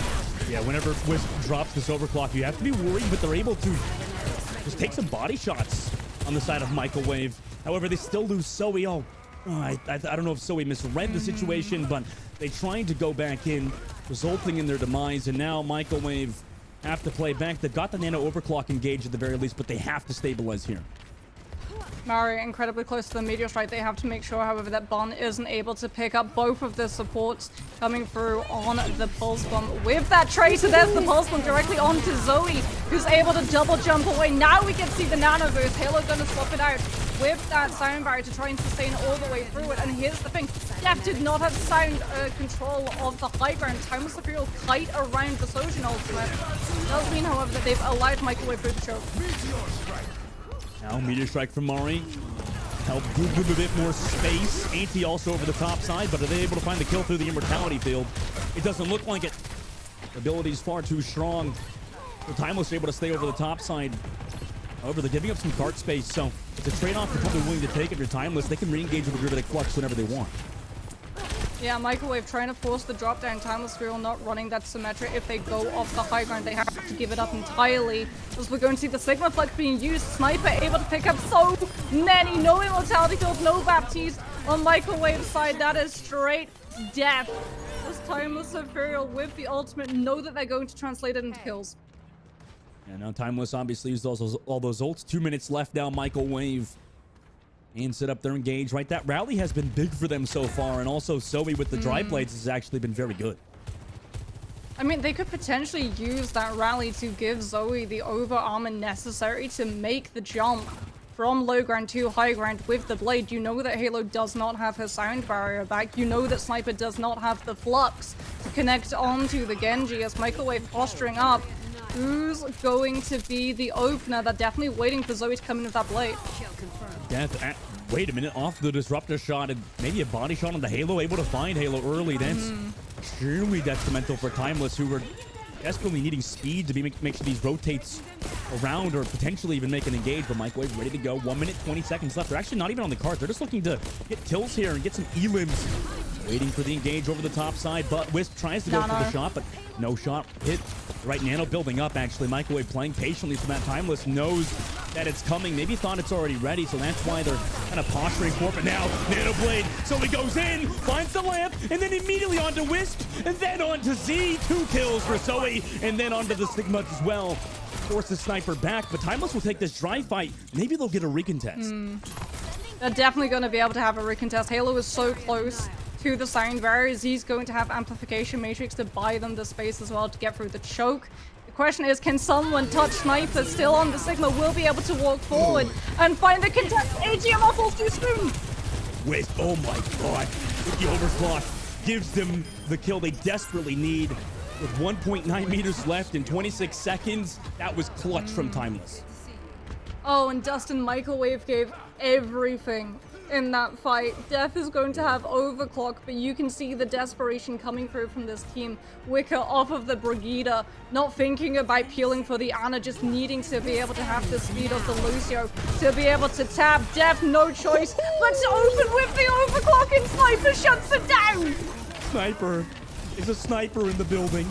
F: Yeah, whenever Wisp drops this overclock, you have to be worried, but they're able to just take some body shots on the side of Microwave. However, they still lose Zoe. I don't know if Zoe misread the situation, but they trying to go back in, resulting in their demise, and now Microwave have to play back. They've got the nano overclock engaged at the very least, but they have to stabilize here.
G: Mari incredibly close to the meteor strike. They have to make sure, however, that Bon isn't able to pick up both of the supports coming through on the pulse bomb. With that tracer, there's the pulse bomb directly onto Zoe, who's able to double jump away. Now we can see the nano boost. Halo gonna swap it out with that sound barrier to try and sustain all the way through it. And here's the thing, Def did not have sound control of the high ground. Timeless Ethereal kite around the Sojin ultimate. Does mean, however, that they've allowed Microwave through the choke.
F: Now, Meteor Strike from Mari. Help give them a bit more space. Anti also over the top side, but are they able to find the kill through the Immortality field? It doesn't look like it. The ability's far too strong. The Timeless are able to stay over the top side. However, they're giving up some cart space, so it's a trade-off they're probably willing to take if you're Timeless. They can re-engage with the Rivetic Flux whenever they want.
G: Yeah, Microwave trying to force the drop down. Timeless Ethereal not running that Symmetra. If they go off the high ground, they have to give it up entirely. As we're going to see the Sigma Flux being used. Sniper able to pick up so many. No Immortality Field, no Baptiste on Microwave's side. That is straight death. As Timeless Ethereal with the ultimate know that they're going to translate it into kills.
F: And now Timeless obviously used all those ults. 2 minutes left now, Microwave. And set up their engage, right? That rally has been big for them so far, and also Zoe with the dry blades has actually been very good.
G: I mean, they could potentially use that rally to give Zoe the over armor necessary to make the jump from low ground to high ground with the blade. You know that Halo does not have her sound barrier back. You know that Sniper does not have the flux to connect onto the Genji as Microwave posturing up. Who's going to be the opener? They're definitely waiting for Zoe to come in with that blade.
F: Death, wait a minute, off the disruptor shot and maybe a body shot on the Halo, able to find Halo early. That's extremely detrimental for Timeless, who were desperately needing speed to make sure these rotates around or potentially even make an engage. But Microwave ready to go. 1 minute, 20 seconds left. They're actually not even on the cart. They're just looking to get kills here and get some elims. Waiting for the engage over the top side, but Wisp tries to go for the shot, but no shot hit. Right, nano building up, actually. Microwave playing patiently so that Timeless knows that it's coming. Maybe thought it's already ready, so that's why they're kind of posturing for it. But now, Nano Blade, so he goes in, finds the lamp, and then immediately onto Wisp, and then onto Z. 2 kills for Zoe, and then onto the Sigma as well. Forces Sniper back, but Timeless will take this dry fight. Maybe they'll get a recontest.
G: They're definitely going to be able to have a recontest. Halo is so close to the sound barriers. He's going to have amplification matrix to buy them the space as well to get through the choke. The question is, can someone touch Sniper? Still on the Sigma, will be able to walk forward and find the contest. AGM falls too soon.
F: With, oh my god, with the overclock gives them the kill they desperately need. With 1.9 meters left in 26 seconds, that was clutch from Timeless.
G: Oh, and Dustin Microwave gave everything in that fight. Death is going to have overclock, but you can see the desperation coming through from this team. Wicker off of the Brigida, not thinking about peeling for the Ana, just needing to be able to have the speed of the Lucio to be able to tap. Death, no choice but to open with the overclock, and Sniper shuts it down.
F: Sniper is a sniper in the building.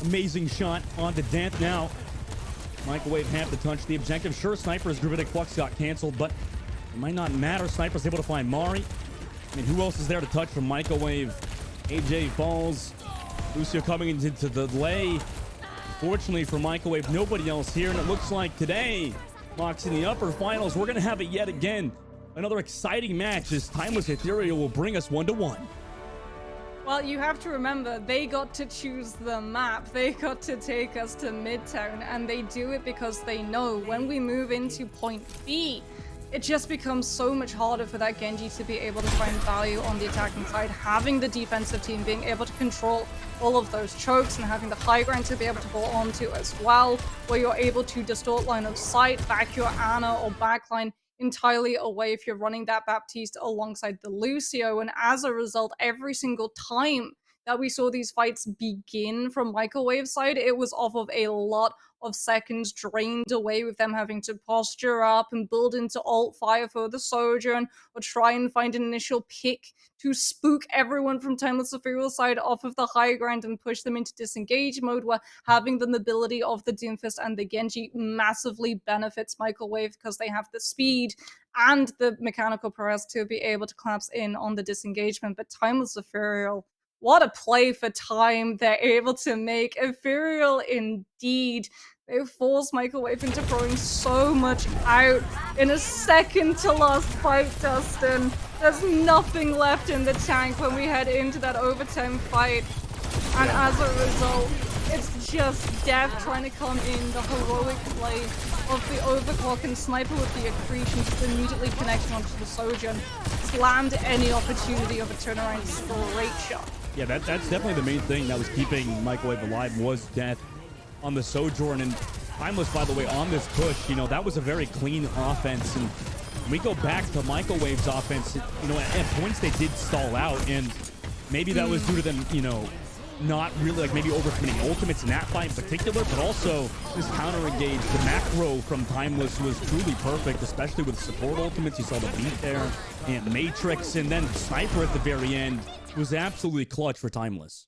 F: Amazing shot onto Death now. Microwave have to touch the objective. Sure, Sniper's Gravitic Flux got canceled, but it might not matter. Sniper's able to find Mari. I mean, who else is there to touch from Microwave? AJ falls. Lucio coming into the delay. Fortunately for Microwave, nobody else here. And it looks like today, Mox, in the upper finals, we're going to have it yet again. another exciting match as Timeless Ethereal will bring us 1-1.
G: Well, you have to remember, they got to choose the map. They got to take us to Midtown, and they do it because they know when we move into point B, it just becomes so much harder for that Genji to be able to find value on the attacking side. Having the defensive team being able to control all of those chokes and having the high ground to be able to hold on to as well, where you're able to distort line of sight, back your Ana or backline entirely away if you're running that Baptiste alongside the Lucio. And as a result, every single time that we saw these fights begin from Microwave side, it was off of a lot of seconds drained away with them having to posture up and build into alt fire for the Sojourn or try and find an initial pick to spook everyone from Timeless Ethereal side off of the high ground and push them into disengage mode, where having the mobility of the Doomfist and the Genji massively benefits Microwave because they have the speed and the mechanical prowess to be able to collapse in on the disengagement. But Timeless Ethereal, what a play for time they're able to make. Ethereal indeed. They force Microwave into throwing so much out in a second to last fight, Dustin. There's nothing left in the tank when we head into that overtime fight. And as a result, it's just Death trying to come in, the heroic play of the overclock and Sniper with the accretion just immediately connecting onto the Sojourn. Slammed any opportunity of a turnaround straight shot.
F: Yeah, that's definitely the main thing that was keeping Microwave alive was Death on the Sojourn. And Timeless, by the way, on this push, you know, that was a very clean offense. And when we go back to Microwave's offense, you know, at points they did stall out, and maybe that was due to them, you know, not really, like, maybe overcommitting ultimates in that fight in particular, but also this counter engage. The macro from Timeless was truly perfect, especially with support ultimates. You saw the beat there, and Matrix, and then Sniper at the very end was absolutely clutch for Timeless.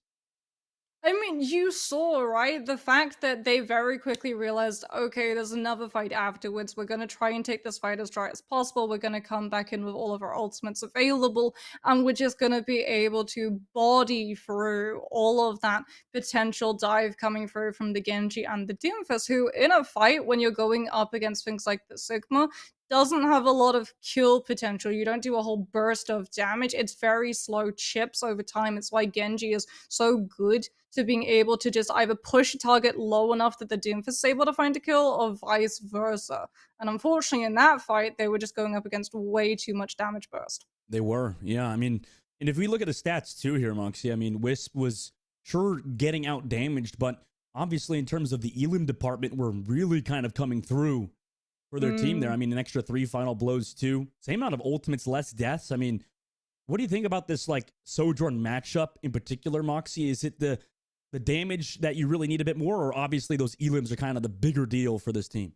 G: I mean, you saw, right? The fact that they very quickly realized, okay, there's another fight afterwards. We're going to try and take this fight as dry as possible. We're going to come back in with all of our ultimates available, and we're just going to be able to body through all of that potential dive coming through from the Genji and the Doomfist, who, in a fight, when you're going up against things like the Sigma, doesn't have a lot of kill potential. You don't do a whole burst of damage. It's very slow chips over time. It's why Genji is so good to being able to just either push a target low enough that the Doomfist is able to find a kill, or vice versa. And unfortunately, in that fight, they were just going up against way too much damage burst.
F: They were, yeah. I mean, and if we look at the stats too here, Moxie, I mean, Wisp was sure getting out damaged, but obviously in terms of the Elim department, we're really kind of coming through for their team there. I mean, an extra 3 final blows too. Same amount of ultimates, less deaths. I mean, what do you think about this, like, Sojourn matchup in particular, Moxie? Is it the damage that you really need a bit more, or obviously those Elims are kind of the bigger deal for this team?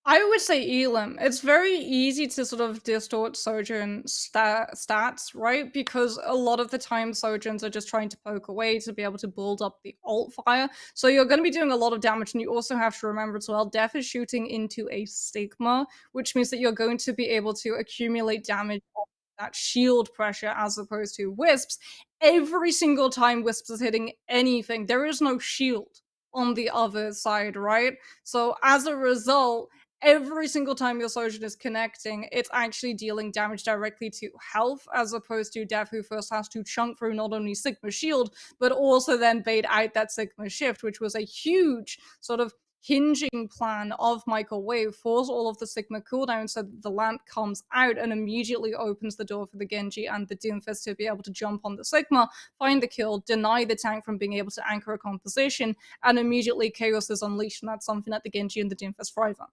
G: I would say Elim. It's very easy to sort of distort Sojourn stats, right? Because a lot of the time Sojourns are just trying to poke away to be able to build up the alt fire. So you're going to be doing a lot of damage, and you also have to remember as well, Death is shooting into a Stigma, which means that you're going to be able to accumulate damage off that shield pressure as opposed to Wisps. Every single time Wisps is hitting anything, there is no shield on the other side, right? So as a result, every single time your Sojourn is connecting, it's actually dealing damage directly to health, as opposed to Death, who first has to chunk through not only Sigma shield, but also then bait out that Sigma shift, which was a huge sort of hinging plan of Microwave, force all of the Sigma cooldown so that the lamp comes out and immediately opens the door for the Genji and the Doomfist to be able to jump on the Sigma, find the kill, deny the tank from being able to anchor a composition, and immediately chaos is unleashed, and that's something that the Genji and the Doomfist thrive on.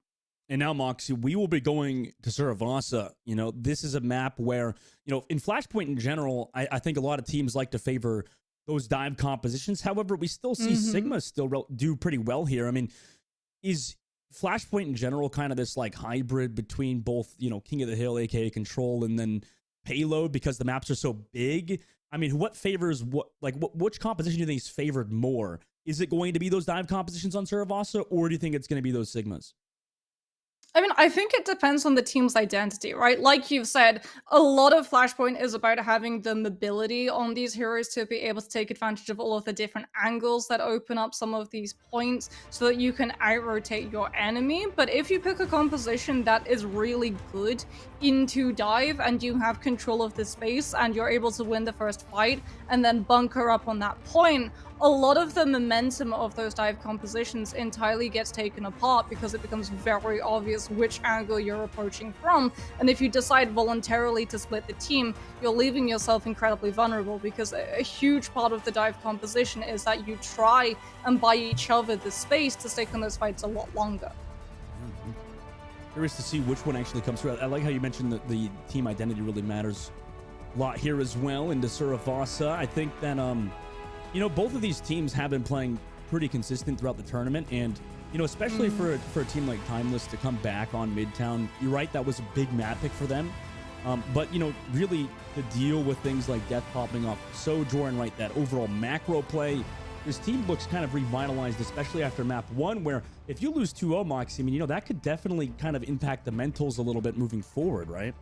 F: And now, Moxie, we will be going to Saravasa. You know, this is a map where, you know, in Flashpoint in general, I think a lot of teams like to favor those dive compositions. However, we still see Sigma still do pretty well here. I mean, is Flashpoint in general kind of this, like, hybrid between both, you know, King of the Hill, aka Control, and then Payload, because the maps are so big? I mean, what favors what? Like, which composition do you think is favored more? Is it going to be those dive compositions on Saravasa, or do you think it's going to be those Sigmas?
G: I mean, I think it depends on the team's identity, right? Like you've said, a lot of Flashpoint is about having the mobility on these heroes to be able to take advantage of all of the different angles that open up some of these points so that you can out-rotate your enemy. But if you pick a composition that is really good into dive and you have control of the space and you're able to win the first fight and then bunker up on that point, a lot of the momentum of those dive compositions entirely gets taken apart because it becomes very obvious which angle you're approaching from. And if you decide voluntarily to split the team, you're leaving yourself incredibly vulnerable because a huge part of the dive composition is that you try and buy each other the space to stick in those fights a lot longer.
F: Curious to see which one actually comes through. I like how you mentioned that the team identity really matters a lot here as well in Vasa. I think that you know, both of these teams have been playing pretty consistent throughout the tournament, and you know, especially for a team like Timeless to come back on Midtown, you're right, that was a big map pick for them. But you know, really to deal with things like death popping off Sojourn, right, that overall macro play, this team looks kind of revitalized, especially after map 1, where if you lose 2-0 Moxie, I mean, you know, that could definitely kind of impact the mentals a little bit moving forward, right?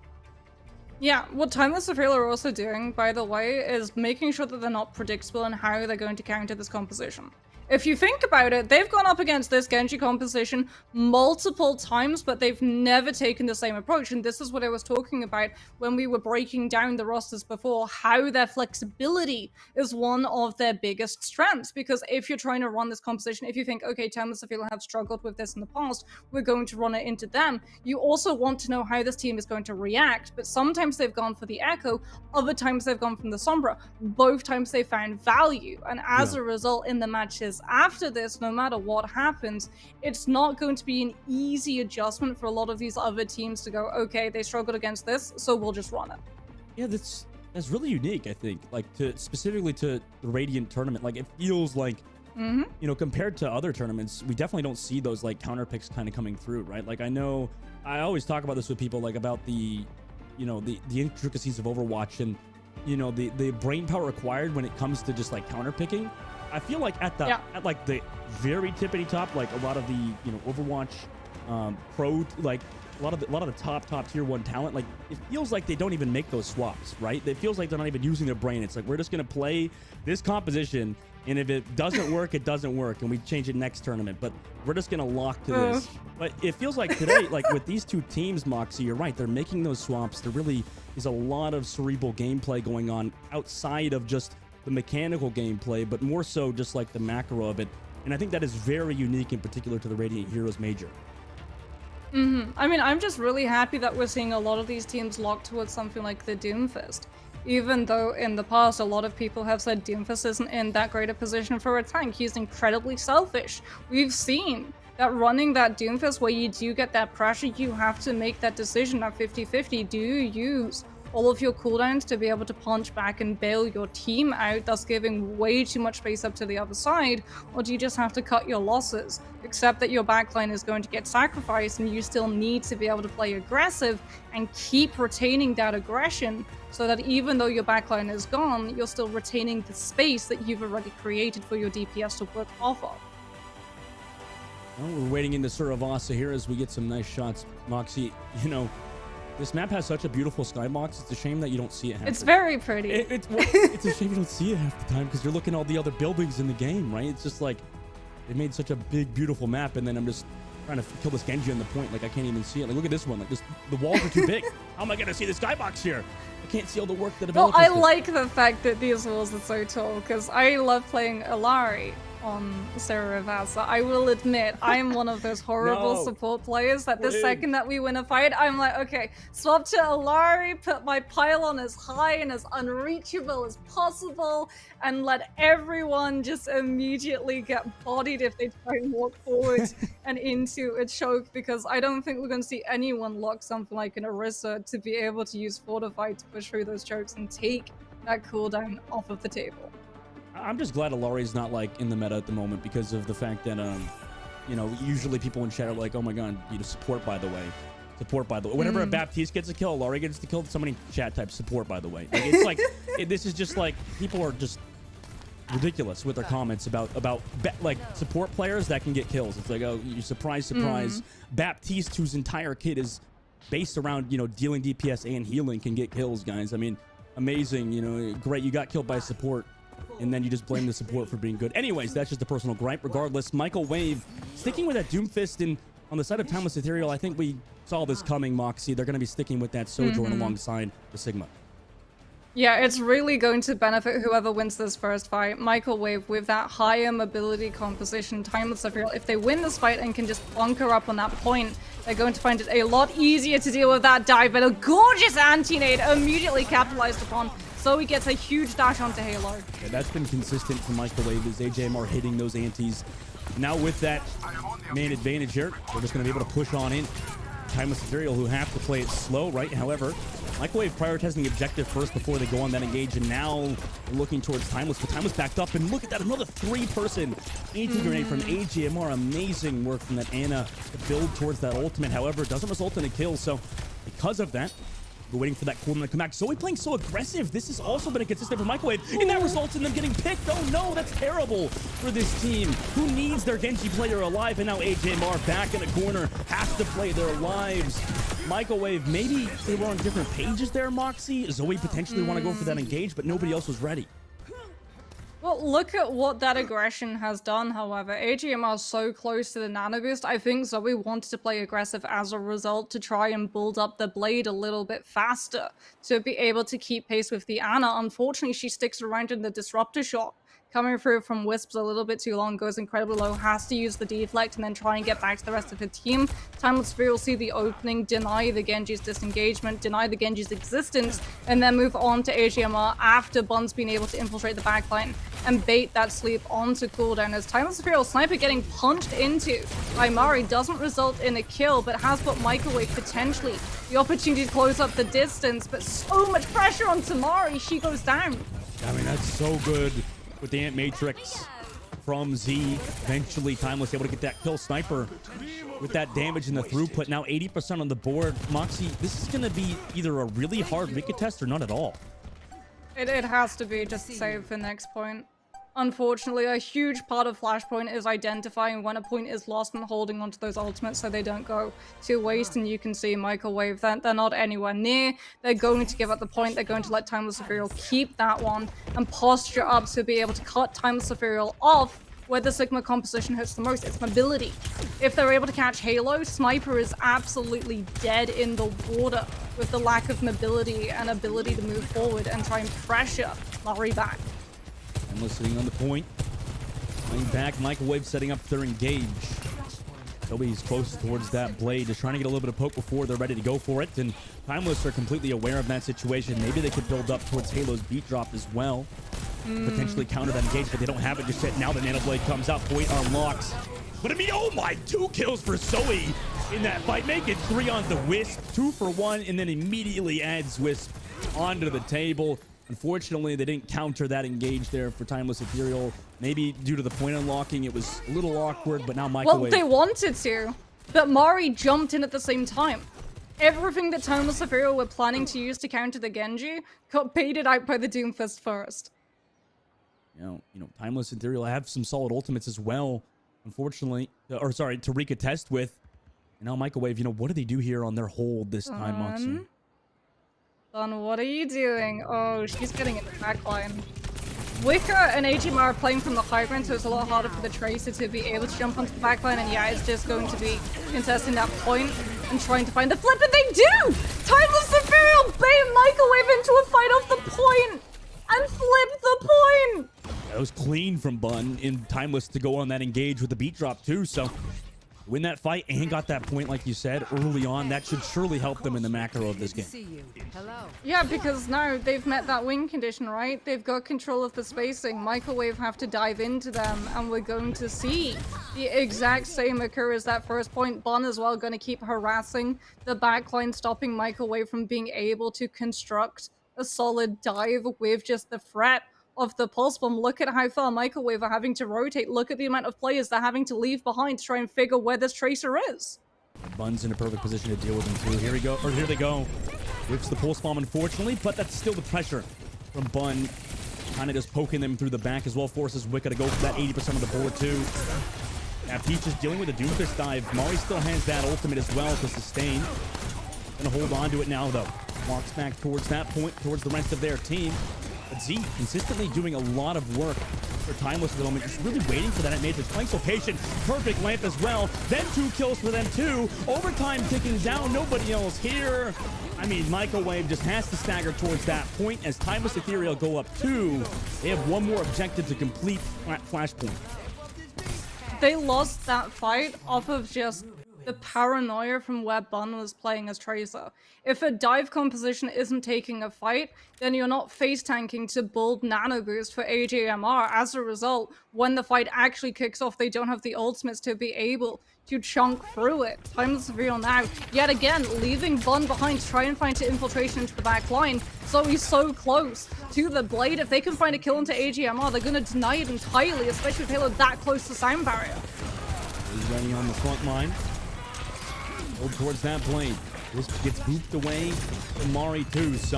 G: Yeah, what Timeless Appeal are also doing, by the way, is making sure that they're not predictable in how they're going to counter this composition. If you think about it, they've gone up against this Genji composition multiple times, but they've never taken the same approach. And this is what I was talking about when we were breaking down the rosters before, how their flexibility is one of their biggest strengths. Because if you're trying to run this composition, if you think, okay, Timeless Appeal have struggled with this in the past, we're going to run it into them, you also want to know how this team is going to react. But sometimes they've gone for the Echo, other times they've gone from the Sombra. Both times they found value. And as a result, in the matches after this, no matter what happens, it's not going to be an easy adjustment for a lot of these other teams to go, okay, they struggled against this, so we'll just run it.
F: Yeah, that's really unique, I think, like specifically to the Radiant tournament. Like, it feels like, you know, compared to other tournaments, we definitely don't see those like counter picks kind of coming through, right? Like, I know I always talk about this with people, like about the, you know, the intricacies of Overwatch and, you know, the brain power required when it comes to just like counter picking. I feel like at like the very tippity top, like a lot of the, you know, Overwatch pro, like a lot of the top tier 1 talent, like it feels like they don't even make those swaps, right? It feels like they're not even using their brain. It's like, we're just gonna play this composition, and if it doesn't work, it doesn't work, and we change it next tournament. But we're just gonna lock to this. But it feels like today, like with these two teams, Moxie, you're right, they're making those swaps. There really is a lot of cerebral gameplay going on outside of just the mechanical gameplay, but more so just like the macro of it. And I think that is very unique in particular to the Radiant Heroes Major.
G: I mean, I'm just really happy that we're seeing a lot of these teams lock towards something like the Doomfist. Even though in the past a lot of people have said Doomfist isn't in that great a position for a tank, he's incredibly selfish. We've seen that running that Doomfist where you do get that pressure, you have to make that decision at 50-50. Do you use all of your cooldowns to be able to punch back and bail your team out, thus giving way too much space up to the other side, or do you just have to cut your losses, accept that your backline is going to get sacrificed and you still need to be able to play aggressive and keep retaining that aggression so that even though your backline is gone, you're still retaining the space that you've already created for your DPS to work off of.
F: Well, we're waiting into Vasa here as we get some nice shots. Moxie, you know, this map has such a beautiful skybox. It's a shame that you don't see it half
G: It's very pretty.
F: It's a shame you don't see it half the time because you're looking at all the other buildings in the game, right? It's just like they made such a big, beautiful map, and then I'm just trying to kill this Genji on the point. Like, I can't even see it. Like, look at this one. Like, the walls are too big. How am I going to see the skybox here? I can't see all the work the developers
G: Well, I
F: did.
G: like the fact that these walls are so tall because I love playing Alari on Vasa. I will admit, I'm one of those horrible support players that the second that we win a fight, I'm like, okay, swap to Alari, put my pylon as high and as unreachable as possible, and let everyone just immediately get bodied if they try and walk forward and into a choke, because I don't think we're going to see anyone lock something like an Orisa to be able to use Fortify to push through those chokes and take that cooldown off of the table.
F: I'm just glad Alari's not like in the meta at the moment because of the fact that you know, usually people in chat are like, oh my god, you know, support by the way. Whenever a Baptiste gets a kill, Alari gets the kill, somebody in chat types support by the way. Like, it's like this is just like people are just ridiculous with their comments about like support players that can get kills. It's like, oh, you surprise. Baptiste, whose entire kit is based around, you know, dealing DPS and healing, can get kills, guys. I mean, amazing. You know, great. You got killed by support, and then you just blame the support for being good. Anyways, that's just a personal gripe. Regardless, Michael Wave sticking with that Doomfist, and on the side of Timeless Ethereal, I think we saw this coming, Moxie. They're going to be sticking with that Sojourn alongside the Sigma.
G: Yeah, it's really going to benefit whoever wins this first fight. Michael Wave with that higher mobility composition, Timeless Ethereal. If they win this fight and can just bunker up on that point, they're going to find it a lot easier to deal with that dive. But a gorgeous anti-nade immediately capitalized upon. So he gets a huge dash onto Halo.
F: Yeah, that's been consistent for Michael Wave as AJMR hitting those antis. Now with that main advantage here, we're just going to be able to push on in. Timeless Ethereal, who have to play it slow, right? However, Michael Wave prioritizing the objective first before they go on that engage, and now looking towards Timeless, but Timeless backed up, and look at that, another 3-person anti-grenade from AGMR. Amazing work from that Ana to build towards that ultimate. However, it doesn't result in a kill, so because of that, we're waiting for that cooldown to come back. Zoe playing so aggressive. This has also been a consistent for Microwave, and that results in them getting picked. Oh no, that's terrible for this team, who needs their Genji player alive, and now AJMR back in a corner, have to play their lives. Microwave, maybe they were on different pages there, Moxie. Zoe potentially want to go for that engage, but nobody else was ready.
G: Well, look at what that aggression has done, however. AGMR is so close to the nano boost. I think Zoe wanted to play aggressive as a result to try and build up the blade a little bit faster to be able to keep pace with the Ana. Unfortunately, she sticks around in the disruptor shot. Coming through from Wisps a little bit too long, goes incredibly low, has to use the deflect and then try and get back to the rest of her team. Timeless Sphere will see the opening, deny the Genji's disengagement, deny the Genji's existence, and then move on to AGMR after Bun's been able to infiltrate the backline and bait that sleep onto cooldown. As Timeless Sphere Sniper getting punched into by Mari doesn't result in a kill, but has put Microwave potentially the opportunity to close up the distance, but so much pressure on Tamari, she goes down.
F: I mean, that's so good. With the Ant Matrix from Z, eventually Timeless able to get that kill. Sniper with that damage and the throughput, now 80% on the board. Moxie, this is going to be either a really hard wicket test or not at all.
G: It has to be just to save the next point. Unfortunately, a huge part of Flashpoint is identifying when a point is lost and holding onto those ultimates so they don't go to waste. And you can see Microwave, that they're not anywhere near. They're going to give up the point. They're going to let Timeless Ethereal keep that one and posture up to be able to cut Timeless Ethereal off where the Sigma composition hurts the most. It's mobility. If they're able to catch Halo, Sniper is absolutely dead in the water with the lack of mobility and ability to move forward and try and pressure Mari back.
F: Timeless sitting on the point. Playing back, Microwave setting up their engage. Nobody's close towards that blade, just trying to get a little bit of poke before they're ready to go for it. And Timeless are completely aware of that situation. Maybe they could build up towards Halo's beat drop as well. Potentially counter that engage, but they don't have it just yet. Now the Nano Blade comes out, point unlocks. But I mean, oh my, 2 kills for Zoe in that fight. Make it 3 on the Wisp, 2 for 1, and then immediately adds Wisp onto the table. Unfortunately, they didn't counter that engage there for Timeless Ethereal. Maybe due to the point unlocking, it was a little awkward, but now Microwave...
G: Well, they wanted to, but Mari jumped in at the same time. Everything that Timeless Ethereal were planning to use to counter the Genji got baited out by the Doomfist first.
F: You know, Timeless Ethereal have some solid ultimates as well, unfortunately. Or sorry, to recontest with. And now Microwave, you know, what do they do here on their hold this time, Moxie?
G: Don, what are you doing? Oh, she's getting in the backline. Wicker and AGMR are playing from the high ground, so it's a lot harder for the Tracer to be able to jump onto the backline, and yeah, it's just going to be contesting that point and trying to find the flip, and they do! Timeless Ethereal bait Microwave into a fight off the point and flip the point!
F: That was clean from Bun in Timeless to go on that engage with the beat drop too, so win that fight and got that point, like you said, early on. That should surely help them in the macro of this game.
G: Yeah, because now they've met that win condition, right? They've got control of the spacing. Microwave have to dive into them, and we're going to see the exact same occur as that first point. Bun as well going to keep harassing the backline, stopping Microwave from being able to construct a solid dive with just the threat of the pulse bomb. Look at how far Microwave are having to rotate. Look at the amount of players they're having to leave behind to try and figure where this Tracer is.
F: Bun's in a perfect position to deal with him too. Here they go. Whips the pulse bomb, unfortunately, but that's still the pressure from Bun. kind of just poking them through the back as well, forces Wicca to go for that 80% of the board too. Now Peach is dealing with a Doomfist dive. Mari still has that ultimate as well to sustain. Gonna hold on to it now though. Walks back towards that point, towards the rest of their team. But Z consistently doing a lot of work for Timeless at the moment, just really waiting for that at Matrix. Playing so patient. Perfect lamp as well. Then 2 kills for them too. Overtime ticking down. Nobody else here. I mean, Microwave just has to stagger towards that point as Timeless Ethereal go up 2. They have one more objective to complete Flashpoint.
G: They lost that fight off of just the paranoia from where Bun was playing as Tracer. If a dive composition isn't taking a fight, then you're not face tanking to build nano boost for AJMR. As a result, when the fight actually kicks off, they don't have the ultimates to be able to chunk through it. Timeless Reveal now, yet again, leaving Bun behind to try and find infiltration into the back line. So he's so close to the blade. If they can find a kill into AGMR, they're going to deny it entirely, especially with Halo that close to sound barrier.
F: He's running on the front line. Go towards that blade. This gets booped away from Mari too, so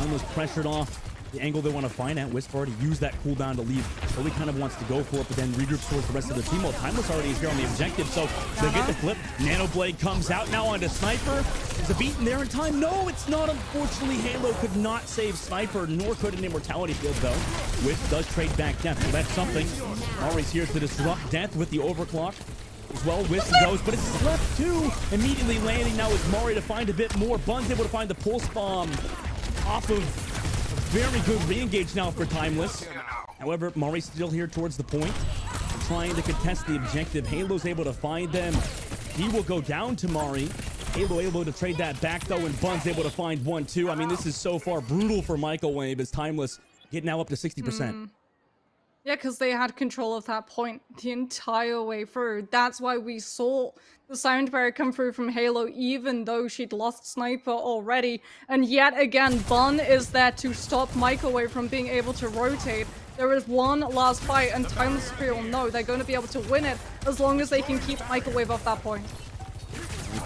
F: almost pressured off the angle they want to find at. Wisp already used that cooldown to leave. So he kind of wants to go for it, but then regroups towards the rest of the team. Well, Timeless already is here on the objective, so they get the flip. Nano Blade comes out now onto Sniper. Is a beaten there in time? No, it's not. Unfortunately, Halo could not save Sniper, nor could an Immortality Field, though. Wisp does trade back Death, so that's something. Mari's here to disrupt Death with the Overclock. As well, Wisp goes, but it's left too. Immediately landing now is Mari to find a bit more. Bun's able to find the pulse bomb off of a very good re-engage now for Timeless. However, Mari's still here towards the point, trying to contest the objective. Halo's able to find them. He will go down to Mari. Halo able to trade that back though, and Bun's able to find 1-2. I mean, this is so far brutal for Microwave as Timeless getting now up to 60%.
G: Yeah, because they had control of that point the entire way through. That's why we saw the sound barrier come through from Halo, even though she'd lost Sniper already. And yet again, Bun is there to stop Microwave from being able to rotate. There is one last fight, and Timeless Ethereal know they're going to be able to win it as long as they can keep Microwave off that point.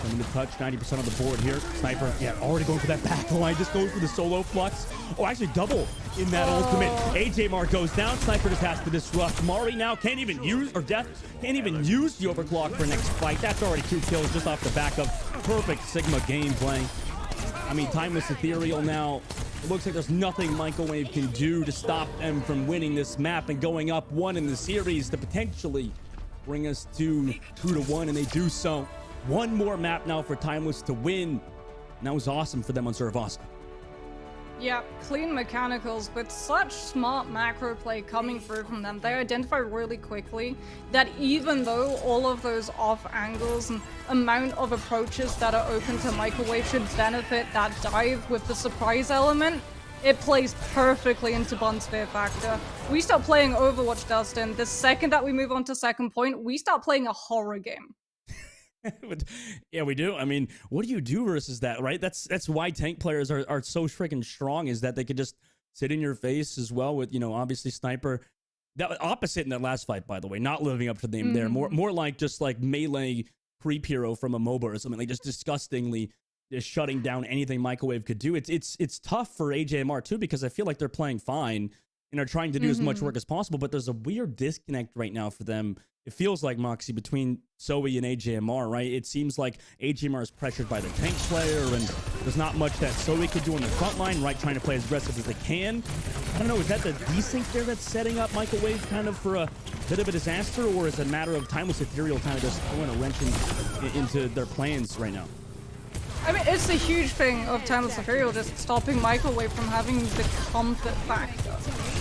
F: Coming to touch 90% of the board here. Sniper, yeah, already going for that back line. Just going for the solo flux. Oh, actually double in that ultimate. AJMR goes down. Sniper just has to disrupt. Mari now can't even use, or Death can't even use the overclock for next fight. That's already 2 kills just off the back of perfect Sigma gameplay. I mean, Timeless Ethereal now. It looks like there's nothing Microwave can do to stop them from winning this map and going up 1 in the series to potentially bring us to 2-1, and they do so. One more map now for Timeless to win. And that was awesome for them on Survasa.
G: Yeah, clean mechanicals, but such smart macro play coming through from them. They identify really quickly that even though all of those off angles and amount of approaches that are open to Microwave should benefit that dive with the surprise element, it plays perfectly into Bun's fear factor. We start playing Overwatch, Dustin. The second that we move on to second point, we start playing a horror game.
F: Yeah, we do. I mean, what do you do versus that, right? That's why tank players are so freaking strong, is that they could just sit in your face as well with, you know, obviously Sniper. That was opposite in that last fight, by the way, not living up to the name there. More like just like melee creep hero from a MOBA or something, like just disgustingly just shutting down anything Microwave could do. It's tough for AJMR too, because I feel like they're playing fine and are trying to do as much work as possible, but there's a weird disconnect right now for them. It feels like, Moxie, between Zoe and AJMR, right? It seems like AJMR is pressured by the tank player, and there's not much that Zoe could do on the front line, right? Trying to play as aggressive as they can. I don't know, is that the desync there that's setting up Microwave kind of for a bit of a disaster, or is it a matter of Timeless Ethereal kind of just throwing a wrench into their plans right now?
G: I mean, it's a huge thing of Timeless Ethereal just stopping Microwave from having the comfort factor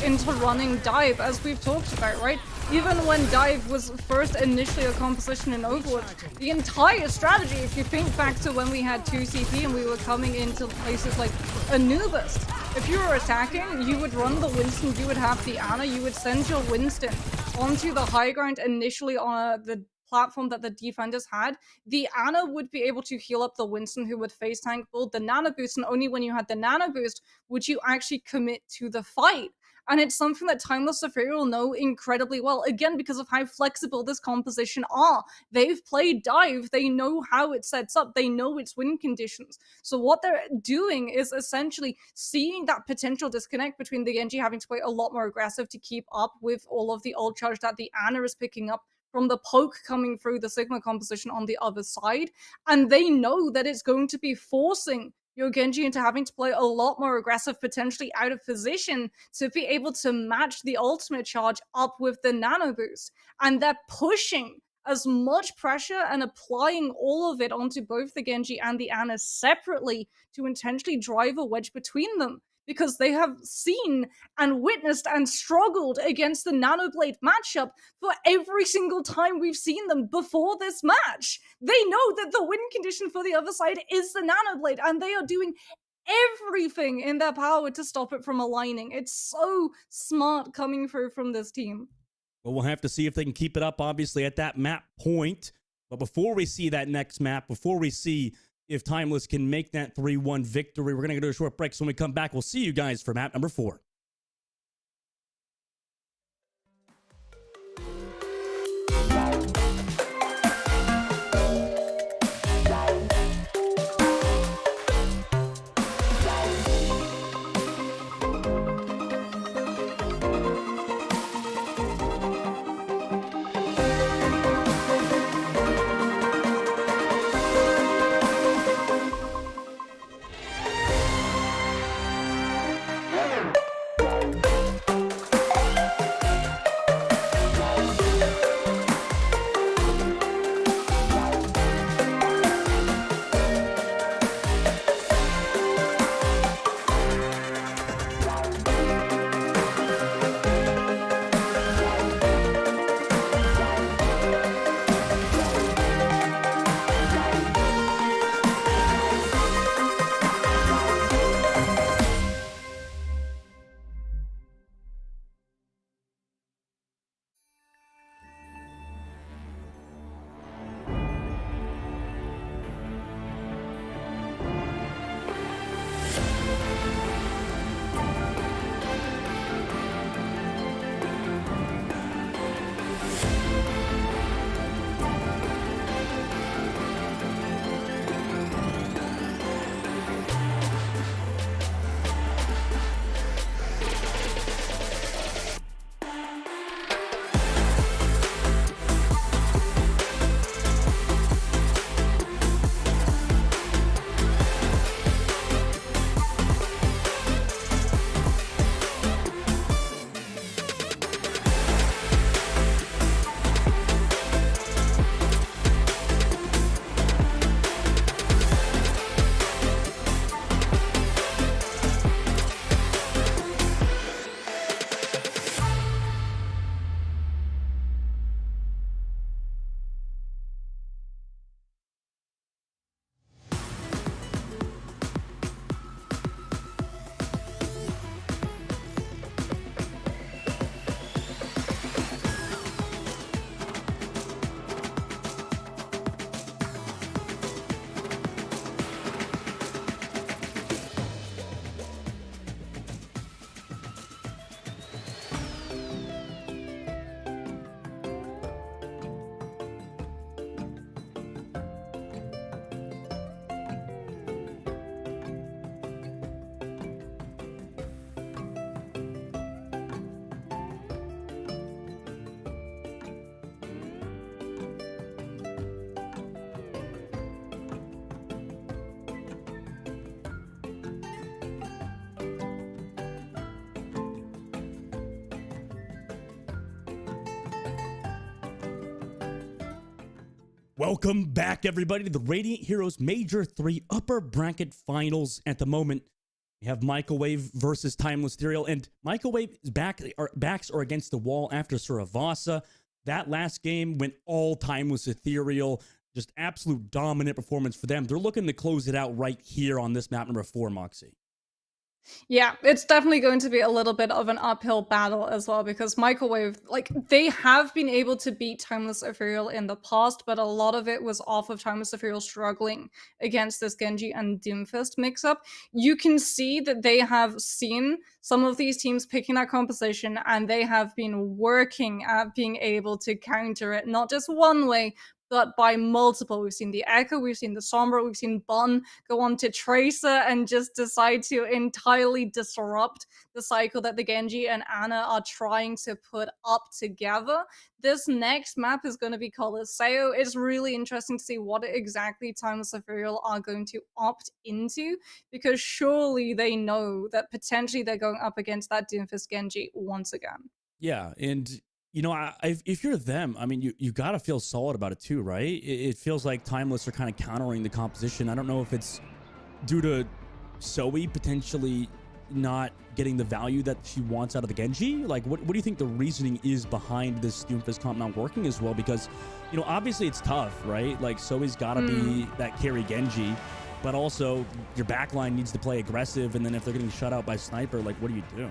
G: into running Dive, as we've talked about, right? Even when Dive was first initially a composition in Overwatch, the entire strategy, if you think back to when we had 2 CP and we were coming into places like Anubis, if you were attacking, you would run the Winston, you would have the Ana, you would send your Winston onto the high ground initially on the platform that the defenders had. The Ana would be able to heal up the Winston, who would face tank build the nano boost, and only when you had the nano boost would you actually commit to the fight. And it's something that Timeless Ethereal know incredibly well, again, because of how flexible this composition are. They've played Dive, they know how it sets up, they know its win conditions. So what they're doing is essentially seeing that potential disconnect between the Genji having to play a lot more aggressive to keep up with all of the ult charge that the Ana is picking up from the poke coming through the Sigma composition on the other side. And they know that it's going to be forcing your Genji into having to play a lot more aggressive, potentially out of position, to be able to match the ultimate charge up with the nano boost. And they're pushing as much pressure and applying all of it onto both the Genji and the Ana separately to intentionally drive a wedge between them, because they have seen and witnessed and struggled against the Nanoblade matchup for every single time we've seen them before this match. They know that the win condition for the other side is the Nanoblade, and they are doing everything in their power to stop it from aligning. It's so smart coming through from this team.
F: Well, we'll have to see if they can keep it up, obviously, at that map point. But before we see that next map, before we see if Timeless can make that 3-1 victory, we're going to go to a short break. So when we come back, we'll see you guys for map number 4. Welcome back, everybody, to the Radiant Heroes Major 3 Upper Bracket Finals. At the moment, we have Microwave versus Timeless Ethereal, and Microwave's backs are against the wall after Suravasa. That last game went all Timeless Ethereal. Just absolute dominant performance for them. They're looking to close it out right here on this map number 4, Moxie.
G: Yeah, it's definitely going to be a little bit of an uphill battle as well because Microwave, like, they have been able to beat Timeless Ethereal in the past, but a lot of it was off of Timeless Ethereal struggling against this Genji and Doomfist mix-up. You can see that they have seen some of these teams picking that composition and they have been working at being able to counter it, not just one way, but by multiple. We've seen the Echo, we've seen the Sombra, we've seen Bun go on to Tracer and just decide to entirely disrupt the cycle that the Genji and Ana are trying to put up together. This next map is going to be Coliseo. It's really interesting to see what exactly Timeless Ethereal are going to opt into, because surely they know that potentially they're going up against that Doomfist Genji once again.
F: Yeah, and if you're them, I mean, you got to feel solid about it too, right? It feels like Timeless are kind of countering the composition. I don't know if it's due to Zoe potentially not getting the value that she wants out of the Genji. Like, what do you think the reasoning is behind this Doomfist comp not working as well? Because, obviously it's tough, right? Like, Zoe's got to be that carry Genji, but also your backline needs to play aggressive. And then if they're getting shut out by Sniper, like, what do you do,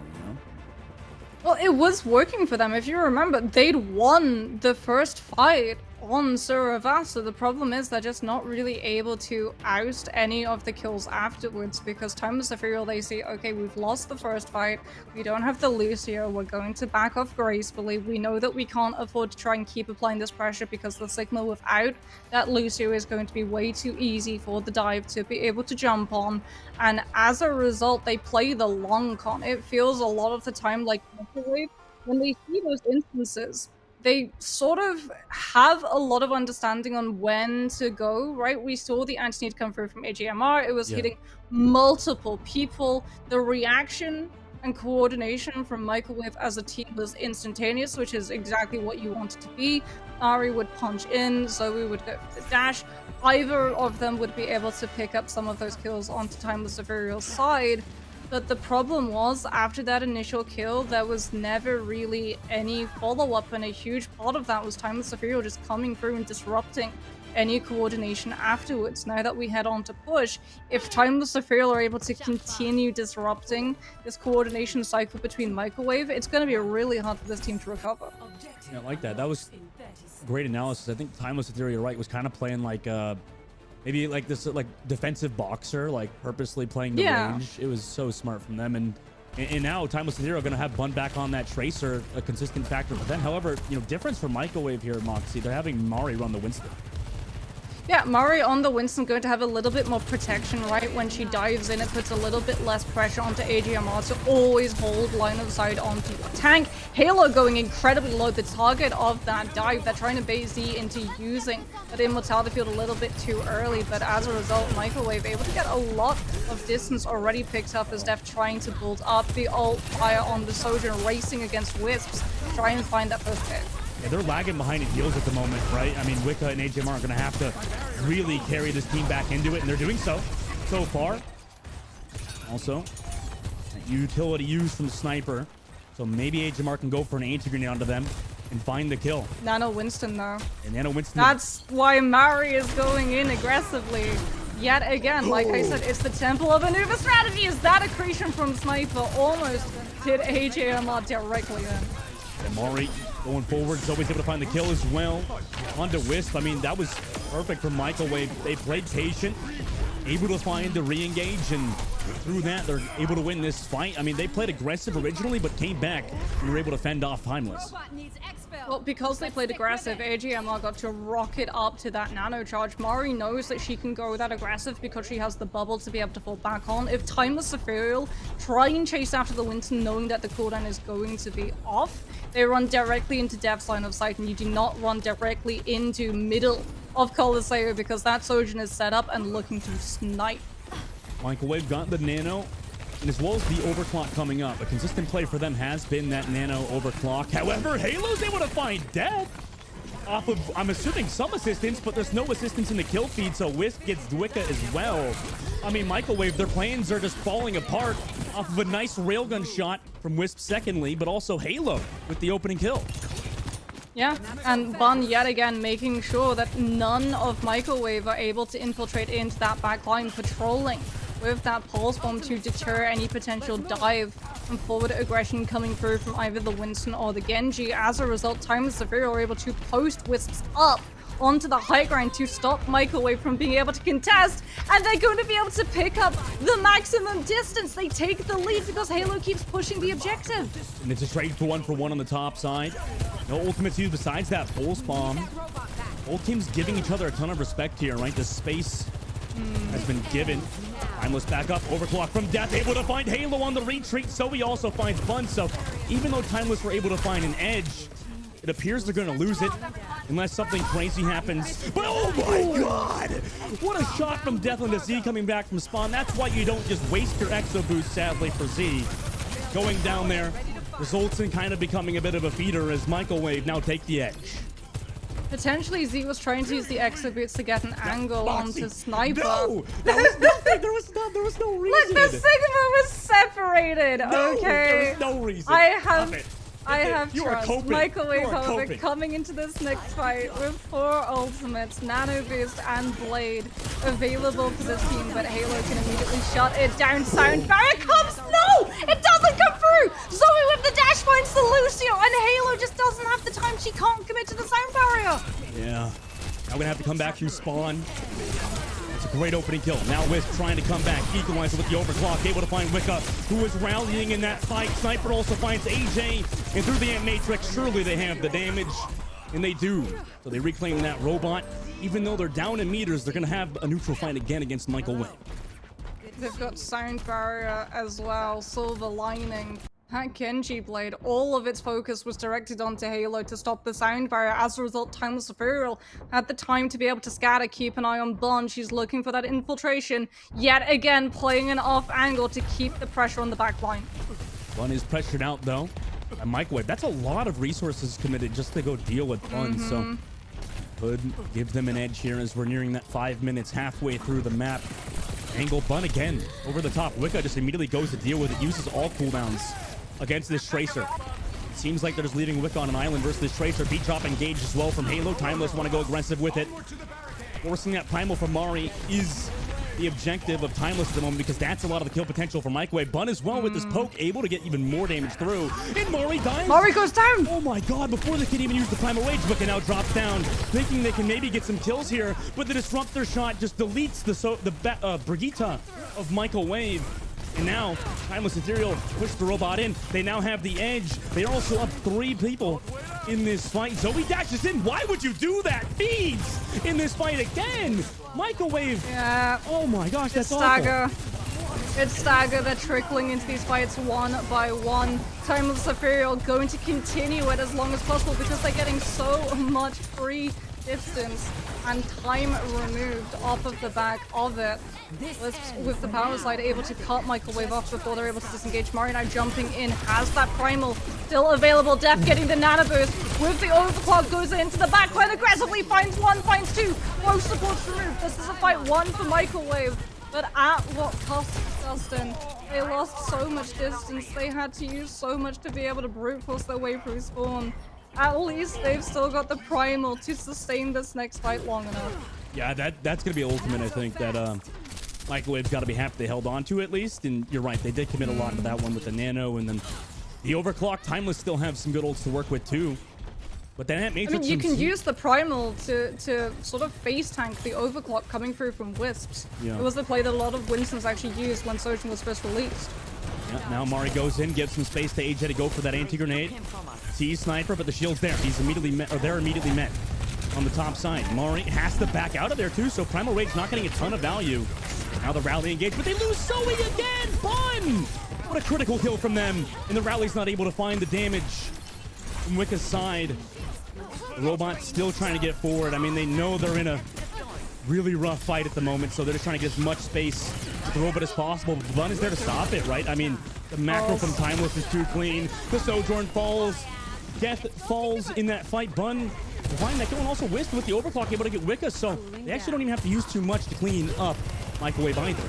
G: Well, it was working for them. If you remember, they'd won the first fight on Suravasa. The problem is they're just not really able to oust any of the kills afterwards because Timeless Ethereal, they see, okay, we've lost the first fight, we don't have the Lucio, we're going to back off gracefully. We know that we can't afford to try and keep applying this pressure because the signal without that Lucio is going to be way too easy for the dive to be able to jump on. And as a result, they play the long con. It feels a lot of the time like Microwave. When they see those instances, they sort of have a lot of understanding on when to go, right? We saw the anti-need come through from AGMR. It was hitting multiple people. The reaction and coordination from Microwave as a team was instantaneous, which is exactly what you want it to be. Ari would punch in, Zoe would go for the dash. Either of them would be able to pick up some of those kills onto Timeless Ethereal's side. But the problem was, after that initial kill, there was never really any follow-up, and a huge part of that was Timeless Ethereal just coming through and disrupting any coordination afterwards. Now that we head on to push, if Timeless Ethereal are able to continue disrupting this coordination cycle between Microwave, it's going to be really hard for this team to recover.
F: Yeah, I like that. That was great analysis. I think Timeless Ethereal, right, was kind of playing like maybe like this like defensive boxer, like purposely playing the range. It was so smart from them. And now Timeless Ethereal going to have Bun back on that Tracer, a consistent factor for them. However, difference for Microwave here, Moxie, they're having Mari run the Winston.
G: Yeah, Mari on the Winston going to have a little bit more protection, right? When she dives in, it puts a little bit less pressure onto AGMR to always hold line of sight onto the tank. Halo going incredibly low. The target of that dive, they're trying to bait Z into using that immortality field a little bit too early, but as a result, Microwave able to get a lot of distance already picked up as Def trying to build up the ult fire on the Sojourn, racing against Wisps, trying to find that first pick.
F: Yeah, they're lagging behind in heals at the moment, right? I mean, Wicca and AGMR are going to have to really carry this team back into it, and they're doing so far. Also, utility used from Sniper, so maybe AGMR can go for an anti-grenade onto them and find the kill.
G: Nano Winston, though.
F: And Nano Winston.
G: That's why Mari is going in aggressively. Yet again, like I said, it's the Temple of Anubis strategy. Is that accretion from Sniper almost hit AGMR directly then?
F: And Mari going forward, Zoe's able to find the kill as well. Onto Wisp. I mean, that was perfect from Microwave. They played patient, able to find the re-engage, and through that, they're able to win this fight. I mean, they played aggressive originally, but came back and were able to fend off Timeless.
G: Well, because they played aggressive, AGMR got to rocket up to that nano charge. Mari knows that she can go that aggressive because she has the bubble to be able to fall back on. If Timeless Ethereal try and chase after the Winston knowing that the cooldown is going to be off, they run directly into Dev's line of sight, and you do not run directly into middle of Coliseo because that Sojourn is set up and looking to snipe.
F: Microwave got the nano, and as well as the overclock coming up. A consistent play for them has been that nano overclock. However, Halo's able to find Death off of, I'm assuming, some assistance, but there's no assistance in the kill feed, so Wisp gets Dwicka as well. I mean, Microwave, their plans are just falling apart off of a nice railgun shot from Wisp secondly, but also Halo with the opening kill.
G: Yeah, and Bun yet again making sure that none of Microwave are able to infiltrate into that back line, patrolling with that pulse bomb to deter any potential dive and forward aggression coming through from either the Winston or the Genji. As a result, Timeless Zephyr are able to post Wisps up onto the high ground to stop Microwave from being able to contest, and they're going to be able to pick up the maximum distance. They take the lead because Halo keeps pushing the objective.
F: And it's a trade for one on the top side. No ultimates used besides that pulse bomb. Both teams giving each other a ton of respect here, right? The space has been given. Timeless back up, overclock from death, able to find Halo on the retreat, so he also finds Bun. So even though Timeless were able to find an edge, it appears they're going to lose it unless something crazy happens. But oh my god! What a shot from Death onto Z coming back from spawn. That's why you don't just waste your exo boost, sadly, for Z. Going down there results in kind of becoming a bit of a feeder as Microwave now take the edge.
G: Potentially, Z was trying to use the exo boots to get an angle onto Sniper.
F: No! That was nothing! There was no reason!
G: Look, the Sigma was separated,
F: No,
G: okay?
F: there was no reason.
G: I have
F: You are
G: trust.
F: coping.
G: Microwave,
F: You are
G: however,
F: coping.
G: coming into this next fight with 4 ultimates, Nano Boost and Blade available for this team, but Halo can immediately shut it down. Sound barrier comes! No! It doesn't come through! Zoe with the dash finds the Lucio, and Halo just doesn't have the time. She can't commit to the sound barrier.
F: Yeah. Now we're gonna have to come back through spawn. It's a great opening kill. Now Wisp trying to come back. Equalizer with the overclock. Able to find Wicca, who is rallying in that fight. Sniper also finds AJ. And through the Ant Matrix, surely they have the damage. And they do. So they reclaim that robot. Even though they're down in meters, they're gonna have a neutral fight again against Michael Wynn.
G: They've got sound barrier as well, silver lining. That Genji blade, all of its focus was directed onto Halo to stop the sound barrier. As a result, Timeless Ethereal had the time to be able to scatter, keep an eye on Bond. She's looking for that infiltration, yet again playing an off angle to keep the pressure on the back line.
F: Bun is pressured out though. And Microwave, that's a lot of resources committed just to go deal with Bun. So could give them an edge here as we're nearing that 5 minutes, halfway through the map. Angle Bun again over the top. Wicca just immediately goes to deal with it, uses all cooldowns against this Tracer. Seems like they're just leaving Wicca on an island versus this Tracer. Beat drop engaged as well from Halo. Timeless want to go aggressive with it. Forcing that primal from Mari is the objective of Timeless at the moment because that's a lot of the kill potential for Microwave. Bun as well with this poke, able to get even more damage through. And Mari dies.
G: Mari goes down!
F: Oh my god, before they can even use the primal rage, Wicca now drops down, thinking they can maybe get some kills here, but the disruptor shot just deletes the Brigitte of Microwave. And now, Timeless Ethereal push the robot in. They now have the edge. They're also up 3 people in this fight. Zoe dashes in. Why would you do that? Feeds in this fight again. Microwave.
G: Yeah.
F: Oh my gosh, that's
G: Stagger.
F: awful.
G: It's Stagger. They're trickling into these fights one by one. Timeless Ethereal going to continue it as long as possible because they're getting so much free distance and time removed off of the back of it. With the power slide able to cut Microwave off before they're able to disengage. Mari now jumping in, has that primal still available. Def getting the nano boost with the overclock, goes into the backline aggressively, finds 1, finds 2. Most supports removed. This is a fight 1 for Microwave, but at what cost, Dustin? They lost so much distance. They had to use so much to be able to brute force their way through spawn. At least they've still got the primal to sustain this next fight long enough.
F: Yeah, that's going to be ultimate, I think, that Microwave's got to be happy they held on to at least. And you're right, they did commit a lot to that one with the nano. And then the overclock. Timeless still have some good ults to work with, too. But then that Matrix...
G: I mean, you can use the primal to sort of face tank the overclock coming through from Wisps.
F: Yeah.
G: It was the play that a lot of Winstons actually used when Sojourn was first released.
F: Yeah, now Mari goes in, gives some space to AJ to go for that anti-grenade. Sees Sniper, but the shield's there. He's immediately met, or they're immediately met on the top side. Mari has to back out of there too, so Primal Rage not getting a ton of value. Now the rally engaged, but they lose Zoe again! Bun! What a critical kill from them, and the rally's not able to find the damage from Wicca's side. The robot's still trying to get forward. I mean, they know they're in a really rough fight at the moment, so they're just trying to get as much space with the robot as possible. But Bun is there to stop it, right? I mean, the macro from Timeless is too clean. The Sojourn falls. Death falls in that fight. Bun behind that kill, and also Wisp with the overclock able to get Wicca, so they actually don't even have to use too much to clean up Microwave either.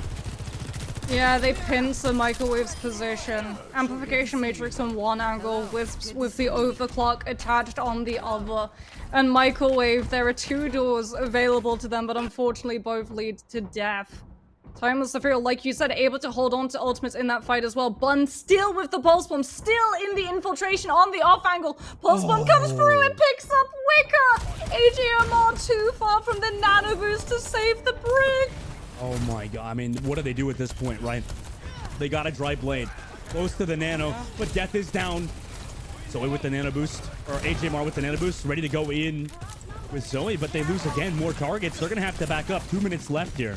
G: Yeah, they pinned the Microwave's position. Amplification Matrix on one angle, Wisps with the overclock attached on the other. And Microwave, there are 2 doors available to them, but unfortunately both lead to death. Timeless Ethereal, like you said, able to hold on to ultimates in that fight as well. Bun still with the Pulse Bomb, still in the infiltration on the off angle. Pulse Bomb comes through and picks up Wicker. AGMR too far from the Nano Boost to save the Brig.
F: Oh my god. I mean, what do they do at this point, right? They got a dry blade. Close to the Nano, but Death is down. Zoe with the Nano Boost, or AJMR with the Nano Boost, ready to go in with Zoe, but they lose again. More targets. They're going to have to back up. 2 minutes left here.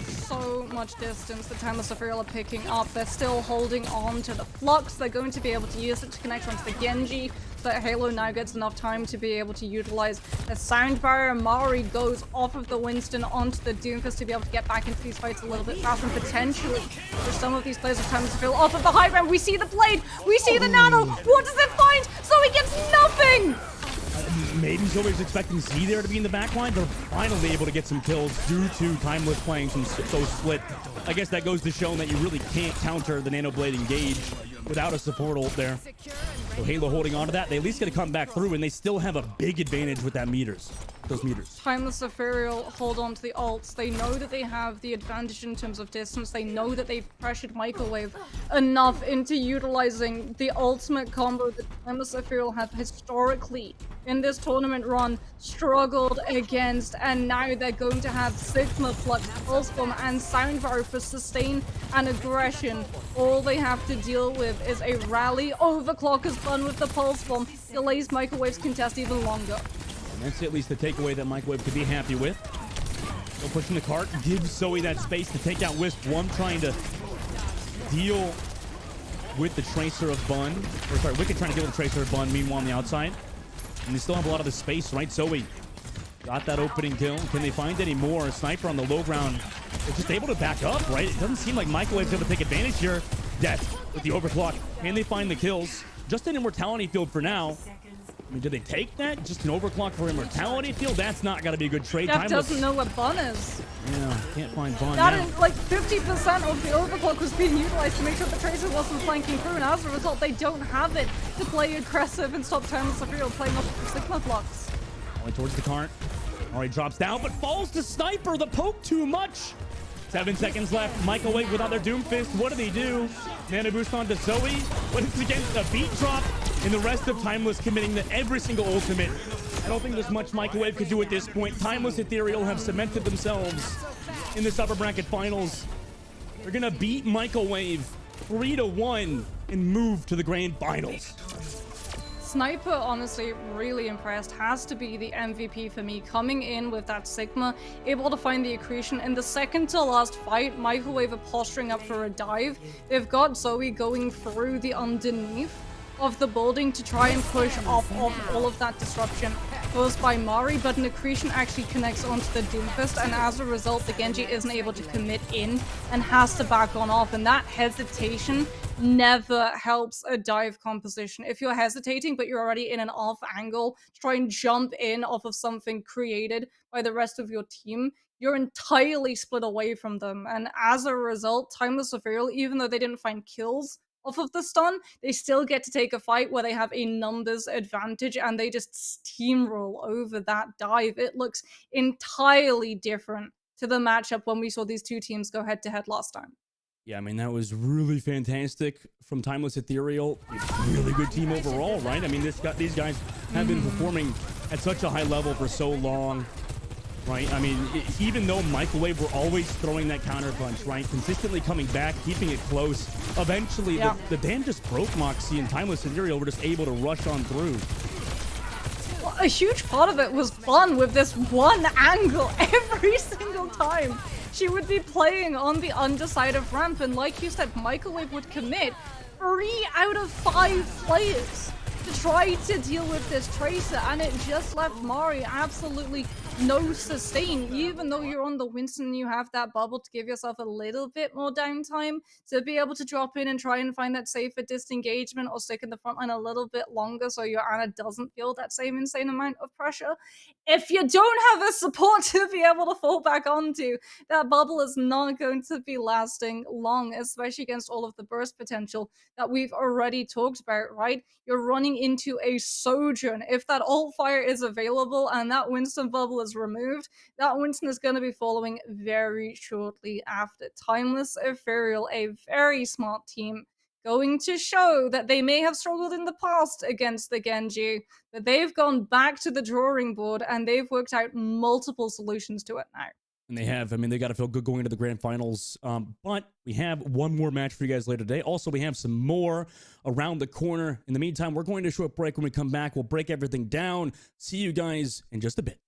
G: So much distance the Timeless Ethereal are picking up. They're still holding on to the Flux. They're going to be able to use it to connect onto the Genji, so that Halo now gets enough time to be able to utilize a sound barrier. Mari goes off of the Winston onto the Doomfist to be able to get back into these fights a little bit faster, and potentially for some of these players of Timeless Ethereal off of the high ground. We see the blade, we see the Nano. What does it find? So he gets nothing.
F: Maybe Zoe's expecting Z there to be in the backline. They're finally able to get some kills due to Timeless playing some so split. I guess that goes to show that you really can't counter the Nano Blade engage without a support ult there. So Halo holding on to that. They at least got to come back through, and they still have a big advantage with that meters. Those meters.
G: Timeless Ethereal hold on to the ults. They know that they have the advantage in terms of distance. They know that they've pressured Microwave enough into utilizing the ultimate combo that Timeless Ethereal have historically in this tournament run struggled against, and now they're going to have Sigma, Flux, Pulse Bomb, and Soundbar for sustain and aggression. All they have to deal with is a rally. Overclock is fun with the Pulse Bomb, delays Microwave's contest even longer.
F: And that's at least the takeaway that Microwave could be happy with. Go pushing the cart, gives Zoe that space to take out Wisp. One trying to deal with the Tracer of Bun. Or sorry, Wicked trying to deal with the Tracer of Bun, meanwhile on the outside. And they still have a lot of the space, right? Zoe got that opening kill. Can they find any more? Sniper on the low ground. They're just able to back up, right? It doesn't seem like Microwave's able to take advantage here. Death with the overclock. Can they find the kills? Just an Immortality field for now. I mean, do they take that? Just an overclock for Immortality field? That's not got to be a good trade.
G: Jeff doesn't know what Bun is.
F: Yeah, can't find Bun.
G: That is like 50% of the overclock was being utilized to make sure the Tracer wasn't flanking through, and as a result, they don't have it to play aggressive and stop Timeless Ethereal playing off the Sigma Flux.
F: Going towards the cart. Alright, drops down, but falls to Sniper. The poke too much. 7 seconds left. Microwave without their Doomfist. What do they do? Nano boost on to Zoe. But it's against a beat drop. And the rest of Timeless committing to every single ultimate. I don't think there's much Microwave could do at this point. Timeless Ethereal have cemented themselves in this upper bracket finals. They're gonna beat Microwave 3-1 and move to the grand finals.
G: Sniper, honestly, really impressed. Has to be the MVP for me. Coming in with that Sigma, able to find the accretion. In the second to last fight, Microwave are posturing up for a dive. They've got Zoe going through the underneath of the building to try and push off all of that disruption caused by Mari, but an accretion actually connects onto the Doomfist, and as a result, the Genji isn't able to commit in and has to back on off, and that hesitation never helps a dive composition. If you're hesitating, but you're already in an off angle to try and jump in off of something created by the rest of your team, you're entirely split away from them, and as a result, Timeless Ethereal, even though they didn't find kills off of the stun, they still get to take a fight where they have a numbers advantage and they just steamroll over that dive. It looks entirely different to the matchup when we saw these two teams go head to head last time.
F: Yeah, I mean, that was really fantastic from Timeless Ethereal. Really good team overall, right? I mean, these guys have been performing at such a high level for so long. Right, I mean, even though Microwave were always throwing that counter punch, right, consistently coming back, keeping it close, eventually the dam just broke Moxie, and Timeless Ethereal were just able to rush on through.
G: Well, a huge part of it was fun with this one angle every single time. She would be playing on the underside of ramp, and like you said, Microwave would commit 3 out of 5 players to try to deal with this Tracer, and it just left Mari absolutely no sustain. Even though you're on the Winston, you have that bubble to give yourself a little bit more downtime to be able to drop in and try and find that safer disengagement or stick in the front line a little bit longer so your Ana doesn't feel that same insane amount of pressure. If you don't have a support to be able to fall back onto, that bubble is not going to be lasting long, especially against all of the burst potential that we've already talked about, right? You're running into a Sojourn. If that ult fire is available and that Winston bubble is is removed, that Winston is going to be following very shortly after. Timeless Ethereal, a very smart team, going to show that they may have struggled in the past against the Genji, but they've gone back to the drawing board and they've worked out multiple solutions to it now.
F: And they have. I mean, they got to feel good going into the grand finals. But we have one more match for you guys later today. Also, we have some more around the corner. In the meantime, we're going to a short break. When we come back, we'll break everything down. See you guys in just a bit.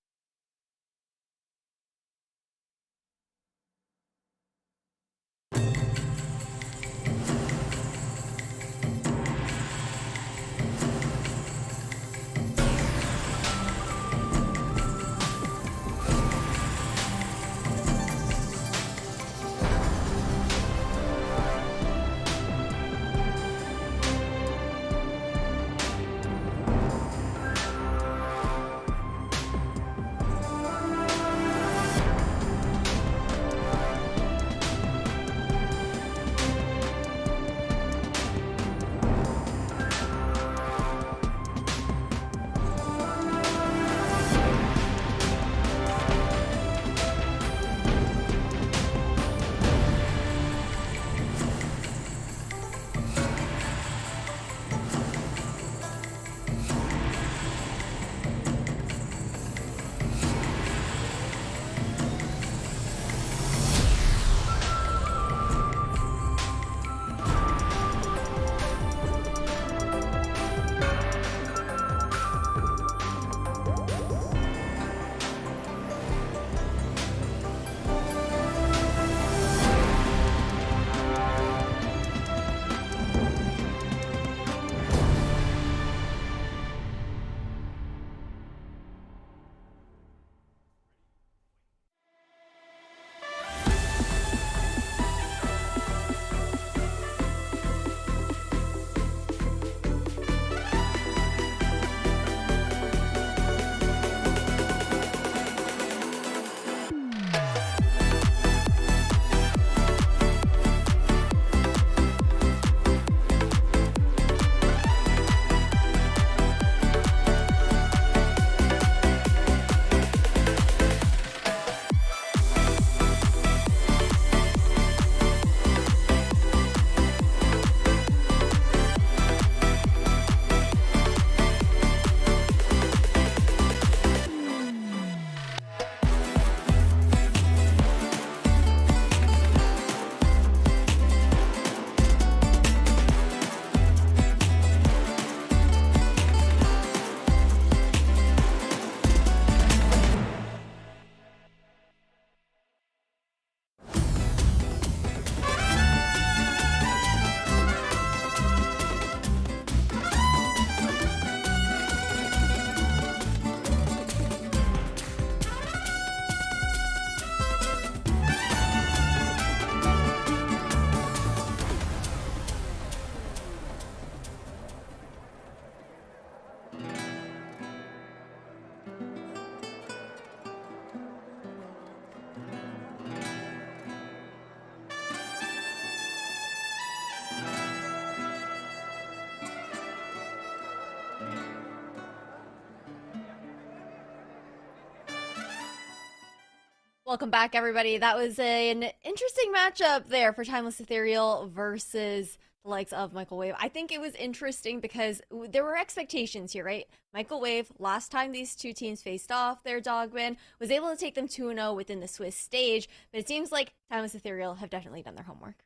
A: Welcome back, everybody. That was an interesting matchup there for Timeless Ethereal versus the likes of Michael Wave. I think it was interesting because there were expectations here, right? Michael Wave, last time these two teams faced off, their dogman, was able to take them 2-0 within the Swiss stage, but it seems like Timeless Ethereal have definitely done their homework.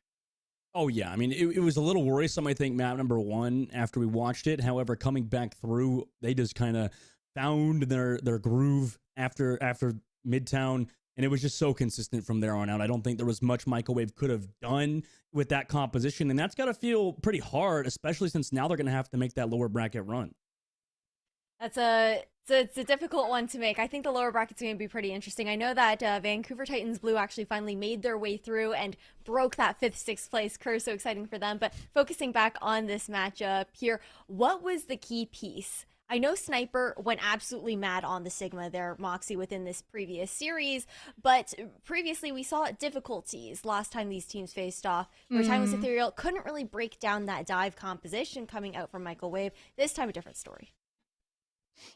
F: Oh, yeah. I mean, it was a little worrisome, I think, map number one after we watched it. However, coming back through, they just kind of found their groove after Midtown. And it was just so consistent from there on out. I don't think there was much Michael Wave could have done with that composition. And that's got to feel pretty hard, especially since now they're going to have to make that lower bracket run.
A: It's a difficult one to make. I think the lower bracket's going to be pretty interesting. I know that Vancouver Titans Blue actually finally made their way through and broke that 5th, 6th place curse. So exciting for them. But focusing back on this matchup here, what was the key piece? I know Sniper went absolutely mad on the Sigma there, Moxie, within this previous series, but previously we saw difficulties last time these teams faced off, where Timeless Ethereal couldn't really break down that dive composition coming out from Michael Wave. This time, a different story.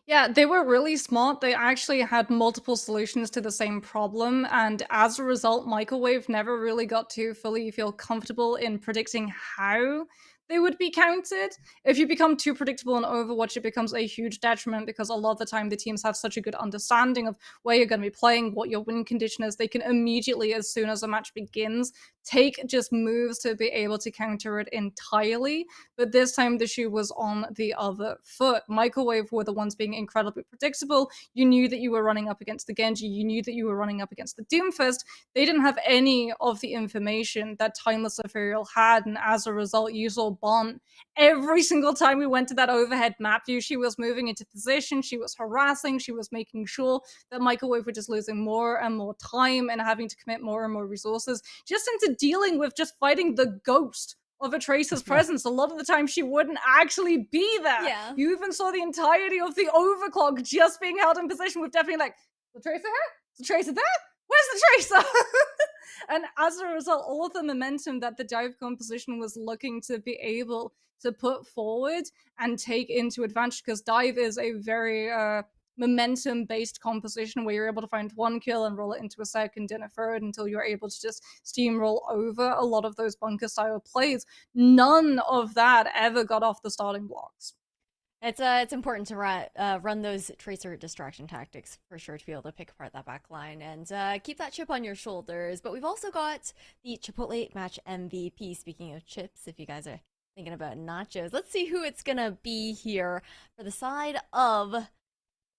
G: Yeah, they were really smart. They actually had multiple solutions to the same problem, and as a result, Microwave never really got to fully feel comfortable in predicting how they would be counted. If you become too predictable in Overwatch, it becomes a huge detriment because a lot of the time the teams have such a good understanding of where you're going to be playing, what your win condition is. They can immediately, as soon as a match begins, take just moves to be able to counter it entirely. But this time the shoe was on the other foot. Microwave were the ones being incredibly predictable. You knew that you were running up against the Genji, you knew that you were running up against the Doomfist. They didn't have any of the information that Timeless Ethereal had, and as a result, you saw Bont every single time we went to that overhead map view. She was moving into position, she was harassing, she was making sure that Microwave were just losing more and more time and having to commit more and more resources just into dealing with just fighting the ghost of a Tracer's presence. A lot of the time she wouldn't actually be there.
A: Yeah.
G: You even saw the entirety of the overclock just being held in position with definitely like, the Tracer here? Is the Tracer there? Where's the Tracer? And as a result, all of the momentum that the dive composition was looking to be able to put forward and take into advantage, because dive is a very momentum based composition where you're able to find one kill and roll it into a second and a third until you're able to just steamroll over a lot of those bunker style plays. None of that ever got off the starting blocks.
A: It's important to run those tracer distraction tactics for sure to be able to pick apart that back line and keep that chip on your shoulders. But we've also got the Chipotle match MVP. Speaking of chips, if you guys are thinking about nachos, let's see who it's gonna be here for the side of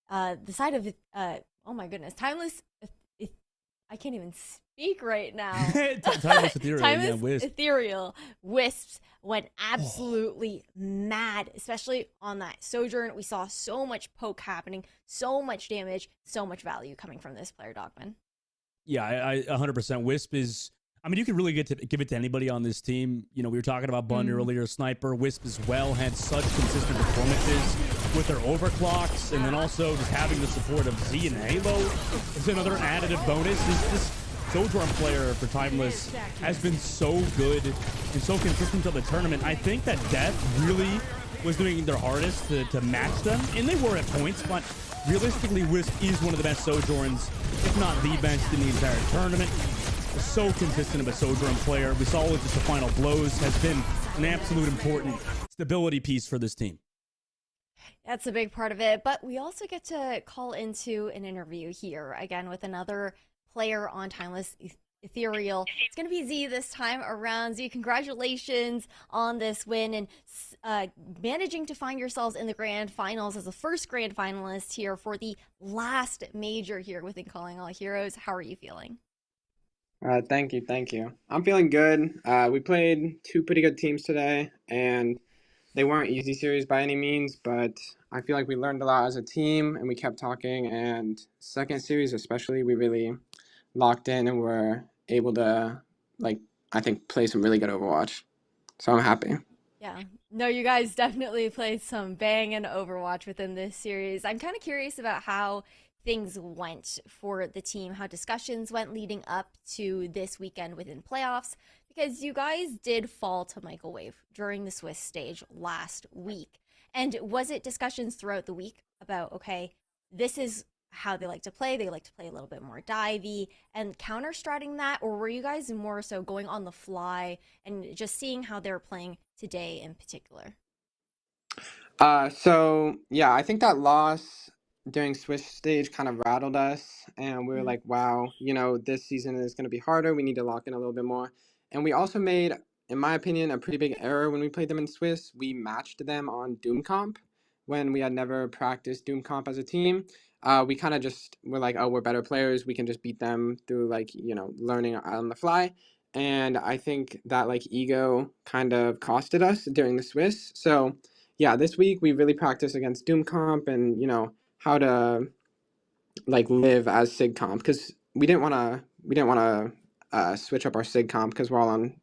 A: oh my goodness, Timeless. I can't even speak right now.
F: Timeless Ethereal.
A: Timeless
F: Wisp.
A: Ethereal Wisps went absolutely mad, especially on that Sojourn. We saw so much poke happening, so much damage, so much value coming from this player, Dogman.
F: Yeah, I 100%. Wisp is. I mean, you could really give it to anybody on this team. You know, we were talking about Bun earlier. Sniper, Wisp as well had such consistent performances with their overclocks, and then also just having the support of Z and Halo is another additive bonus. This Sojourn player for Timeless has been so good and so consistent to the tournament. I think that Death really was doing their hardest to match them, and they were at points, but realistically, Wisp is one of the best Sojourns, if not the best in the entire tournament. So consistent of a Sojourn player. We saw with just the final blows has been an absolute important stability piece for this team.
A: That's a big part of it, but we also get to call into an interview here again with another player on Timeless Ethereal. It's going to be Z this time around. Z, congratulations on this win and managing to find yourselves in the grand finals as the first grand finalist here for the last major here within Calling All Heroes. How are you feeling?
H: Thank you. I'm feeling good. We played two pretty good teams today, and they weren't easy series by any means, but I feel like we learned a lot as a team, and we kept talking, and second series especially, we really locked in and were able to, I think, play some really good Overwatch. So I'm happy.
A: Yeah. No, you guys definitely played some banging Overwatch within this series. I'm kind of curious about how things went for the team, how discussions went leading up to this weekend within playoffs, because you guys did fall to Microwave during the Swiss stage last week. And was it discussions throughout the week about, okay, this is how they like to play. They like to play a little bit more divey and counter-stratting that, or were you guys more so going on the fly and just seeing how they're playing today in particular?
H: So yeah, I think that loss during Swiss stage kind of rattled us, and we were like, wow, this season is going to be harder. We need to lock in a little bit more. And we also made, in my opinion, a pretty big error when we played them in Swiss. We matched them on Doom Comp when we had never practiced Doom Comp as a team. We kind of just were like, oh, we're better players. We can just beat them through learning on the fly. And I think that ego kind of costed us during the Swiss. So yeah, this week we really practiced against Doom Comp and how to live as Sig Comp, because we didn't want to switch up our Sig Comp because we're all on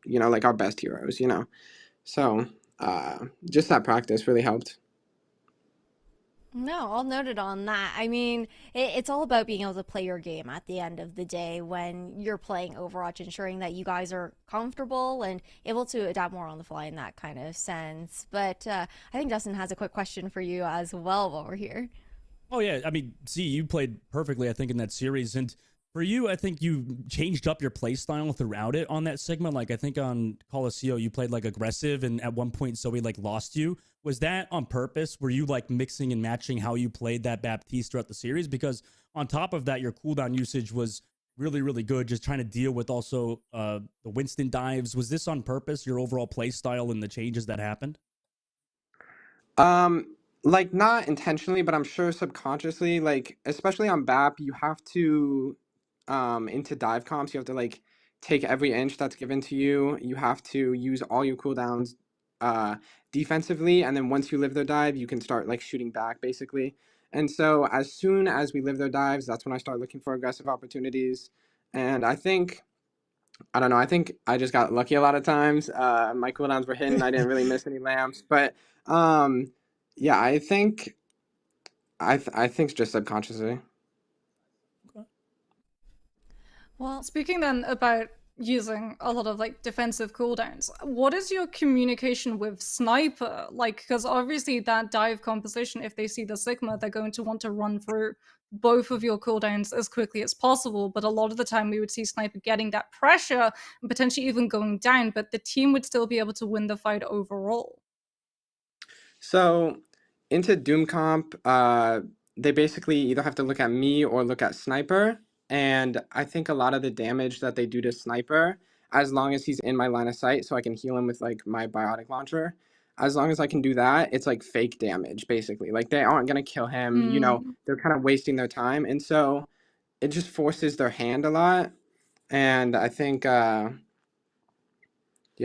H: our best heroes. So just that practice really helped.
A: No, all noted on that. I mean, it's all about being able to play your game at the end of the day when you're playing Overwatch, ensuring that you guys are comfortable and able to adapt more on the fly in that kind of sense. But I think Justin has a quick question for you as well while we're here.
F: Oh yeah, I mean, see, you played perfectly, I think, in that series, and for you, I think you changed up your play style throughout it on that Sigma. Like I think on Coliseum, you played like aggressive, and at one point Zoe like lost you. Was that on purpose? Were you like mixing and matching how you played that Baptiste throughout the series? Because on top of that, your cooldown usage was really, really good. Just trying to deal with also the Winston dives. Was this on purpose? Your overall play style and the changes that happened?
H: Like not intentionally, but I'm sure subconsciously, like especially on BAP, you have to into dive comps, you have to like take every inch that's given to you. You have to use all your cooldowns uh defensively, and then once you live their dive, you can start like shooting back basically. And so as soon as we live their dives, that's when I start looking for aggressive opportunities. And I don't know. I think I just got lucky a lot of times. My cooldowns were hidden. I didn't really miss any lamps, but yeah, I think just subconsciously.
G: Well, speaking then about using a lot of like defensive cooldowns, what is your communication with Sniper like? Because obviously that dive composition, if they see the Sigma, they're going to want to run through both of your cooldowns as quickly as possible. But a lot of the time, we would see Sniper getting that pressure and potentially even going down, but the team would still be able to win the fight overall.
H: So into Doom Comp, they basically either have to look at me or look at Sniper. And I think a lot of the damage that they do to Sniper, as long as he's in my line of sight, so I can heal him with like my biotic launcher, as long as I can do that, it's like fake damage, basically. Like they aren't gonna kill him, you know, they're kind of wasting their time. And so it just forces their hand a lot. And I think yeah,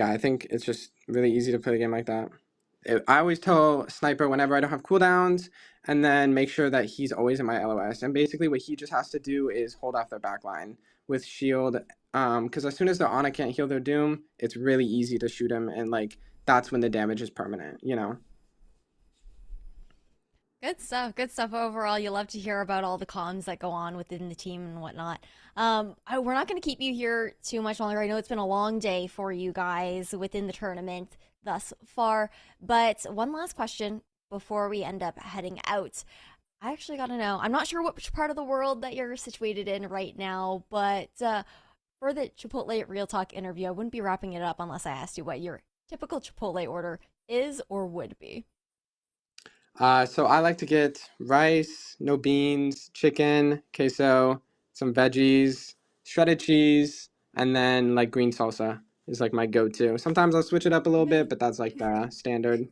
H: I think it's just really easy to play a game like that. I always tell Sniper whenever I don't have cooldowns, and then make sure that he's always in my LOS. And basically, what he just has to do is hold off their backline with shield. Because as soon as they're on, I can't heal their Doom. It's really easy to shoot him, and like that's when the damage is permanent. You know.
A: Good stuff. Good stuff overall. You love to hear about all the comms that go on within the team and whatnot. We're not going to keep you here too much longer. I know it's been a long day for you guys within the tournament thus far. But one last question before we end up heading out. I actually got to know. I'm not sure which part of the world that you're situated in right now, but for the Chipotle Real Talk interview, I wouldn't be wrapping it up unless I asked you what your typical Chipotle order is or would be.
H: So I like to get rice, no beans, chicken, queso, some veggies, shredded cheese, and then like green salsa is like my go-to. Sometimes I'll switch it up a little bit, but that's like the standard.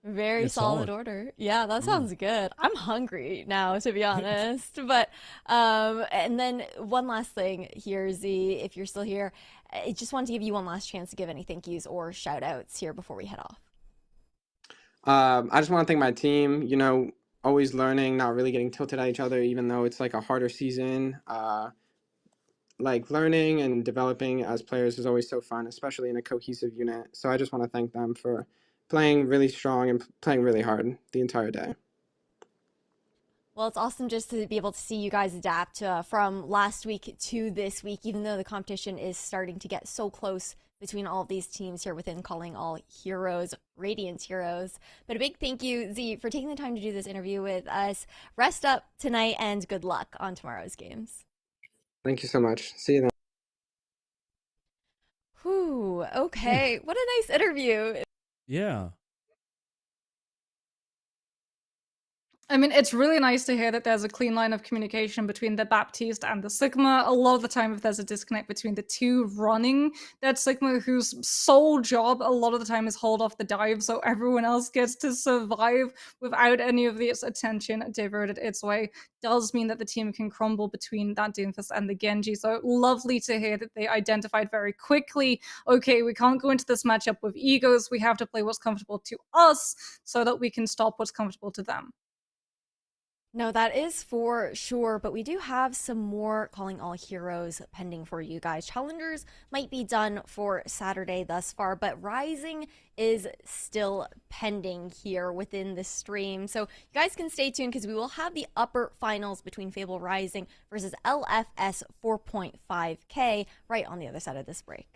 A: Very
F: It's
A: solid
F: solid.
A: order. Yeah, that sounds good. I'm hungry now, to be honest. But and then one last thing here, Z, if you're still here, I just wanted to give you one last chance to give any thank yous or shout outs here before we head off.
H: I just want to thank my team, you know, always learning, not really getting tilted at each other, even though it's like a harder season. Like learning and developing as players is always so fun, especially in a cohesive unit. So I just want to thank them for playing really strong and playing really hard the entire day.
A: Well, it's awesome just to be able to see you guys adapt from last week to this week, even though the competition is starting to get so close between all of these teams here within Calling All Heroes, Radiant Heroes. But a big thank you, Z, for taking the time to do this interview with us. Rest up tonight and good luck on tomorrow's games.
H: Thank you so much. See you then.
A: Whew, okay. What a nice interview.
F: Yeah.
G: I mean, it's really nice to hear that there's a clean line of communication between the Baptiste and the Sigma. A lot of the time, if there's a disconnect between the two running that Sigma, whose sole job a lot of the time is hold off the dive, so everyone else gets to survive without any of this attention diverted its way, does mean that the team can crumble between that Doomfist and the Genji. So lovely to hear that they identified very quickly, okay, we can't go into this matchup with egos, we have to play what's comfortable to us so that we can stop what's comfortable to them.
A: No, that is for sure, but we do have some more Calling All Heroes pending for you guys. Challengers might be done for Saturday thus far, but Rising is still pending here within the stream. So you guys can stay tuned because we will have the upper finals between Fable Rising versus LFS 4.5K right on the other side of this break.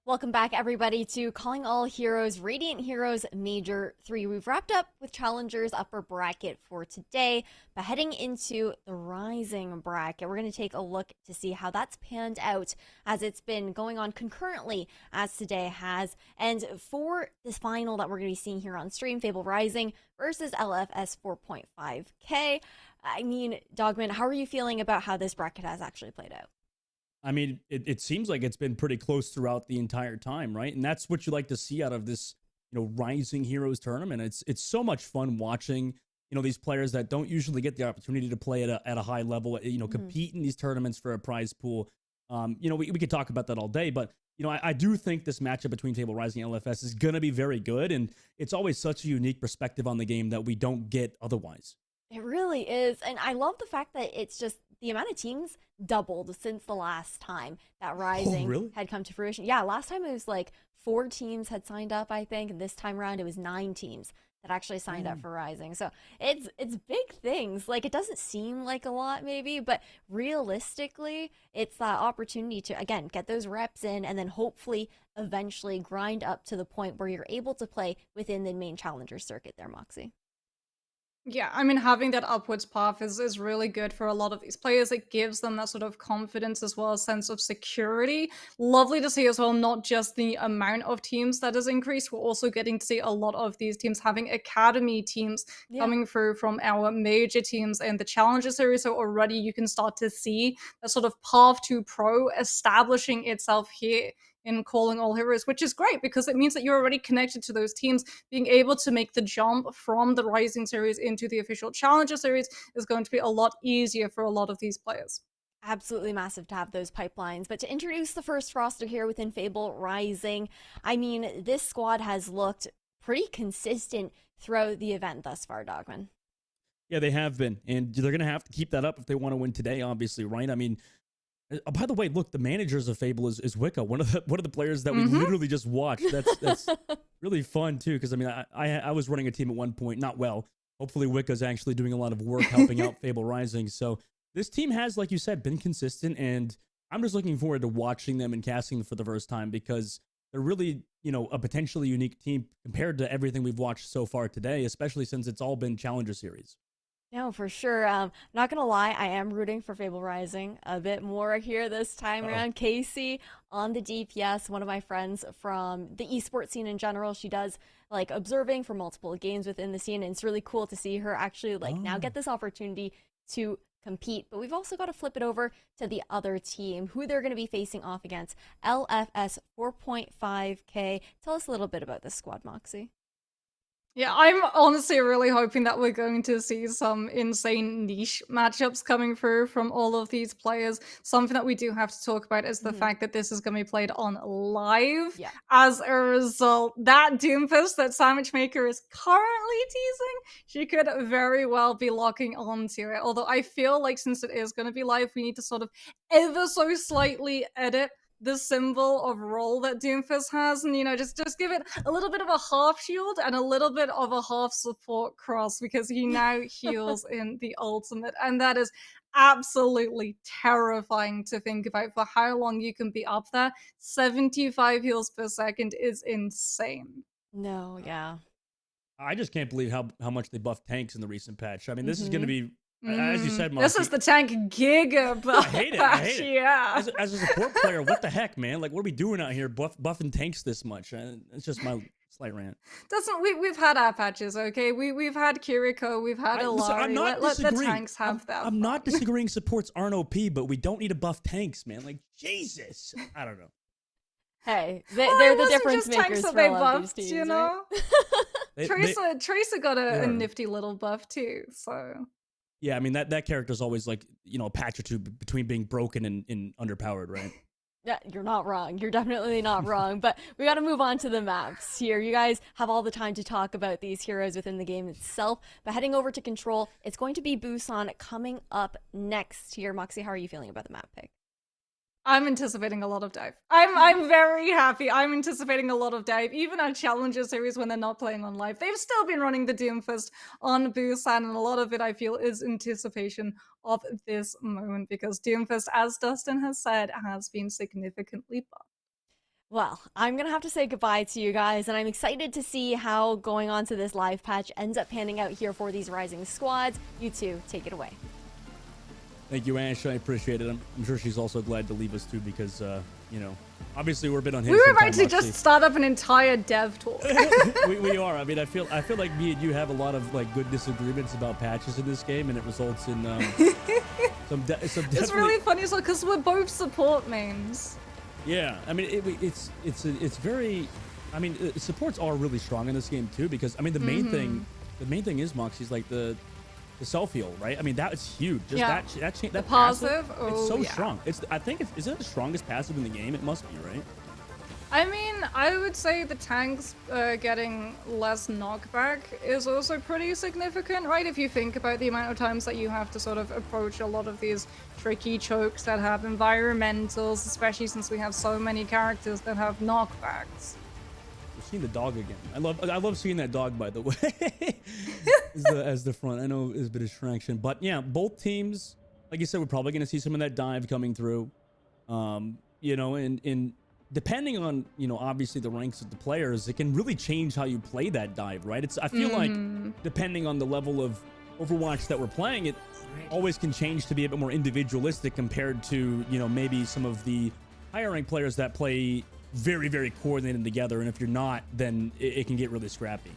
A: Welcome back, everybody, to Calling All Heroes Radiant Heroes Major 3. We've wrapped up with Challengers upper bracket for today, but heading into the Rising bracket, we're going to take a look to see how that's panned out as it's been going on concurrently as today has. And for this final that we're going to be seeing here on stream, Fable Rising versus LFS 4.5K. I mean, Dogman, how are you feeling about how this bracket has actually played out?
F: I mean, it seems like it's been pretty close throughout the entire time, right? And that's what you like to see out of this, Rising Heroes tournament. It's so much fun watching, these players that don't usually get the opportunity to play at a high level, compete in these tournaments for a prize pool. We could talk about that all day, but I do think this matchup between Fable Rising and LFS is going to be very good, and it's always such a unique perspective on the game that we don't get otherwise.
A: It really is. And I love the fact that it's just the amount of teams doubled since the last time that Rising had come to fruition. Yeah, last time it was like 4 teams had signed up, I think, and this time around it was 9 teams that actually signed up for Rising. So it's big things. Like, it doesn't seem like a lot maybe, but realistically, it's that opportunity to, again, get those reps in and then hopefully eventually grind up to the point where you're able to play within the main challenger circuit there, Moxie.
G: Yeah, I mean, having that upwards path is really good for a lot of these players. It gives them that sort of confidence as well, a sense of security. Lovely to see as well, not just the amount of teams that has increased, we're also getting to see a lot of these teams having academy teams coming through from our major teams and the Challenger Series. So already you can start to see that sort of path to pro establishing itself here in Calling All Heroes, which is great because it means that you're already connected to those teams. Being able to make the jump from the Rising Series into the official Challenger Series is going to be a lot easier for a lot of these players.
A: Absolutely massive to have those pipelines. But to introduce the first roster here within Fable Rising, I mean, this squad has looked pretty consistent throughout the event thus far, Dogman.
F: Yeah, they have been. And they're going to have to keep that up if they want to win today, obviously, right? I mean, by the way, look, the managers of Fable is Wicca, one of the players that we literally just watched. That's really fun too, because I mean, I was running a team at one point, not well. Hopefully, Wicca's actually doing a lot of work helping out Fable Rising. So this team has, like you said, been consistent, and I'm just looking forward to watching them and casting them for the first time because they're really, a potentially unique team compared to everything we've watched so far today, especially since it's all been Challenger Series.
A: No, for sure. Not gonna lie, I am rooting for Fable Rising a bit more here this time around. Casey on the DPS, one of my friends from the esports scene in general. She does like observing for multiple games within the scene, and it's really cool to see her actually now get this opportunity to compete. But we've also got to flip it over to the other team, who they're going to be facing off against. LFS 4.5K. Tell us a little bit about this squad, Moxie.
G: Yeah, I'm honestly really hoping that we're going to see some insane niche matchups coming through from all of these players. Something that we do have to talk about is the fact that this is going to be played on live.
A: Yeah.
G: As a result, that Doomfist that Sandwich Maker is currently teasing, she could very well be locking onto it. Although I feel like since it is going to be live, we need to sort of ever so slightly edit the symbol of roll that Doomfist has, and just give it a little bit of a half shield and a little bit of a half support cross because he now heals in the ultimate, and that is absolutely terrifying to think about for how long you can be up there. 75 heals per second is insane.
A: No, yeah.
F: I just can't believe how much they buffed tanks in the recent patch. I mean, this is going to be, as you said, Monkey,
G: this is the tank giga buff.
F: I hate it. I hate it.
G: Yeah.
F: As a support player, what the heck, man? Like, what are we doing out here buffing tanks this much? It's just my slight rant.
G: We've had our patches, okay? We've had Kiriko, we've had Ilari. Let the tanks have that.
F: I'm not disagreeing supports aren't OP, but we don't need to buff tanks, man. Like, Jesus. I don't know.
A: Hey, they're the difference
G: just
A: makers
G: that
A: for
G: they
A: all of
G: buffed,
A: these teams,
G: you know?
A: right?
G: Tracer got a nifty little buff too, so.
F: Yeah, I mean, that character's always like, a patch or two between being broken and underpowered, right?
A: Yeah, you're not wrong. You're definitely not wrong. But we got to move on to the maps here. You guys have all the time to talk about these heroes within the game itself. But heading over to Control, it's going to be Busan coming up next here. Moxie, how are you feeling about the map pick?
G: I'm anticipating a lot of dive. I'm very happy. I'm anticipating a lot of dive. Even our Challenger series when they're not playing on live, they've still been running the Doomfist on Busan, and a lot of it I feel is anticipation of this moment because Doomfist, as Dustin has said, has been significantly buffed.
A: Well, I'm gonna have to say goodbye to you guys, and I'm excited to see how going on to this live patch ends up panning out here for these rising squads. You two, take it away.
F: Thank you, Ash. I appreciate it. I'm sure she's also glad to leave us too because, obviously we're a bit on his.
G: We were about
F: sometime,
G: to
F: Moxie.
G: just start up an entire dev talk.
F: we are. I mean, I feel like me and you have a lot of like good disagreements about patches in this game, and it results in some
G: It's
F: definitely.
G: really funny as well because we're both support mains.
F: Yeah, I mean, it's very. I mean, supports are really strong in this game too because I mean the main thing is Moxie's like the self heal, right? I mean that's huge. Just
G: Yeah.
F: that
G: Passive?
F: it's so
G: Oh, yeah.
F: strong. Is it the strongest passive in the game? It must be, right?
G: I mean, I would say the tanks getting less knockback is also pretty significant, right? If you think about the amount of times that you have to sort of approach a lot of these tricky chokes that have environmentals, especially since we have so many characters that have knockbacks.
F: We've seen the dog again. I love seeing that dog, by the way, as the front. I know it's a bit of distraction, but yeah, both teams, like you said, we're probably going to see some of that dive coming through. And depending on, obviously the ranks of the players, it can really change how you play that dive, right? I feel like depending on the level of Overwatch that we're playing, it always can change to be a bit more individualistic compared to, maybe some of the higher ranked players that play very, very coordinated together. And if you're not, then it can get really scrappy.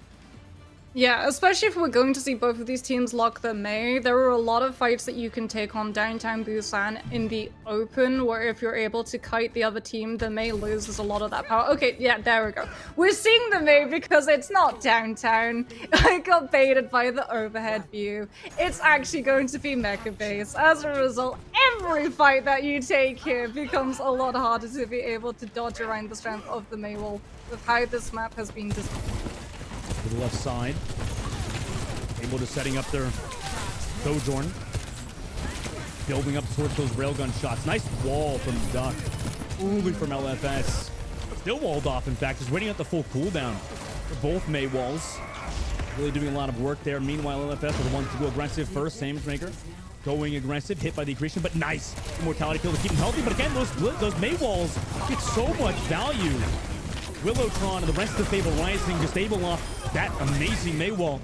G: Yeah, especially if we're going to see both of these teams lock the Mei, there are a lot of fights that you can take on downtown Busan in the open, where if you're able to kite the other team, the Mei loses a lot of that power. Okay, yeah, there we go. We're seeing the Mei because it's not downtown. I got baited by the overhead view. It's actually going to be Mecha Base. As a result, every fight that you take here becomes a lot harder to be able to dodge around the strength of the Mei wall with how this map has been designed.
F: To the left side, able to setting up their Sojourn, building up towards those railgun shots. Nice wall from Duck, ooly from LFS. Still walled off, in fact, just waiting at the full cooldown for both Mei walls. Really doing a lot of work there. Meanwhile, LFS are the ones to go aggressive first. Samemaker going aggressive, hit by the accretion, but nice immortality kill to keep him healthy. But again, those Mei walls get so much value. Willowtron and the rest of the Fable Rising just able off that amazing Mei wall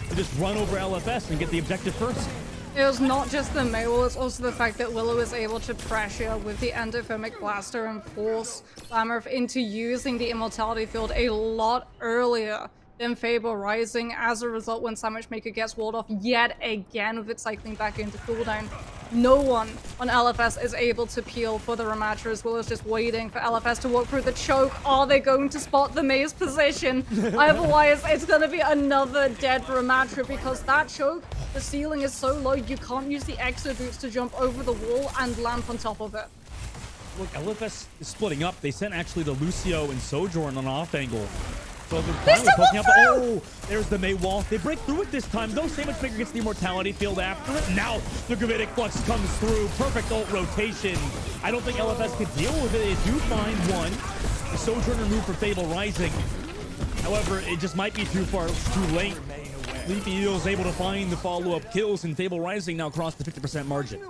F: to just run over LFS and get the objective first.
G: It was not just the Mei wall, it's also the fact that Willow is able to pressure with the endothermic blaster and force Lammerth into using the immortality field a lot earlier than Fable Rising. As a result, when Sandwichmaker gets walled off yet again with it cycling back into cooldown, no one on LFS is able to peel for the Ramattra, as well as just waiting for LFS to walk through the choke. Are they going to spot the Mei's position? Otherwise, it's going to be another dead Ramattra because that choke, the ceiling is so low, you can't use the exo boots to jump over the wall and lamp on top of it.
F: Look, LFS is splitting up. They sent actually the Lucio and Sojourn on an off angle. So they're finally poking up. Oh, there's the Mei wall. They break through it this time, though. Samemaker gets the immortality field after it. Now the Gravitic Flux comes through. Perfect ult rotation. I don't think LFS could deal with it. They do find one. The Sojourn removed for Fable Rising. However, it just might be too far, too late. Sleepy Eagle's able to find the follow-up kills, and Fable Rising now crossed the 50% margin.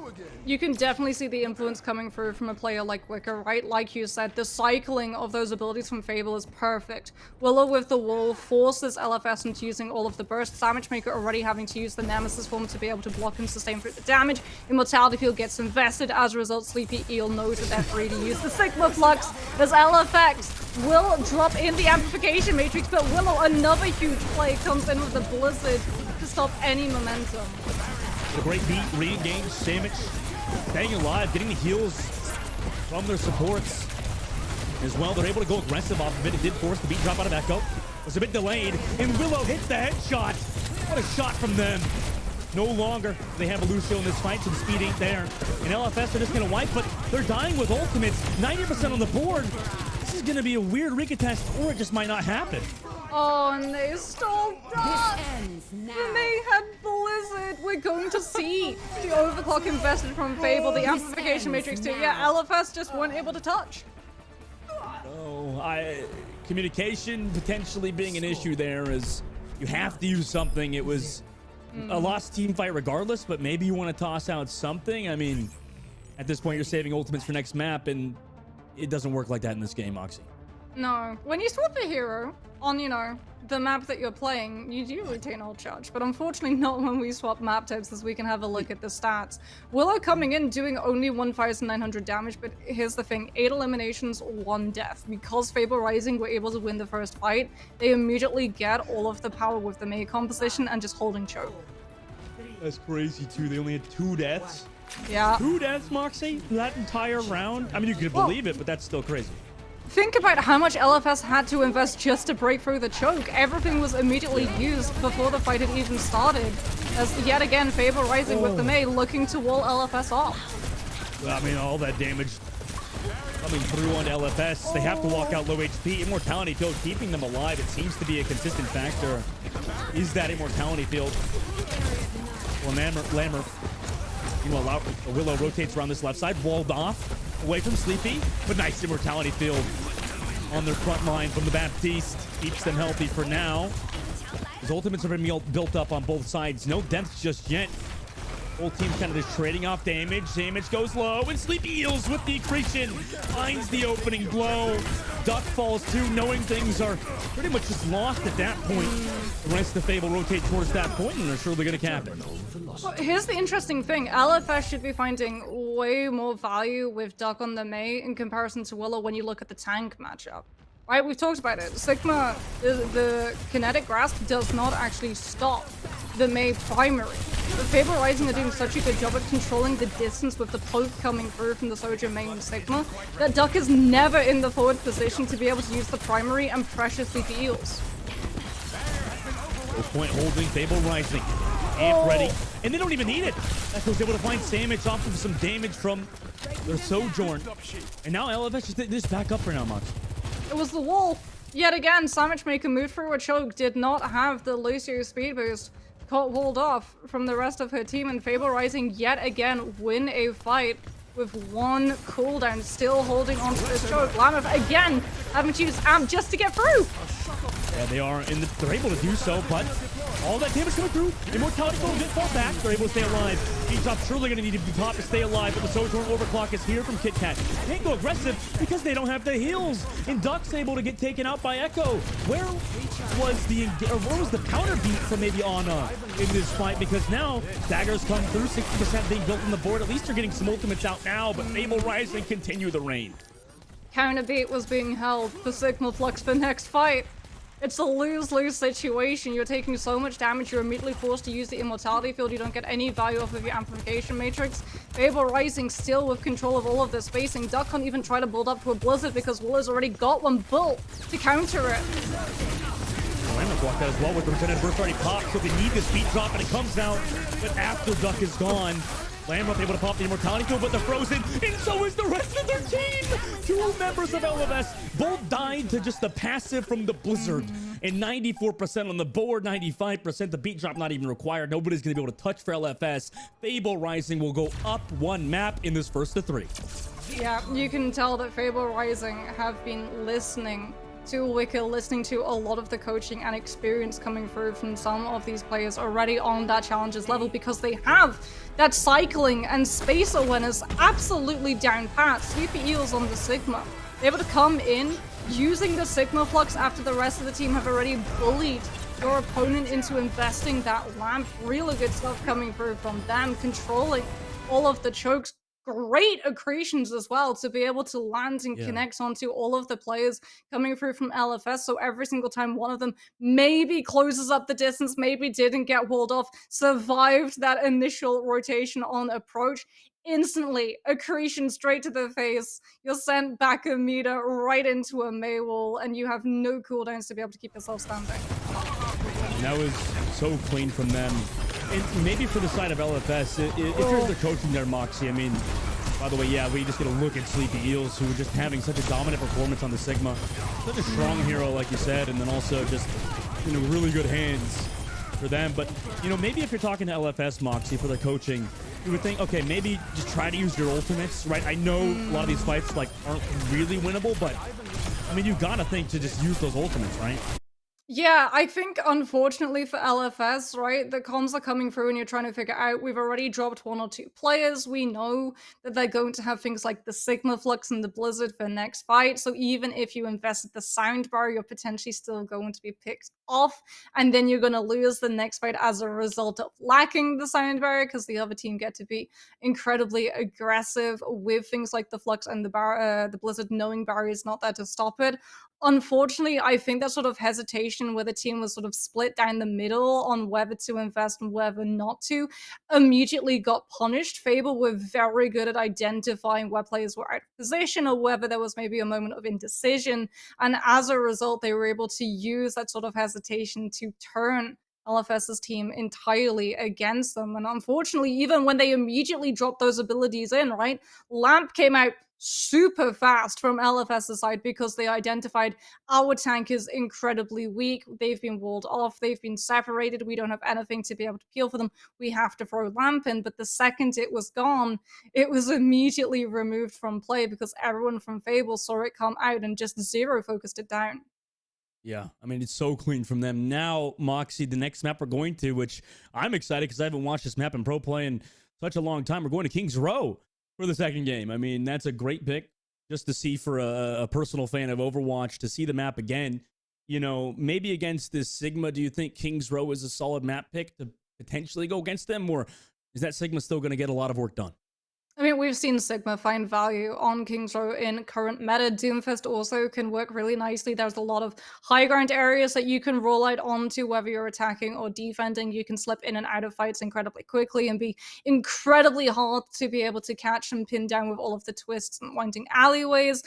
G: You can definitely see the influence coming through from a player like Wicker, right? Like you said, the cycling of those abilities from Fable is perfect. Willow with the wall forces LFS into using all of the bursts. Samemaker already having to use the Nemesis form to be able to block and sustain through the damage. Immortality field gets invested. As a result, Sleepy Eel knows that they're free to use the Sigma Flux as LFX will drop in the amplification matrix, but Willow, another huge play, comes in with the Blizzard to stop any momentum.
F: A great beat, re-engage, Sandwich staying alive, getting the heals from their supports as well. They're able to go aggressive off of it. It did force the beat drop out of Echo. It was a bit delayed, and Willow hits the headshot. What a shot from them. No longer do they have a Lucio in this fight, so the speed ain't there. And LFS are just going to wipe, but they're dying with ultimates. 90% on the board. This is going to be a weird recontest, or it just might not happen.
G: Oh, and they stole that! They had Blizzard! We're going to see the overclock invested from Fable, the amplification matrix too. Yeah, LFS just weren't able to touch.
F: Oh, communication potentially being an issue there is you have to use something. It was a lost team fight regardless, but maybe you want to toss out something. I mean, at this point, you're saving ultimates for next map, and it doesn't work like that in this game, Moxie.
G: No. When you swap a hero on, you know, the map that you're playing, you do retain all charge, but unfortunately not when we swap map types, as we can have a look at the stats. Willow coming in doing only 1,900 damage, but here's the thing, 8 eliminations, 1 death. Because Fable Rising were able to win the first fight, they immediately get all of the power with the Mei composition and just holding choke.
F: That's crazy too. They only had 2 deaths.
G: Yeah.
F: 2 deaths, Moxie, that entire round. I mean, you could believe it, but that's still crazy.
G: Think about how much LFS had to invest just to break through the choke. Everything was immediately used before the fight had even started. As yet again, Fable Rising with the Mei looking to wall LFS off.
F: Well, I mean, all that damage coming through on LFS. They have to walk out low HP. Immortality field keeping them alive. It seems to be a consistent factor. Is that immortality field? Well, Lammer. Meanwhile, Willow rotates around this left side, walled off. Away from Sleepy, but nice immortality field on their front line from the Baptiste. Keeps them healthy for now. His ultimates have been built up on both sides. No deaths just yet. Both teams kind of just trading off damage. Damage goes low, and Sleepy heals with the accretion. Finds the opening blow. Duck falls too, knowing things are pretty much just lost at that point. The rest of the Fable rotate towards that point, and they're surely going to cap it.
G: Well, here's the interesting thing. LFS should be finding way more value with Duck on the Mei in comparison to Willow when you look at the tank matchup. Right, we've talked about it. Sigma, the kinetic grasp does not actually stop the Mei primary. The Fable Rising are doing such a good job at controlling the distance with the poke coming through from the Soldier Mei and Sigma that Duck is never in the forward position to be able to use the primary and pressure Sleepy Eels.
F: Point holding, Fable Rising. Amp ready. And they don't even need it. Echo was able to find Sandwich off of some damage from their Sojourn. And now LFS just back up for now, Mox.
G: It was the wall. Yet again, Sandwich Maker moved through a choke, did not have the Lucio speed boost. Caught walled off from the rest of her team, and Fable Rising yet again win a fight with 1 cooldown, still holding on to this choke. Lameth again having to use Amp just to get through.
F: Yeah, they are, and they're able to do so, but all that damage coming through. Immortality goes didn't fall back. They're able to stay alive. T-Top's surely going to need to be top to stay alive, but the Sojourn overclock is here from Kit Kat. Can't go aggressive because they don't have the heals, and Duck's able to get taken out by Echo. Where was the counter beat from maybe Ana in this fight? Because now daggers come through, 60% being built on the board. At least they're getting some ultimates out now, but Fable Rising continue the reign.
G: Counter beat was being held for Sigma Flux for next fight. It's a lose-lose situation. You're taking so much damage, you're immediately forced to use the immortality field. You don't get any value off of your amplification matrix. Fable Rising still with control of all of the spacing. Duck can't even try to build up to a blizzard because Willow's already got 1 built to counter it.
F: Lamech walked out as well with the Regenerative Burst already popped, so they need the speed drop, and it comes out. But after Duck is gone, Lamech able to pop the immortality field, but they're frozen, and so is the rest of their team! 2 members of LFS both died to just the passive from the blizzard, and 94% on the board, 95%. The beat drop not even required. Nobody's going to be able to touch for LFS. Fable Rising will go up 1 map in this first of 3.
G: Yeah, you can tell that Fable Rising have been listening to Wicker, listening to a lot of the coaching and experience coming through from some of these players already on that challenges level, because they have that cycling and space awareness absolutely down pat. Sleepy Eels on the Sigma, they're able to come in using the Sigma Flux after the rest of the team have already bullied your opponent into investing that lamp. Really good stuff coming through from them, controlling all of the chokes. Great accretions as well to be able to land and connect onto all of the players coming through from LFS. So every single time one of them maybe closes up the distance, maybe didn't get walled off, survived that initial rotation on approach, instantly accretion straight to the face. You're sent back a meter right into a Mei wall, and you have no cooldowns to be able to keep yourself standing.
F: And that was so clean from them. And maybe for the side of LFS, if you're the coaching there, Moxie, I mean, by the way, yeah, we just get a look at Sleepy Eels, who are just having such a dominant performance on the Sigma. Such a strong hero, like you said, and then also just, really good hands for them. But, maybe if you're talking to LFS, Moxie, for their coaching, you would think, okay, maybe just try to use your ultimates, right? I know a lot of these fights, aren't really winnable, but, I mean, you gotta think to just use those ultimates, right?
G: Yeah, I think unfortunately for LFS, right, the comms are coming through and you're trying to figure out we've already dropped 1 or 2 players. We know that they're going to have things like the Sigma Flux and the Blizzard for next fight. So even if you invested the sound bar, you're potentially still going to be picked off. And then you're going to lose the next fight as a result of lacking the sound barrier because the other team get to be incredibly aggressive with things like the Flux and the Blizzard, knowing barrier is not there to stop it. Unfortunately, I think that sort of hesitation where the team was sort of split down the middle on whether to invest and whether not to immediately got punished. Fable were very good at identifying where players were out of position or whether there was maybe a moment of indecision. And as a result, they were able to use that sort of hesitation to turn LFS's team entirely against them. And unfortunately, even when they immediately dropped those abilities in, right, Lamp came out super fast from LFS's side because they identified our tank is incredibly weak. They've been walled off. They've been separated. We don't have anything to be able to peel for them. We have to throw Lamp in. But the second it was gone, it was immediately removed from play because everyone from Fable saw it come out and just zero focused it down.
F: Yeah, I mean, it's so clean from them. Now, Moxie, the next map we're going to, which I'm excited because I haven't watched this map in pro play in such a long time. We're going to King's Row for the second game. I mean, that's a great pick just to see for a personal fan of Overwatch, to see the map again. You know, maybe against this Sigma, do you think King's Row is a solid map pick to potentially go against them? Or is that Sigma still going to get a lot of work done?
G: I mean, we've seen Sigma find value on King's Row in current meta. Doomfist also can work really nicely. There's a lot of high ground areas that you can roll out onto, whether you're attacking or defending. You can slip in and out of fights incredibly quickly and be incredibly hard to be able to catch and pin down with all of the twists and winding alleyways.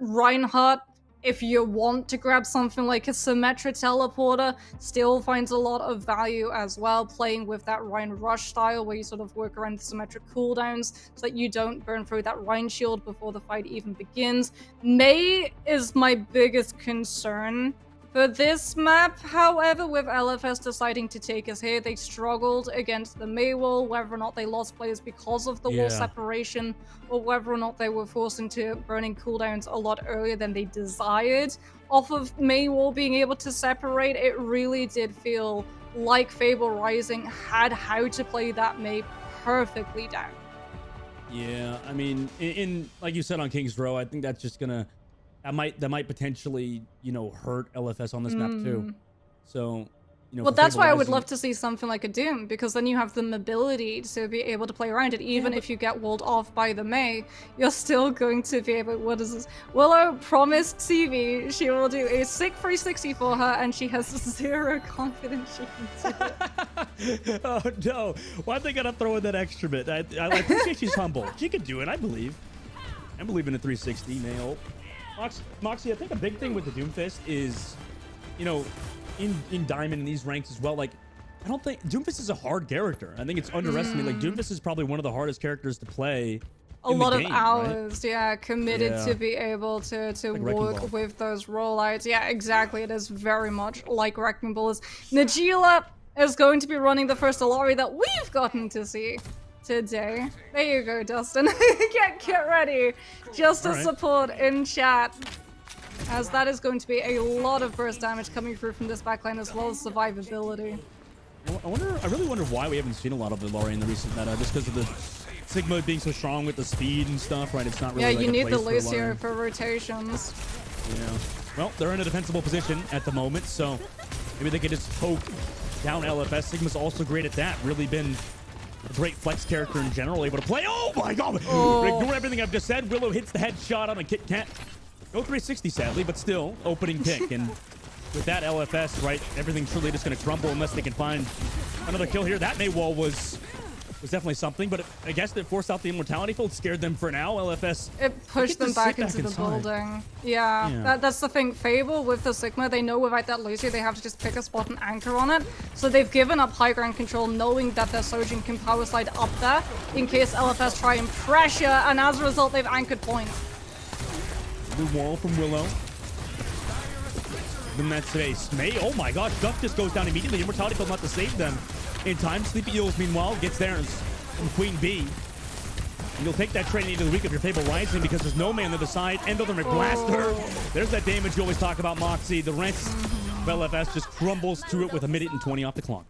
G: Reinhardt, if you want to grab something like a Symmetra teleporter, still finds a lot of value as well, playing with that Rhine Rush style where you sort of work around the symmetric cooldowns so that you don't burn through that Rhine shield before the fight even begins. Mei is my biggest concern for this map. However, with LFS deciding to take us here, they struggled against the Mei wall, whether or not they lost players because of the wall separation, or whether or not they were forced into burning cooldowns a lot earlier than they desired. Off of Mei wall being able to separate, it really did feel like Fable Rising had how to play that Mei perfectly down.
F: Yeah, I mean, in like you said on King's Row, I think that's just gonna that might potentially, you know, hurt LFS on this map too. So, you know,
G: well, that's why I would love to see something like a Doom, because then you have the mobility to be able to play around it. Even if you get walled off by the Mei, you're still going to be able. What is this? Willow promised CV she will do a sick 360 for her, and she has zero confidence she can do it.
F: Oh no! Why'd they gotta throw in that extra bit? I appreciate she's humble. She could do it. I believe. I believe in a 360 nail. Moxie, I think a big thing with the Doomfist is, you know, in Diamond in these ranks as well, like, I don't think Doomfist is a hard character. I think it's underestimated. Like, Doomfist is probably one of the hardest characters to play.
G: A lot of hours, right? Yeah, committed to be able to
F: like
G: work with those rollouts. Yeah, exactly. It is very much like Wrecking Balls. Najila is going to be running the first Alari that we've gotten to see today. There you go, Dustin. get ready just to support in chat, as that is going to be a lot of burst damage coming through from this backline, as well as survivability.
F: I really wonder why we haven't seen a lot of Illari in the recent meta, just because of the Sigma being so strong with the speed and stuff, right? It's not really
G: you
F: like
G: need the
F: place
G: Lucio for rotations.
F: Yeah. Well, they're in a defensible position at the moment, so maybe they can just poke down LFS. Sigma's also great at that. Really been a great flex character in general, able to play. Oh my god! Ignore everything I've just said. Willow hits the headshot on a Kit Kat. No 360, sadly, but still, opening pick. And with that LFS, right, everything's truly just going to crumble unless they can find another kill here. That Mei wall was definitely something, but I guess it forced out the immortality field, scared them for now. LFS,
G: it pushed them back into the building. Yeah. That's the thing. Fable with the Sigma, they know without that Lucio, they have to just pick a spot and anchor on it. So they've given up high ground control, knowing that their Sojin can power slide up there in case LFS try and pressure, and as a result, they've anchored point.
F: The wall from Willow. Then that's space. Mei, oh my god, Duck just goes down immediately. Immortality field not to save them in time. Sleepy Eels, meanwhile, gets theirs from Queen Bee. And you'll take that trade into the week of your Fable Rising because there's no man on the other side. End of the blast her. There's that damage you always talk about, Moxie. The rents LFS just crumbles to it with 1:20 off the clock.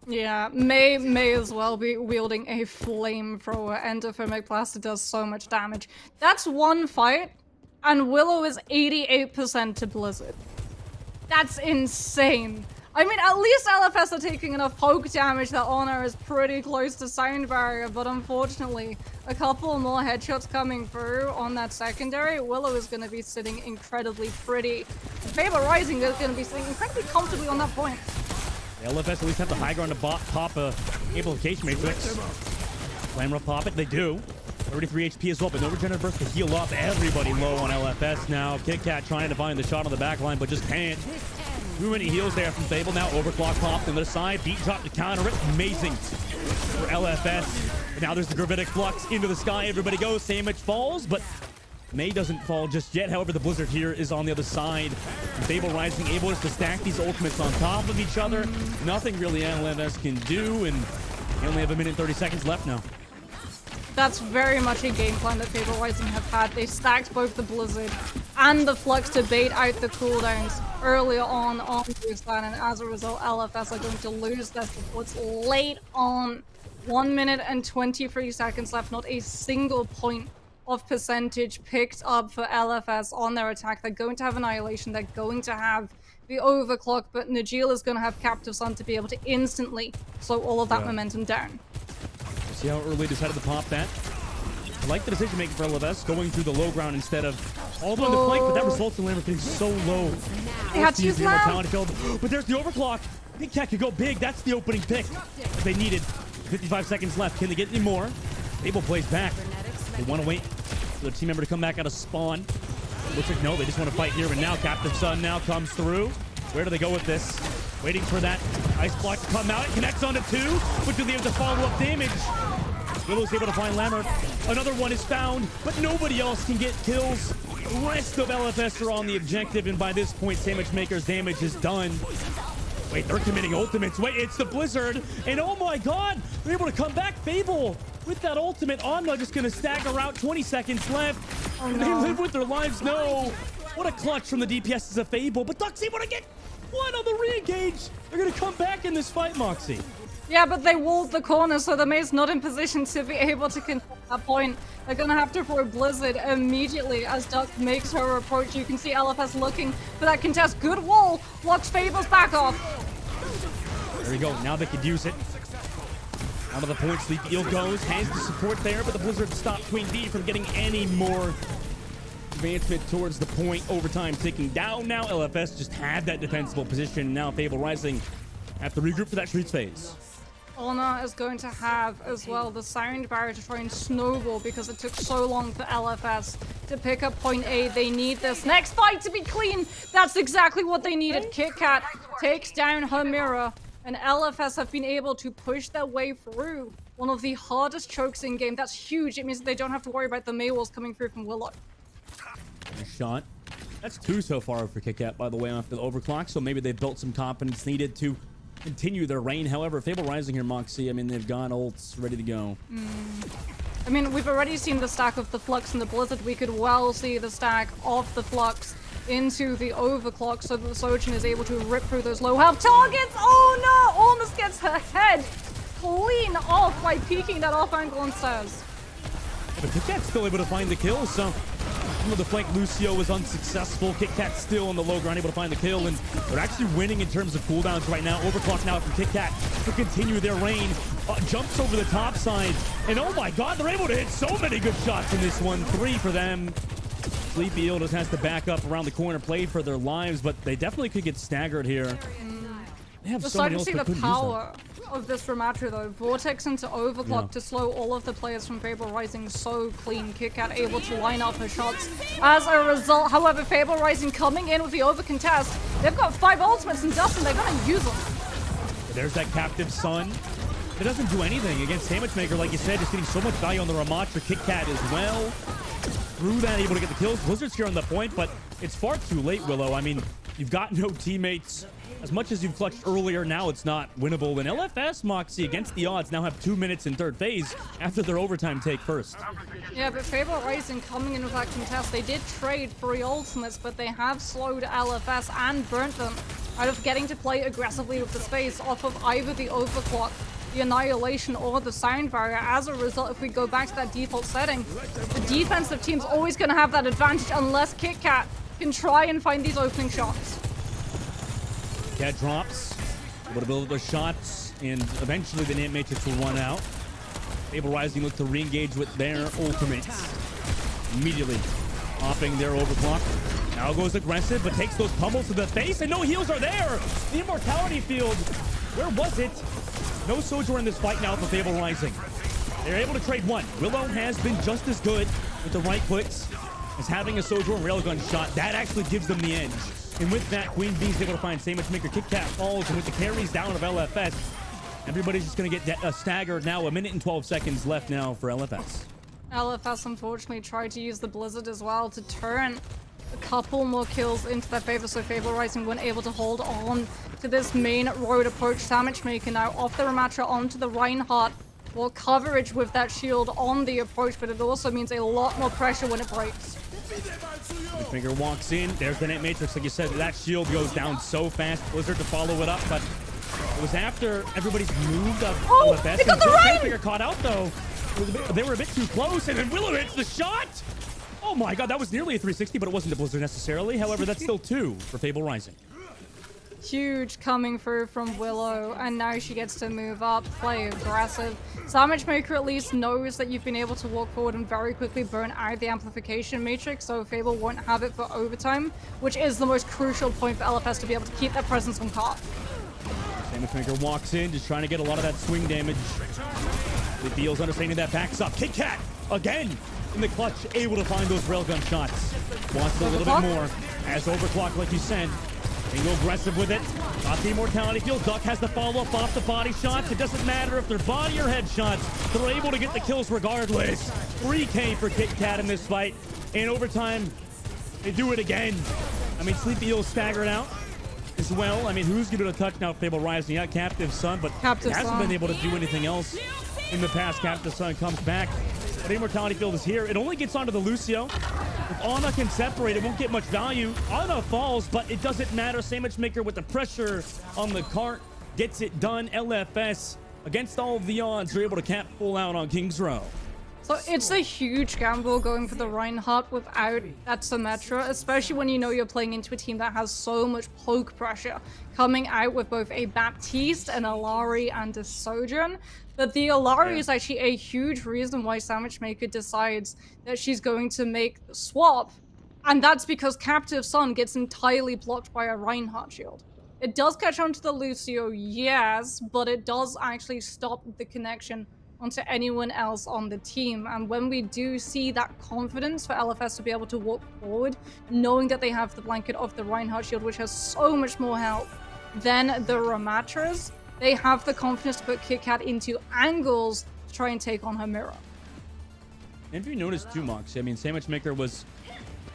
G: Yeah, may as well be wielding a flamethrower. Endothermic Blaster does so much damage. That's one fight, and Willow is 88% to Blizzard. That's insane. I mean, at least LFS are taking enough poke damage that Honor is pretty close to Sound Barrier, but unfortunately, a couple more headshots coming through on that secondary. Willow is going to be sitting incredibly pretty. Faber Rising is going to be sitting incredibly comfortably on that point.
F: The LFS at least have the high ground to pop a amplification matrix. Glamour pop it, they do. 33 HP as well, but no regenerative burst to heal up. Everybody low on LFS now. KitKat trying to find the shot on the back line, but just can't. Too many heals there from Fable. Now overclock popped on the side. Beat drop to counter it. Amazing for LFS. And now there's the gravitic flux into the sky. Everybody goes. Sandwich falls, but May doesn't fall just yet. However, the Blizzard here is on the other side. And Fable Rising able to stack these ultimates on top of each other. Nothing really LFS can do, and they only have 1:30 seconds left now.
G: That's very much a game plan that Fable Rising have had. They stacked both the Blizzard and the Flux to bait out the cooldowns earlier on this line, and as a result, LFS are going to lose their supports late on. 1:23 seconds left. Not a single point of percentage picked up for LFS on their attack. They're going to have Annihilation. They're going to have the Overclock, but Najeel is going to have Captive Sun to be able to instantly slow all of that momentum down.
F: See how early decided to pop that. I like the decision making for LFS, going through the low ground instead of all the way on the flank, but that results in Lambert getting so low.
G: They had to use
F: the mortality field. But there's the overclock. Big Cat could go big. That's the opening pick that they needed. 55 seconds left. Can they get any more? Fable plays back. They want to wait for the team member to come back out of spawn. Looks like no, they just want to fight here, but now Captive Sun now comes through. Where do they go with this? Waiting for that ice block to come out. It connects onto 2, which will be able to follow up damage. Willow's able to find Lammer. Another one is found, but nobody else can get kills. The rest of LFS are on the objective, and by this point, Sandwich Maker's damage is done. Wait, they're committing ultimates. Wait, it's the Blizzard, and oh my god, they're able to come back. Fable with that ultimate. Anna just gonna stagger out. 20 seconds left.
G: Oh,
F: They
G: no.
F: live with their lives. No. What a clutch from the DPS is a Fable, but Duck's able to get one on the re-engage. They're gonna come back in this fight, Moxie.
G: Yeah, but they walled the corner, so the May's not in position to be able to control that point. They're gonna have to throw Blizzard immediately as Duck makes her approach. You can see LFS looking for that contest. Good wall, blocks Fable's back off.
F: There you go. Now they could use it. Out of the point, Sleep Eel goes. Has the support there, but the Blizzard stopped Queen D from getting any more advancement towards the point. Overtime ticking down now. LFS just had that defensible position. Now Fable Rising have to regroup for that Streets phase.
G: Honor is going to have as well the Sound Barrier to try and snowball because it took so long for LFS to pick up point A. They need this next fight to be clean. That's exactly what they needed. KitKat takes down her mirror, and LFS have been able to push their way through one of the hardest chokes in game. That's huge. It means that they don't have to worry about the May walls coming through from Willow.
F: Nice shot. That's 2 so far for KitKat, by the way, after the overclock, so maybe they've built some confidence needed to continue their reign. However, Fable Rising here, Moxie, I mean, they've got ults ready to go.
G: I mean, we've already seen the stack of the Flux and the Blizzard. We could well see the stack of the Flux into the Overclock so that the Sojin is able to rip through those low health targets. Oh no! Almost gets her head clean off by peeking that off angle on stairs.
F: But KitKat's still able to find the kill, so the flank Lucio was unsuccessful. KitKat still on the low ground, able to find the kill, and they're actually winning in terms of cooldowns right now. Overclock now from KitKat to continue their reign. Jumps over the top side, and oh my god, they're able to hit so many good shots in this one. 3 for them. Sleepy Eel just has to back up around the corner, play for their lives, but they definitely could get staggered here. They have
G: We're
F: so many
G: starting to
F: ults,
G: see
F: but
G: the
F: couldn't use them.
G: power of this Ramattra though. Vortex into Overclock
F: Yeah.
G: to slow all of the players from Fable Rising so clean. KitKat able to line up her shots as a result. However, Fable Rising coming in with the overcontest. They've got 5 ultimates and Dustin, they're gonna use them.
F: There's that Captive Sun. It doesn't do anything against Sandwich Maker, like you said, just getting so much value on the Ramattra. KitKat as well. Through that, able to get the kills. Blizzard's here on the point, but it's far too late, Willow. I mean, you've got no teammates. As much as you've clutched earlier, now it's not winnable. And LFS, Moxie, against the odds, now have 2 minutes in third phase after their overtime take first.
G: Yeah, but Fable Rising coming in with that contest, they did trade 3 ultimates, but they have slowed LFS and burnt them out of getting to play aggressively with the space off of either the overclock, the annihilation, or the sound barrier. As a result, if we go back to that default setting, the defensive team's always going to have that advantage unless KitKat can try and find these opening shots.
F: Cat drops, able to build the shots, and eventually the Nant Matrix will run out. Fable Rising look to re-engage with their ultimates. Immediately popping their overclock. Now goes aggressive, but takes those pummels to the face, and no heals are there! The Immortality Field, where was it? No Soldier in this fight now for Fable Rising. They're able to trade one. Willow has been just as good with the right clicks as having a Soldier and Railgun shot. That actually gives them the edge. And with that, Queen Bee's able to find Sandwich Maker. KitKat falls, and with the carries down of LFS, everybody's just going to get staggered now. 1 minute and 12 seconds left now for LFS.
G: LFS unfortunately tried to use the Blizzard as well to turn a couple more kills into their favor, so Fable Rising weren't able to hold on to this main road approach. Sandwich Maker now off the Ramatra onto the Reinhardt. More coverage with that shield on the approach, but it also means a lot more pressure when it breaks.
F: Finger walks in. There's the Nant Matrix. Like you said, that shield goes down so fast. Blizzard to follow it up, but it was after everybody's moved up.
G: Oh,
F: LFS,
G: they got the run!
F: Finger caught out though. They were a bit too close, and then Willow hits the shot. Oh my god, that was nearly a 360, but it wasn't a Blizzard necessarily. However, that's still 2 for Fable Rising.
G: Huge coming through from Willow, and now she gets to move up, play aggressive. Sandwich Maker at least knows that you've been able to walk forward and very quickly burn out the amplification matrix, so Fable won't have it for overtime, which is the most crucial point for LFS to be able to keep their presence on cart.
F: Sandwich Maker walks in, just trying to get a lot of that swing damage. The Beals understanding that backs up. KitKat again in the clutch, able to find those railgun shots. Wants a little bit more. As overclock, like you said. They go aggressive with it. Got the Immortality Field. Duck has the follow-up off the body shots. It doesn't matter if they're body or head shots. They're able to get the kills regardless. 3K for KitKat in this fight. In overtime, they do it again. I mean, Sleepy Eels staggered out as well. I mean, who's going to touch now Fable Rising? Yeah, Captive Sun, but
G: Captive
F: hasn't
G: Sun.
F: been able to do anything else in the past. Captive Sun comes back. But Immortality Field is here. It only gets onto the Lucio. If Ana can separate, it won't get much value. Ana falls, but it doesn't matter. Sandwich Maker with the pressure on the cart gets it done. LFS, against all of the odds, are able to cap full out on King's Row.
G: So it's a huge gamble going for the Reinhardt without that Symmetra, especially when you know you're playing into a team that has so much poke pressure, coming out with both a Baptiste, an Alari, and a Sojourn. But the Alari is actually a huge reason why Sandwich Maker decides that she's going to make the swap, and that's because Captive Sun gets entirely blocked by a Reinhardt shield. It does catch onto the Lucio, yes, but it does actually stop the connection onto anyone else on the team. And when we do see that confidence for LFS to be able to walk forward, knowing that they have the blanket of the Reinhardt shield, which has so much more help than the Ramatras, they have the confidence to put KitKat into angles to try and take on her mirror.
F: And if you notice too, Mox, I mean, Sandwich Maker was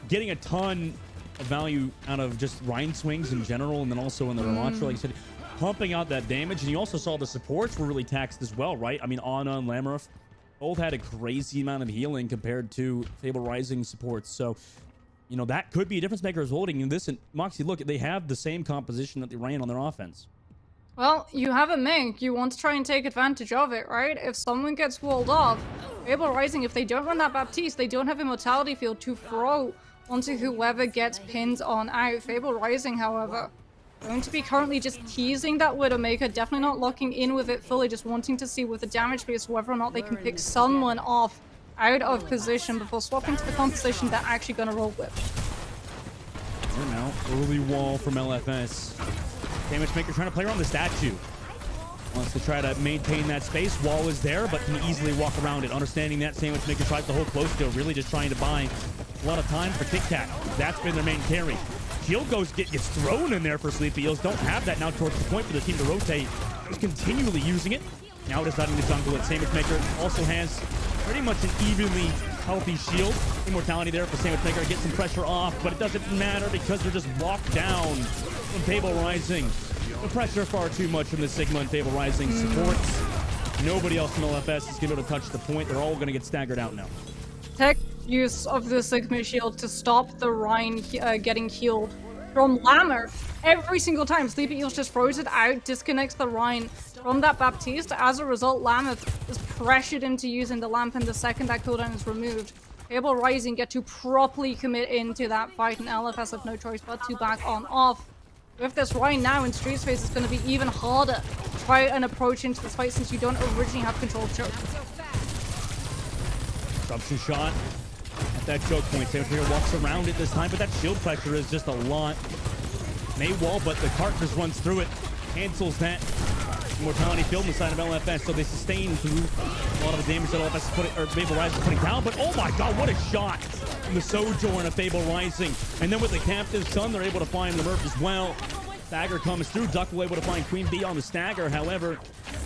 F: getting a ton of value out of just Rhine swings in general, and then also in the Ramatra, like you said, pumping out that damage. And you also saw the supports were really taxed as well, right? I mean, Ana and Lamarov both had a crazy amount of healing compared to Fable Rising supports. So, you know, that could be a difference maker is holding in this. And Moxie, look, they have the same composition that they ran on their offense.
G: Well, you have a Mink. You want to try and take advantage of it, right? If someone gets walled off, Fable Rising, if they don't run that Baptiste, they don't have Immortality Field to throw onto whoever gets pinned on out. Fable Rising, however, going to be currently just teasing that Widowmaker, definitely not locking in with it fully, just wanting to see with the damage base whether or not they can pick someone off out of position before swapping to the composition they're actually going to roll with.
F: And now, early wall from LFS. Sandwich Maker trying to play around the statue. Wants to try to maintain that space. Wall is there, but can easily walk around it. Understanding that, Sandwich Maker tries to hold close to it, really just trying to buy a lot of time for KitKat. That's been their main carry. Shield gets thrown in there for Sleepy Eels. Don't have that now towards the point for the team to rotate. Just continually using it. Now deciding to jungle it. Sandwich Maker also has pretty much an evenly healthy shield. Immortality there for Sandwich Maker to get some pressure off, but it doesn't matter because they're just locked down from Fable Rising. The pressure far too much from the Sigma and Fable Rising supports. Nobody else in LFS is going to be able to touch the point. They're all going to get staggered out now.
G: Tech use of the Sigma shield to stop the Rhine getting healed from Lammer. Every single time, Sleepy Eels just throws it out, disconnects the Rhine from that Baptiste. As a result, Lammer is pressured into using the lamp, and the second that cooldown is removed, Fable Rising get to properly commit into that fight, and LFS have no choice but to back on off. With this Rhine now in Street Space, it's going to be even harder to try and approach into this fight since you don't originally have control of choke.
F: Disruption shot at that choke point. Sandwich walks around it this time, but that shield pressure is just a lot. May wall, but the cart just runs through it, cancels that mortality field on the side of LFS, so they sustain through a lot of the damage that LFS is putting, or Fable Rising is putting down. But oh my god, what a shot from the Sojourn of Fable Rising. And then with the Captive Sun, they're able to find the Murph as well. Stagger comes through. Duck will able to find Queen Bee on the stagger. However,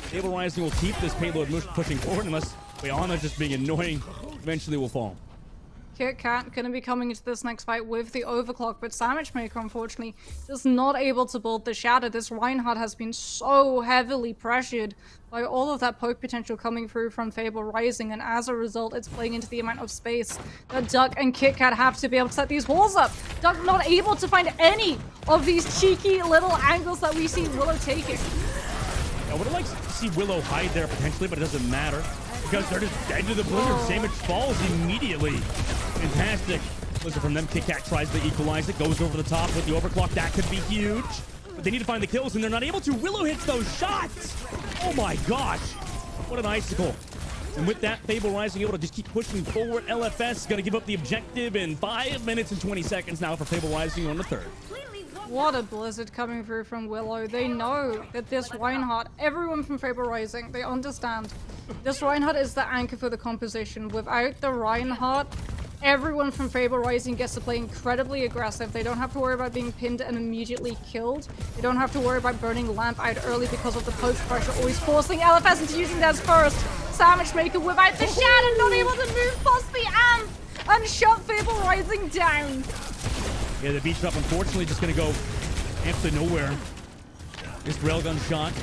F: Fable Rising will keep this payload pushing forward unless Bayana just being annoying eventually will fall.
G: Kit Kat going to be coming into this next fight with the overclock, but Sandwich Maker, unfortunately, is not able to build the shadow. This Reinhardt has been so heavily pressured by all of that poke potential coming through from Fable Rising, and as a result, it's playing into the amount of space that Duck and Kit Kat have to be able to set these walls up. Duck not able to find any of these cheeky little angles that we see Willow taking.
F: I would have liked to see Willow hide there potentially, but it doesn't matter because they're just dead to the blizzard. Sandwich falls immediately. Fantastic. Listen from them. Kit Kat tries to equalize it, goes over the top with the overclock. That could be huge, but they need to find the kills, and they're not able to. Willow hits those shots. Oh my gosh. What an icicle. And with that, Fable Rising able to just keep pushing forward. LFS is going to give up the objective in 5 minutes and 20 seconds now for Fable Rising on the third.
G: What a blizzard coming through from Willow. They know that this Reinhardt, everyone from Fable Rising, they understand. This Reinhardt is the anchor for the composition. Without the Reinhardt, everyone from Fable Rising gets to play incredibly aggressive. They don't have to worry about being pinned and immediately killed. They don't have to worry about burning Lamp out early because of the poke pressure, always forcing LFS into using theirs first. Sandwich Maker without the shadow, not able to move past the amp and shut Fable Rising down.
F: Yeah, the beach drop unfortunately just going to go absolutely nowhere. This railgun shot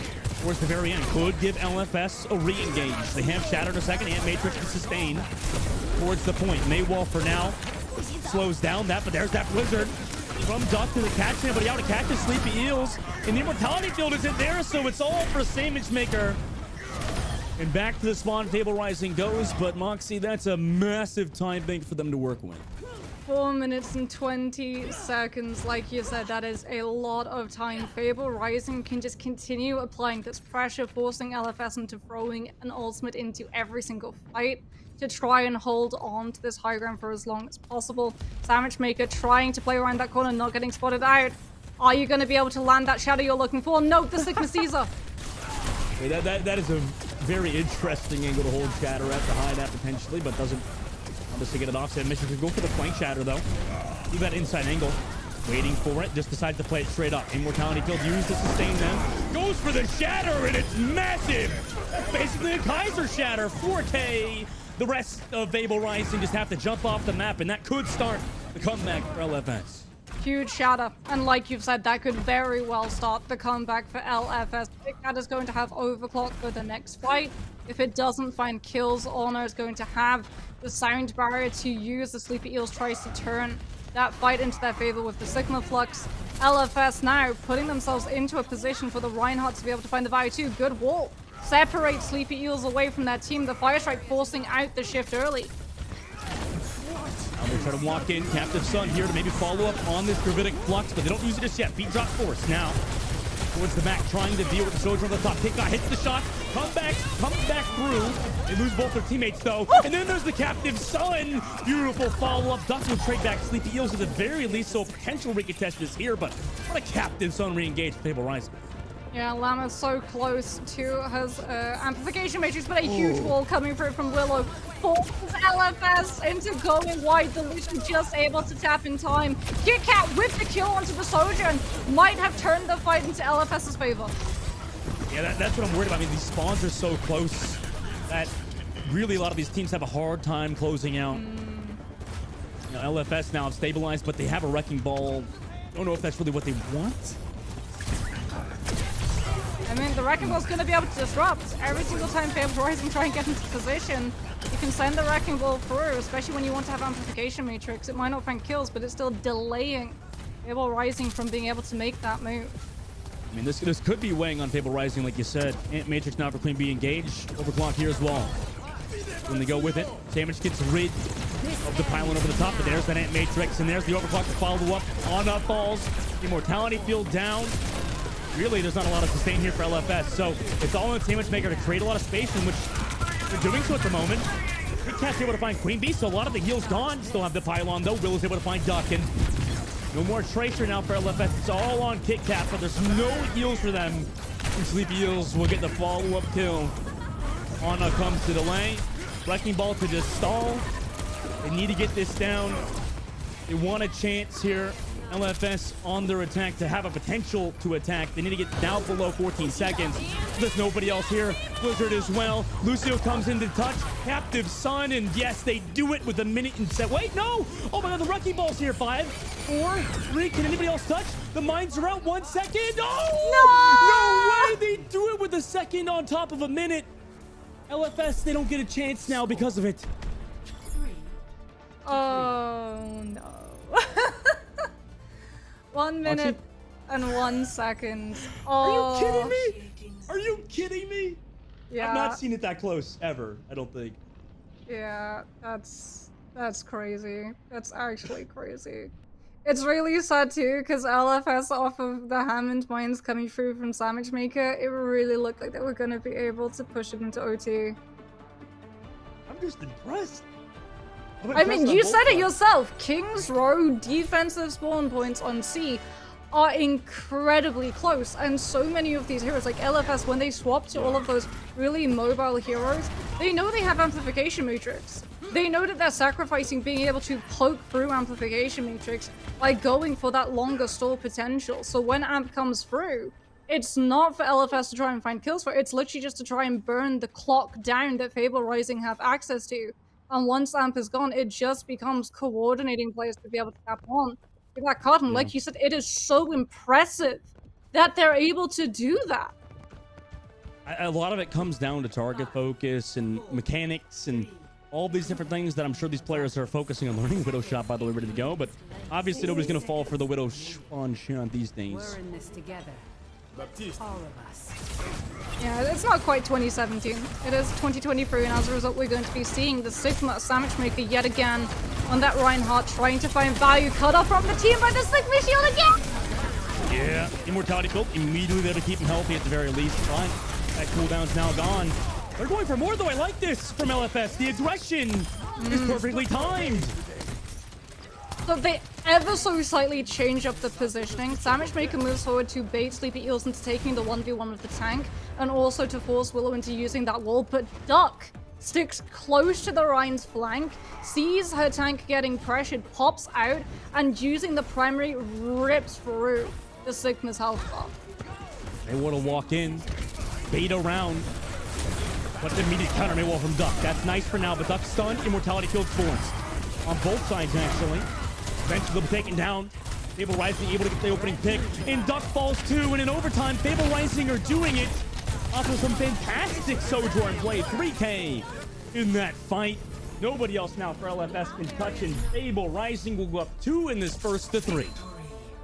F: towards the very end could give LFS a re-engage. They have Shatter in a second and Matrix to sustain towards the point. Maywall for now slows down that, but there's that blizzard from Duck to the catch. Anybody out to catch the Sleepy Eels. And the Immortality Field isn't there, so it's all for Sandwich Maker. And back to the spawn, Fable Rising goes, but Moxie, that's a massive time bank for them to work with.
G: 4 minutes and 20 seconds, like you said, that is a lot of time. Fable Rising can just continue applying this pressure, forcing LFS into throwing an ultimate into every single fight to try and hold on to this high ground for as long as possible. Sandwich Maker trying to play around that corner, not getting spotted out. Are you going to be able to land that shadow you're looking for? No, the Sigma Caesar.
F: Yeah, that is a very interesting angle to hold Shatter at, to hide at potentially, but doesn't obviously get it offset. Mission could go for the flank Shatter though. Leave that inside angle. Waiting for it, just decides to play it straight up. Immortality Field used to sustain them. Goes for the Shatter, and it's massive! That's basically a Kaiser Shatter. 4K. The rest of Fable Rising just have to jump off the map, and that could start the comeback for LFS.
G: Huge shatter, and like you've said, that could very well start the comeback for LFS. Big Cat is going to have overclock for the next fight. If it doesn't find kills, Honor is going to have the sound barrier to use. The Sleepy Eels tries to turn that fight into their favor with the Sigma Flux. LFS now putting themselves into a position for the Reinhardt to be able to find the value too. Good wall. Separate Sleepy Eels away from that team. The Fire Strike forcing out the shift early.
F: Now they try to walk in. Captive Sun here to maybe follow up on this Gravitic Flux, but they don't use it just yet. Beat drop force now towards the back, trying to deal with the Soldier on the top. Kickoff hits the shot, comes back through. They lose both their teammates though. And then there's the Captive Sun. Beautiful follow-up. Duck will trade back Sleepy Eels at the very least, so potential recontest is here, but what a Captive Sun re-engage for Fable Rising.
G: Yeah, Llama's so close to his amplification matrix, but a huge wall coming through from Willow forces LFS into going wide. Delusion just able to tap in time. Kit Kat with the kill onto the Sojourn might have turned the fight into LFS's favor.
F: Yeah, that's what I'm worried about. I mean, these spawns are so close that really a lot of these teams have a hard time closing out. You know, LFS now have stabilized, but they have a Wrecking Ball. Don't know if that's really what they want.
G: I mean, the Wrecking Ball's going to be able to disrupt. Every single time Fable Rising try and get into position, you can send the Wrecking Ball through, especially when you want to have Amplification Matrix. It might not find kills, but it's still delaying Fable Rising from being able to make that move.
F: I mean, this could be weighing on Fable Rising, like you said. Ant Matrix now for Queen Bee engaged. Overclock here as well. When they go with it, Damage gets rid of the pylon over the top, but there's that Ant Matrix, and there's the Overclock to follow up on up falls. Immortality field down. Really, there's not a lot of sustain here for LFS, so it's all on the Damage Maker to create a lot of space, in which they're doing so at the moment. Big Cat's able to find Queen Bee, so a lot of the heal's gone. Still have the pylon, though. Will is able to find Duck, and no more Tracer now for LFS. It's all on Kit Kat, but there's no heals for them. And Sleepy Eels will get the follow-up kill. Ana comes to delay. Wrecking Ball to just stall. They need to get this down. They want a chance here. LFS on their attack to have a potential to attack. They need to get down below 14 seconds. There's nobody else here. Blizzard as well. Lucio comes into touch. Captive Sun, and yes, they do it with a minute and set. Wait, no! Oh my god, the Wrecking Ball's here. 5, 4, 3. Can anybody else touch? The mines are out. 1 second. Oh! No way! They do it with a second on top of a minute. LFS, they don't get a chance now because of it.
G: Oh no. 1 minute and 1 second. Oh.
F: Are you kidding me? Are you kidding me?
G: Yeah.
F: I've not seen it that close ever, I don't think.
G: Yeah, that's crazy. That's actually crazy. It's really sad too, because LFS off of the Hammond mines coming through from Sandwich Maker, it really looked like they were going to be able to push it into OT.
F: I'm just impressed.
G: I mean, you said it yourself. King's Row defensive spawn points on C are incredibly close, and so many of these heroes, like LFS, when they swap to all of those really mobile heroes, they know they have Amplification Matrix. They know that they're sacrificing being able to poke through Amplification Matrix by going for that longer stall potential. So when Amp comes through, it's not for LFS to try and find kills for, it's literally just to try and burn the clock down that Fable Rising have access to. And once Amp is gone, it just becomes coordinating players to be able to tap on with that card. And like you said, it is so impressive that they're able to do that.
F: A lot of it comes down to target focus and mechanics and all these different things that I'm sure these players are focusing on learning. Widow shot, by the way, ready to go, but obviously nobody's going to fall for the Widow spawn shot these days.
I: We're in this together. All of us.
G: Yeah, it's not quite 2017. It is 2023, and as a result, we're going to be seeing the Sigma Sandwich Maker yet again on that Reinhardt, trying to find value. Cut off from the team by the Sigma Shield again!
F: Yeah, Immortality built immediately there to keep him healthy at the very least. But that cooldown's now gone. They're going for more, though. I like this from LFS. The aggression is perfectly timed.
G: So they ever so slightly change up the positioning. Sandwich Maker moves forward to bait Sleepy Eels into taking the 1v1 with the tank, and also to force Willow into using that wall, but Duck sticks close to the Rhine's flank, sees her tank getting pressured, pops out, and using the primary rips through the Sigma's health bar.
F: They want to walk in, bait around, but the immediate counter may wall from Duck. That's nice for now, but Duck's stunned. Immortality field forced on both sides, actually. Eventually they'll be taken down. Fable Rising able to get the opening pick, and Duck falls too, and in overtime, Fable Rising are doing it off of some fantastic Sojourn play. 3K in that fight. Nobody else now for LFS can touch, and Fable Rising will go up 2 in this first to 3.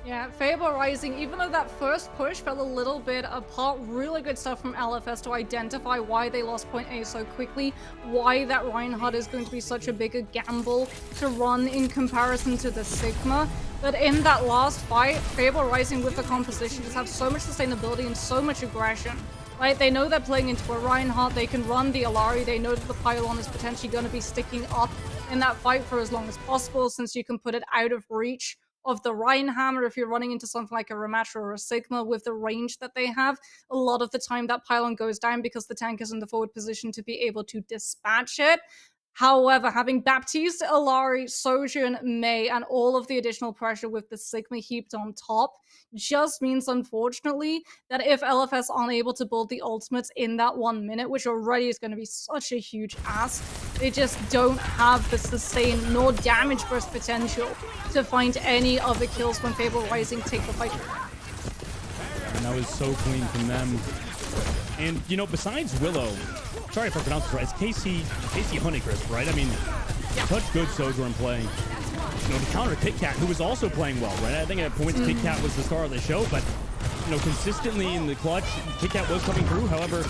G: Yeah, Fable Rising, even though that first push fell a little bit apart, really good stuff from LFS to identify why they lost point A so quickly, why that Reinhardt is going to be such a bigger gamble to run in comparison to the Sigma. But in that last fight, Fable Rising with the composition just have so much sustainability and so much aggression. Right? They know they're playing into a Reinhardt, they can run the Alari, they know that the pylon is potentially going to be sticking up in that fight for as long as possible, since you can put it out of reach of the Reinhammer if you're running into something like a Ramatra or a Sigma with the range that they have. A lot of the time that pylon goes down because the tank is in the forward position to be able to dispatch it. However, having Baptiste, Alari, Sojourn, May, and all of the additional pressure with the Sigma heaped on top just means, unfortunately, that if LFS aren't able to build the ultimates in that 1 minute, which already is going to be such a huge ask, they just don't have the sustain nor damage burst potential to find any other kills when Fable Rising take the fight.
F: And that was so clean from them. And, you know, besides Willow, sorry if I pronounced it right, it's Casey Honeycrisp, right? I mean, such good Sojourn play. to counter Kit Kat, who was also playing well, right? I think at points Kit Kat was the star of the show, but consistently in the clutch, Kit Kat was coming through. However,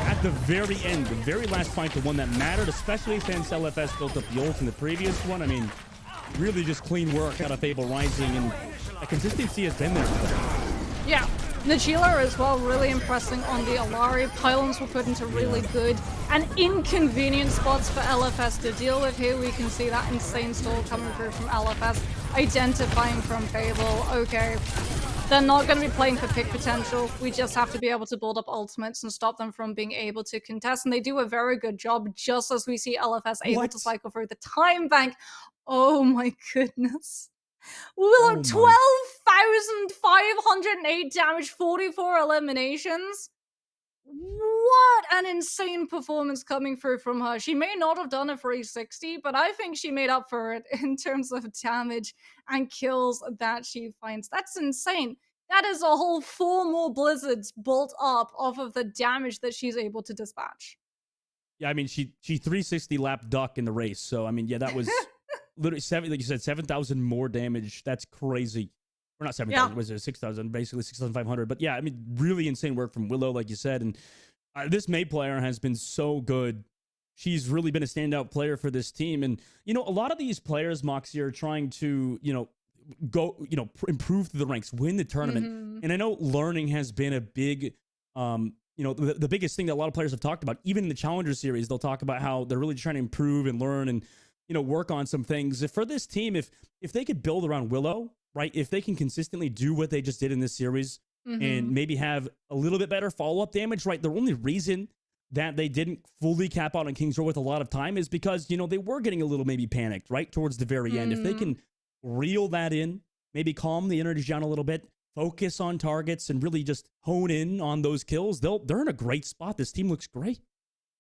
F: at the very end, the very last fight, the one that mattered, especially since LFS built up the ult in the previous one, I mean, really just clean work out of Fable Rising, and the consistency has been there for them.
G: Yeah, Najila as well, really impressing on the Alari. Pylons were put into really good and inconvenient spots for LFS to deal with. Here we can see that insane stall coming through from LFS, identifying from Fable. Okay, they're not going to be playing for pick potential. We just have to be able to build up ultimates and stop them from being able to contest. And they do a very good job, just as we see LFS able to cycle through the time bank. Oh my goodness. Willow, 12,508 damage, 44 eliminations. What an insane performance coming through from her. She may not have done a 360, but I think she made up for it in terms of damage and kills that she finds. That's insane. That is a whole 4 more blizzards built up off of the damage that she's able to dispatch.
F: Yeah, I mean, she 360 lap duck in the race. So, I mean, yeah, that was literally like you said, 7,000 more damage. That's crazy. Or not 7,000, was it 6,000? Basically 6,500. But yeah, I mean, really insane work from Willow, like you said. And this May player has been so good. She's really been a standout player for this team. And, a lot of these players, Moxie, are trying to, go, improve through the ranks, win the tournament. And I know learning has been a big, the biggest thing that a lot of players have talked about. Even in the Challenger Series, they'll talk about how they're really trying to improve and learn and, work on some things. If for this team, if they could build around Willow, right? If they can consistently do what they just did in this series and maybe have a little bit better follow-up damage, right? The only reason that they didn't fully cap out on King's Row with a lot of time is because, they were getting a little maybe panicked, right? Towards the very end. If they can reel that in, maybe calm the energy down a little bit, focus on targets and really just hone in on those kills, they're in a great spot. This team looks great.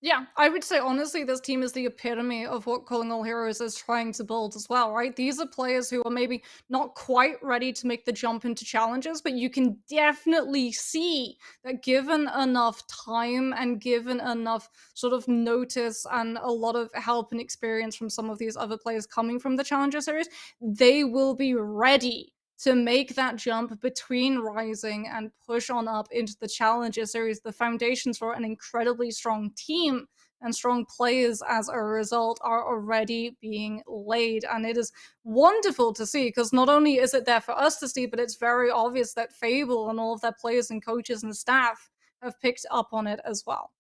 G: Yeah, I would say, honestly, this team is the epitome of what Calling All Heroes is trying to build as well, right? These are players who are maybe not quite ready to make the jump into challenges, but you can definitely see that given enough time and given enough sort of notice and a lot of help and experience from some of these other players coming from the Challenger Series, they will be ready to make that jump between Rising and push on up into the Challenger Series. The foundations for an incredibly strong team and strong players as a result are already being laid. And it is wonderful to see, because not only is it there for us to see, but it's very obvious that Fable and all of their players and coaches and staff have picked up on it as well.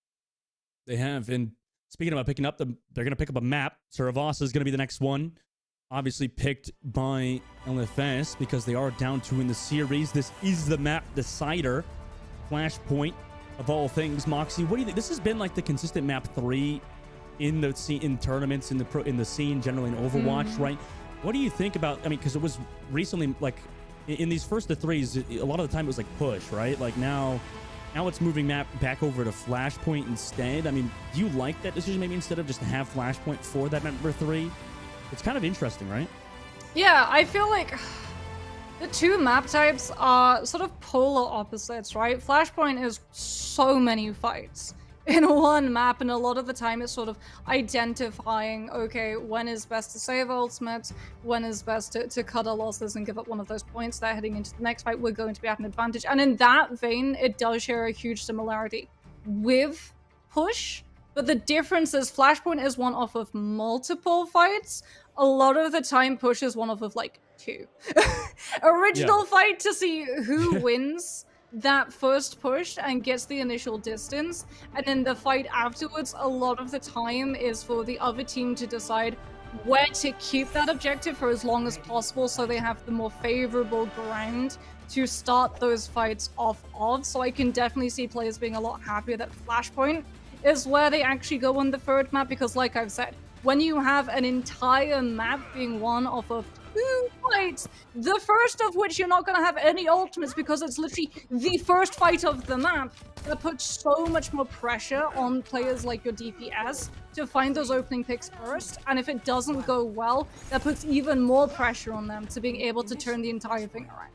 F: They have. And speaking about picking up, they're going to pick up a map. Saravasa is going to be the next one. Obviously picked by LFS because they are down 2 in the series. This is the map decider. Flashpoint of all things. Moxie, what do you think? This has been like the consistent map 3 in the scene, in tournaments, in the scene generally in Overwatch, right? What do you think about, I mean, because it was recently like in these first 3s, a lot of the time it was like push, right? Like now it's moving map back over to Flashpoint instead. I mean, do you like that decision maybe instead of just to have Flashpoint for that map number 3? It's kind of interesting, right?
G: Yeah, I feel like the 2 map types are sort of polar opposites, right? Flashpoint is so many fights in one map, and a lot of the time it's sort of identifying, okay, when is best to save ultimates, when is best to cut our losses and give up one of those points that heading into the next fight, we're going to be at an advantage. And in that vein, it does share a huge similarity with push. But the difference is Flashpoint is one off of multiple fights. A lot of the time, push is one off of like 2. Original fight to see who wins that first push and gets the initial distance. And then the fight afterwards, a lot of the time is for the other team to decide where to keep that objective for as long as possible so they have the more favorable ground to start those fights off of. So I can definitely see players being a lot happier that Flashpoint is where they actually go on the 3rd map, because like I've said, when you have an entire map being won off of 2 fights, the first of which you're not going to have any ultimates because it's literally the first fight of the map, that puts so much more pressure on players like your DPS to find those opening picks first. And if it doesn't go well, that puts even more pressure on them to being able to turn the entire thing around.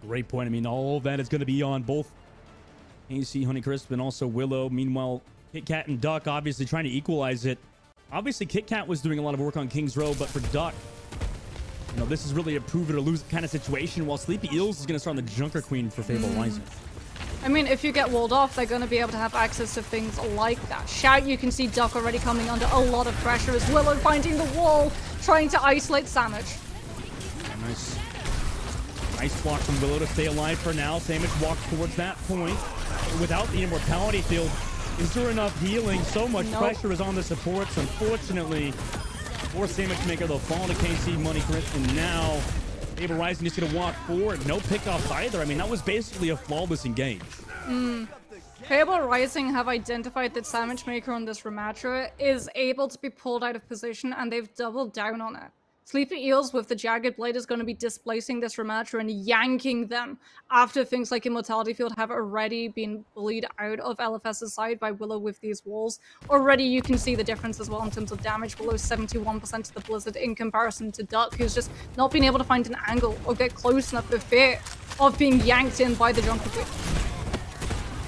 F: Great point. I mean, all of that is going to be on both AC, Honeycrisp, and also Willow. Meanwhile, Kit Kat and Duck obviously trying to equalize it. Obviously, Kit Kat was doing a lot of work on King's Row, but for Duck, You know, this is really a prove it or lose it kind of situation, while Sleepy Eels is going to start on the Junker Queen for Fable Rising.
G: I mean, if you get walled off, they're going to be able to have access to things like that shout. You can see Duck already coming under a lot of pressure as Willow finding the wall, trying to isolate Sandwich.
F: Nice. Nice block from Willow to stay alive for now. Sandwich walks towards that point. Without the immortality field, is there enough healing? So much pressure is on the supports. Unfortunately, for Sandwich Maker, they'll fall to KC Money Crit, and now Fable Rising just gonna walk forward. No pickoffs either. I mean, that was basically a flawless engage.
G: Fable Rising have identified that Sandwich Maker on this rematcher is able to be pulled out of position, and they've doubled down on it. Sleepy Eels with the Jagged Blade is going to be displacing this rematcher and yanking them after things like Immortality Field have already been bullied out of LFS's side by Willow with these walls. Already you can see the difference as well in terms of damage. Willow's 71% to the Blizzard in comparison to Duck, who's just not been able to find an angle or get close enough for fear of being yanked in by the Junker Queen.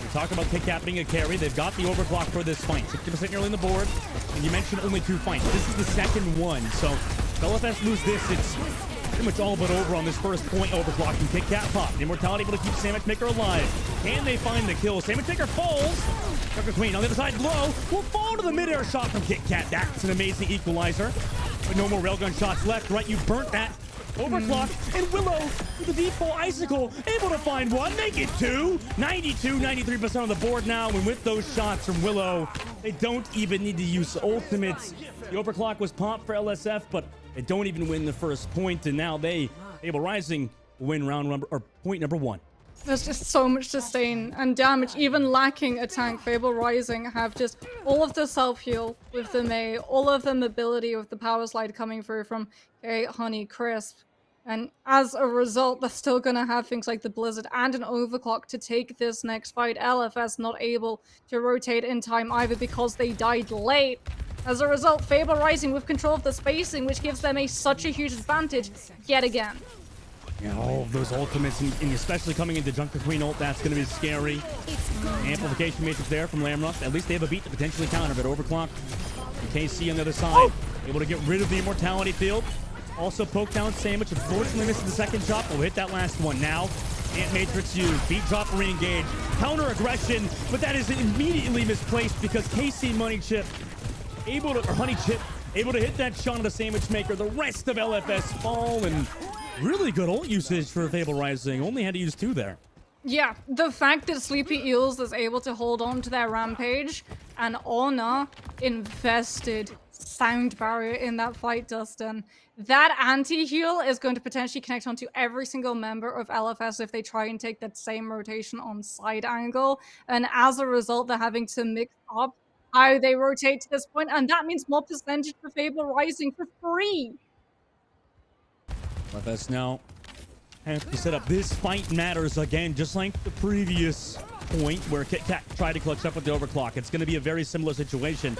F: We talk about KitKat being a carry. They've got the overclock for this fight. 60% early on the board. And you mentioned only 2 fights. This is the second one. So if LFS lose this, it's pretty much all but over on this first point overclocking. KitKat pop. The Immortality able to keep Sandwich Maker alive. Can they find the kill? Sandwich Maker falls. Junker Queen on the other side, Glow will fall to the mid-air shot from KitKat. That's an amazing equalizer. But no more railgun shots left, right? You burnt that. Overclock, and Willow with the default Icicle, able to find one, make it 2. 92, 93% on the board now, and with those shots from Willow, they don't even need to use ultimates. The overclock was popped for LSF, but they don't even win the first point, and now they, Fable Rising, win point number 1.
G: There's just so much sustain and damage, even lacking a tank. Fable Rising have just all of the self-heal with the Mei, all of the mobility with the power slide coming through from Honey Crisp. And as a result, they're still going to have things like the Blizzard and an overclock to take this next fight. LFS not able to rotate in time either because they died late. As a result, Fable Rising with control of the spacing, which gives them such a huge advantage yet again.
F: Yeah, all of those ultimates, and especially coming into Junker Queen ult, that's going to be scary. Amplification matrix there from Lamruff. At least they have a beat to potentially counter, but overclock. And KC on the other side, able to get rid of the Immortality Field. Also poke down Sandwich, unfortunately misses the second shot, but we'll hit that last one now. Ant Matrix used, beat drop, re-engage, counter aggression, but that is immediately misplaced because KC Money Chip, Honey Chip, able to hit that shot of the Sandwich Maker. The rest of LFS fall, and really good ult usage for Fable Rising. Only had to use 2 there.
G: Yeah, the fact that Sleepy Eels is able to hold on to their rampage and Honor invested sound barrier in that fight, Dustin. That anti-heal is going to potentially connect onto every single member of LFS if they try and take that same rotation on side angle. And as a result, they're having to mix up how they rotate to this point, and that means more percentage for Fable Rising for free.
F: LFS now have to set up. This fight matters again, just like the previous point where KitKat tried to clutch up with the overclock. It's going to be a very similar situation.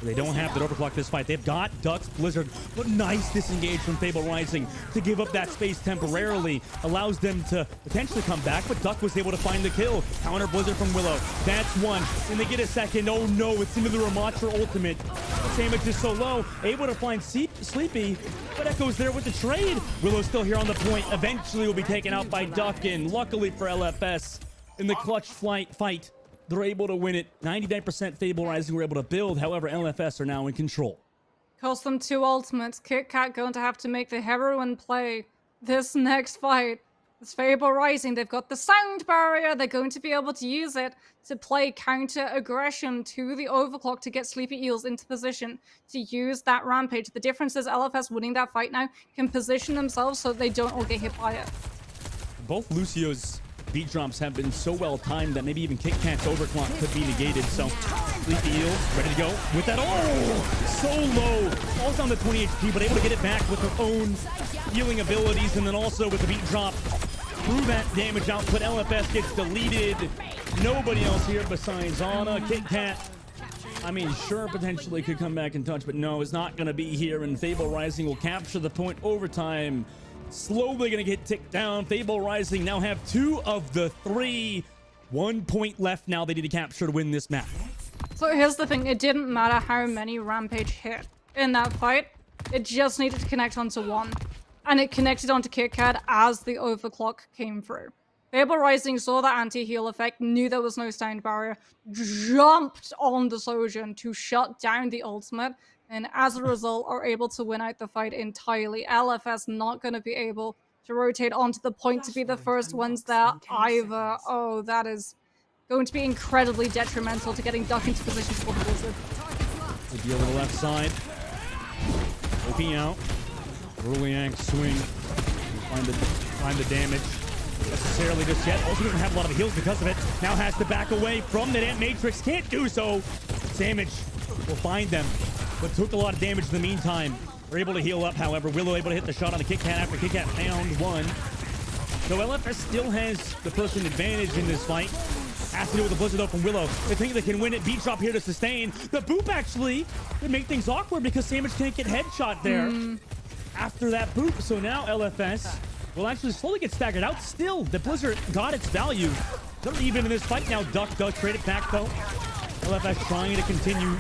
F: They don't have that overclock this fight. They've got Ducks, Blizzard, but nice disengage from Fable Rising to give up that space temporarily. Allows them to potentially come back, but Duck was able to find the kill. Counter Blizzard from Willow. That's one. And they get a second. Oh no, it's into the Ramatra ultimate. Sandwich is so low. Able to find Sleepy, but Echo's there with the trade. Willow's still here on the point. Eventually will be taken out by Duck, and luckily for LFS, in the clutch fight, they're able to win it. 99% Fable Rising were able to build. However, LFS are now in control.
G: Cost them 2 ultimates. KitKat going to have to make the heroine play this next fight. It's Fable Rising. They've got the sound barrier. They're going to be able to use it to play counter aggression to the overclock to get Sleepy Eels into position to use that rampage. The difference is LFS winning that fight now can position themselves so they don't all get hit by it.
F: Both Lucio's beat drops have been so well timed that maybe even KitKat's overclock could be negated. So Sleepy Eels ready to go with that. Oh, so low. Falls down to 20 HP, but able to get it back with her own healing abilities, and then also with the beat drop through that damage output. LFS gets deleted. Nobody else here besides Ana. KitKat, I mean, sure, potentially could come back in touch, but no, it's not going to be here. And Fable Rising will capture the point overtime. Slowly going to get ticked down. Fable Rising now have 2 of the 3. 1 point left now they need to capture to win this map.
G: So here's the thing. It didn't matter how many Rampage hit in that fight. It just needed to connect onto 1. and it connected onto KitKat as the overclock came through. Fable Rising saw that anti-heal effect, knew there was no stand barrier, jumped on the Sojourn to shut down the ultimate, and as a result are able to win out the fight entirely. LFS not going to be able to rotate onto the point to be the first ones there either. Oh, that is going to be incredibly detrimental to getting Duck into position for the Blizzard.
F: The deal to the left side. Poking out. Ruliank swing. Find the damage. Necessarily just yet. Also doesn't have a lot of heals because of it. Now has to back away from the Matrix. Can't do so. Damage will find them, but took a lot of damage in the meantime. We're able to heal up, however. Willow able to hit the shot on the KitKat after KitKat found one. So LFS still has the person advantage in this fight. Has to do with the Blizzard though from Willow. They think they can win it. Beat drop here to sustain. The boop actually would make things awkward because Sandwich can't get headshot there after that boop. So now LFS will actually slowly get staggered out. Still, the Blizzard got its value. They're even in this fight now. Duck does trade it back though. LFS trying to continue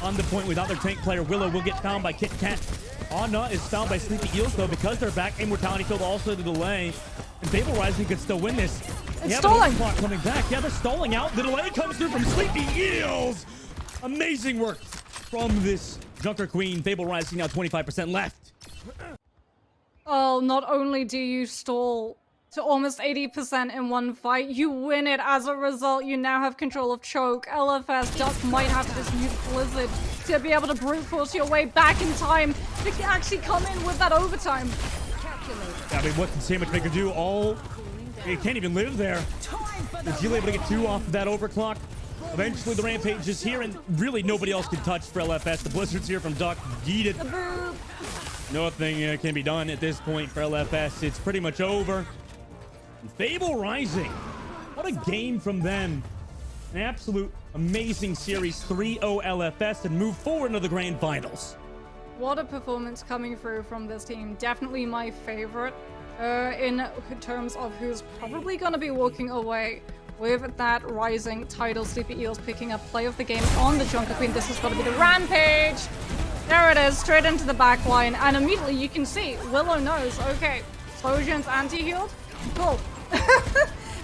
F: on the point without their tank player. Willow will get found by KitKat. Anna is found by Sleepy Eels though because they're back. Immortality killed also the delay. And Fable Rising could still win this.
G: It's stalling.
F: Clock coming back. Yeah, they're stalling out. The delay comes through from Sleepy Eels. Amazing work from this Junker Queen. Fable Rising now 25% left.
G: Oh, not only do you stall to almost 80% in one fight, you win it. As a result, you now have control of Choke. LFS Duck might have to just use Blizzard to be able to brute force your way back in time to actually come in with that overtime.
F: I mean, what can Sandwich Maker do? He can't even live there. Is he able to get two off of that overclock? Eventually, the Rampage is here, and really nobody else can touch for LFS. The Blizzard's here from Duck. Yeeted. Nothing can be done at this point for LFS. It's pretty much over. Fable Rising. What a game from them. An absolute amazing series. 3-0 LFS and move forward into the grand finals.
G: What a performance coming through from this team. Definitely my favorite in terms of who's probably going to be walking away with that Rising title. Sleepy Eels picking up play of the game on the Junker Queen. This is going to be the Rampage. There it is, straight into the back line. And immediately you can see Willow knows, okay, Sojourn's anti-healed. Cool.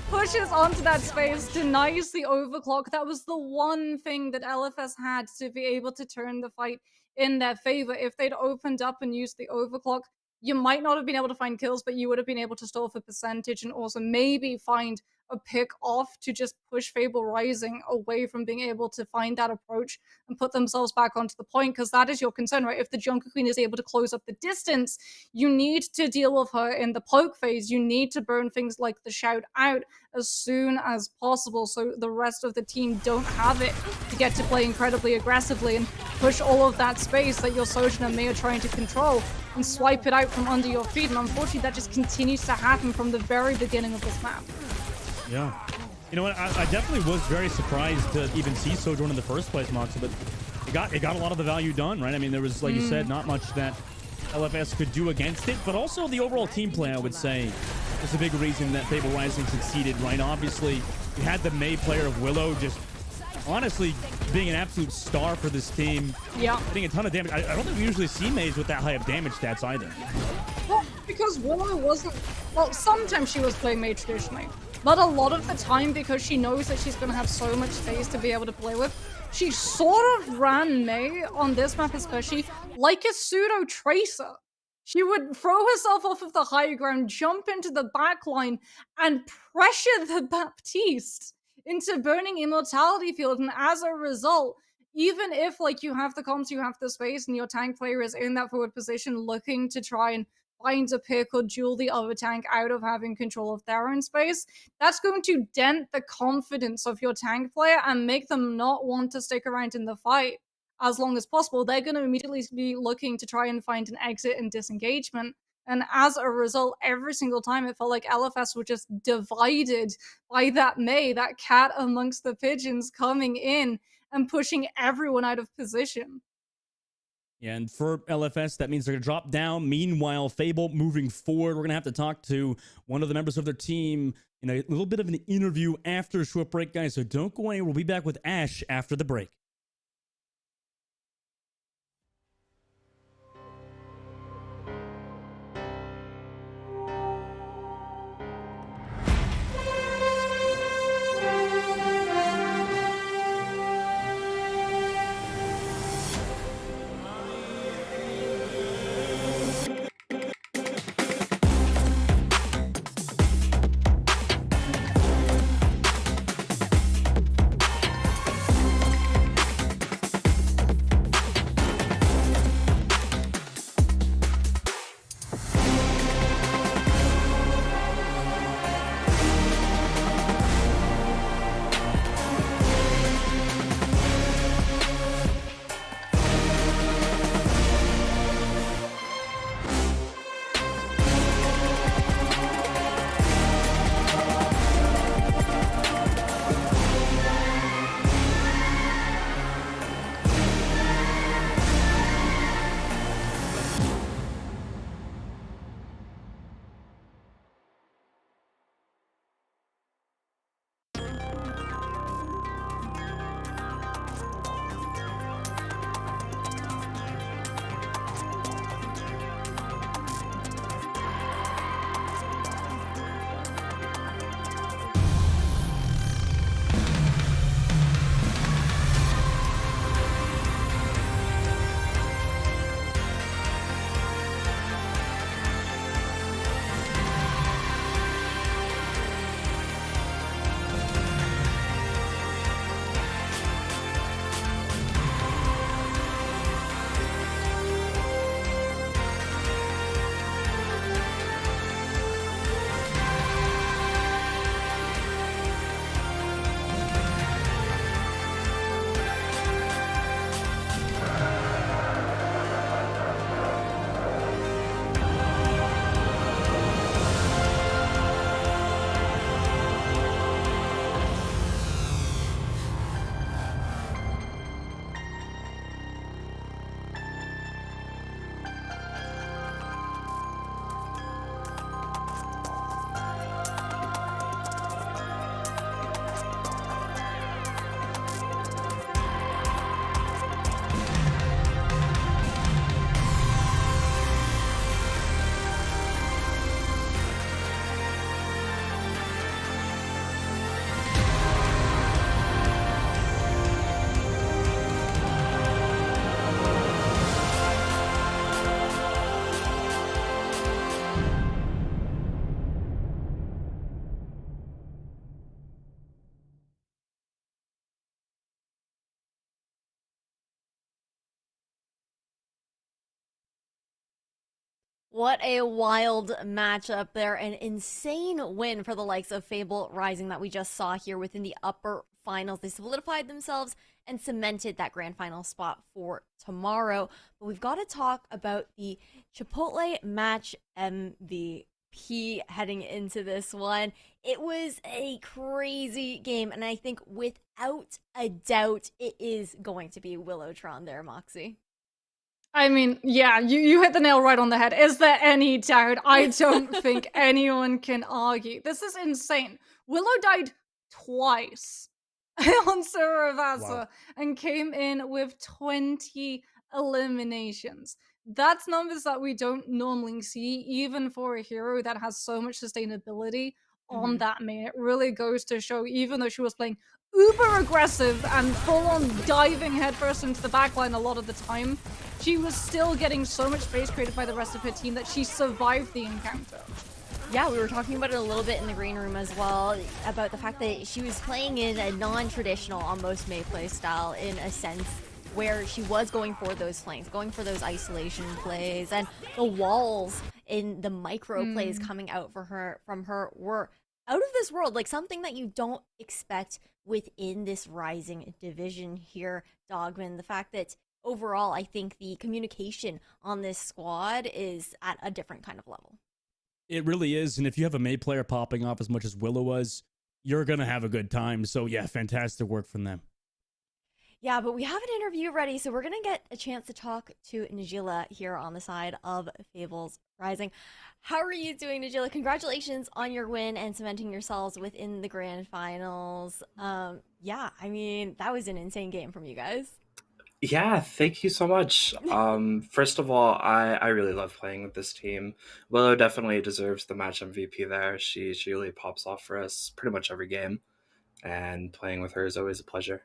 G: Pushes onto that space, denies the overclock. That was the one thing that LFS had to be able to turn the fight in their favor. If they'd opened up and used the overclock, you might not have been able to find kills, but you would have been able to stall for percentage and also maybe find a pick off to just push Fable Rising away from being able to find that approach and put themselves back onto the point, because that is your concern, right? If the Junker Queen is able to close up the distance, you need to deal with her in the poke phase. You need to burn things like the shout out as soon as possible so the rest of the team don't have it to get to play incredibly aggressively and push all of that space that your Sojourn and May are trying to control and swipe it out from under your feet. And unfortunately, that just continues to happen from the very beginning of this map.
F: Yeah. You know what? I definitely was very surprised to even see Sojourn in the first place, Moxie, but it got a lot of the value done, right? I mean, there was, like you said, not much that LFS could do against it, but also the overall team play, I would say, is a big reason that Fable Rising succeeded, right? Obviously, you had the May player of Willow just honestly being an absolute star for this team.
G: Yeah.
F: Getting a ton of damage. I don't think we usually see Mays with that high of damage stats either.
G: Well, because Willow wasn't... Well, sometimes she was playing May traditionally. But a lot of the time, because she knows that she's going to have so much space to be able to play with, she sort of ran May on this map especially like a pseudo Tracer. She would throw herself off of the high ground, jump into the back line, and pressure the Baptiste into burning Immortality Field. And as a result, even if like you have the comms, you have the space, and your tank player is in that forward position looking to try and find a pick or duel the other tank out of having control of their own space, that's going to dent the confidence of your tank player and make them not want to stick around in the fight as long as possible. They're going to immediately be looking to try and find an exit and disengagement. And as a result, every single time it felt like LFS were just divided by that May, that cat amongst the pigeons coming in and pushing everyone out of position.
F: Yeah, and for LFS, that means they're going to drop down. Meanwhile, Fable moving forward. We're going to have to talk to one of the members of their team in a little bit of an interview after a short break, guys. So don't go anywhere. We'll be back with Ash after the break.
A: What a wild matchup there. An insane win for the likes of Fable Rising that we just saw here within the upper finals. They solidified themselves and cemented that grand final spot for tomorrow. But we've got to talk about the Chipotle match MVP heading into this one. It was a crazy game, and I think without a doubt, it is going to be Willowtron there, Moxie.
G: I mean, yeah, you hit the nail right on the head. Is there any doubt? I don't think anyone can argue. This is insane. Willow died twice on Saravasa
F: Wow.
G: and came in with 20 eliminations. That's numbers that we don't normally see, even for a hero that has so much sustainability on that main. It really goes to show, even though she was playing uber aggressive and full on diving headfirst into the backline a lot of the time, she was still getting so much space created by the rest of her team that she survived the encounter.
A: Yeah, we were talking about it a little bit in the green room as well, about the fact that she was playing in a non-traditional, almost May play style, in a sense where she was going for those flanks, going for those isolation plays, and the walls in the micro plays coming out for her from her were out of this world, like something that you don't expect within this Rising division here, Dogman. The fact that overall, I think the communication on this squad is at a different kind of level.
F: It really is. And if you have a May player popping off as much as Willow was, you're going to have a good time. So, yeah, fantastic work from them.
A: Yeah, but we have an interview ready, so we're going to get a chance to talk to Najila here on the side of Fables Rising. How are you doing, Najila? Congratulations on your win and cementing yourselves within the grand finals. Yeah, I mean, that was an insane game from you guys.
J: Yeah, thank you so much. First of all, I really love playing with this team. Willow definitely deserves the match MVP there. She really pops off for us pretty much every game, and playing with her is always a pleasure.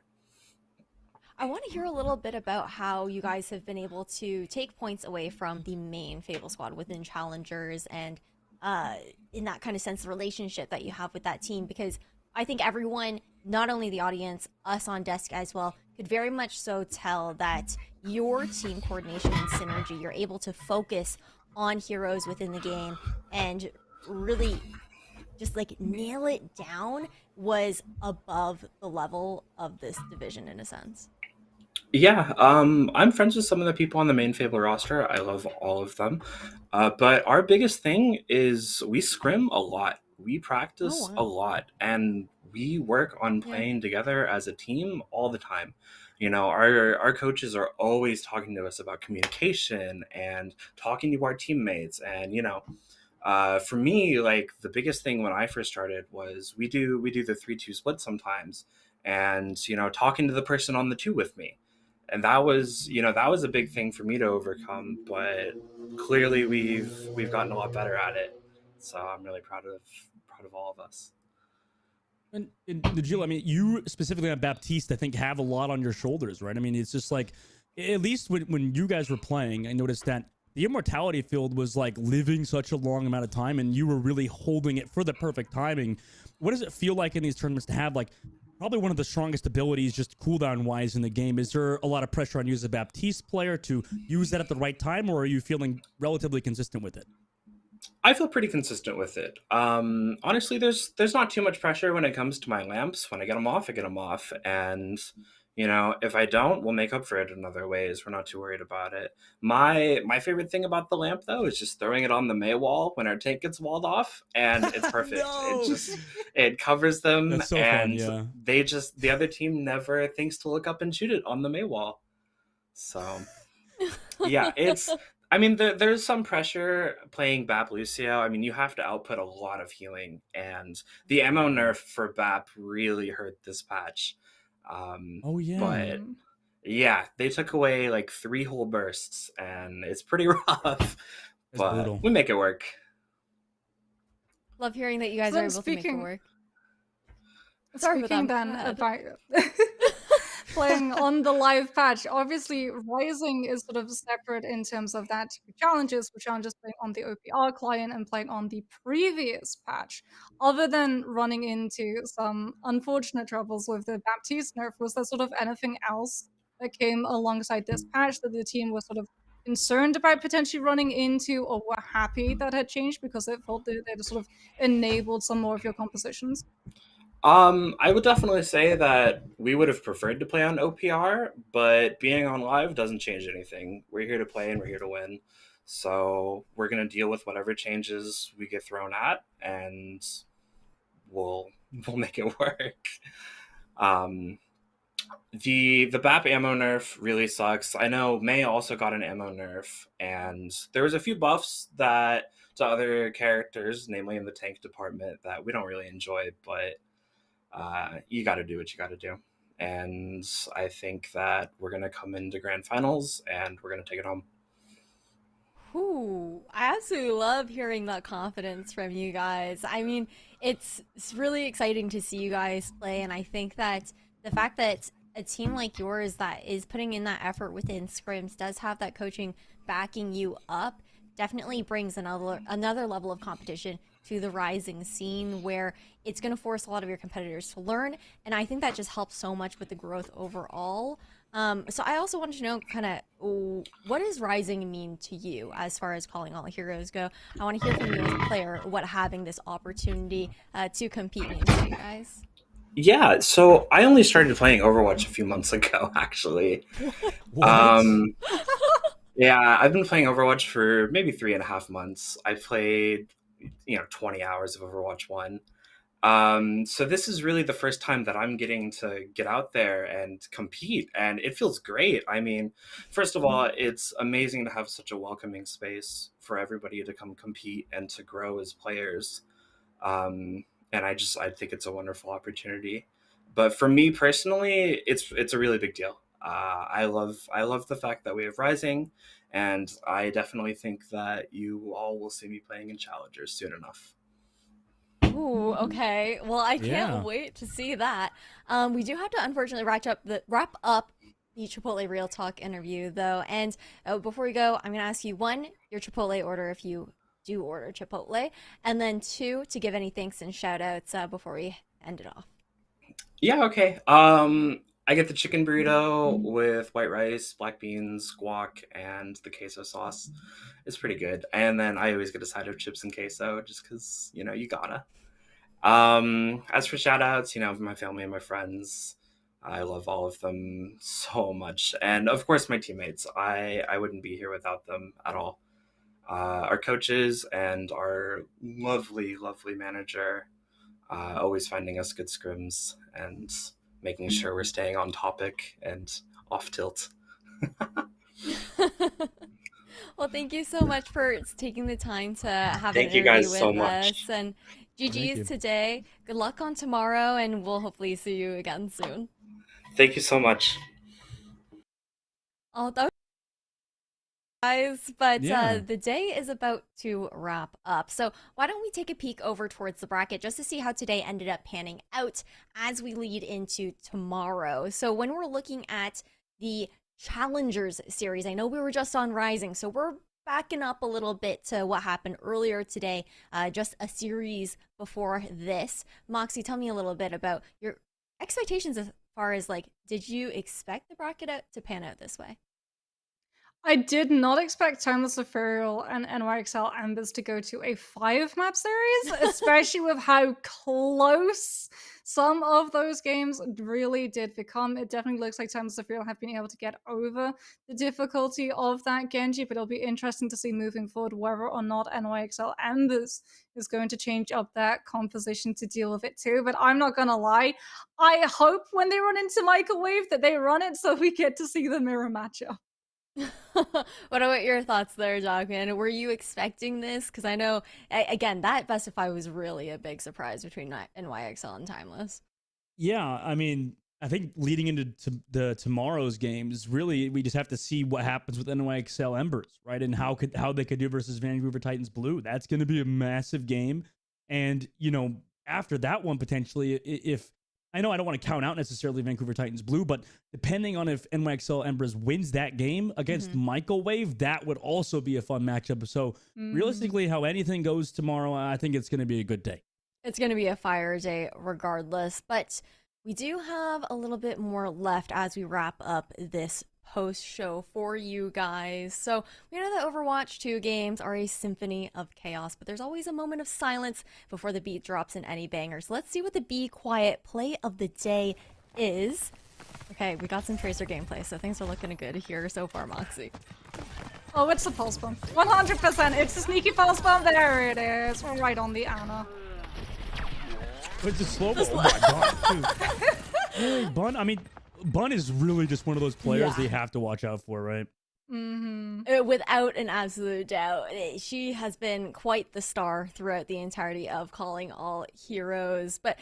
A: I want to hear a little bit about how you guys have been able to take points away from the main Fable squad within Challengers and in that kind of sense, the relationship that you have with that team, because I think everyone, not only the audience, us on desk as well, could very much so tell that your team coordination and synergy, you're able to focus on heroes within the game and really just like nail it down was above the level of this division in a sense.
J: Yeah, I'm friends with some of the people on the main Fable roster. I love all of them. But our biggest thing is we scrim a lot. We practice
A: Oh
J: a
A: wow.
J: lot, and we work on
A: Yeah.
J: playing together as a team all the time. You know, our coaches are always talking to us about communication and talking to our teammates. And for me, like the biggest thing when I first started was we do the 3-2 split sometimes, and talking to the person on the two with me, and that was a big thing for me to overcome. But clearly we've gotten a lot better at it, so I'm really proud of all of us.
F: And Najila, I mean, you specifically on Baptiste, I think, have a lot on your shoulders, right? I mean, it's just like, at least when you guys were playing, I noticed that the immortality field was like living such a long amount of time, and you were really holding it for the perfect timing. What does it feel like in these tournaments to have like probably one of the strongest abilities just cooldown wise in the game? Is there a lot of pressure on you as a Baptiste player to use that at the right time, or are you feeling relatively consistent with it?
J: I feel pretty consistent with it. Honestly, there's not too much pressure when it comes to my lamps. When I get them off, I get them off, and if I don't, we'll make up for it in other ways. We're not too worried about it. My favorite thing about the lamp though is just throwing it on the May wall when our tank gets walled off, and it's perfect. It
F: No!
J: just it covers them,
F: That's so fun,
J: and
F: yeah.
J: the other team never thinks to look up and shoot it on the May wall. So yeah, I mean, there's some pressure playing Bap Lucio. I mean, you have to output a lot of healing, and the ammo nerf for Bap really hurt this patch.
F: Oh yeah.
J: But yeah, they took away like 3 whole bursts, and it's pretty rough.
F: That's
J: But
F: brutal.
J: we make it work.
A: Love hearing that you guys
G: So
A: are able to make it
G: speaking
A: work. Sorry for
G: speaking
A: them.
G: then
A: Go ahead.
G: about playing on the live patch, obviously Rising is sort of separate in terms of that challenges, for challenges playing on the OPR client and playing on the previous patch. Other than running into some unfortunate troubles with the Baptiste nerf, was there sort of anything else that came alongside this patch that the team was sort of concerned about potentially running into, or were happy that had changed because it felt that they sort of enabled some more of your compositions?
J: I would definitely say that we would have preferred to play on OPR, but being on live doesn't change anything. We're here to play and we're here to win. So we're gonna deal with whatever changes we get thrown at, and we'll we'll make it work. Um, the BAP ammo nerf really sucks. I know May also got an ammo nerf, and there was a few buffs that to other characters, namely in the tank department, that we don't really enjoy, but you got to do what you got to do. And I think that we're going to come into grand finals and we're going to take it home.
A: Ooh, I absolutely love hearing that confidence from you guys. I mean, it's really exciting to see you guys play, and I think that the fact that a team like yours that is putting in that effort within scrims does have that coaching backing you up definitely brings another level of competition to the rising scene where it's going to force a lot of your competitors to learn, and I think that just helps so much with the growth overall. So I also wanted to know kind of what does Rising mean to you as far as calling all heroes go? I want to hear from you as a player what having this opportunity to compete means to you guys.
J: Yeah, so I only started playing Overwatch a few months ago, actually.
F: What?
J: Yeah, I've been playing Overwatch for maybe 3.5 months. I played, 20 hours of Overwatch 1. So this is really the first time that I'm getting to get out there and compete, and it feels great. I mean, first of all, it's amazing to have such a welcoming space for everybody to come compete and to grow as players. And I think it's a wonderful opportunity. But for me personally, it's a really big deal. I love the fact that we have Rising, and I definitely think that you all will see me playing in Challengers soon enough.
A: Ooh, okay. Well, I
F: Yeah.
A: can't wait to see that. We do have to unfortunately wrap up the Chipotle Real Talk interview though. And before we go, I'm gonna ask you one, your Chipotle order if you do order Chipotle, and then two, to give any thanks and shout outs before we end it off.
J: Yeah, okay. I get the chicken burrito with white rice, black beans, guac, and the queso sauce. It's pretty good. And then I always get a side of chips and queso just because, you gotta. As for shout outs, my family and my friends, I love all of them so much. And of course, my teammates. I wouldn't be here without them at all. Our coaches and our lovely, lovely manager, always finding us good scrims and making sure we're staying on topic and off tilt.
A: Well, thank you so much for taking the time to have an
J: Thank you
A: interview
J: guys so
A: with
J: much.
A: us. And
F: Thank
A: GG's
F: you.
A: today. Good luck on tomorrow, and we'll hopefully see you again soon.
J: Thank you so much.
A: Oh, that guys, but
F: Yeah.
A: the day is about to wrap up. So why don't we take a peek over towards the bracket just to see how today ended up panning out as we lead into tomorrow. So when we're looking at the Challengers series, I know we were just on Rising, so we're backing up a little bit to what happened earlier today, just a series before this. Moxie, tell me a little bit about your expectations as far as like, did you expect the bracket to pan out this way?
G: I did not expect Timeless Ethereal and NYXL Embers to go to a 5-map series, especially with how close some of those games really did become. It definitely looks like Timeless Ethereal have been able to get over the difficulty of that Genji, but it'll be interesting to see moving forward whether or not NYXL Embers is going to change up that composition to deal with it too. But I'm not gonna lie, I hope when they run into Microwave that they run it so we get to see the mirror matchup.
A: What about your thoughts there, Dogman? Were you expecting this? Because I know, again, that Best of Five was really a big surprise between NYXL and Timeless.
F: Yeah, I mean, I think leading into the tomorrow's games, really, we just have to see what happens with NYXL Embers, right? And how they could do versus Vancouver Titans Blue. That's going to be a massive game. And, after that one, potentially, if I know I don't want to count out necessarily Vancouver Titans Blue, but depending on if NYXL Embers wins that game against Microwave, that would also be a fun matchup. So realistically, how anything goes tomorrow, I think it's going to be a good day.
A: It's going to be a fire day regardless, but we do have a little bit more left as we wrap up this post show for you guys. So we know that Overwatch 2 games are a symphony of chaos, but there's always a moment of silence before the beat drops in any bangers. Let's see what the Be Quiet play of the day is. Okay, we got some Tracer gameplay, so things are looking good here so far, Moxie.
G: Oh, it's the pulse bomb. 100%. It's the sneaky pulse bomb. There it is. Right on the Ana.
F: It's a slow mo. Oh my god. Hey, Bun. I mean, Bun is really just one of those players that you have to watch out for, right?
A: Without an absolute doubt. She has been quite the star throughout the entirety of Calling All Heroes. But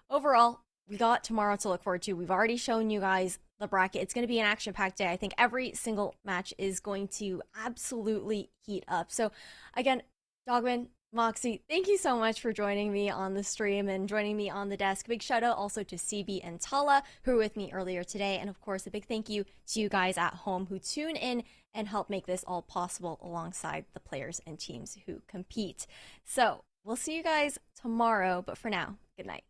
A: overall, we got tomorrow to look forward to. We've already shown you guys the bracket. It's going to be an action-packed day. I think every single match is going to absolutely heat up. So again, Dogman, Moxie, thank you so much for joining me on the stream and joining me on the desk. Big shout out also to CB and Tala, who were with me earlier today. And of course, a big thank you to you guys at home who tune in and help make this all possible alongside the players and teams who compete. So we'll see you guys tomorrow. But for now, good night.